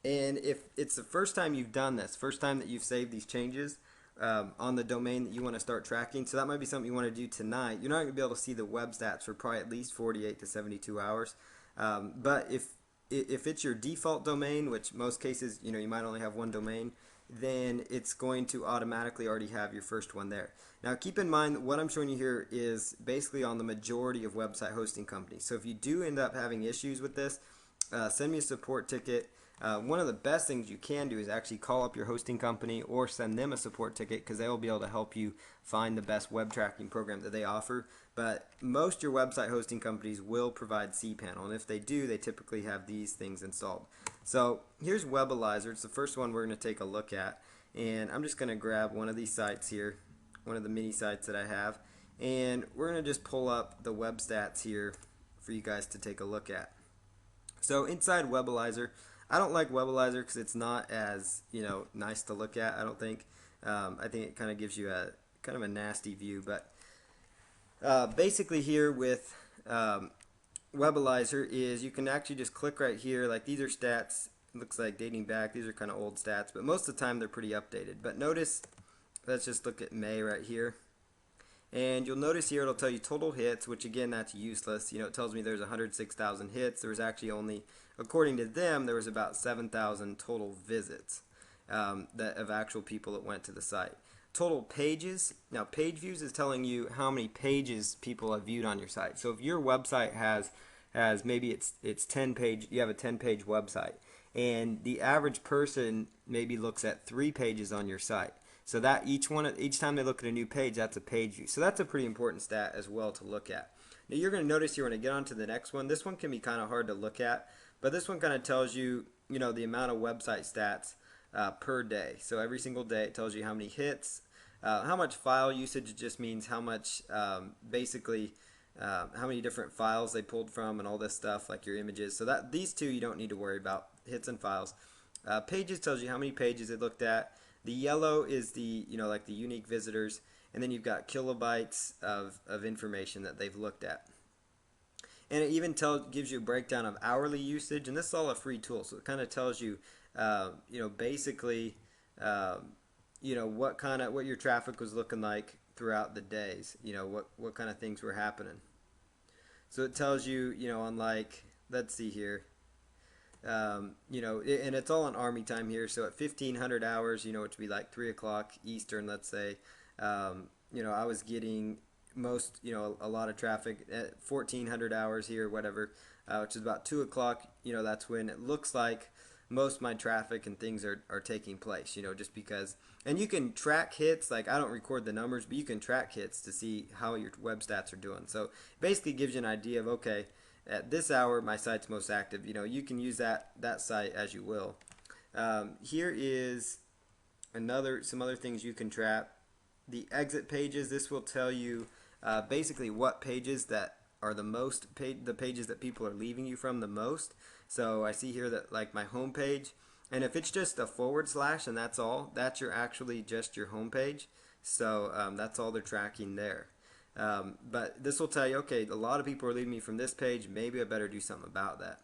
And if it's the first time you've done this, first time that you've saved these changes on the domain that you want to start tracking, so that might be something you want to do tonight. You're not going to be able to see the web stats for probably at least 48 to 72 hours. But if it's your default domain, which most cases, you might only have one domain, then it's going to automatically already have your first one there. Now keep in mind that what I'm showing you here is basically on the majority of website hosting companies. So if you do end up having issues with this, send me a support ticket. One of the best things you can do is actually call up your hosting company or send them a support ticket because they will be able to help you find the best web tracking program that they offer. But most your website hosting companies will provide cPanel, and if they do, they typically have these things installed. So here's Webalizer. It's the first one we're going to take a look at, and I'm just going to grab one of these sites here, one of the mini sites that I have, and we're going to just pull up the web stats here for you guys to take a look at. So inside Webalizer, I don't like Webalizer because it's not as nice to look at. I don't think. I think it kind of gives you a kind of a nasty view. But basically here with Webalizer is you can actually just click right here. Like these are stats. It looks like dating back. These are kind of old stats, but most of the time they're pretty updated. But notice, let's just look at May right here. And you'll notice here it'll tell you total hits, which again, that's useless. It tells me there's 106,000 hits. There was actually only, according to them, there was about 7,000 total visits that of actual people that went to the site. Total pages. Now, page views is telling you how many pages people have viewed on your site. So if your website has maybe it's 10 page, you have a 10-page website, and the average person maybe looks at 3 pages on your site. So that each time they look at a new page, that's a page view. So that's a pretty important stat as well to look at. Now you're going to notice here when I get on to the next one, this one can be kind of hard to look at, but this one kind of tells you, the amount of website stats per day. So every single day it tells you how many hits, how much file usage just means how much, basically, how many different files they pulled from and all this stuff like your images. So that these two you don't need to worry about, hits and files. Pages tells you how many pages it looked at. The yellow is the, like the unique visitors, and then you've got kilobytes of information that they've looked at. And it even gives you a breakdown of hourly usage, and this is all a free tool, so it kind of tells you, basically, what your traffic was looking like throughout the days, what kind of things were happening. So it tells you, on like, let's see here. And it's all on Army time here. So at 1500 hours, it would be like 3 o'clock Eastern, let's say. I was getting a lot of traffic at 1400 hours here, whatever, which is about 2 o'clock. That's when it looks like most of my traffic and things are taking place. Just because, and you can track hits. Like I don't record the numbers, but you can track hits to see how your web stats are doing. So it basically gives you an idea of okay, at this hour my site's most active. You can use that site as you will. Here is some other things you can track. The exit pages, this will tell you basically what pages that are the pages that people are leaving you from the most. So I see here that like my home page, and if it's just a / and that's all, that's actually just your home page. So that's all they're tracking there. But this will tell you, okay, a lot of people are leaving me from this page. Maybe I better do something about that.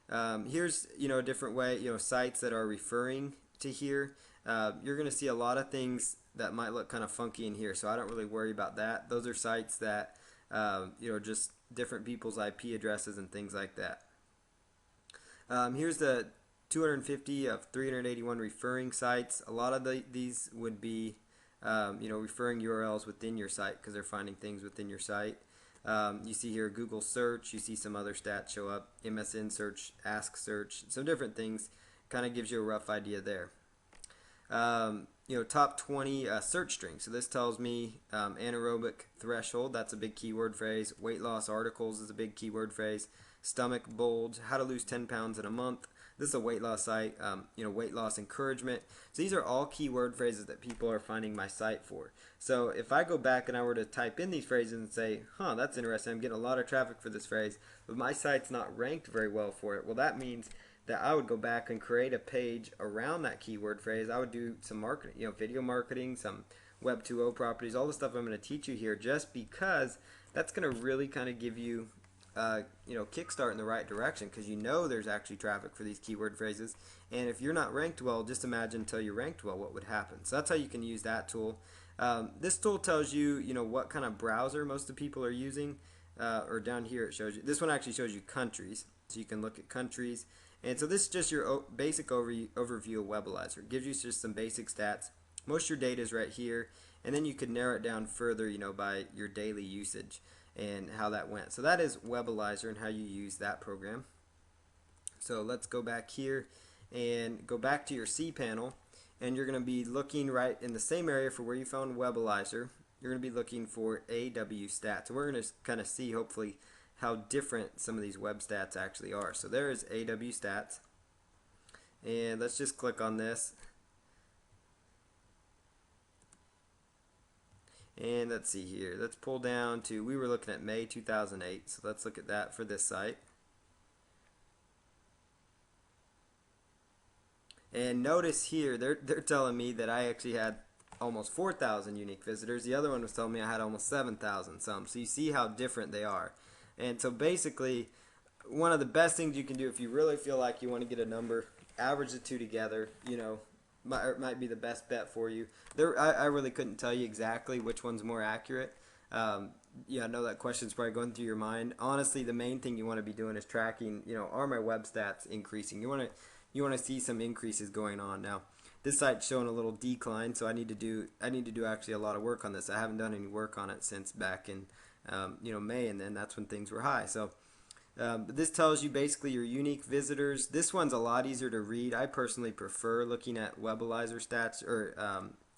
Here's a different way. Sites that are referring to here. You're going to see a lot of things that might look kind of funky in here, so I don't really worry about that. Those are sites that just different people's IP addresses and things like that. Here's the 250 of 381 referring sites. A lot of these would be referring URLs within your site because they're finding things within your site. You see here Google search, you see some other stats show up, MSN search, Ask search, some different things. Kind of gives you a rough idea there. Top 20 search strings. So this tells me anaerobic threshold, that's a big keyword phrase. Weight loss articles is a big keyword phrase. Stomach bulge, how to lose 10 pounds in a month. This is a weight loss site. Weight loss encouragement. So these are all keyword phrases that people are finding my site for. So if I go back and I were to type in these phrases and say, that's interesting, I'm getting a lot of traffic for this phrase, but my site's not ranked very well for it. Well, that means that I would go back and create a page around that keyword phrase. I would do some marketing, video marketing, some Web 2.0 properties, all the stuff I'm going to teach you here, just because that's going to really kind of give you kickstart in the right direction, because there's actually traffic for these keyword phrases. And if you're not ranked well, just imagine until you're ranked well what would happen. So that's how you can use that tool. This tool tells you what kind of browser most of the people are using, or down here it shows you. This one actually shows you countries, so you can look at countries. And so this is just your basic overview of Webalizer. It gives you just some basic stats. Most of your data is right here, and then you could narrow it down further, by your daily usage and how that went. So that is Webalizer and how you use that program. So let's go back here and go back to your cPanel, and you're going to be looking right in the same area for where you found Webalizer. You're going to be looking for AW stats, and we're going to kind of see hopefully how different some of these web stats actually are. So there is AW stats, and let's just click on this. And let's see here. Let's pull down to, we were looking at May 2008, so let's look at that for this site. And notice here, they're telling me that I actually had almost 4,000 unique visitors. The other one was telling me I had almost 7,000 some. So you see how different they are. And so basically, one of the best things you can do if you really feel like you want to get a number, average the two together, might be the best bet for you. I really couldn't tell you exactly which one's more accurate. I know that question's probably going through your mind. Honestly, the main thing you want to be doing is tracking, are my web stats increasing? You want to see some increases going on. Now, this site's showing a little decline, so I need to do actually a lot of work on this. I haven't done any work on it since back in May, and then that's when things were high. So this tells you basically your unique visitors. This one's a lot easier to read. I personally prefer looking at Webalizer stats or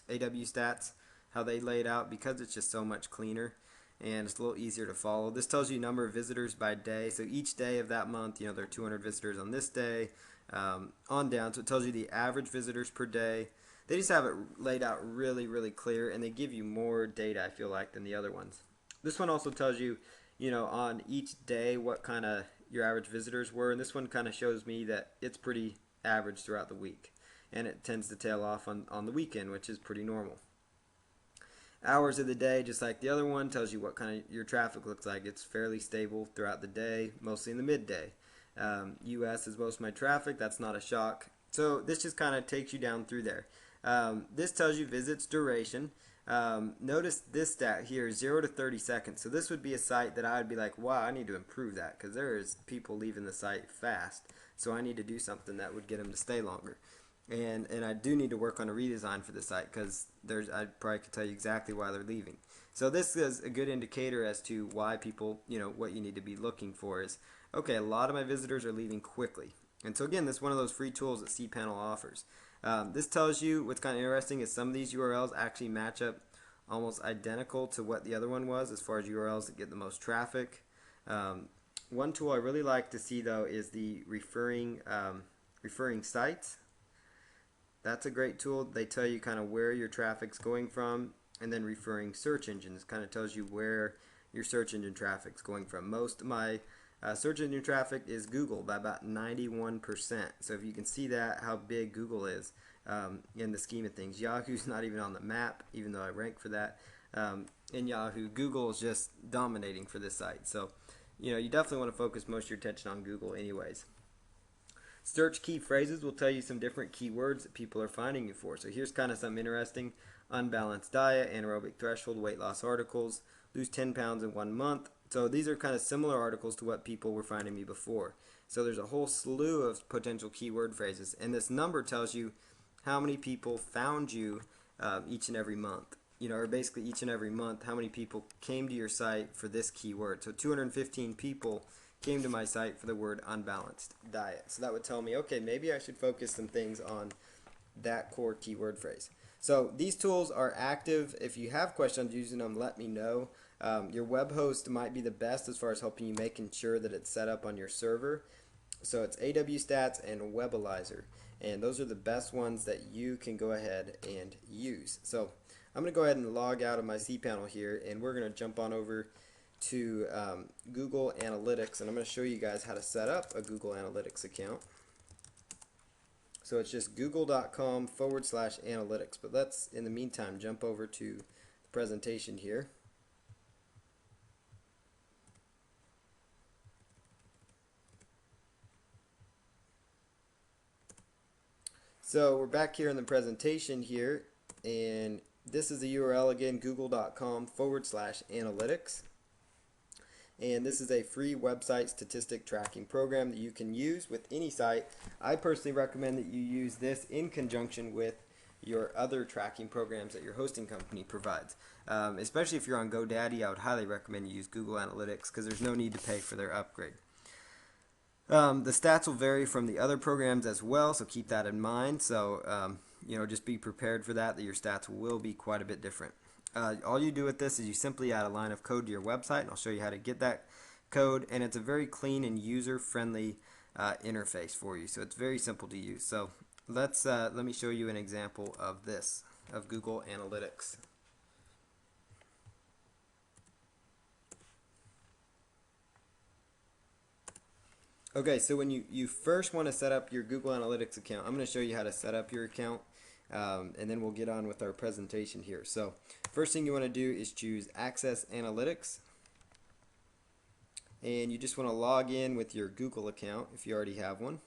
AW stats, how they lay it out, because it's just so much cleaner and it's a little easier to follow. This tells you number of visitors by day. So each day of that month, there are 200 visitors on this day, on down. So it tells you the average visitors per day. They just have it laid out really, really clear, and they give you more data, I feel like, than the other ones. This one also tells you, on each day what kind of your average visitors were, and this one kind of shows me that it's pretty average throughout the week, and it tends to tail off on the weekend, which is pretty normal. Hours of the day, just like the other one, tells you what kind of your traffic looks like. It's fairly stable throughout the day, mostly in the midday. US is most of my traffic. That's not a shock. So this just kind of takes you down through there. This tells you visits duration. Notice this stat here, 0 to 30 seconds. So this would be a site that I would be like, wow, I need to improve that, because there is people leaving the site fast. So I need to do something that would get them to stay longer. And I do need to work on a redesign for the site, because I probably could tell you exactly why they're leaving. So this is a good indicator as to why people, what you need to be looking for is, okay, a lot of my visitors are leaving quickly. And so again, this is one of those free tools that cPanel offers. This tells you what's kind of interesting is some of these URLs actually match up almost identical to what the other one was as far as URLs that get the most traffic. One tool I really like to see though is the referring sites. That's a great tool. They tell you kind of where your traffic's going from, and then referring search engines kind of tells you where your search engine traffic's going from. Most of my search engine traffic is Google by about 91%. So if you can see that, how big Google is in the scheme of things. Yahoo's not even on the map, even though I rank for that. In Yahoo, Google is just dominating for this site. So you definitely want to focus most of your attention on Google anyways. Search key phrases will tell you some different keywords that people are finding you for. So here's kind of some interesting: unbalanced diet, anaerobic threshold, weight loss articles, lose 10 pounds in 1 month. So these are kind of similar articles to what people were finding me before. So there's a whole slew of potential keyword phrases, and this number tells you how many people found you each and every month. Or basically each and every month, how many people came to your site for this keyword. So 215 people came to my site for the word unbalanced diet. So that would tell me, okay, maybe I should focus some things on that core keyword phrase. So these tools are active. If you have questions using them, let me know. Your web host might be the best as far as helping you making sure that it's set up on your server. So it's AWStats and Webalizer, and those are the best ones that you can go ahead and use. So I'm going to go ahead and log out of my cPanel here, and we're going to jump on over to Google Analytics, and I'm going to show you guys how to set up a Google Analytics account. So it's just google.com/analytics, but let's in the meantime jump over to the presentation here. So we're back here in the presentation here, and this is the URL again, google.com/analytics. And this is a free website statistic tracking program that you can use with any site. I personally recommend that you use this in conjunction with your other tracking programs that your hosting company provides. Especially if you're on GoDaddy, I would highly recommend you use Google Analytics because there's no need to pay for their upgrade. The stats will vary from the other programs as well, so keep that in mind. So, just be prepared for that your stats will be quite a bit different. All you do with this is you simply add a line of code to your website, and I'll show you how to get that code, and it's a very clean and user-friendly interface for you, so it's very simple to use. So let me show you an example of this, of Google Analytics. Okay, so when you first want to set up your Google Analytics account, I'm going to show you how to set up your account, and then we'll get on with our presentation here. So first thing you want to do is choose Access Analytics, and you just want to log in with your Google account if you already have one.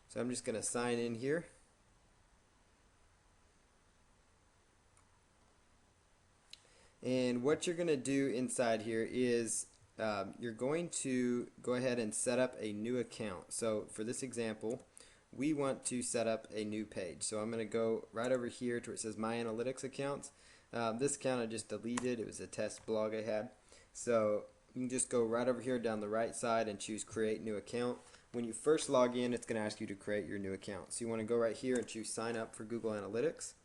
So I'm just going to sign in here. And what you're going to do inside here is you're going to go ahead and set up a new account. So for this example, we want to set up a new page. So I'm going to go right over here to where it says My Analytics Accounts. This account I just deleted. It was a test blog I had. So you can just go right over here down the right side and choose Create New Account. When you first log in, it's going to ask you to create your new account. So you want to go right here and choose Sign Up for Google Analytics.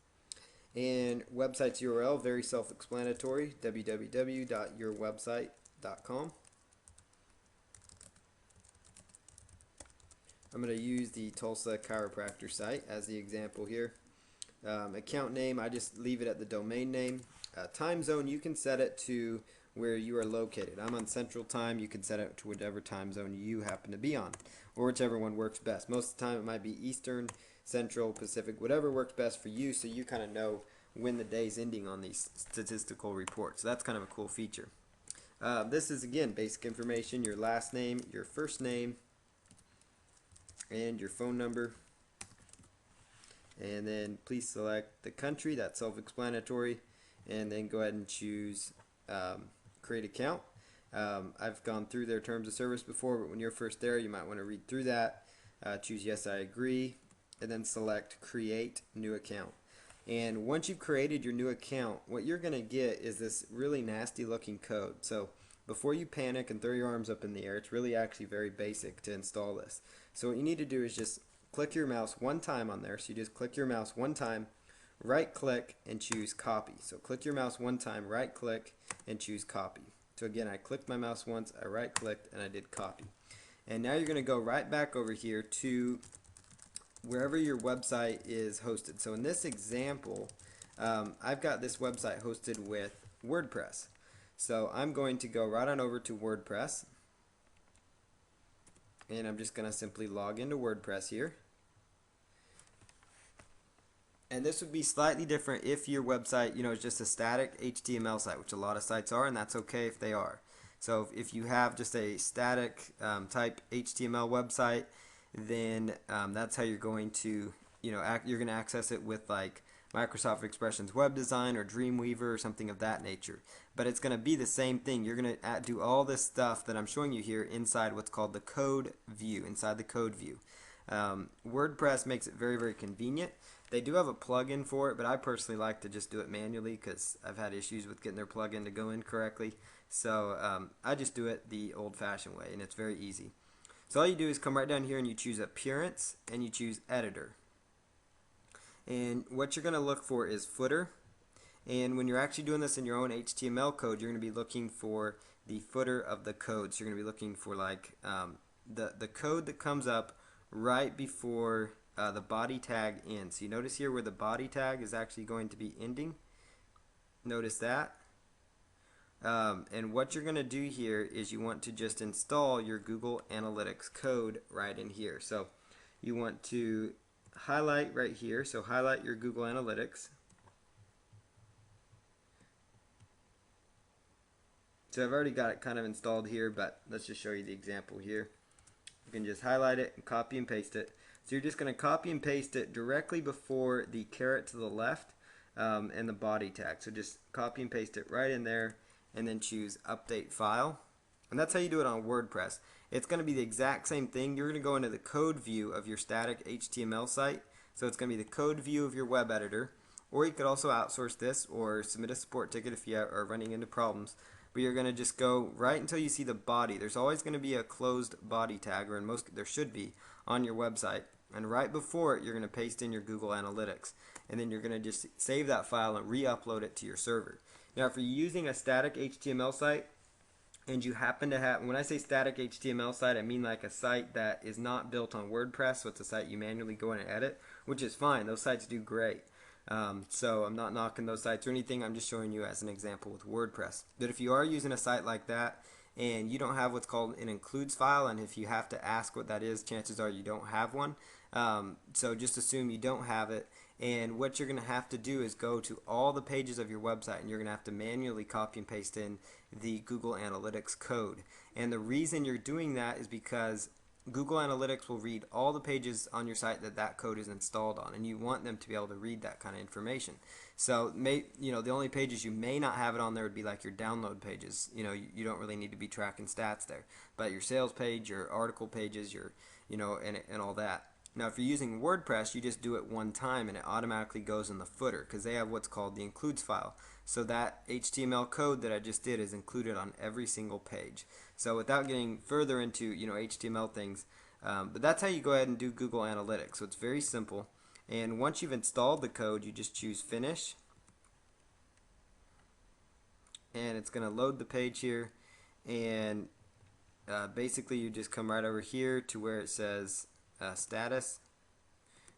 And website's URL, very self-explanatory, www.yourwebsite.com. I'm going to use the Tulsa Chiropractor site as the example here. Account name, I just leave it at the domain name. Time zone, you can set it to where you are located. I'm on Central Time. You can set it to whatever time zone you happen to be on, or whichever one works best. Most of the time it might be Eastern, Central, Pacific, whatever works best for you, so you kind of know when the day's ending on these statistical reports. So that's kind of a cool feature. This is, again, basic information: your last name, your first name, and your phone number. And then please select the country. That's self-explanatory. And then go ahead and choose Create Account. I've gone through their terms of service before, but when you're first there, you might want to read through that. Choose Yes, I agree, and then select Create New Account. And once you've created your new account, what you're going to get is this really nasty looking code. So before you panic and throw your arms up in the air, it's really actually very basic to install this. So what you need to do is just click your mouse one time on there. So you just click your mouse one time, right click, and choose Copy. So click your mouse one time, right click, and choose Copy. So again, I clicked my mouse once, I right clicked, and I did Copy. And now you're going to go right back over here to wherever your website is hosted. So in this example, I've got this website hosted with WordPress. So I'm going to go right on over to WordPress, and I'm just going to simply log into WordPress here. And this would be slightly different if your website, is just a static HTML site, which a lot of sites are, and that's okay if they are. So if you have just a static type HTML website, then that's how you're going to, you're going to access it with like Microsoft Expressions Web Design or Dreamweaver or something of that nature. But it's going to be the same thing. You're going to do all this stuff that I'm showing you here inside what's called the code view, inside the code view. WordPress makes it very, very convenient. They do have a plugin for it, but I personally like to just do it manually because I've had issues with getting their plugin to go in correctly. So I just do it the old-fashioned way, and it's very easy. So all you do is come right down here and you choose Appearance, and you choose Editor. And what you're going to look for is footer. And when you're actually doing this in your own HTML code, you're going to be looking for the footer of the code. So you're going to be looking for like the code that comes up right before the body tag ends. So you notice here where the body tag is actually going to be ending. Notice that. And what you're going to do here is you want to just install your Google Analytics code right in here. So you want to highlight right here. So highlight your Google Analytics. So I've already got it kind of installed here, but let's just show you the example here. You can just highlight it and copy and paste it. So you're just going to copy and paste it directly before the caret to the left and the body tag. So just copy and paste it right in there and then choose Update File. And that's how you do it on WordPress. It's going to be the exact same thing. You're going to go into the code view of your static HTML site. So it's going to be the code view of your web editor. Or you could also outsource this or submit a support ticket if you are running into problems. But you're going to just go right until you see the body. There's always going to be a closed body tag, or in most there should be, on your website. And right before it, you're going to paste in your Google Analytics. And then you're going to just save that file and re-upload it to your server. Now, if you're using a static HTML site, and you happen to have, when I say static HTML site, I mean like a site that is not built on WordPress, so it's a site you manually go in and edit, which is fine. Those sites do great. So I'm not knocking those sites or anything. I'm just showing you as an example with WordPress. But if you are using a site like that and you don't have what's called an includes file, and if you have to ask what that is, chances are you don't have one. So just assume you don't have it. And what you're going to have to do is go to all the pages of your website, and you're going to have to manually copy and paste in the Google Analytics code. And the reason you're doing that is because Google Analytics will read all the pages on your site that code is installed on, and you want them to be able to read that kind of information. So, the only pages you may not have it on there would be like your download pages. You don't really need to be tracking stats there, but your sales page, your article pages, and all that. Now, if you're using WordPress, you just do it one time and it automatically goes in the footer because they have what's called the includes file. So that HTML code that I just did is included on every single page. So without getting further into HTML things, but that's how you go ahead and do Google Analytics. So it's very simple. And once you've installed the code, you just choose Finish. And it's going to load the page here. And basically you just come right over here to where it says status,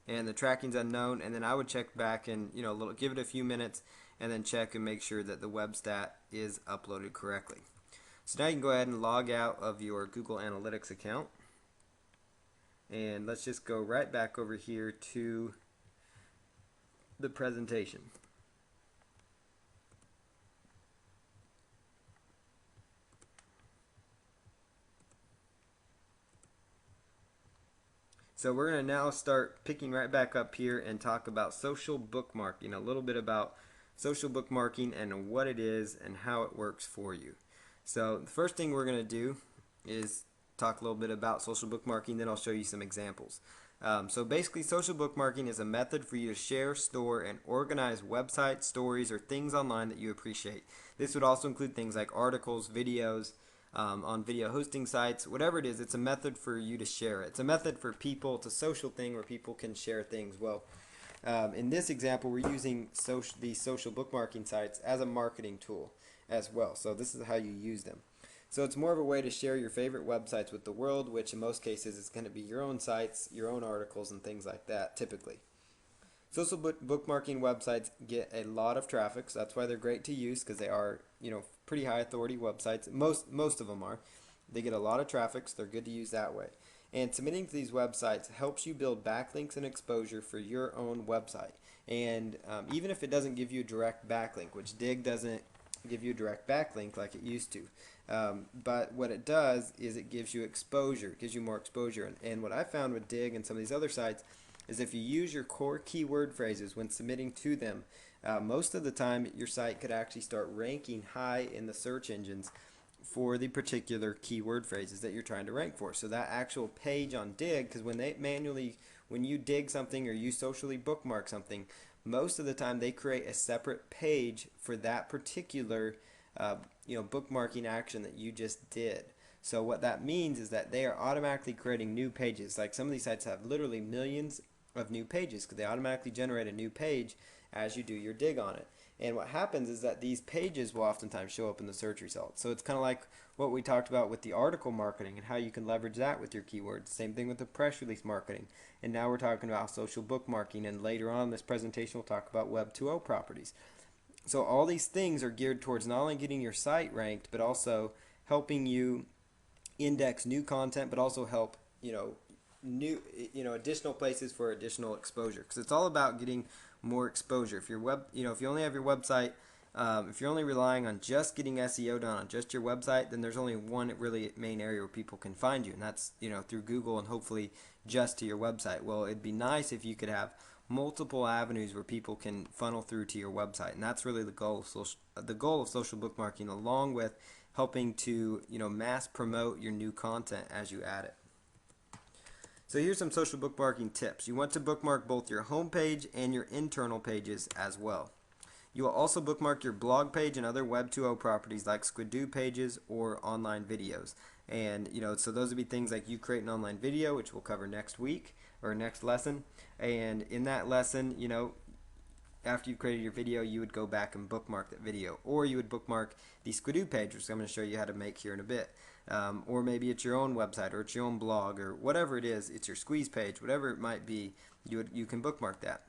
and the tracking's unknown, and then I would check back and give it a few minutes and then check and make sure that the web stat is uploaded correctly. So now you can go ahead and log out of your Google Analytics account, and let's just go right back over here to the presentation. So we're going to now start picking right back up here and talk about social bookmarking, a little bit about social bookmarking and what it is and how it works for you. So the first thing we're going to do is talk a little bit about social bookmarking, then I'll show you some examples. So basically, social bookmarking is a method for you to share, store, and organize websites, stories, or things online that you appreciate. This would also include things like articles, videos, on video hosting sites, whatever it is. It's a method for you to share it. It's a method for people. It's a social thing where people can share things. Well, in this example, we're using these social bookmarking sites as a marketing tool as well. So this is how you use them. So it's more of a way to share your favorite websites with the world, which in most cases is going to be your own sites, your own articles, and things like that, typically. Social bookmarking websites get a lot of traffic, so that's why they're great to use, because they are, pretty high authority websites. Most of them are. They get a lot of traffic, so they're good to use that way. And submitting to these websites helps you build backlinks and exposure for your own website. And even if it doesn't give you a direct backlink, which Digg doesn't give you a direct backlink like it used to. But what it does is it gives you exposure, it gives you more exposure. And what I found with Digg and some of these other sites is if you use your core keyword phrases when submitting to them, most of the time your site could actually start ranking high in the search engines for the particular keyword phrases that you're trying to rank for. So that actual page on Digg, because when you dig something or you socially bookmark something, most of the time they create a separate page for that particular bookmarking action that you just did. So what that means is that they are automatically creating new pages. Like some of these sites have literally millions of new pages because they automatically generate a new page as you do your dig on it. And what happens is that these pages will oftentimes show up in the search results. So it's kind of like what we talked about with the article marketing and how you can leverage that with your keywords. Same thing with the press release marketing. And now we're talking about social bookmarking, and later on in this presentation we'll talk about Web 2.0 properties. So all these things are geared towards not only getting your site ranked, but also helping you index new content, but also help additional places for additional exposure, because it's all about getting more exposure. If if you only have your website, if you're only relying on just getting SEO done on just your website, then there's only one really main area where people can find you, and that's through Google and hopefully just to your website. Well, it'd be nice if you could have multiple avenues where people can funnel through to your website, and that's really the goal of social bookmarking, along with helping to mass promote your new content as you add it. So here's some social bookmarking tips. You want to bookmark both your home page and your internal pages as well. You will also bookmark your blog page and other Web 2.0 properties like Squidoo pages or online videos. And so those would be things like you create an online video, which we'll cover next week or next lesson. And in that lesson, after you've created your video, you would go back and bookmark that video, or you would bookmark the Squidoo page, which I'm going to show you how to make here in a bit. Or maybe it's your own website, or it's your own blog, or whatever it is, it's your squeeze page, whatever it might be, you can bookmark that.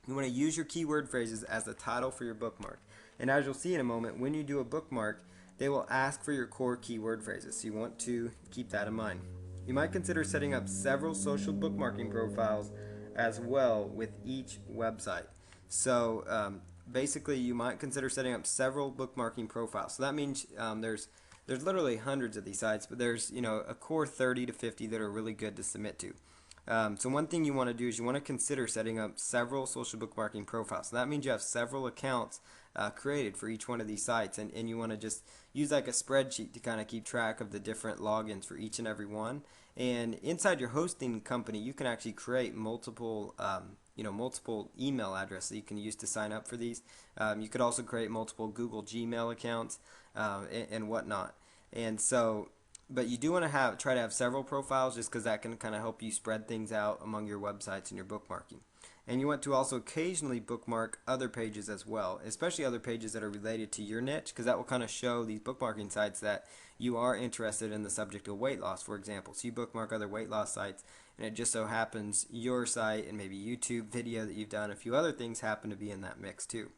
You want to use your keyword phrases as the title for your bookmark. And as you'll see in a moment, when you do a bookmark, they will ask for your core keyword phrases, so you want to keep that in mind. You might consider setting up several social bookmarking profiles as well with each website. So basically, you might consider setting up several bookmarking profiles. So that means there's literally hundreds of these sites, but there's a core 30 to 50 that are really good to submit to. So one thing you want to do is you want to consider setting up several social bookmarking profiles. So that means you have several accounts created for each one of these sites, and you want to just use like a spreadsheet to kind of keep track of the different logins for each and every one. And inside your hosting company, you can actually create multiple multiple email addresses that you can use to sign up for these. You could also create multiple Google Gmail accounts and whatnot. And so, but you do want to try to have several profiles, just because that can kind of help you spread things out among your websites and your bookmarking. And you want to also occasionally bookmark other pages as well, especially other pages that are related to your niche, because that will kind of show these bookmarking sites that you are interested in the subject of weight loss, for example. So you bookmark other weight loss sites, and it just so happens your site and maybe YouTube video that you've done, a few other things happen to be in that mix too.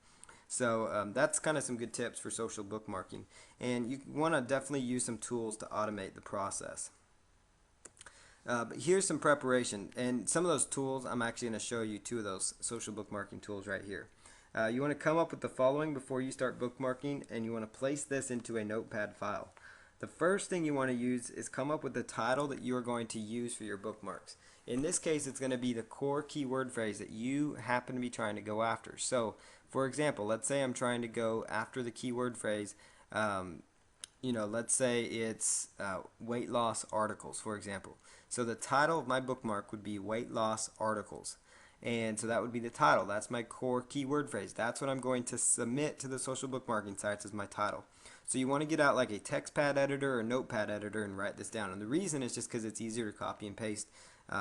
So that's kind of some good tips for social bookmarking. And you want to definitely use some tools to automate the process. But here's some preparation, and some of those tools, I'm actually going to show you two of those social bookmarking tools right here. You want to come up with the following before you start bookmarking, and you want to place this into a notepad file. The first thing you want to use is come up with the title that you are going to use for your bookmarks. In this case, it's going to be the core keyword phrase that you happen to be trying to go after. So, for example, let's say I'm trying to go after the keyword phrase, let's say it's weight loss articles, for example. So the title of my bookmark would be weight loss articles. And so that would be the title. That's my core keyword phrase. That's what I'm going to submit to the social bookmarking sites as my title. So you want to get out like a text pad editor or notepad editor and write this down. And the reason is just because it's easier to copy and paste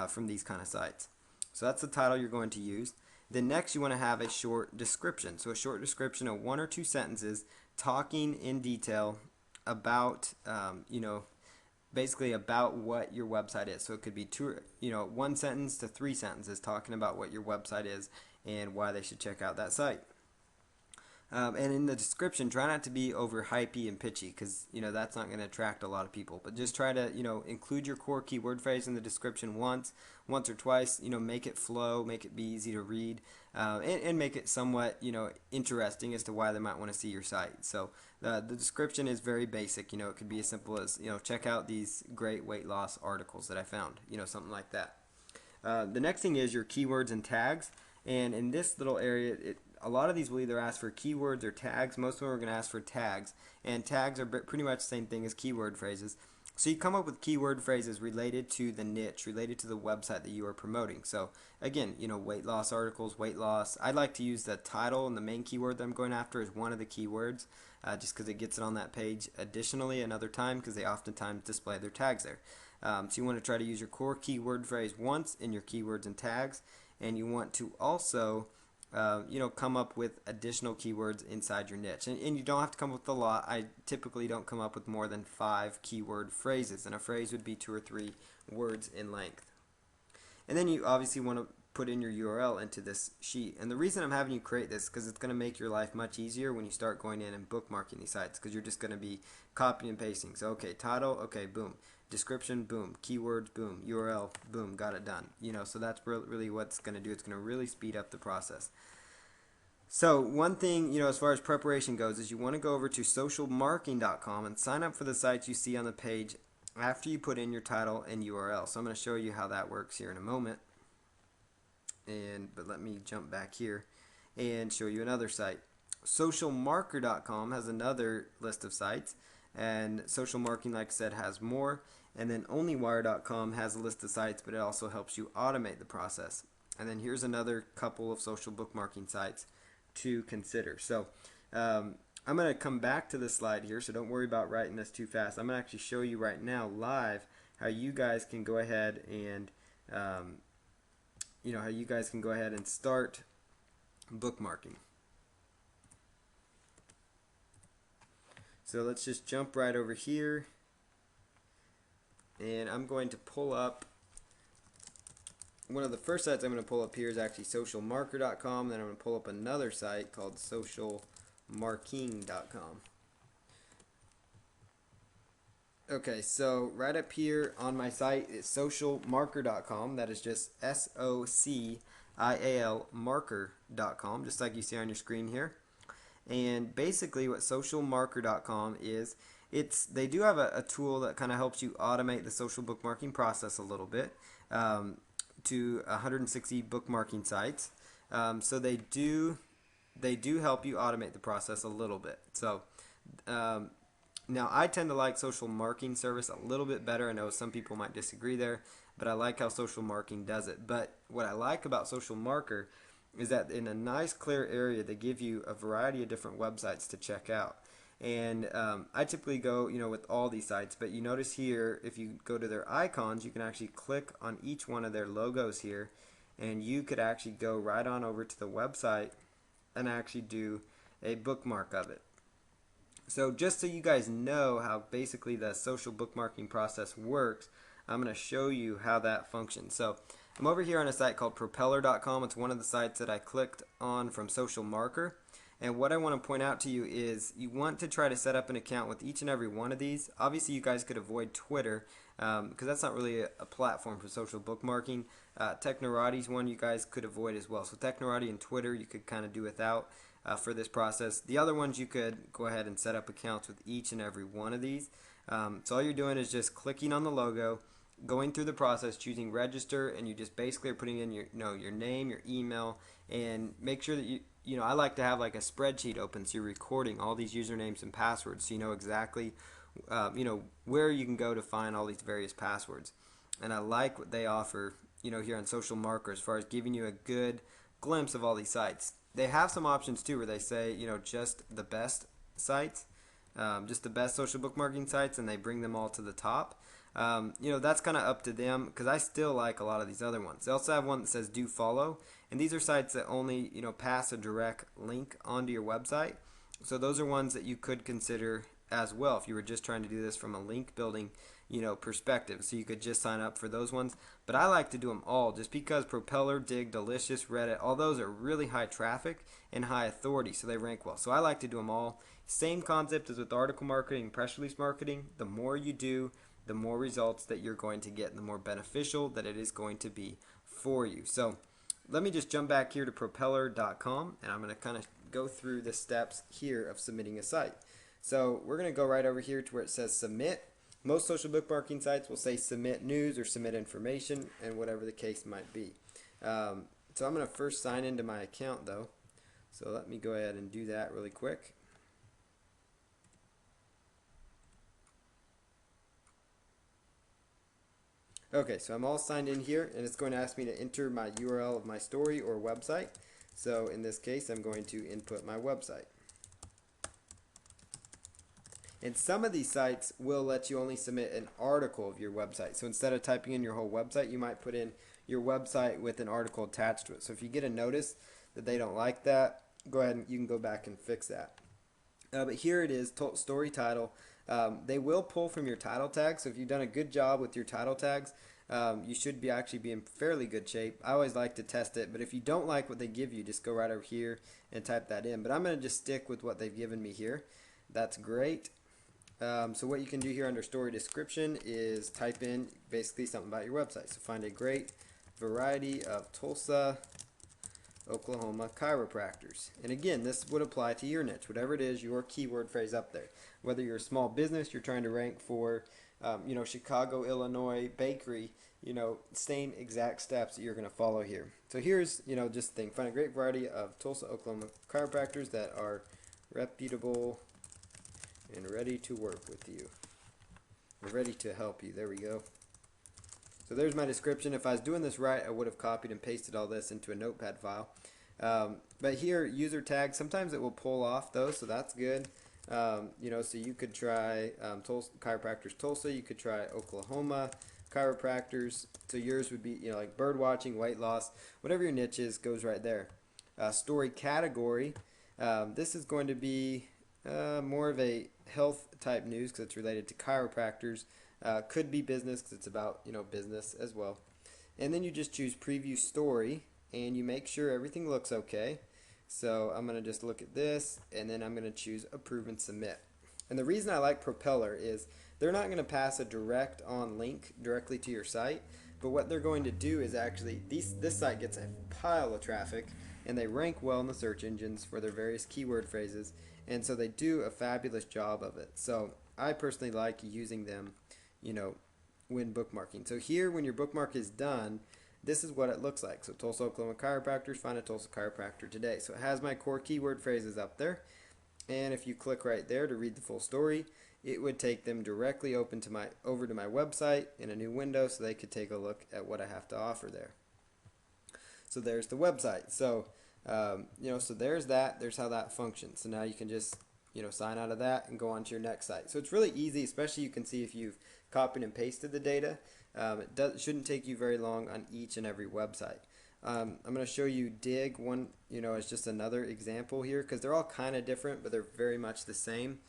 from these kind of sites. So that's the title you're going to use. Then next you want to have a short description. So a short description of 1 or 2 sentences talking in detail about, basically about what your website is. So it could be 1 sentence to 3 sentences talking about what your website is and why they should check out that site. And in the description, try not to be over hypey and pitchy because that's not going to attract a lot of people. But just try to include your core keyword phrase in the description once or twice. Make it flow, make it be easy to read, and make it somewhat interesting as to why they might want to see your site. So the description is very basic. It could be as simple as check out these great weight loss articles that I found. Something like that. The next thing is your keywords and tags. And in this little area, a lot of these will either ask for keywords or tags. Most of them are going to ask for tags. And tags are pretty much the same thing as keyword phrases. So you come up with keyword phrases related to the niche, related to the website that you are promoting. So again, weight loss articles, weight loss. I'd like to use the title and the main keyword that I'm going after as one of the keywords, just because it gets it on that page. Additionally, another time, because they oftentimes display their tags there. So you want to try to use your core keyword phrase once in your keywords and tags, and you want to also come up with additional keywords inside your niche. And you don't have to come up with a lot. I typically don't come up with more than 5 keyword phrases, and a phrase would be 2 or 3 words in length. And then you obviously want to put in your URL into this sheet. And the reason I'm having you create this is because it's going to make your life much easier when you start going in and bookmarking these sites, because you're just going to be copying and pasting. So okay, title, okay, boom. Description, boom. Keywords, boom. URL, boom. Got it done. So that's really what's going to do. It's going to really speed up the process. So one thing, as far as preparation goes, is you want to go over to socialmarketing.com and sign up for the sites you see on the page after you put in your title and URL. So I'm going to show you how that works here in a moment. But let me jump back here and show you another site. Socialmarker.com has another list of sites, and Social Marketing, like I said, has more. And then OnlyWire.com has a list of sites, but it also helps you automate the process. And then here's another couple of social bookmarking sites to consider. So I'm going to come back to this slide here, so don't worry about writing this too fast. I'm going to actually show you right now live how you guys can go ahead and start bookmarking. So let's just jump right over here, and I'm going to pull up one of the first sites. I'm going to pull up here is actually socialmarker.com. Then I'm going to pull up another site called socialmarketing.com. Okay, so right up here on my site is socialmarker.com. That is just SOCIAL marker.com, just like you see on your screen here. And basically what socialmarker.com is, they do have a tool that kind of helps you automate the social bookmarking process a little bit to 160 bookmarking sites. So they do help you automate the process a little bit. So now I tend to like Social Marketing Service a little bit better. I know some people might disagree there, but I like how Social Marketing does it. But what I like about Social Marker is that in a nice clear area they give you a variety of different websites to check out. And I typically go with all these sites, but you notice here if you go to their icons, you can actually click on each one of their logos here, and you could actually go right on over to the website and actually do a bookmark of it. So just so you guys know how basically the social bookmarking process works, I'm going to show you how that functions. So I'm over here on a site called Propeller.com. It's one of the sites that I clicked on from Social Marker. And what I want to point out to you is you want to try to set up an account with each and every one of these. Obviously, you guys could avoid Twitter because that's not really a platform for social bookmarking. Technorati's one you guys could avoid as well. So Technorati and Twitter you could kind of do without for this process. The other ones you could go ahead and set up accounts with each and every one of these. So all you're doing is just clicking on the logo, going through the process, choosing register, and you just basically are putting in your your name, your email, and make sure that I like to have like a spreadsheet open so you're recording all these usernames and passwords so you know exactly where you can go to find all these various passwords. And I like what they offer here on Social Marker as far as giving you a good glimpse of all these sites. They have some options too where they say just the best sites, just the best social bookmarking sites, and they bring them all to the top. That's kind of up to them because I still like a lot of these other ones. They also have one that says do follow, and these are sites that only pass a direct link onto your website. So those are ones that you could consider as well if you were just trying to do this from a link building, perspective. So you could just sign up for those ones. But I like to do them all just because Propeller, Dig, Delicious, Reddit, all those are really high traffic and high authority, so they rank well. So I like to do them all. Same concept as with article marketing, press release marketing. The more you do, the more results that you're going to get and the more beneficial that it is going to be for you. So let me just jump back here to propeller.com and I'm going to kind of go through the steps here of submitting a site. So we're going to go right over here to where it says submit. Most social bookmarking sites will say submit news or submit information and whatever the case might be. So I'm going to first sign into my account though. So let me go ahead and do that really quick. Okay, so I'm all signed in here and it's going to ask me to enter my URL of my story or website. So in this case, I'm going to input my website. And some of these sites will let you only submit an article of your website. So instead of typing in your whole website, you might put in your website with an article attached to it. So if you get a notice that they don't like that, go ahead and you can go back and fix that. But here it is, story title. They will pull from your title tags. So if you've done a good job with your title tags, you should actually be in fairly good shape. I always like to test it, but if you don't like what they give you, just go right over here and type that in. But I'm going to just stick with what they've given me here. That's great. So what you can do here under story description is type in basically something about your website. So find a great variety of Tulsa, Oklahoma chiropractors. And again, this would apply to your niche, whatever it is, your keyword phrase up there. Whether you're a small business, you're trying to rank for, Chicago, Illinois bakery, same exact steps that you're going to follow here. So here's, just think, find a great variety of Tulsa, Oklahoma chiropractors that are reputable and ready to work with you. We're ready to help you. There we go. So there's my description. If I was doing this right, I would have copied and pasted all this into a notepad file. But here, user tags, sometimes it will pull off those, so that's good. So you could try Tulsa, chiropractors Tulsa, you could try Oklahoma chiropractors. So yours would be, like bird watching, weight loss, whatever your niche is, goes right there. Story category, this is going to be more of a health type news because it's related to chiropractors. Could be business because it's about business as well. And then you just choose preview story and you make sure everything looks okay. So I'm going to just look at this and then I'm going to choose approve and submit. And the reason I like Propeller is they're not going to pass a direct on link directly to your site, but what they're going to do is actually this site gets a pile of traffic and they rank well in the search engines for their various keyword phrases, and so they do a fabulous job of it. So I personally like using them when bookmarking. So here, when your bookmark is done, this is what it looks like. So Tulsa, Oklahoma chiropractors, find a Tulsa chiropractor today. So it has my core keyword phrases up there. And if you click right there to read the full story, it would take them directly over to my website in a new window so they could take a look at what I have to offer there. So there's the website. So, so there's that. There's how that functions. So now you can just, sign out of that and go on to your next site. So it's really easy, especially you can see if you've copied and pasted the data. Shouldn't take you very long on each and every website. I'm going to show you Dig one, as just another example here because they're all kind of different, but they're very much the same.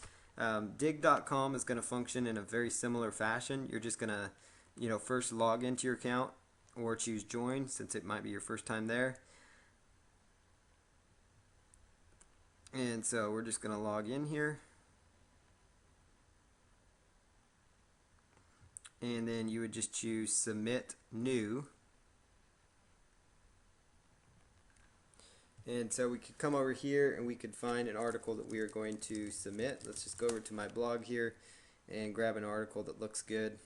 Dig.com is going to function in a very similar fashion. You're just going to, first log into your account or choose join since it might be your first time there. And so we're just going to log in here. And then you would just choose submit new. And so we could come over here and we could find an article that we are going to submit. Let's just go over to my blog here and grab an article that looks good.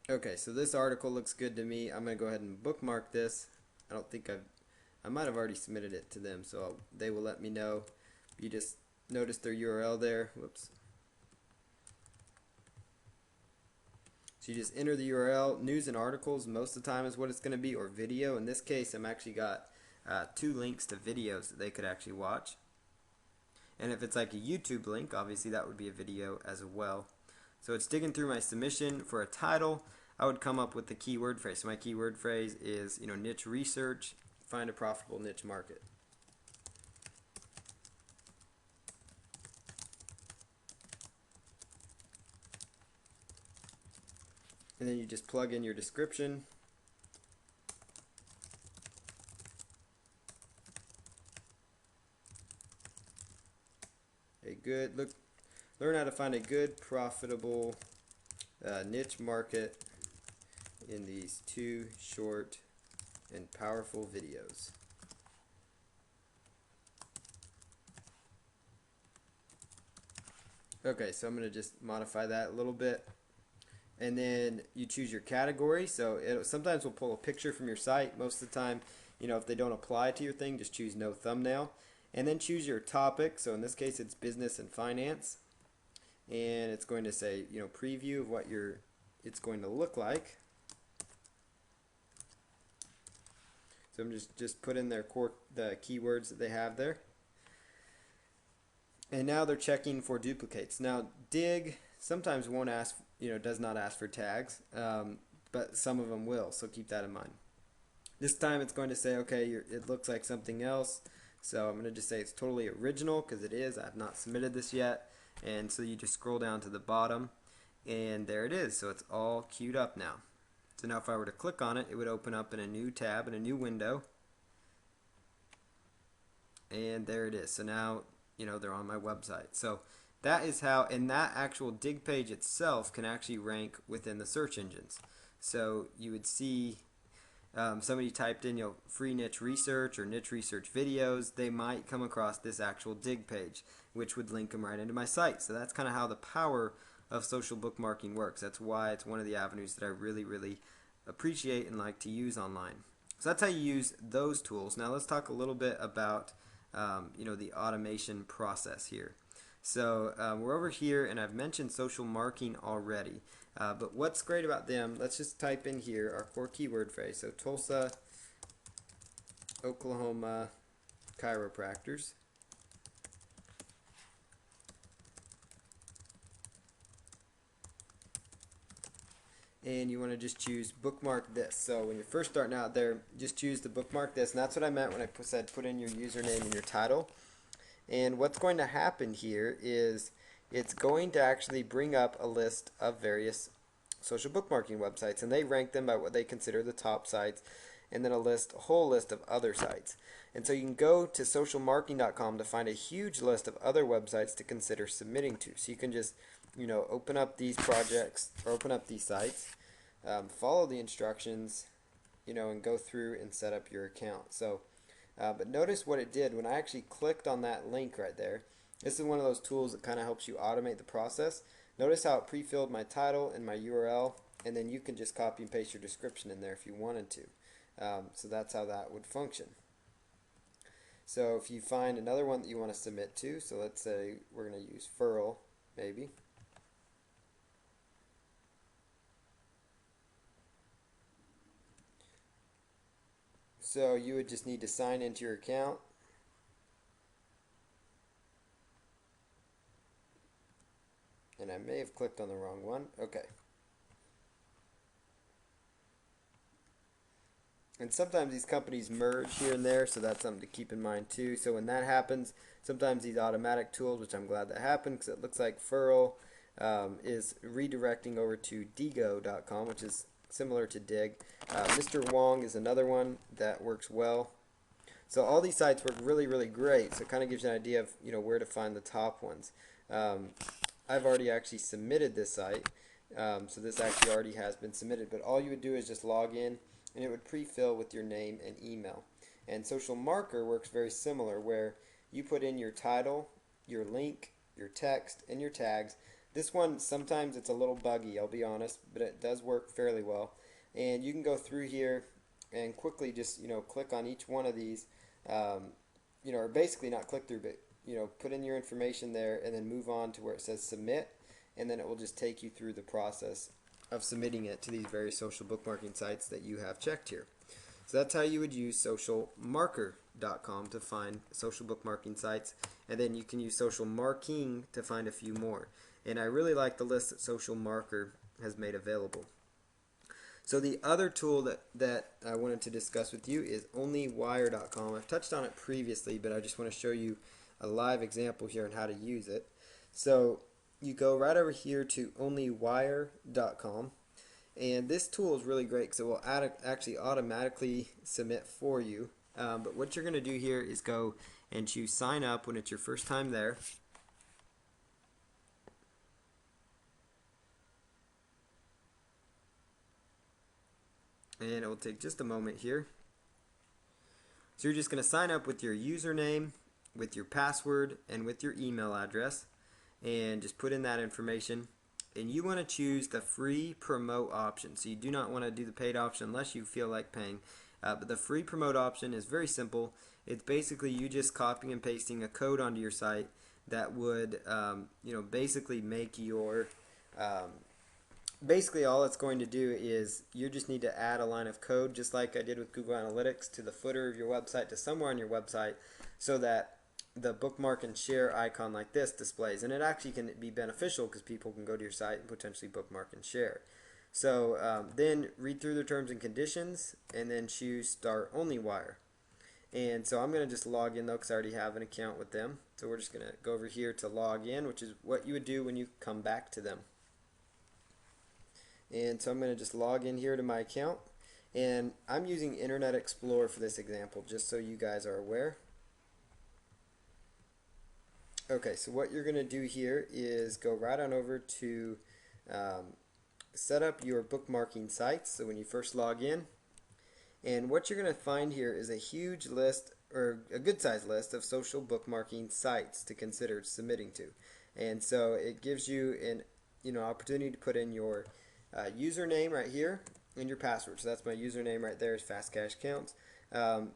Okay, so this article looks good to me. I'm going to go ahead and bookmark this. I don't think I might have already submitted it to them, so they will let me know. You just notice their URL there. Whoops. So you just enter the URL. News and articles most of the time is what it's going to be, or video. In this case, I'm actually got 2 links to videos that they could actually watch. And if it's like a YouTube link, obviously that would be a video as well. So it's digging through my submission for a title. I would come up with the keyword phrase. So my keyword phrase is, niche research, find a profitable niche market. And then you just plug in your description. Learn how to find a good, profitable niche market in these 2 short and powerful videos. Okay, so I'm going to just modify that a little bit. And then you choose your category. So sometimes we'll pull a picture from your site. Most of the time, if they don't apply to your thing, just choose no thumbnail. And then choose your topic. So in this case, it's business and finance. And it's going to say, preview of what it's going to look like. So I'm just put in the keywords that they have there. And now they're checking for duplicates. Now Digg sometimes won't ask, does not ask for tags, but some of them will, so keep that in mind. This time it's going to say, okay, it looks like something else, so I'm going to just say it's totally original, because it is. I have not submitted this yet. And so you just scroll down to the bottom, and there it is. So it's all queued up now. So now if I were to click on it, it would open up in a new tab, in a new window. And there it is. So now, they're on my website. So that is how, and that actual Digg page itself can actually rank within the search engines. So you would see somebody typed in, free niche research or niche research videos, they might come across this actual Digg page, which would link them right into my site. So that's kind of how the power of social bookmarking works. That's why it's one of the avenues that I really, really appreciate and like to use online. So that's how you use those tools. Now let's talk a little bit about the automation process here. So we're over here, and I've mentioned social marking already. But what's great about them, let's just type in here our core keyword phrase. So Tulsa, Oklahoma chiropractors. And you want to just choose bookmark this. So when you're first starting out there, just choose the bookmark this. And that's what I meant when I said put in your username and your title. And what's going to happen here is it's going to actually bring up a list of various social bookmarking websites, and they rank them by what they consider the top sites, and then a whole list of other sites. And so you can go to socialmarking.com to find a huge list of other websites to consider submitting to. So you can just open up these projects or open up these sites, follow the instructions, and go through and set up your account. So but notice what it did when I actually clicked on that link right there. This is one of those tools that kind of helps you automate the process. Notice how it pre-filled my title and my URL, and then you can just copy and paste your description in there if you wanted to. So that's how that would function. So if you find another one that you want to submit to, so let's say we're going to use Furl, maybe. So you would just need to sign into your account. And I may have clicked on the wrong one. Okay. And sometimes these companies merge here and there, so that's something to keep in mind too. So when that happens, sometimes these automatic tools, which I'm glad that happened because it looks like Furl is redirecting over to Diigo.com, which is similar to Digg. Mr. Wong is another one that works well. So all these sites work really, really great. So it kind of gives you an idea of where to find the top ones. I've already actually submitted this site, so this actually already has been submitted. But all you would do is just log in, and it would pre-fill with your name and email. And Social Marker works very similar, where you put in your title, your link, your text, and your tags. This one, sometimes it's a little buggy, I'll be honest, but it does work fairly well. And you can go through here and quickly just click on each one of these, or basically not click through, but put in your information there and then move on to where it says submit, and then it will just take you through the process of submitting it to these various social bookmarking sites that you have checked here. So that's how you would use socialmarker.com to find social bookmarking sites, and then you can use social marking to find a few more. And I really like the list that Social Marker has made available. So the other tool that I wanted to discuss with you is onlywire.com. I've touched on it previously, but I just want to show you a live example here on how to use it. So you go right over here to onlywire.com, and this tool is really great because it will actually automatically submit for you. But what you're going to do here is go and choose sign up when it's your first time there. And it will take just a moment here. So you're just going to sign up with your username, with your password, and with your email address, and just put in that information. And you want to choose the free promote option. So you do not want to do the paid option unless you feel like paying. But the free promote option is very simple. It's basically you just copying and pasting a code onto your site that would, basically make your basically all it's going to do is you just need to add a line of code, just like I did with Google Analytics, to the footer of your website, to somewhere on your website, so that the bookmark and share icon like this displays. And it actually can be beneficial because people can go to your site and potentially bookmark and share. So then read through the terms and conditions and then choose Start OnlyWire. And so I'm going to just log in though because I already have an account with them. So we're just going to go over here to log in, which is what you would do when you come back to them. And so I'm going to just log in here to my account, and I'm using Internet Explorer for this example just so you guys are aware. Okay, so what you're going to do here is go right on over to set up your bookmarking sites. So when you first log in, and what you're going to find here is a huge list, or a good sized list, of social bookmarking sites to consider submitting to. And so it gives you an opportunity to put in your username right here and your password. So that's my username right there, is Fast Cash Accounts. And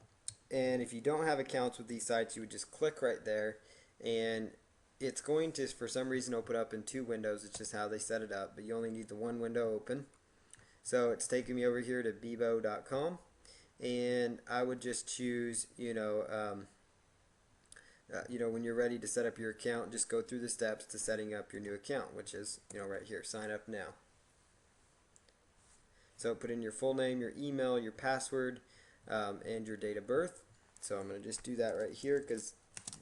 if you don't have accounts with these sites, you would just click right there, and it's going to, for some reason, open up in two windows. It's just how they set it up, but you only need the one window open. So it's taking me over here to Bebo.com, and I would just choose, when you're ready to set up your account, just go through the steps to setting up your new account, which is, right here, sign up now. So put in your full name, your email, your password, and your date of birth. So I'm going to just do that right here because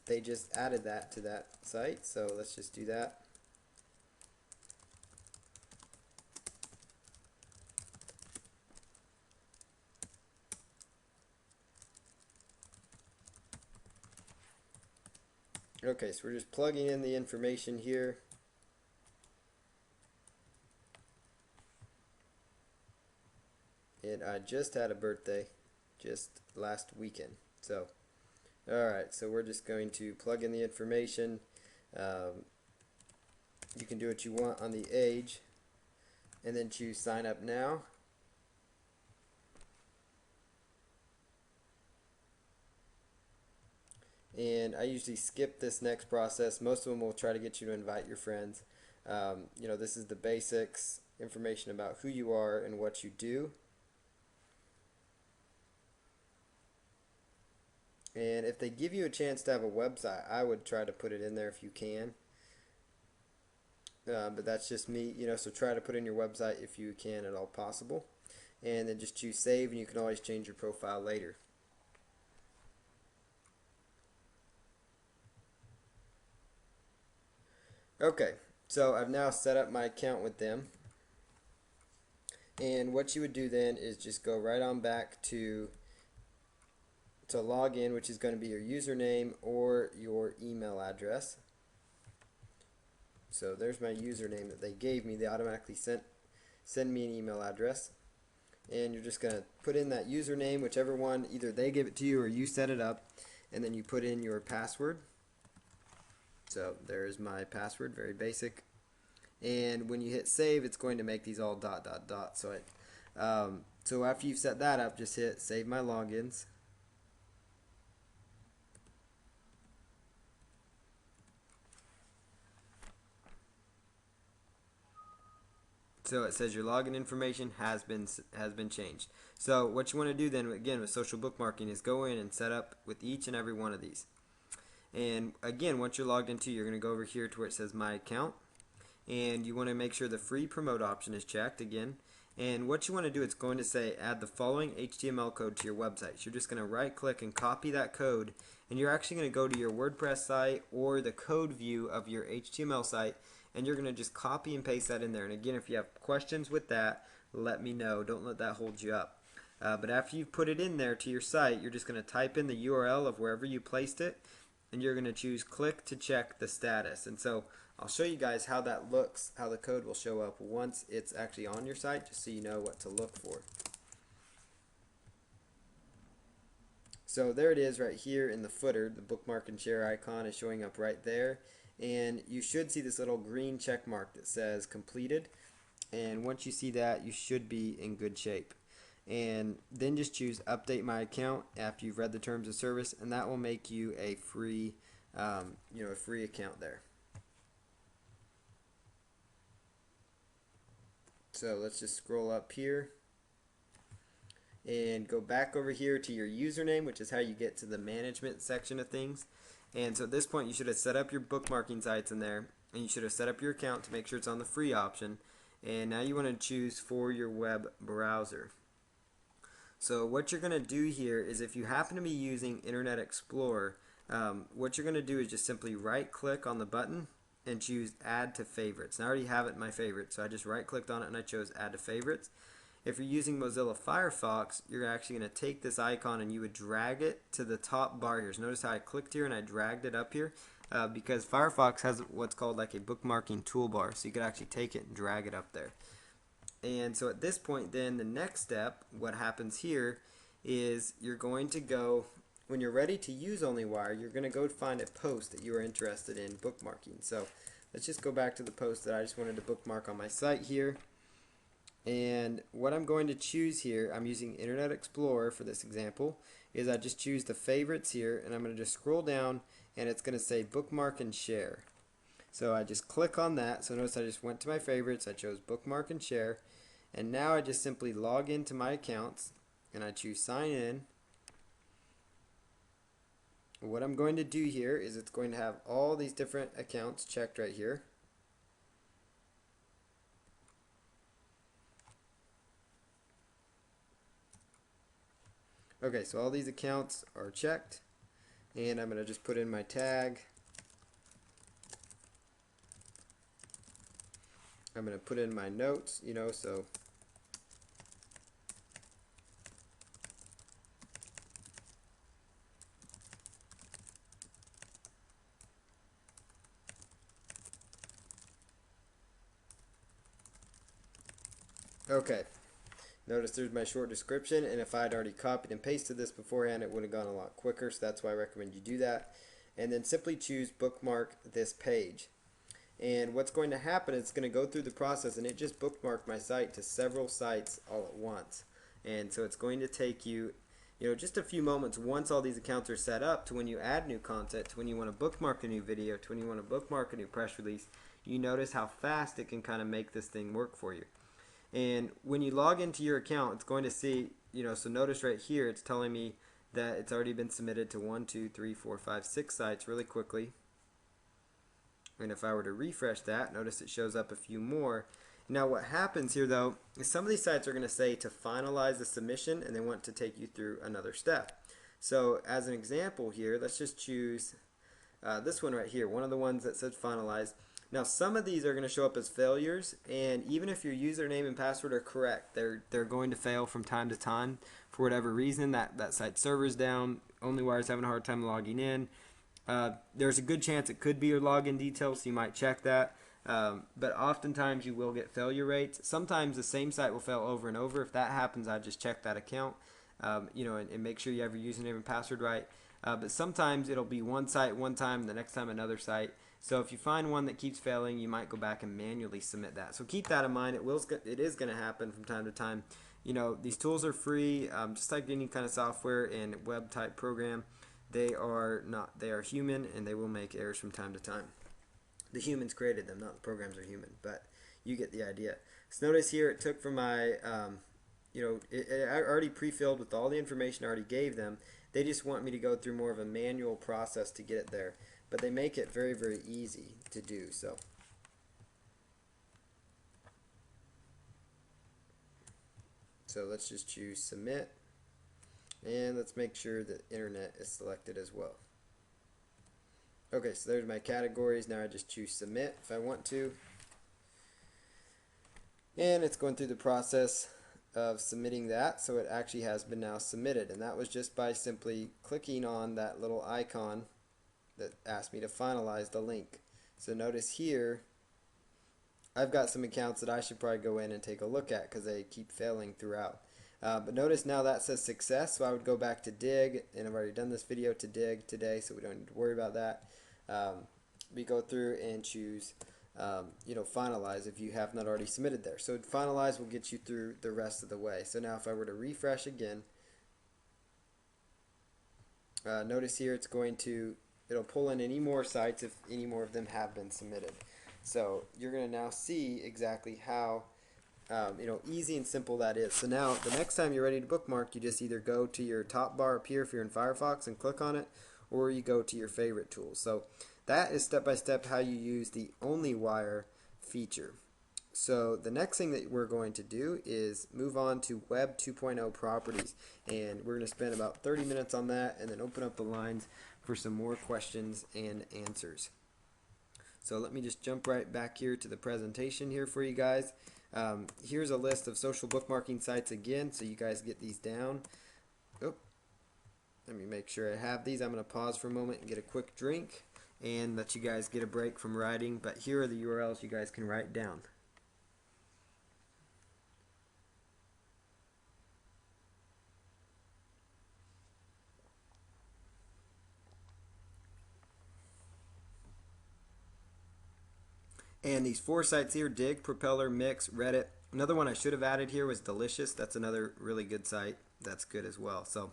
they just added that to that site. So let's just do that. Okay, so we're just plugging in the information here. And I just had a birthday just last weekend. So, alright, so we're just going to plug in the information. You can do what you want on the age, and then choose sign up now. And I usually skip this next process. Most of them will try to get you to invite your friends. This is the basics, information about who you are and what you do. And if they give you a chance to have a website, I would try to put it in there if you can. But that's just me, so try to put in your website if you can at all possible. And then just choose save, and you can always change your profile later. Okay, so I've now set up my account with them. And what you would do then is just go right on back to log in, which is going to be your username or your email address. So there's my username that they gave me. They automatically send me an email address. And you're just going to put in that username, whichever one, either they give it to you or you set it up, and then you put in your password. So there's my password, very basic. And when you hit save, it's going to make these all ... So after you've set that up, just hit save my logins. So it says your login information has been changed. So what you want to do then, again, with social bookmarking, is go in and set up with each and every one of these. And again, once you're logged into, you're going to go over here to where it says my account, and you want to make sure the free promote option is checked again, And what you want to do, it's going to say add the following HTML code to your website. So you're just going to right click and copy that code, and you're actually going to go to your WordPress site or the code view of your HTML site, and you're going to just copy and paste that in there. And again, if you have questions with that, let me know. Don't let that hold you up. But after you've put it in there to your site, you're just going to type in the URL of wherever you placed it, and you're going to choose click to check the status. And so I'll show you guys how that looks, how the code will show up once it's actually on your site, just so you know what to look for. So there it is right here in the footer. The bookmark and share icon is showing up right there, and you should see this little green check mark that says completed, and once you see that, you should be in good shape. And then just choose update my account after you've read the terms of service, and that will make you a free a free account there. So let's just scroll up here and go back over here to your username, which is how you get to the management section of things. And so at this point, you should have set up your bookmarking sites in there, and you should have set up your account to make sure it's on the free option. And now you want to choose for your web browser. So what you're going to do here is, if you happen to be using Internet Explorer, what you're going to do is just simply right click on the button and choose add to favorites. And I already have it in my favorites, so I just right clicked on it and I chose add to favorites. If you're using Mozilla Firefox, you're actually going to take this icon and you would drag it to the top bar here. So notice how I clicked here and I dragged it up here, because Firefox has what's called like a bookmarking toolbar, so you could actually take it and drag it up there. And so at this point, then the next step, what happens here is you're going to go, when you're ready to use OnlyWire, you're going to go find a post that you are interested in bookmarking. So let's just go back to the post that I just wanted to bookmark on my site here. And what I'm going to choose here, I'm using Internet Explorer for this example, is I just choose the favorites here, and I'm going to just scroll down, and it's going to say bookmark and share. So I just click on that. So notice I just went to my favorites, I chose bookmark and share, and now I just simply log into my accounts and I choose sign in. What I'm going to do here is it's going to have all these different accounts checked right here. Okay, so all these accounts are checked, and I'm going to just put in my tag. I'm going to put in my notes, so okay. Notice there's my short description, and if I had already copied and pasted this beforehand, it would have gone a lot quicker, so that's why I recommend you do that. And then simply choose bookmark this page. And what's going to happen is it's going to go through the process, and it just bookmarked my site to several sites all at once. And so it's going to take you, just a few moments once all these accounts are set up, to when you add new content, to when you want to bookmark a new video, to when you want to bookmark a new press release. You notice how fast it can kind of make this thing work for you. And when you log into your account, it's going to see, so notice right here, it's telling me that it's already been submitted to 1, 2, 3, 4, 5, 6 sites really quickly. And if I were to refresh that, notice it shows up a few more. Now what happens here though is some of these sites are going to say to finalize the submission, and they want to take you through another step. So as an example here, let's just choose this one right here, one of the ones that said finalize. Now some of these are going to show up as failures, and even if your username and password are correct, they're going to fail from time to time for whatever reason. That site server's down, OnlyWire's having a hard time logging in. There's a good chance it could be your login details, so you might check that. But oftentimes you will get failure rates. Sometimes the same site will fail over and over. If that happens, I just check that account, and make sure you have your username and password right. But sometimes it'll be one site one time, and the next time another site. So if you find one that keeps failing, you might go back and manually submit that. So keep that in mind. It is going to happen from time to time. These tools are free, just like any kind of software and web type program. They are human, and they will make errors from time to time. The humans created them, not the programs are human, but you get the idea. So notice here it took from my, it already pre-filled with all the information I already gave them. They just want me to go through more of a manual process to get it there. But they make it very, very easy to do. So So let's just choose submit, and let's make sure that internet is selected as well. Okay, so there's my categories. Now I just choose submit if I want to, and it's going through the process of submitting that, so it actually has been now submitted, and that was just by simply clicking on that little icon that asked me to finalize the link. So notice here I've got some accounts that I should probably go in and take a look at because they keep failing throughout. But notice now that says success, so I would go back to Dig, and I've already done this video to Dig today, so we don't need to worry about that. We go through and choose finalize if you have not already submitted there. So finalize will get you through the rest of the way. So now if I were to refresh again, notice here it'll pull in any more sites if any more of them have been submitted. So you're going to now see exactly how easy and simple that is. So now the next time you're ready to bookmark, you just either go to your top bar up here if you're in Firefox and click on it, or you go to your favorite tools. So that is step by step how you use the OnlyWire feature. So the next thing that we're going to do is move on to Web 2.0 properties, and we're going to spend about 30 minutes on that and then open up the lines for some more questions and answers. So let me just jump right back here to the presentation here for you guys. Here's a list of social bookmarking sites again, so you guys get these down. Oh, let me make sure I have these. I'm going to pause for a moment and get a quick drink and let you guys get a break from writing, but here are the URLs you guys can write down. And these 4 sites here: Dig, Propeller, Mix, Reddit. Another one I should have added here was Delicious. That's another really good site. That's good as well. So,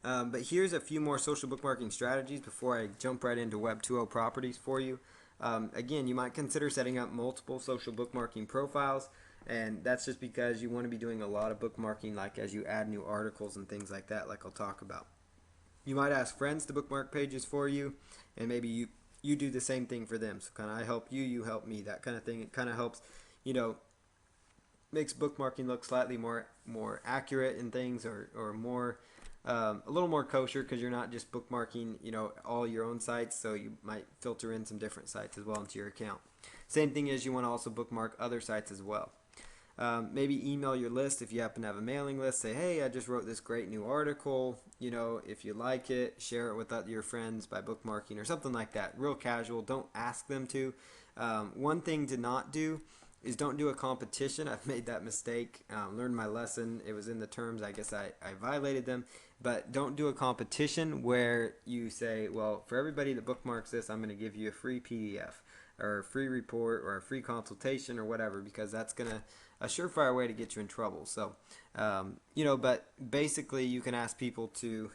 but here's a few more social bookmarking strategies before I jump right into Web 2.0 properties for you. Again, you might consider setting up multiple social bookmarking profiles, and that's just because you want to be doing a lot of bookmarking, like as you add new articles and things like that, like I'll talk about. You might ask friends to bookmark pages for you, and maybe you do the same thing for them. So kind of I help you, you help me, that kind of thing. It kind of helps, makes bookmarking look slightly more accurate in things, or more a little more kosher, because you're not just bookmarking all your own sites, so you might filter in some different sites as well into your account. Same thing is you want to also bookmark other sites as well. Maybe email your list if you happen to have a mailing list. Say, hey, I just wrote this great new article. If you like it, share it with your friends by bookmarking or something like that. Real casual. Don't ask them to. One thing to not do is don't do a competition. I've made that mistake. Learned my lesson. It was in the terms. I guess I violated them. But don't do a competition where you say, well, for everybody that bookmarks this, I'm going to give you a free PDF or a free report or a free consultation or whatever, because that's going to a surefire way to get you in trouble. So, but basically you can ask people to,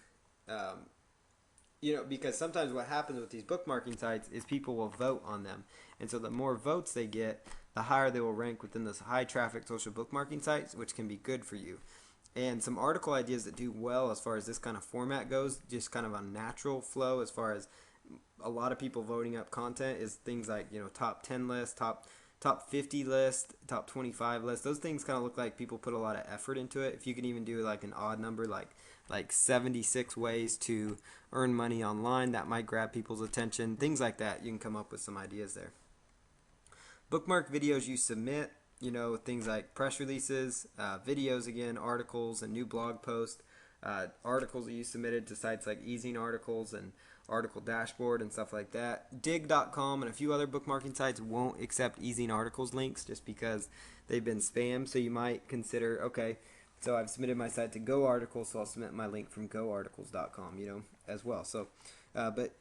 because sometimes what happens with these bookmarking sites is people will vote on them. And so the more votes they get, the higher they will rank within those high traffic social bookmarking sites, which can be good for you. And some article ideas that do well as far as this kind of format goes, just kind of a natural flow as far as a lot of people voting up content, is things like top 10 list, top 50 list, top 25 list. Those things kind of look like people put a lot of effort into it. If you can even do like an odd number, like 76 ways to earn money online, that might grab people's attention. Things like that, you can come up with some ideas there. Bookmark videos you submit, things like press releases, videos again, articles, and new blog posts. Articles that you submitted to sites like Ezine Articles and Article Dashboard and stuff like that. Dig.com and a few other bookmarking sites won't accept Ezine Articles links just because they've been spammed. So you might consider, okay, so I've submitted my site to Go Articles, so I'll submit my link from goarticles.com, as well. So, but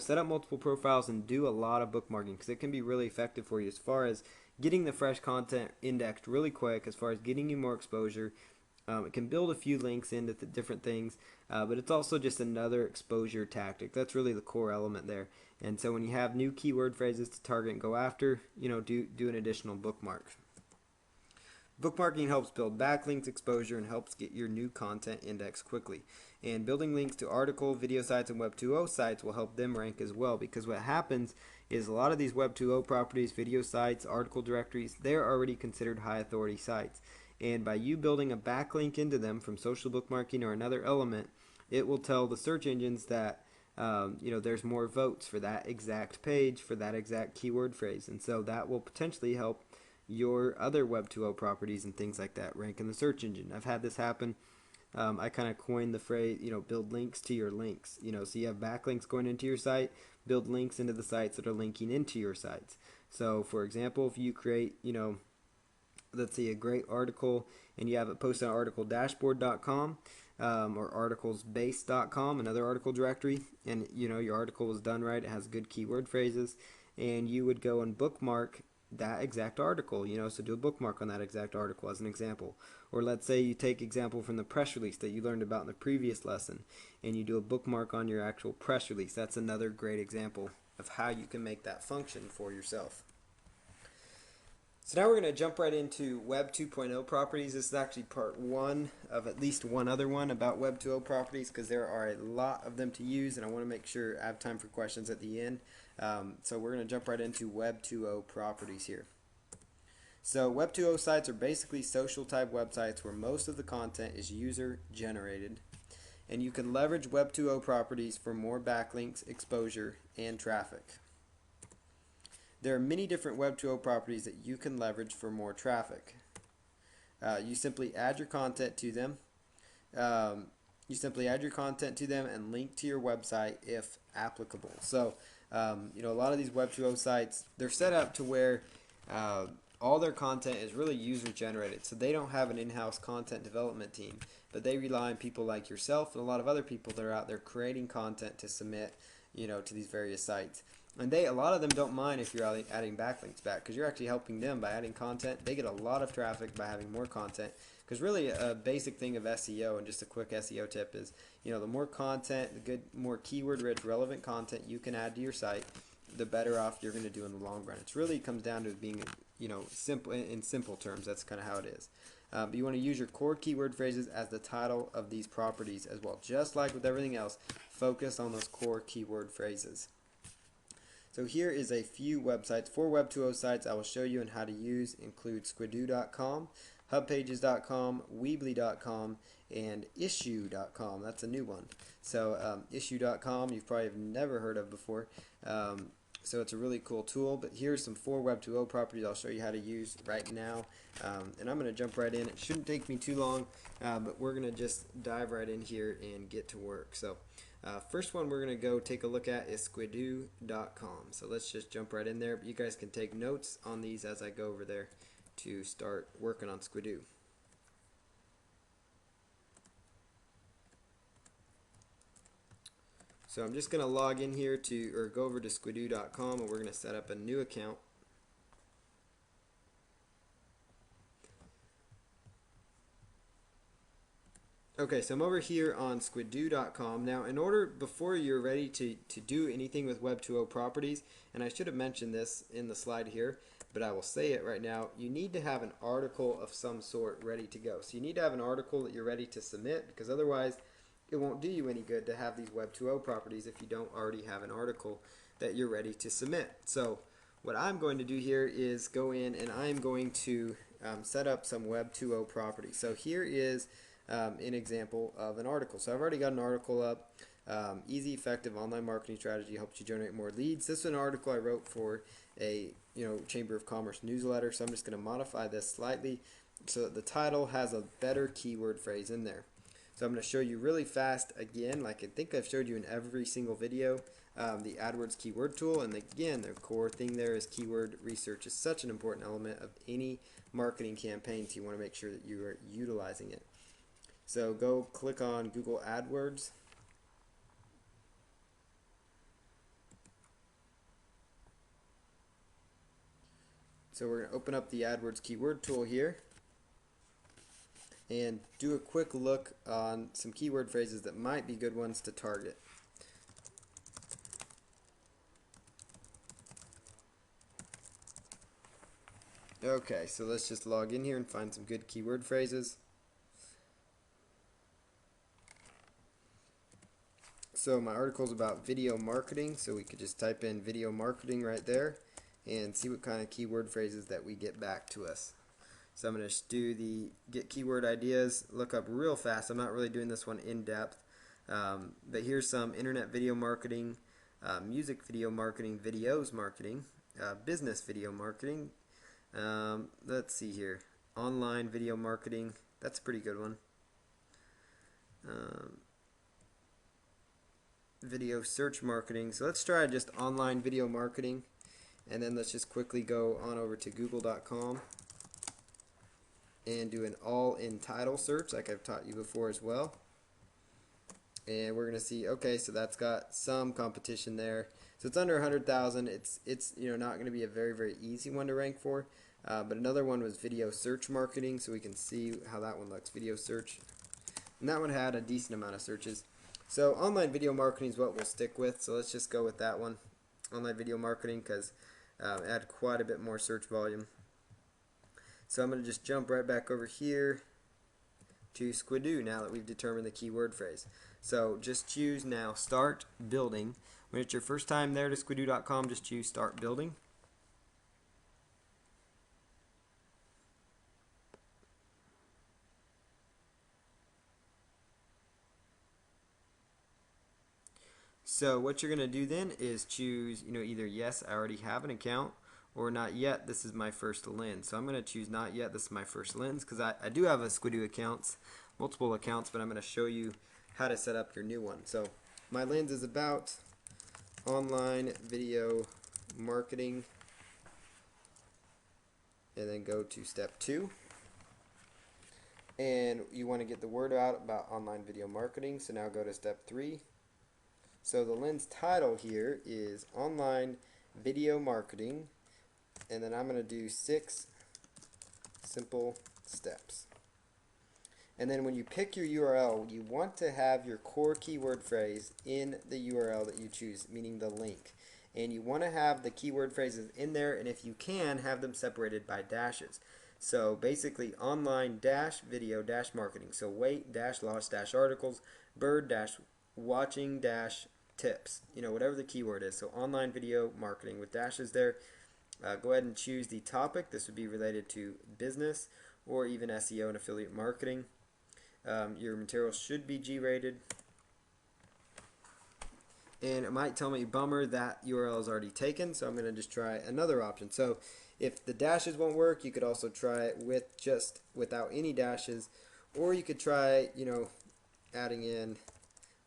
set up multiple profiles and do a lot of bookmarking, because it can be really effective for you as far as getting the fresh content indexed really quick, as far as getting you more exposure. It can build a few links into the different things, but it's also just another exposure tactic. That's really the core element there. And so when you have new keyword phrases to target and go after, do an additional bookmark. Bookmarking helps build backlinks, exposure, and helps get your new content indexed quickly. And building links to article, video sites, and Web 2.0 sites will help them rank as well, because what happens is a lot of these Web 2.0 properties, video sites, article directories, they're already considered high authority sites. And by you building a backlink into them from social bookmarking or another element, it will tell the search engines that there's more votes for that exact page for that exact keyword phrase, and so that will potentially help your other Web 2.0 properties and things like that rank in the search engine. I've had this happen. I kind of coined the phrase, build links to your links. So you have backlinks going into your site, build links into the sites that are linking into your sites. So, for example, if you create, let's see, a great article and you have it posted on articledashboard.com or articlesbase.com, another article directory, and your article was done right, it has good keyword phrases, and you would go and bookmark that exact article, so do a bookmark on that exact article as an example. Or let's say you take example from the press release that you learned about in the previous lesson and you do a bookmark on your actual press release. That's another great example of how you can make that function for yourself. So now we're going to jump right into Web 2.0 properties. This is actually part one of at least one other one about Web 2.0 properties, because there are a lot of them to use, and I want to make sure I have time for questions at the end. So we're going to jump right into Web 2.0 properties here. So Web 2.0 sites are basically social type websites where most of the content is user generated, and you can leverage Web 2.0 properties for more backlinks, exposure, and traffic. There are many different Web 2.0 properties that you can leverage for more traffic. You simply add your content to them. You simply add your content to them and link to your website if applicable. So, a lot of these Web 2.0 sites, they're set up to where all their content is really user generated. So they don't have an in-house content development team, but they rely on people like yourself and a lot of other people that are out there creating content to submit, to these various sites. And a lot of them don't mind if you're adding backlinks back, because you're actually helping them by adding content. They get a lot of traffic by having more content, because really a basic thing of SEO, and just a quick SEO tip is, the more content, more keyword-rich, relevant content you can add to your site, the better off you're going to do in the long run. It really comes down to being, simple in simple terms. That's kind of how it is. But you want to use your core keyword phrases as the title of these properties as well. Just like with everything else, focus on those core keyword phrases. So here is a few websites. 4 Web 2.0 sites I will show you and how to use include squidoo.com, hubpages.com, weebly.com, and issuu.com. That's a new one. So issuu.com you've probably never heard of before. So it's a really cool tool. But here's some 4 Web 2.0 properties I'll show you how to use right now. And I'm going to jump right in. It shouldn't take me too long, but we're going to just dive right in here and get to work. So first one we're going to go take a look at is squidoo.com. So let's just jump right in there. But you guys can take notes on these as I go over there to start working on Squidoo. So I'm just going to log in here or go over to squidoo.com, and we're going to set up a new account. Okay, so I'm over here on squidoo.com. Now, before you're ready to do anything with Web 2.0 properties, and I should have mentioned this in the slide here, but I will say it right now, you need to have an article of some sort ready to go. So you need to have an article that you're ready to submit, because otherwise it won't do you any good to have these Web 2.0 properties if you don't already have an article that you're ready to submit. So what I'm going to do here is go in and I'm going to set up some Web 2.0 properties. So here is an example of an article. So I've already got an article up. Easy, effective online marketing strategy helps you generate more leads. This is an article I wrote for a Chamber of Commerce newsletter. So I'm just going to modify this slightly so that the title has a better keyword phrase in there. So I'm going to show you really fast again, like I think I've showed you in every single video, the AdWords keyword tool. And again, the core thing there is keyword research is such an important element of any marketing campaign, so you want to make sure that you are utilizing it. So go click on Google AdWords. So we're going to open up the AdWords keyword tool here and do a quick look on some keyword phrases that might be good ones to target. Okay, so let's just log in here and find some good keyword phrases. So my article is about video marketing, so we could just type in video marketing right there and see what kind of keyword phrases that we get back to us. So I'm going to do the get keyword ideas, look up real fast. I'm not really doing this one in depth, but here's some internet video marketing, music video marketing, videos marketing, business video marketing. Let's see here, online video marketing. That's a pretty good one. Video search marketing. So let's try just online video marketing, and then let's just quickly go on over to google.com and do an all-in title search like I've taught you before as well. And we're going to see, okay, so that's got some competition there. So it's under 100,000. It's not going to be a very easy one to rank for. But another one was video search marketing, so we can see how that one looks. Video search, and that one had a decent amount of searches. So online video marketing is what we'll stick with. So let's just go with that one, online video marketing, because it had quite a bit more search volume. So I'm going to just jump right back over here to Squidoo now that we've determined the keyword phrase. So just choose now Start Building. When it's your first time there to Squidoo.com, just choose Start Building. So what you're going to do then is choose, either yes, I already have an account, or not yet, this is my first lens. So I'm going to choose not yet, this is my first lens, because I do have a Squidoo accounts, multiple accounts, but I'm going to show you how to set up your new one. So my lens is about online video marketing, and then go to step 2. And you want to get the word out about online video marketing, so now go to step 3. So the lens title here is online video marketing, and then I'm going to do 6 simple steps. And then when you pick your URL, you want to have your core keyword phrase in the URL that you choose, meaning the link. And you want to have the keyword phrases in there, and if you can, have them separated by dashes. So basically online dash video dash marketing. So weight dash loss dash articles, bird dash watching dash tips, whatever the keyword is. So online video marketing with dashes there. Go ahead and choose the topic. This would be related to business or even SEO and affiliate marketing. Your material should be G-rated. And it might tell me, bummer, that URL is already taken, so I'm going to just try another option. So if the dashes won't work, you could also try it with just without any dashes, or you could try, adding in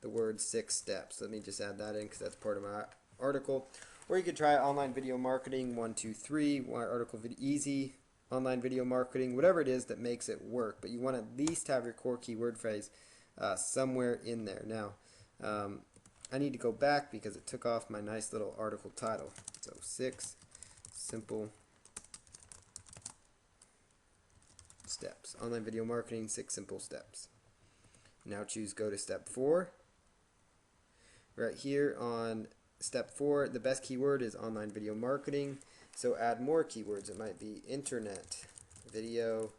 the word 6 steps. Let me just add that in because that's part of my article. Or you could try online video marketing 1, 2, 3, article video easy, online video marketing, whatever it is that makes it work. But you want to at least have your core keyword phrase somewhere in there. Now, I need to go back because it took off my nice little article title. So 6 simple steps. Online video marketing, 6 simple steps. Now choose go to step 4. Right here on step 4, the best keyword is online video marketing. So add more keywords. It might be internet, video,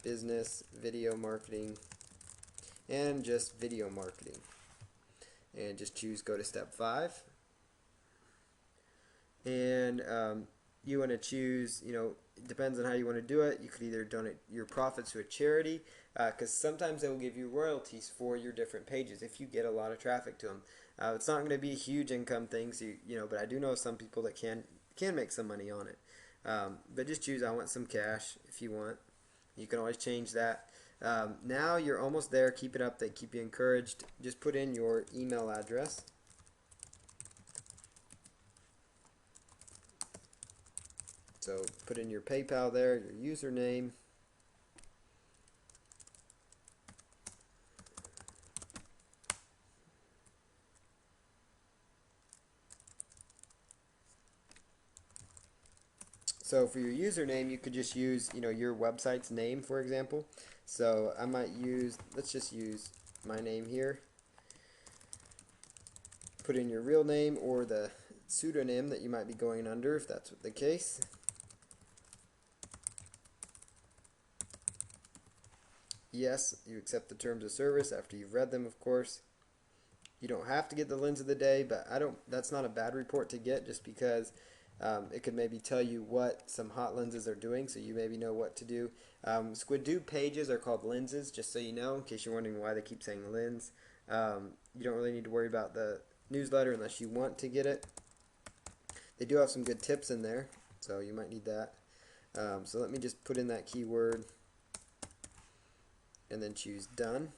business, video marketing, and just video marketing. And just choose go to step 5. And you want to choose, it depends on how you want to do it. You could either donate your profits to a charity, because sometimes they will give you royalties for your different pages if you get a lot of traffic to them. It's not going to be a huge income thing, so but I do know some people that can make some money on it. But just choose I want some cash if you want. You can always change that. Now you're almost there. Keep it up. They keep you encouraged. Just put in your email address. So put in your PayPal there, your username. So for your username, you could just use, your website's name, for example. So I might use, let's just use my name here. Put in your real name or the pseudonym that you might be going under, if that's the case. Yes, you accept the terms of service after you've read them, of course. You don't have to get the lens of the day, but that's not a bad report to get, just because It could maybe tell you what some hot lenses are doing, so you maybe know what to do. Squidoo pages are called lenses, just so you know, in case you're wondering why they keep saying lens. You don't really need to worry about the newsletter unless you want to get it. They do have some good tips in there, so you might need that. So let me just put in that keyword and then choose done.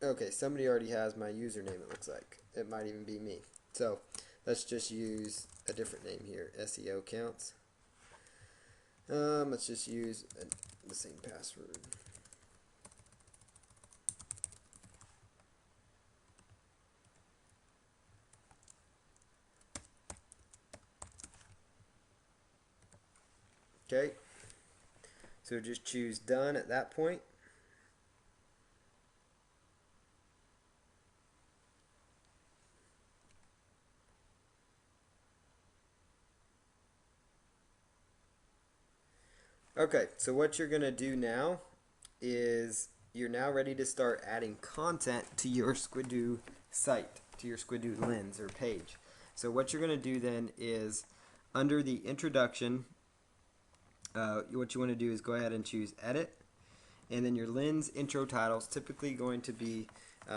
Okay, somebody already has my username, it looks like. It might even be me. So let's just use a different name here, SEO counts. Let's just use the same password. Okay, so just choose done at that point. Okay, so what you're going to do now is you're now ready to start adding content to your Squidoo site, to your Squidoo lens or page. So what you're going to do then is under the introduction, what you want to do is go ahead and choose edit, and then your lens intro title is typically going to be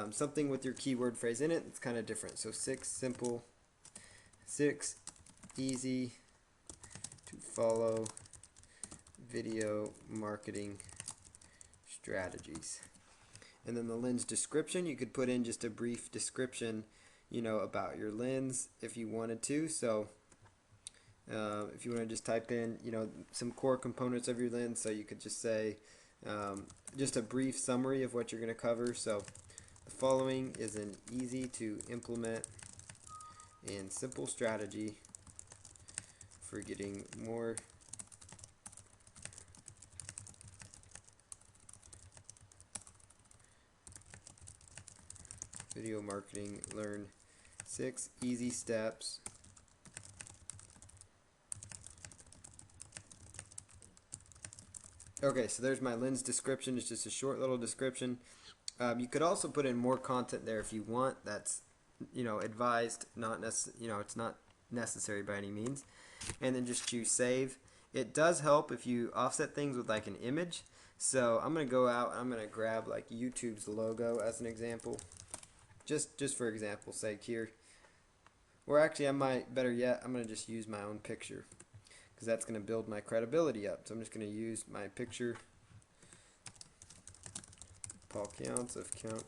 something with your keyword phrase in it. It's kind of different. So 6 easy to follow video marketing strategies. And then the lens description, you could put in just a brief description, about your lens if you wanted to. So if you want to just type in, some core components of your lens, so you could just say just a brief summary of what you're going to cover. So the following is an easy to implement and simple strategy for getting more video marketing. Learn 6 easy steps Okay, so there's my lens description. It's just a short little description. You could also put in more content there if you want. That's advised, not it's not necessary by any means. And then just choose save. It does help if you offset things with like an image. So I'm gonna go out and I'm gonna grab like YouTube's logo as an example. Just for example's sake here. Or actually, I might, better yet, I'm gonna just use my own picture, because that's going to build my credibility up. So I'm just going to use my picture, Paul Counts of Count.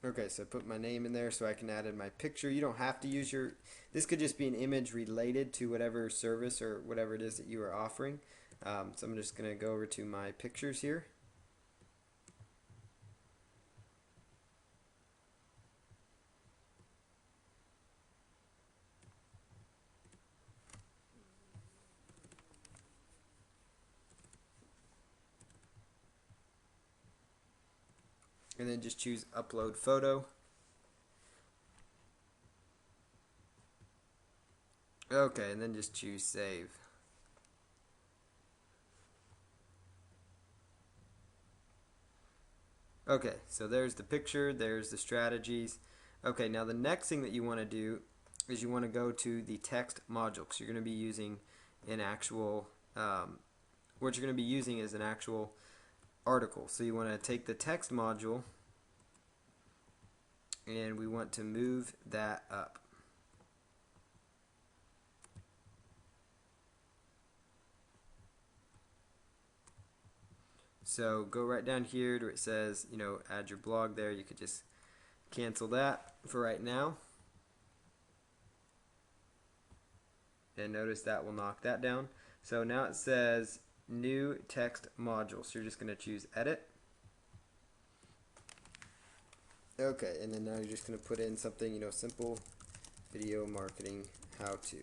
Okay, so I put my name in there so I can add in my picture. You don't have to use this could just be an image related to whatever service or whatever it is that you are offering. So I'm just going to go over to my pictures here. And then just choose upload photo. Okay, and then just choose save. Okay, so there's the picture, there's the strategies. Okay, now the next thing that you want to do is you want to go to the text module, because you're going to be using an actual, what you're going to be using is an actual article. So you want to take the text module and we want to move that up. So go right down here to where it says, add your blog there. You could just cancel that for right now. And notice that will knock that down. So now it says new text module. So you're just going to choose edit. Okay, and then now you're just going to put in something, simple video marketing how to.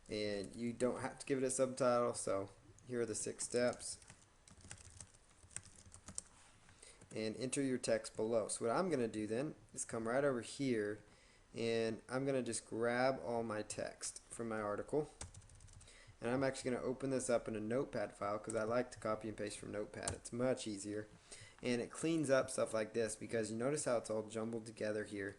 And you don't have to give it a subtitle, so here are the 6 steps. And enter your text below. So what I'm going to do then is come right over here and I'm going to just grab all my text from my article. And I'm actually going to open this up in a notepad file because I like to copy and paste from notepad. It's much easier. And it cleans up stuff like this because you notice how it's all jumbled together here.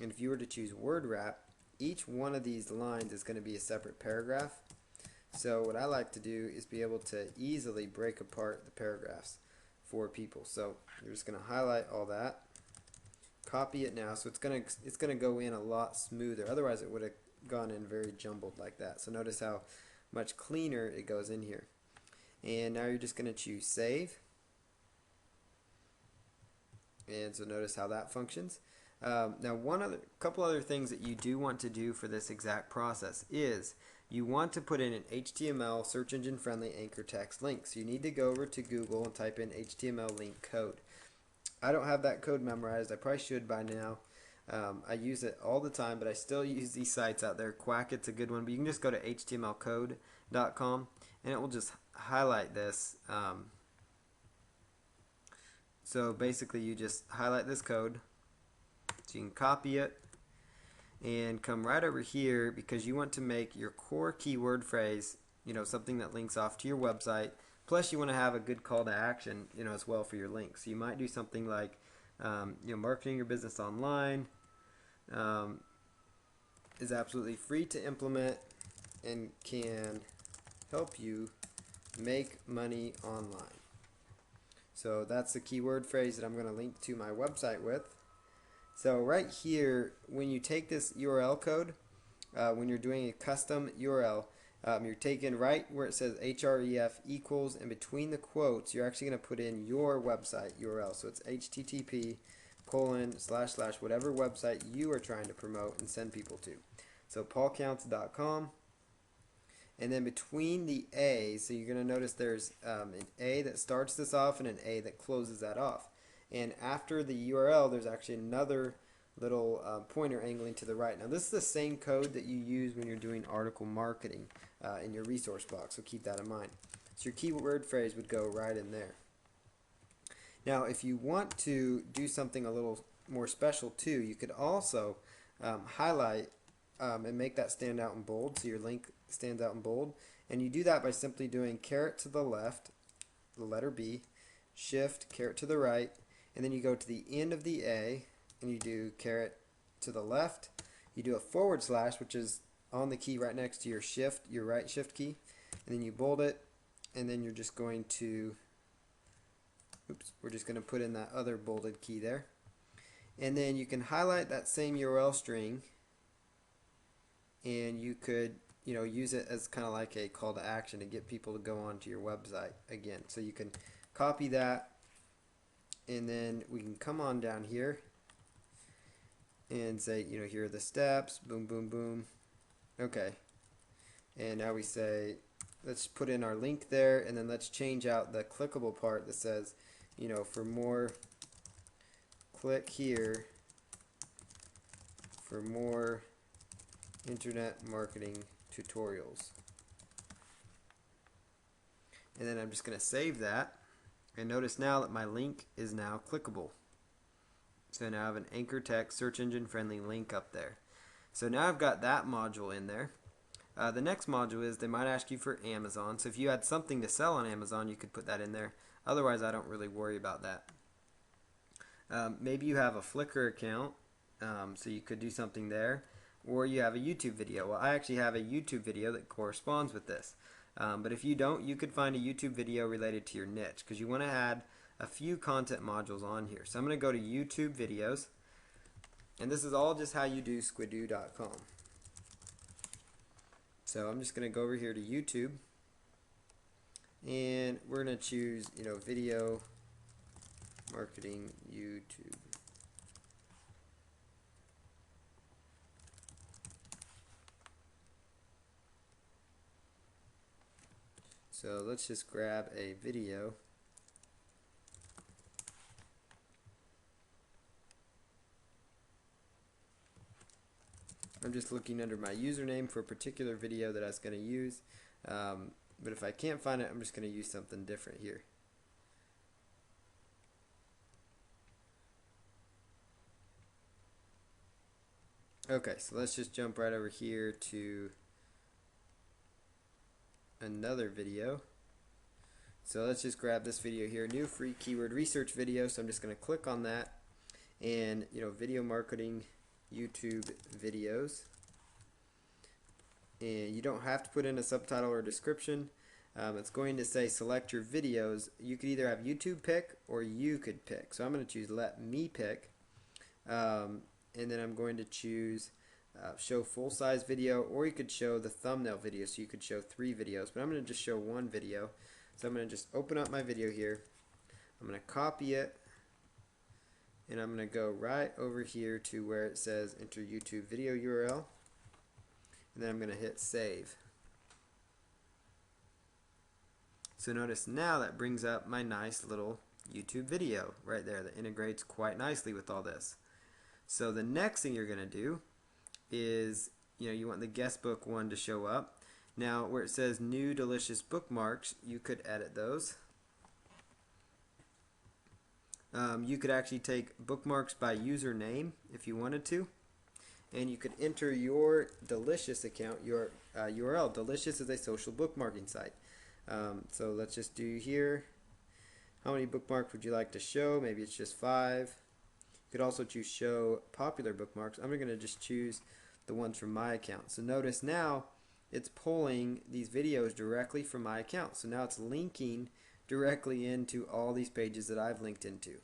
And if you were to choose word wrap, each one of these lines is going to be a separate paragraph. So what I like to do is be able to easily break apart the paragraphs for people. So you're just going to highlight all that, copy it now, so it's gonna go in a lot smoother. Otherwise it would have gone in very jumbled like that. So notice how much cleaner it goes in here. And now you're just going to choose save. And so notice how that functions. Now couple other things that you do want to do for this exact process is you want to put in an HTML search engine friendly anchor text link. So you need to go over to Google and type in HTML link code. I don't have that code memorized. I probably should by now. I use it all the time, but I still use these sites out there. Quack, it's a good one, but you can just go to htmlcode.com and it will just highlight this. So basically you just highlight this code, so you can copy it and come right over here because you want to make your core keyword phrase, something that links off to your website. Plus you want to have a good call to action, as well for your links. So you might do something like, marketing your business online is absolutely free to implement and can help you make money online. So that's the keyword phrase that I'm going to link to my website with. So right here, when you take this URL code, when you're doing a custom URL, you're taking right where it says href equals, and between the quotes, you're actually going to put in your website URL. So it's http:// whatever website you are trying to promote and send people to. So paulcounts.com. And then between the A, so you're going to notice there's an A that starts this off and an A that closes that off. And after the URL, there's actually another little pointer angling to the right. Now this is the same code that you use when you're doing article marketing in your resource box, so keep that in mind. So your keyword phrase would go right in there. Now if you want to do something a little more special too, you could also highlight and make that stand out in bold, so your link stands out in bold. And you do that by simply doing caret to the left, the letter B, shift, caret to the right, and then you go to the end of the A and you do caret to the left. You do a /, which is on the key right next to your shift, your right shift key, and then you bold it, and then you're just going to, we're just going to put in that other bolded key there. And then you can highlight that same URL string, and you could use it as kind of like a call to action to get people to go onto your website again. So you can copy that, and then we can come on down here and say, here are the steps, boom, boom, boom. Okay. And now we say, let's put in our link there, and then let's change out the clickable part that says, for more, click here for more internet marketing tutorials. And then I'm just going to save that, and notice now that my link is now clickable. So now I have an anchor text search engine friendly link up there. So now I've got that module in there. The next module is they might ask you for Amazon. So if you had something to sell on Amazon, you could put that in there. Otherwise, I don't really worry about that. Maybe you have a Flickr account, so you could do something there. Or you have a YouTube video. Well, I actually have a YouTube video that corresponds with this. But if you don't, you could find a YouTube video related to your niche, because you want to add a few content modules on here. So I'm going to go to YouTube videos, and this is all just how you do squidoo.com. So I'm just going to go over here to YouTube, and we're going to choose, video marketing YouTube. So let's just grab a video. I'm just looking under my username for a particular video that I was going to use. But if I can't find it, I'm just going to use something different here. Okay, so let's just jump right over here to another video. So let's just grab this video here, new free keyword research video. So I'm just going to click on that, and video marketing YouTube videos. And you don't have to put in a subtitle or description. It's going to say select your videos. You could either have YouTube pick or you could pick. So I'm going to choose let me pick. And then I'm going to choose show full-size video, or you could show the thumbnail video, so you could show 3 videos, but I'm going to just show 1 video. So I'm going to just open up my video here. I'm going to copy it, and I'm going to go right over here to where it says enter YouTube video URL, and then I'm going to hit save. So notice now that brings up my nice little YouTube video right there that integrates quite nicely with all this. So the next thing you're going to do is, you want the guest book one to show up. Now where it says new delicious bookmarks, you could edit those. You could actually take bookmarks by username if you wanted to, and you could enter your Delicious account, your URL. Delicious is a social bookmarking site. So let's just do here, how many bookmarks would you like to show? Maybe it's just 5. You could also choose show popular bookmarks. I'm going to just choose the ones from my account. So notice now it's pulling these videos directly from my account. So now it's linking directly into all these pages that I've linked into.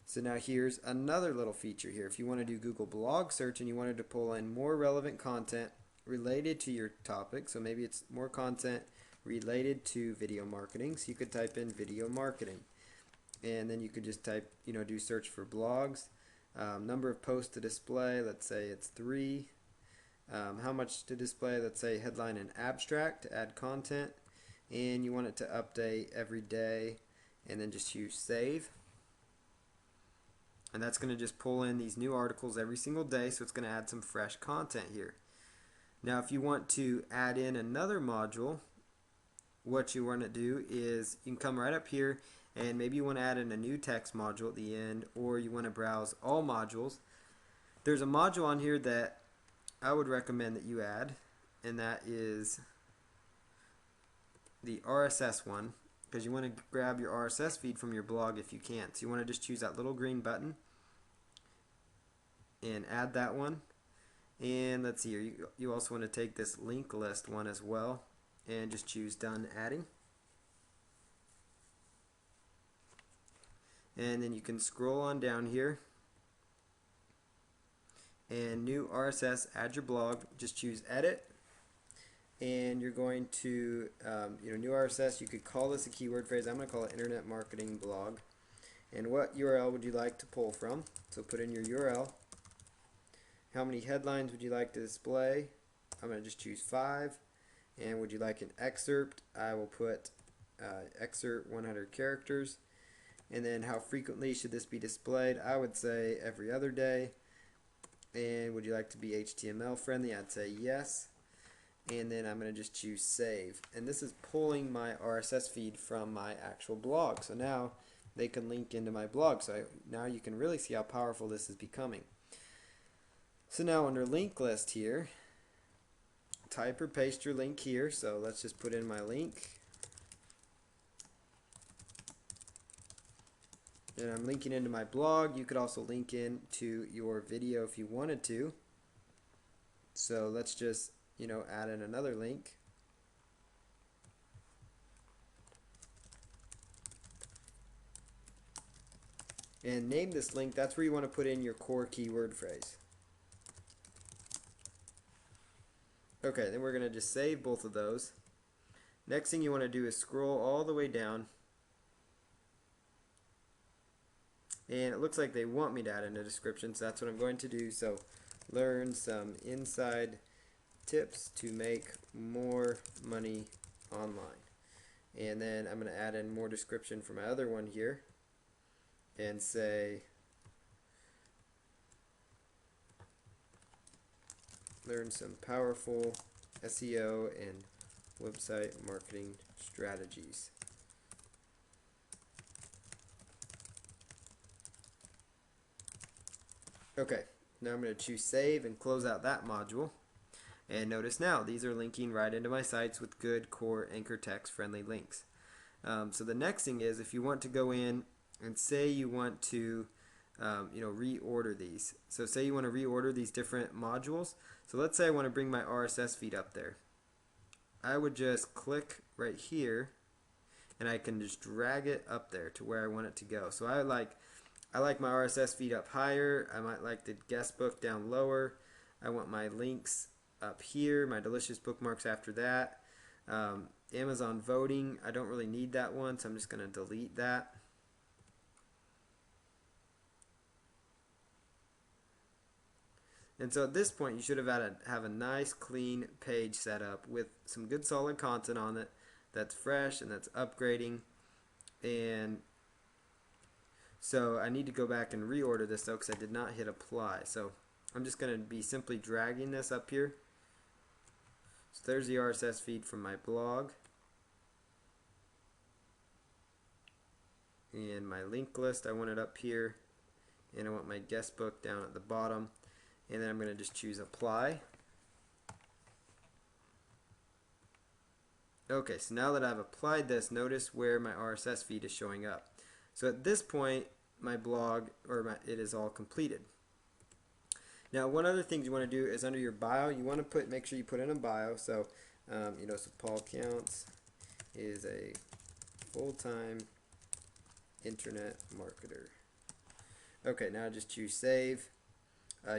So now here's another little feature here. If you want to do Google blog search and you wanted to pull in more relevant content related to your topic, so maybe it's more content related to video marketing, so you could type in video marketing. And then you could just type, do search for blogs. Number of posts to display, let's say it's 3. How much to display, let's say headline and abstract to add content. And you want it to update every day, and then just choose save. And that's going to just pull in these new articles every single day, so it's going to add some fresh content here. Now if you want to add in another module, what you want to do is you can come right up here, and maybe you want to add in a new text module at the end, or you want to browse all modules. There's a module on here that I would recommend that you add, and that is the RSS one, because you want to grab your RSS feed from your blog if you can. So you want to just choose that little green button and add that one. And let's see here, you also want to take this link list one as well, and just choose done adding. And then you can scroll on down here, and new RSS, add your blog, just choose edit, and you're going to new RSS, you could call this a keyword phrase. I'm going to call it internet marketing blog. And what URL would you like to pull from? So put in your URL. How many headlines would you like to display? I'm going to just choose 5. And would you like an excerpt? I will put excerpt 100 characters. And then how frequently should this be displayed? I would say every other day. And would you like to be HTML friendly? I'd say yes. And then I'm going to just choose save. And this is pulling my RSS feed from my actual blog. So now they can link into my blog. So now you can really see how powerful this is becoming. So now under link list here, type or paste your link here. So let's just put in my link. And I'm linking into my blog. You could also link in to your video if you wanted to. So let's just, add in another link. And name this link. That's where you want to put in your core keyword phrase. Okay, then we're going to just save both of those. Next thing you want to do is scroll all the way down. And it looks like they want me to add in a description, so that's what I'm going to do. So learn some inside tips to make more money online. And then I'm going to add in more description for my other one here and say learn some powerful SEO and website marketing strategies. Okay, Now I'm going to choose save and close out that module. And notice now these are linking right into my sites with good core anchor text friendly links. So the next thing is, if you want to go in and say you want to reorder these. So say you want to reorder these different modules. So let's say I want to bring my RSS feed up there. I would just click right here and I can just drag it up there to where I want it to go. So I like my RSS feed up higher. I might like the guest book down lower. I want my links up here, my delicious bookmarks after that. Amazon voting, I don't really need that one, so I'm just going to delete that. And so at this point, you should have a nice clean page set up with some good solid content on it that's fresh and that's upgrading. And so I need to go back and reorder this though, because I did not hit apply. So I'm just going to be simply dragging this up here. So there's the RSS feed from my blog. And my link list, I want it up here. And I want my guest book down at the bottom. And then I'm going to just choose apply. Okay, so now that I've applied this, notice where my RSS feed is showing up. So at this point, my blog, it is all completed. Now, one other thing you want to do is under your bio, you want to make sure you put in a bio. So, so Paul Counts is a full-time internet marketer. Okay, now just choose save.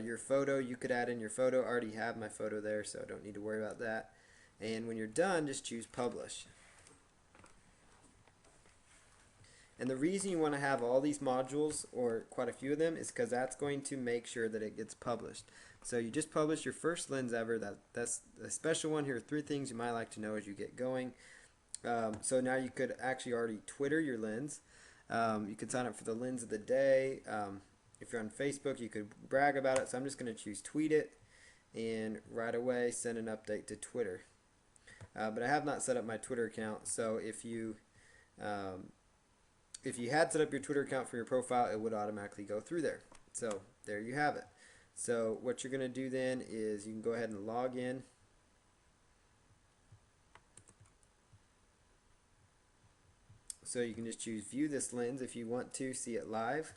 Your photo, you could add in your photo. I already have my photo there, so I don't need to worry about that. And when you're done, just choose publish. And the reason you want to have all these modules, or quite a few of them, is because that's going to make sure that it gets published. So you just publish your first lens ever. That's a special one. Here are 3 things you might like to know as you get going. So now you could actually already Twitter your lens. You could sign up for the lens of the day. If you're on Facebook, you could brag about it. So I'm just going to choose tweet it, and right away send an update to Twitter. But I have not set up my Twitter account, so if you had set up your Twitter account for your profile, it would automatically go through there. So there you have it. So what you're going to do then is you can go ahead and log in. So you can just choose view this lens if you want to see it live.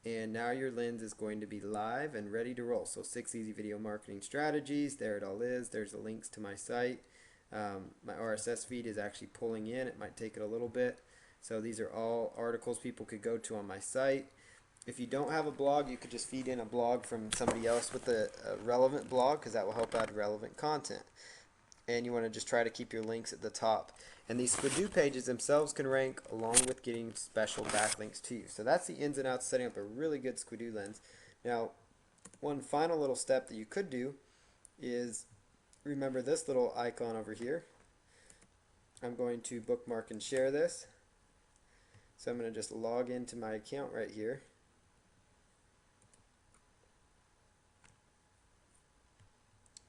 And now your lens is going to be live and ready to roll. So 6 easy video marketing strategies. There it all is. There's the links to my site. My RSS feed is actually pulling in. It might take it a little bit. So these are all articles people could go to on my site. If you don't have a blog, you could just feed in a blog from somebody else with a relevant blog, because that will help add relevant content. And you want to just try to keep your links at the top. And these Squidoo pages themselves can rank along with getting special backlinks to you. So that's the ins and outs of setting up a really good Squidoo lens. Now, one final little step that you could do is remember this little icon over here. I'm going to bookmark and share this. So I'm going to just log into my account right here.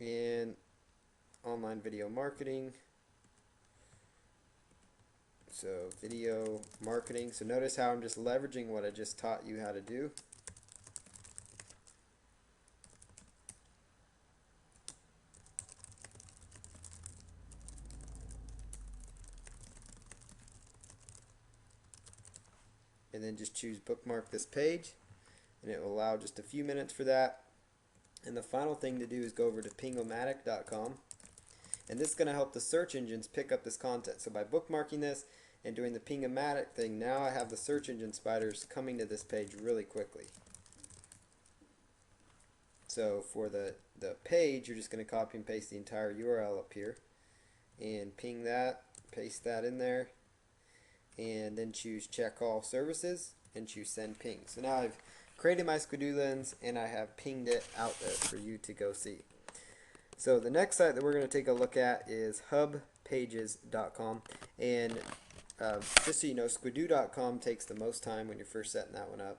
And online video marketing. So video marketing. So notice how I'm just leveraging what I just taught you how to do. And then just choose bookmark this page, and it will allow just a few minutes for that. And the final thing to do is go over to pingomatic.com, and this is going to help the search engines pick up this content. So by bookmarking this and doing the Pingomatic thing, now I have the search engine spiders coming to this page really quickly. So for the page, you're just going to copy and paste the entire URL up here and ping that, paste that in there, and then choose check all services and choose send ping. So now I've created my Squidoo lens and I have pinged it out there for you to go see. So the next site that we're going to take a look at is hubpages.com, and just so you know, Squidoo.com takes the most time when you're first setting that one up.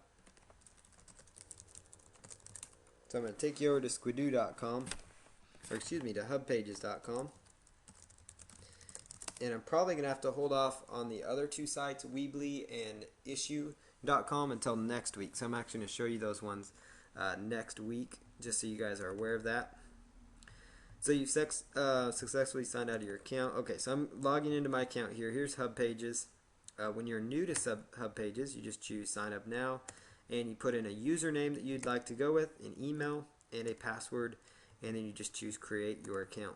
So I'm going to take you over to Squidoo.com, or excuse me, to hubpages.com. And I'm probably going to have to hold off on the other 2 sites, Weebly and Issue, .com until next week. So I'm actually going to show you those ones next week, just so you guys are aware of that. So you've successfully signed out of your account. Okay, so I'm logging into my account here. Here's Hub Pages. When you're new to Hub Pages, you just choose Sign Up Now, and you put in a username that you'd like to go with, an email, and a password, and then you just choose Create Your Account.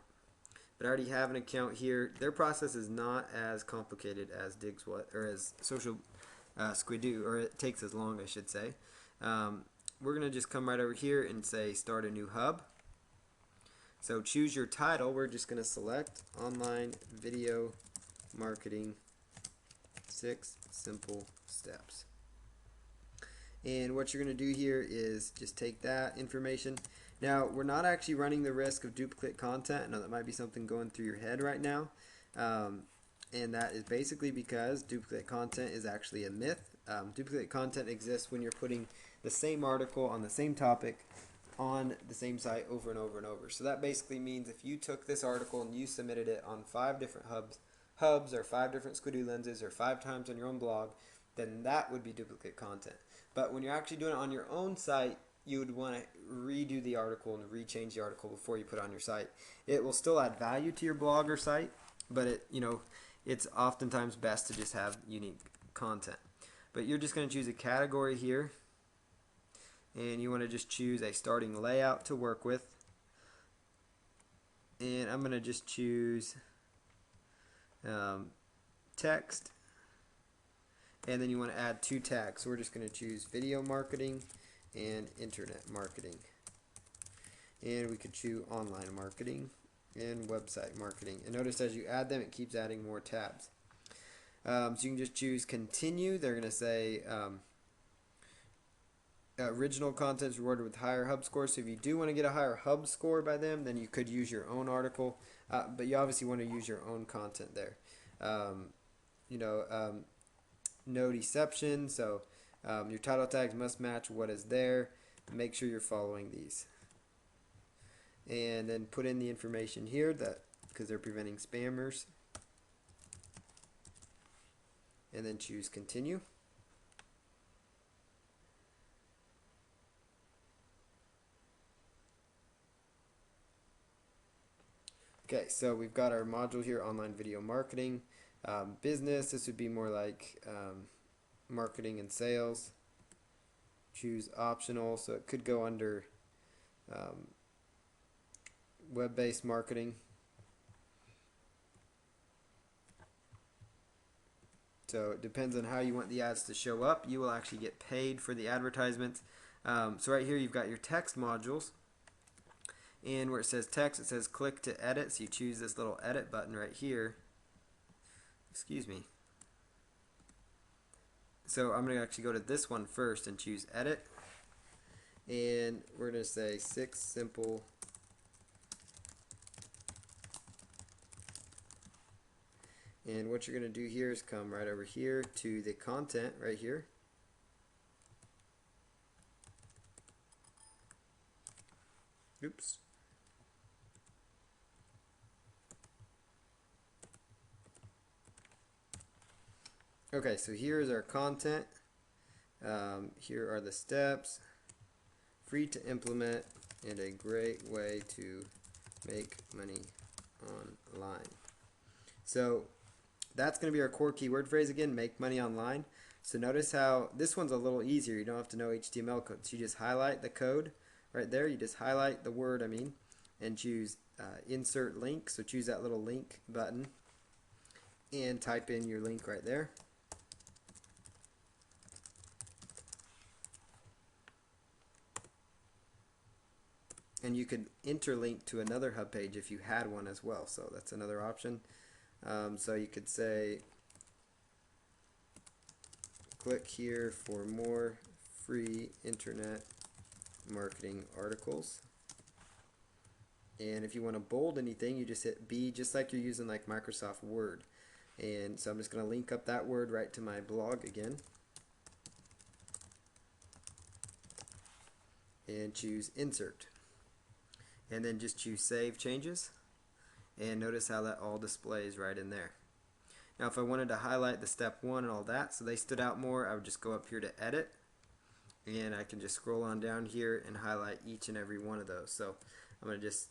But I already have an account here. Their process is not as complicated as as Social Squidoo, or it takes as long, I should say. We're going to just come right over here and say Start a New Hub. So choose your title. We're just going to select Online Video Marketing 6 Simple Steps. And what you're going to do here is just take that information. Now, we're not actually running the risk of duplicate content. I know that might be something going through your head right now. And that is basically because duplicate content is actually a myth. Duplicate content exists when you're putting the same article on the same topic on the same site over and over and over. So that basically means if you took this article and you submitted it on 5 different hubs or 5 different Squidoo lenses or 5 times on your own blog, then that would be duplicate content. But when you're actually doing it on your own site, you would want to redo the article and rechange the article before you put it on your site. It will still add value to your blog or site, but it's oftentimes best to just have unique content. But you're just going to choose a category here, and you want to just choose a starting layout to work with. And I'm going to just choose text, and then you want to add 2 tags. So we're just going to choose video marketing and internet marketing, and we could choose online marketing and website marketing. And notice as you add them, it keeps adding more tabs. So you can just choose continue. They're going to say original content is rewarded with higher hub scores. So if you do want to get a higher hub score by them, then you could use your own article, but you obviously want to use your own content there. No deception. So your title tags must match what is there. Make sure you're following these, and then put in the information here that because they're preventing spammers, and then choose continue. Okay, so we've got our module here, online video marketing. Business, this would be more like marketing and sales. Choose optional, so it could go under web-based marketing. So it depends on how you want the ads to show up. You will actually get paid for the advertisements. So right here you've got your text modules. And where it says text, it says click to edit. So you choose this little edit button right here. Excuse me. So I'm going to actually go to this one first and choose edit. And we're going to say 6 simple and what you're going to do here is come right over here to the content right here. Oops. Okay, so here is our content. Here are the steps. Free to implement and a great way to make money online. So that's going to be our core keyword phrase again, make money online. So notice how this one's a little easier. You don't have to know HTML code. So you just highlight the code right there. You just highlight the word, and choose insert link. So choose that little link button and type in your link right there. And you could interlink to another hub page if you had one as well. So that's another option. So you could say, click here for more free internet marketing articles. And if you want to bold anything, you just hit B, just like you're using like Microsoft Word. And so I'm just going to link up that word right to my blog again. And choose insert. And then just choose save changes. And notice how that all displays right in there. Now if I wanted to highlight the step 1 and all that so they stood out more, I would just go up here to edit, and I can just scroll on down here and highlight each and every one of those. So I'm going to just,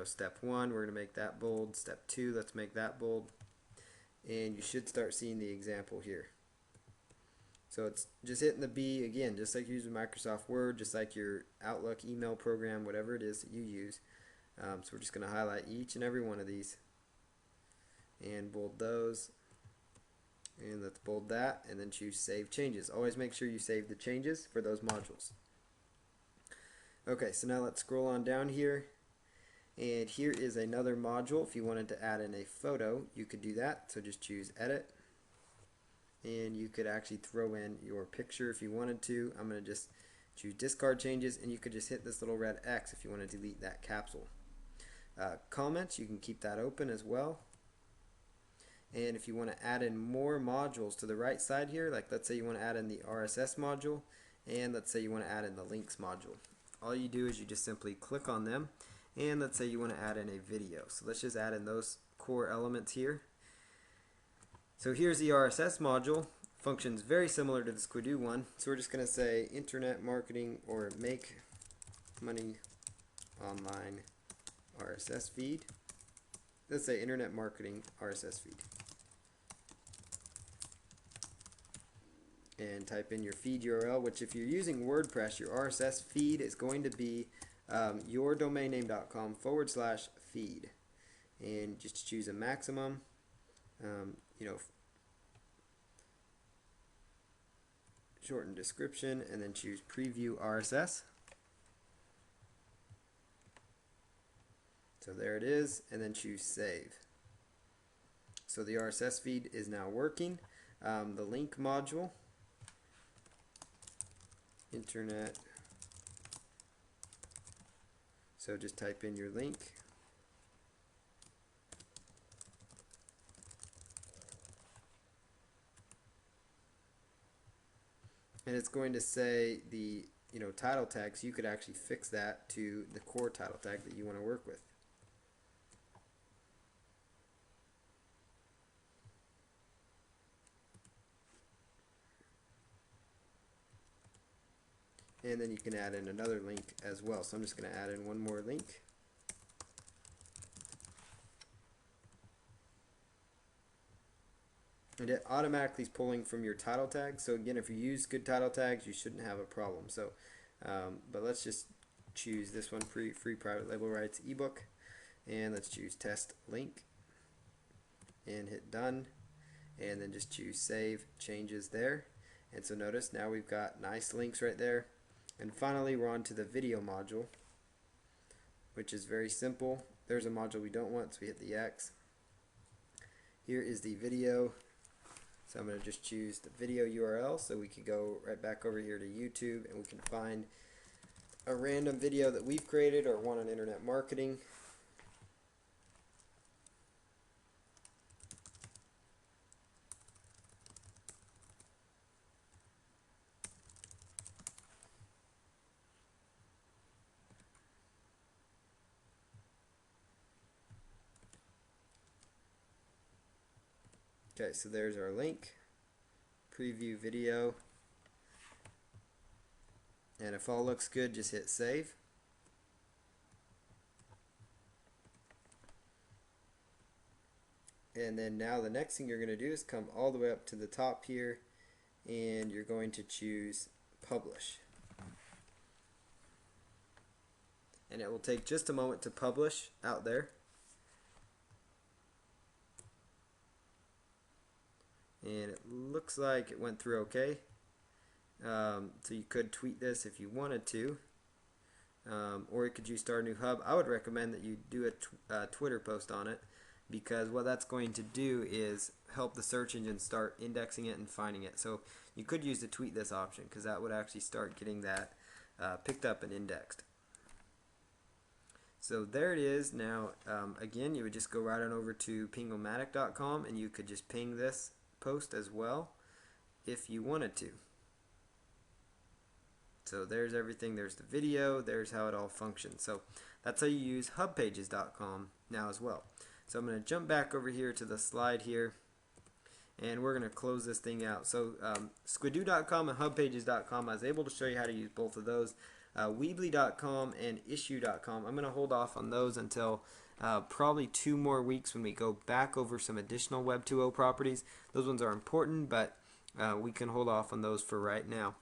step 1, we're going to make that bold. Step 2, let's make that bold. And you should start seeing the example here. So it's just hitting the B again, just like using Microsoft Word, just like your Outlook email program, whatever it is that you use. So we're just going to highlight each and every one of these and bold those. And let's bold that and then choose Save Changes. Always make sure you save the changes for those modules. Okay, so now let's scroll on down here. And here is another module. If you wanted to add in a photo, you could do that. So just choose Edit. And you could actually throw in your picture if you wanted to. I'm going to just choose Discard Changes, and you could just hit this little red X if you want to delete that capsule. Comments, you can keep that open as well. And if you want to add in more modules to the right side here, like let's say you want to add in the RSS module, and let's say you want to add in the links module. All you do is you just simply click on them, and let's say you want to add in a video. So let's just add in those core elements here. So here's the RSS module. Functions very similar to the Squidoo one. So we're just going to say internet marketing or make money online RSS feed. Let's say internet marketing RSS feed. And type in your feed URL, which if you're using WordPress, your RSS feed is going to be yourdomainname.com/feed. And just choose a maximum, shorten description, and then choose preview RSS. So there it is, and then choose save. So the RSS feed is now working. The link module, internet, so just type in your link. And it's going to say the title tag, so you could actually fix that to the core title tag that you want to work with. And then you can add in another link as well. So I'm just going to add in one more link. And it automatically is pulling from your title tag. So again, if you use good title tags, you shouldn't have a problem. So, but let's just choose this one, free private label rights ebook, and let's choose test link, and hit done, and then just choose save changes there. And so notice now we've got nice links right there. And finally, we're on to the video module, which is very simple. There's a module we don't want, so we hit the X. Here is the video. So I'm going to just choose the video URL, so we could go right back over here to YouTube, and we can find a random video that we've created or one on internet marketing. Okay, so there's our link, preview video, and if all looks good, just hit save. And then now the next thing you're going to do is come all the way up to the top here, and you're going to choose publish. And it will take just a moment to publish out there. And it looks like it went through okay. So you could tweet this if you wanted to, or you could use Start a New Hub. I would recommend that you do a Twitter post on it, because what that's going to do is help the search engine start indexing it and finding it. So you could use the tweet this option, because that would actually start getting that picked up and indexed. So there it is. Now again, you would just go right on over to pingomatic.com, and you could just ping this post as well if you wanted to. So there's everything. There's the video. There's how it all functions. So that's how you use hubpages.com now as well. So I'm going to jump back over here to the slide here, and we're going to close this thing out. So Squidoo.com and HubPages.com, I was able to show you how to use both of those. Weebly.com and Issue.com, I'm going to hold off on those until probably 2 more weeks when we go back over some additional Web 2.0 properties. Those ones are important, but we can hold off on those for right now.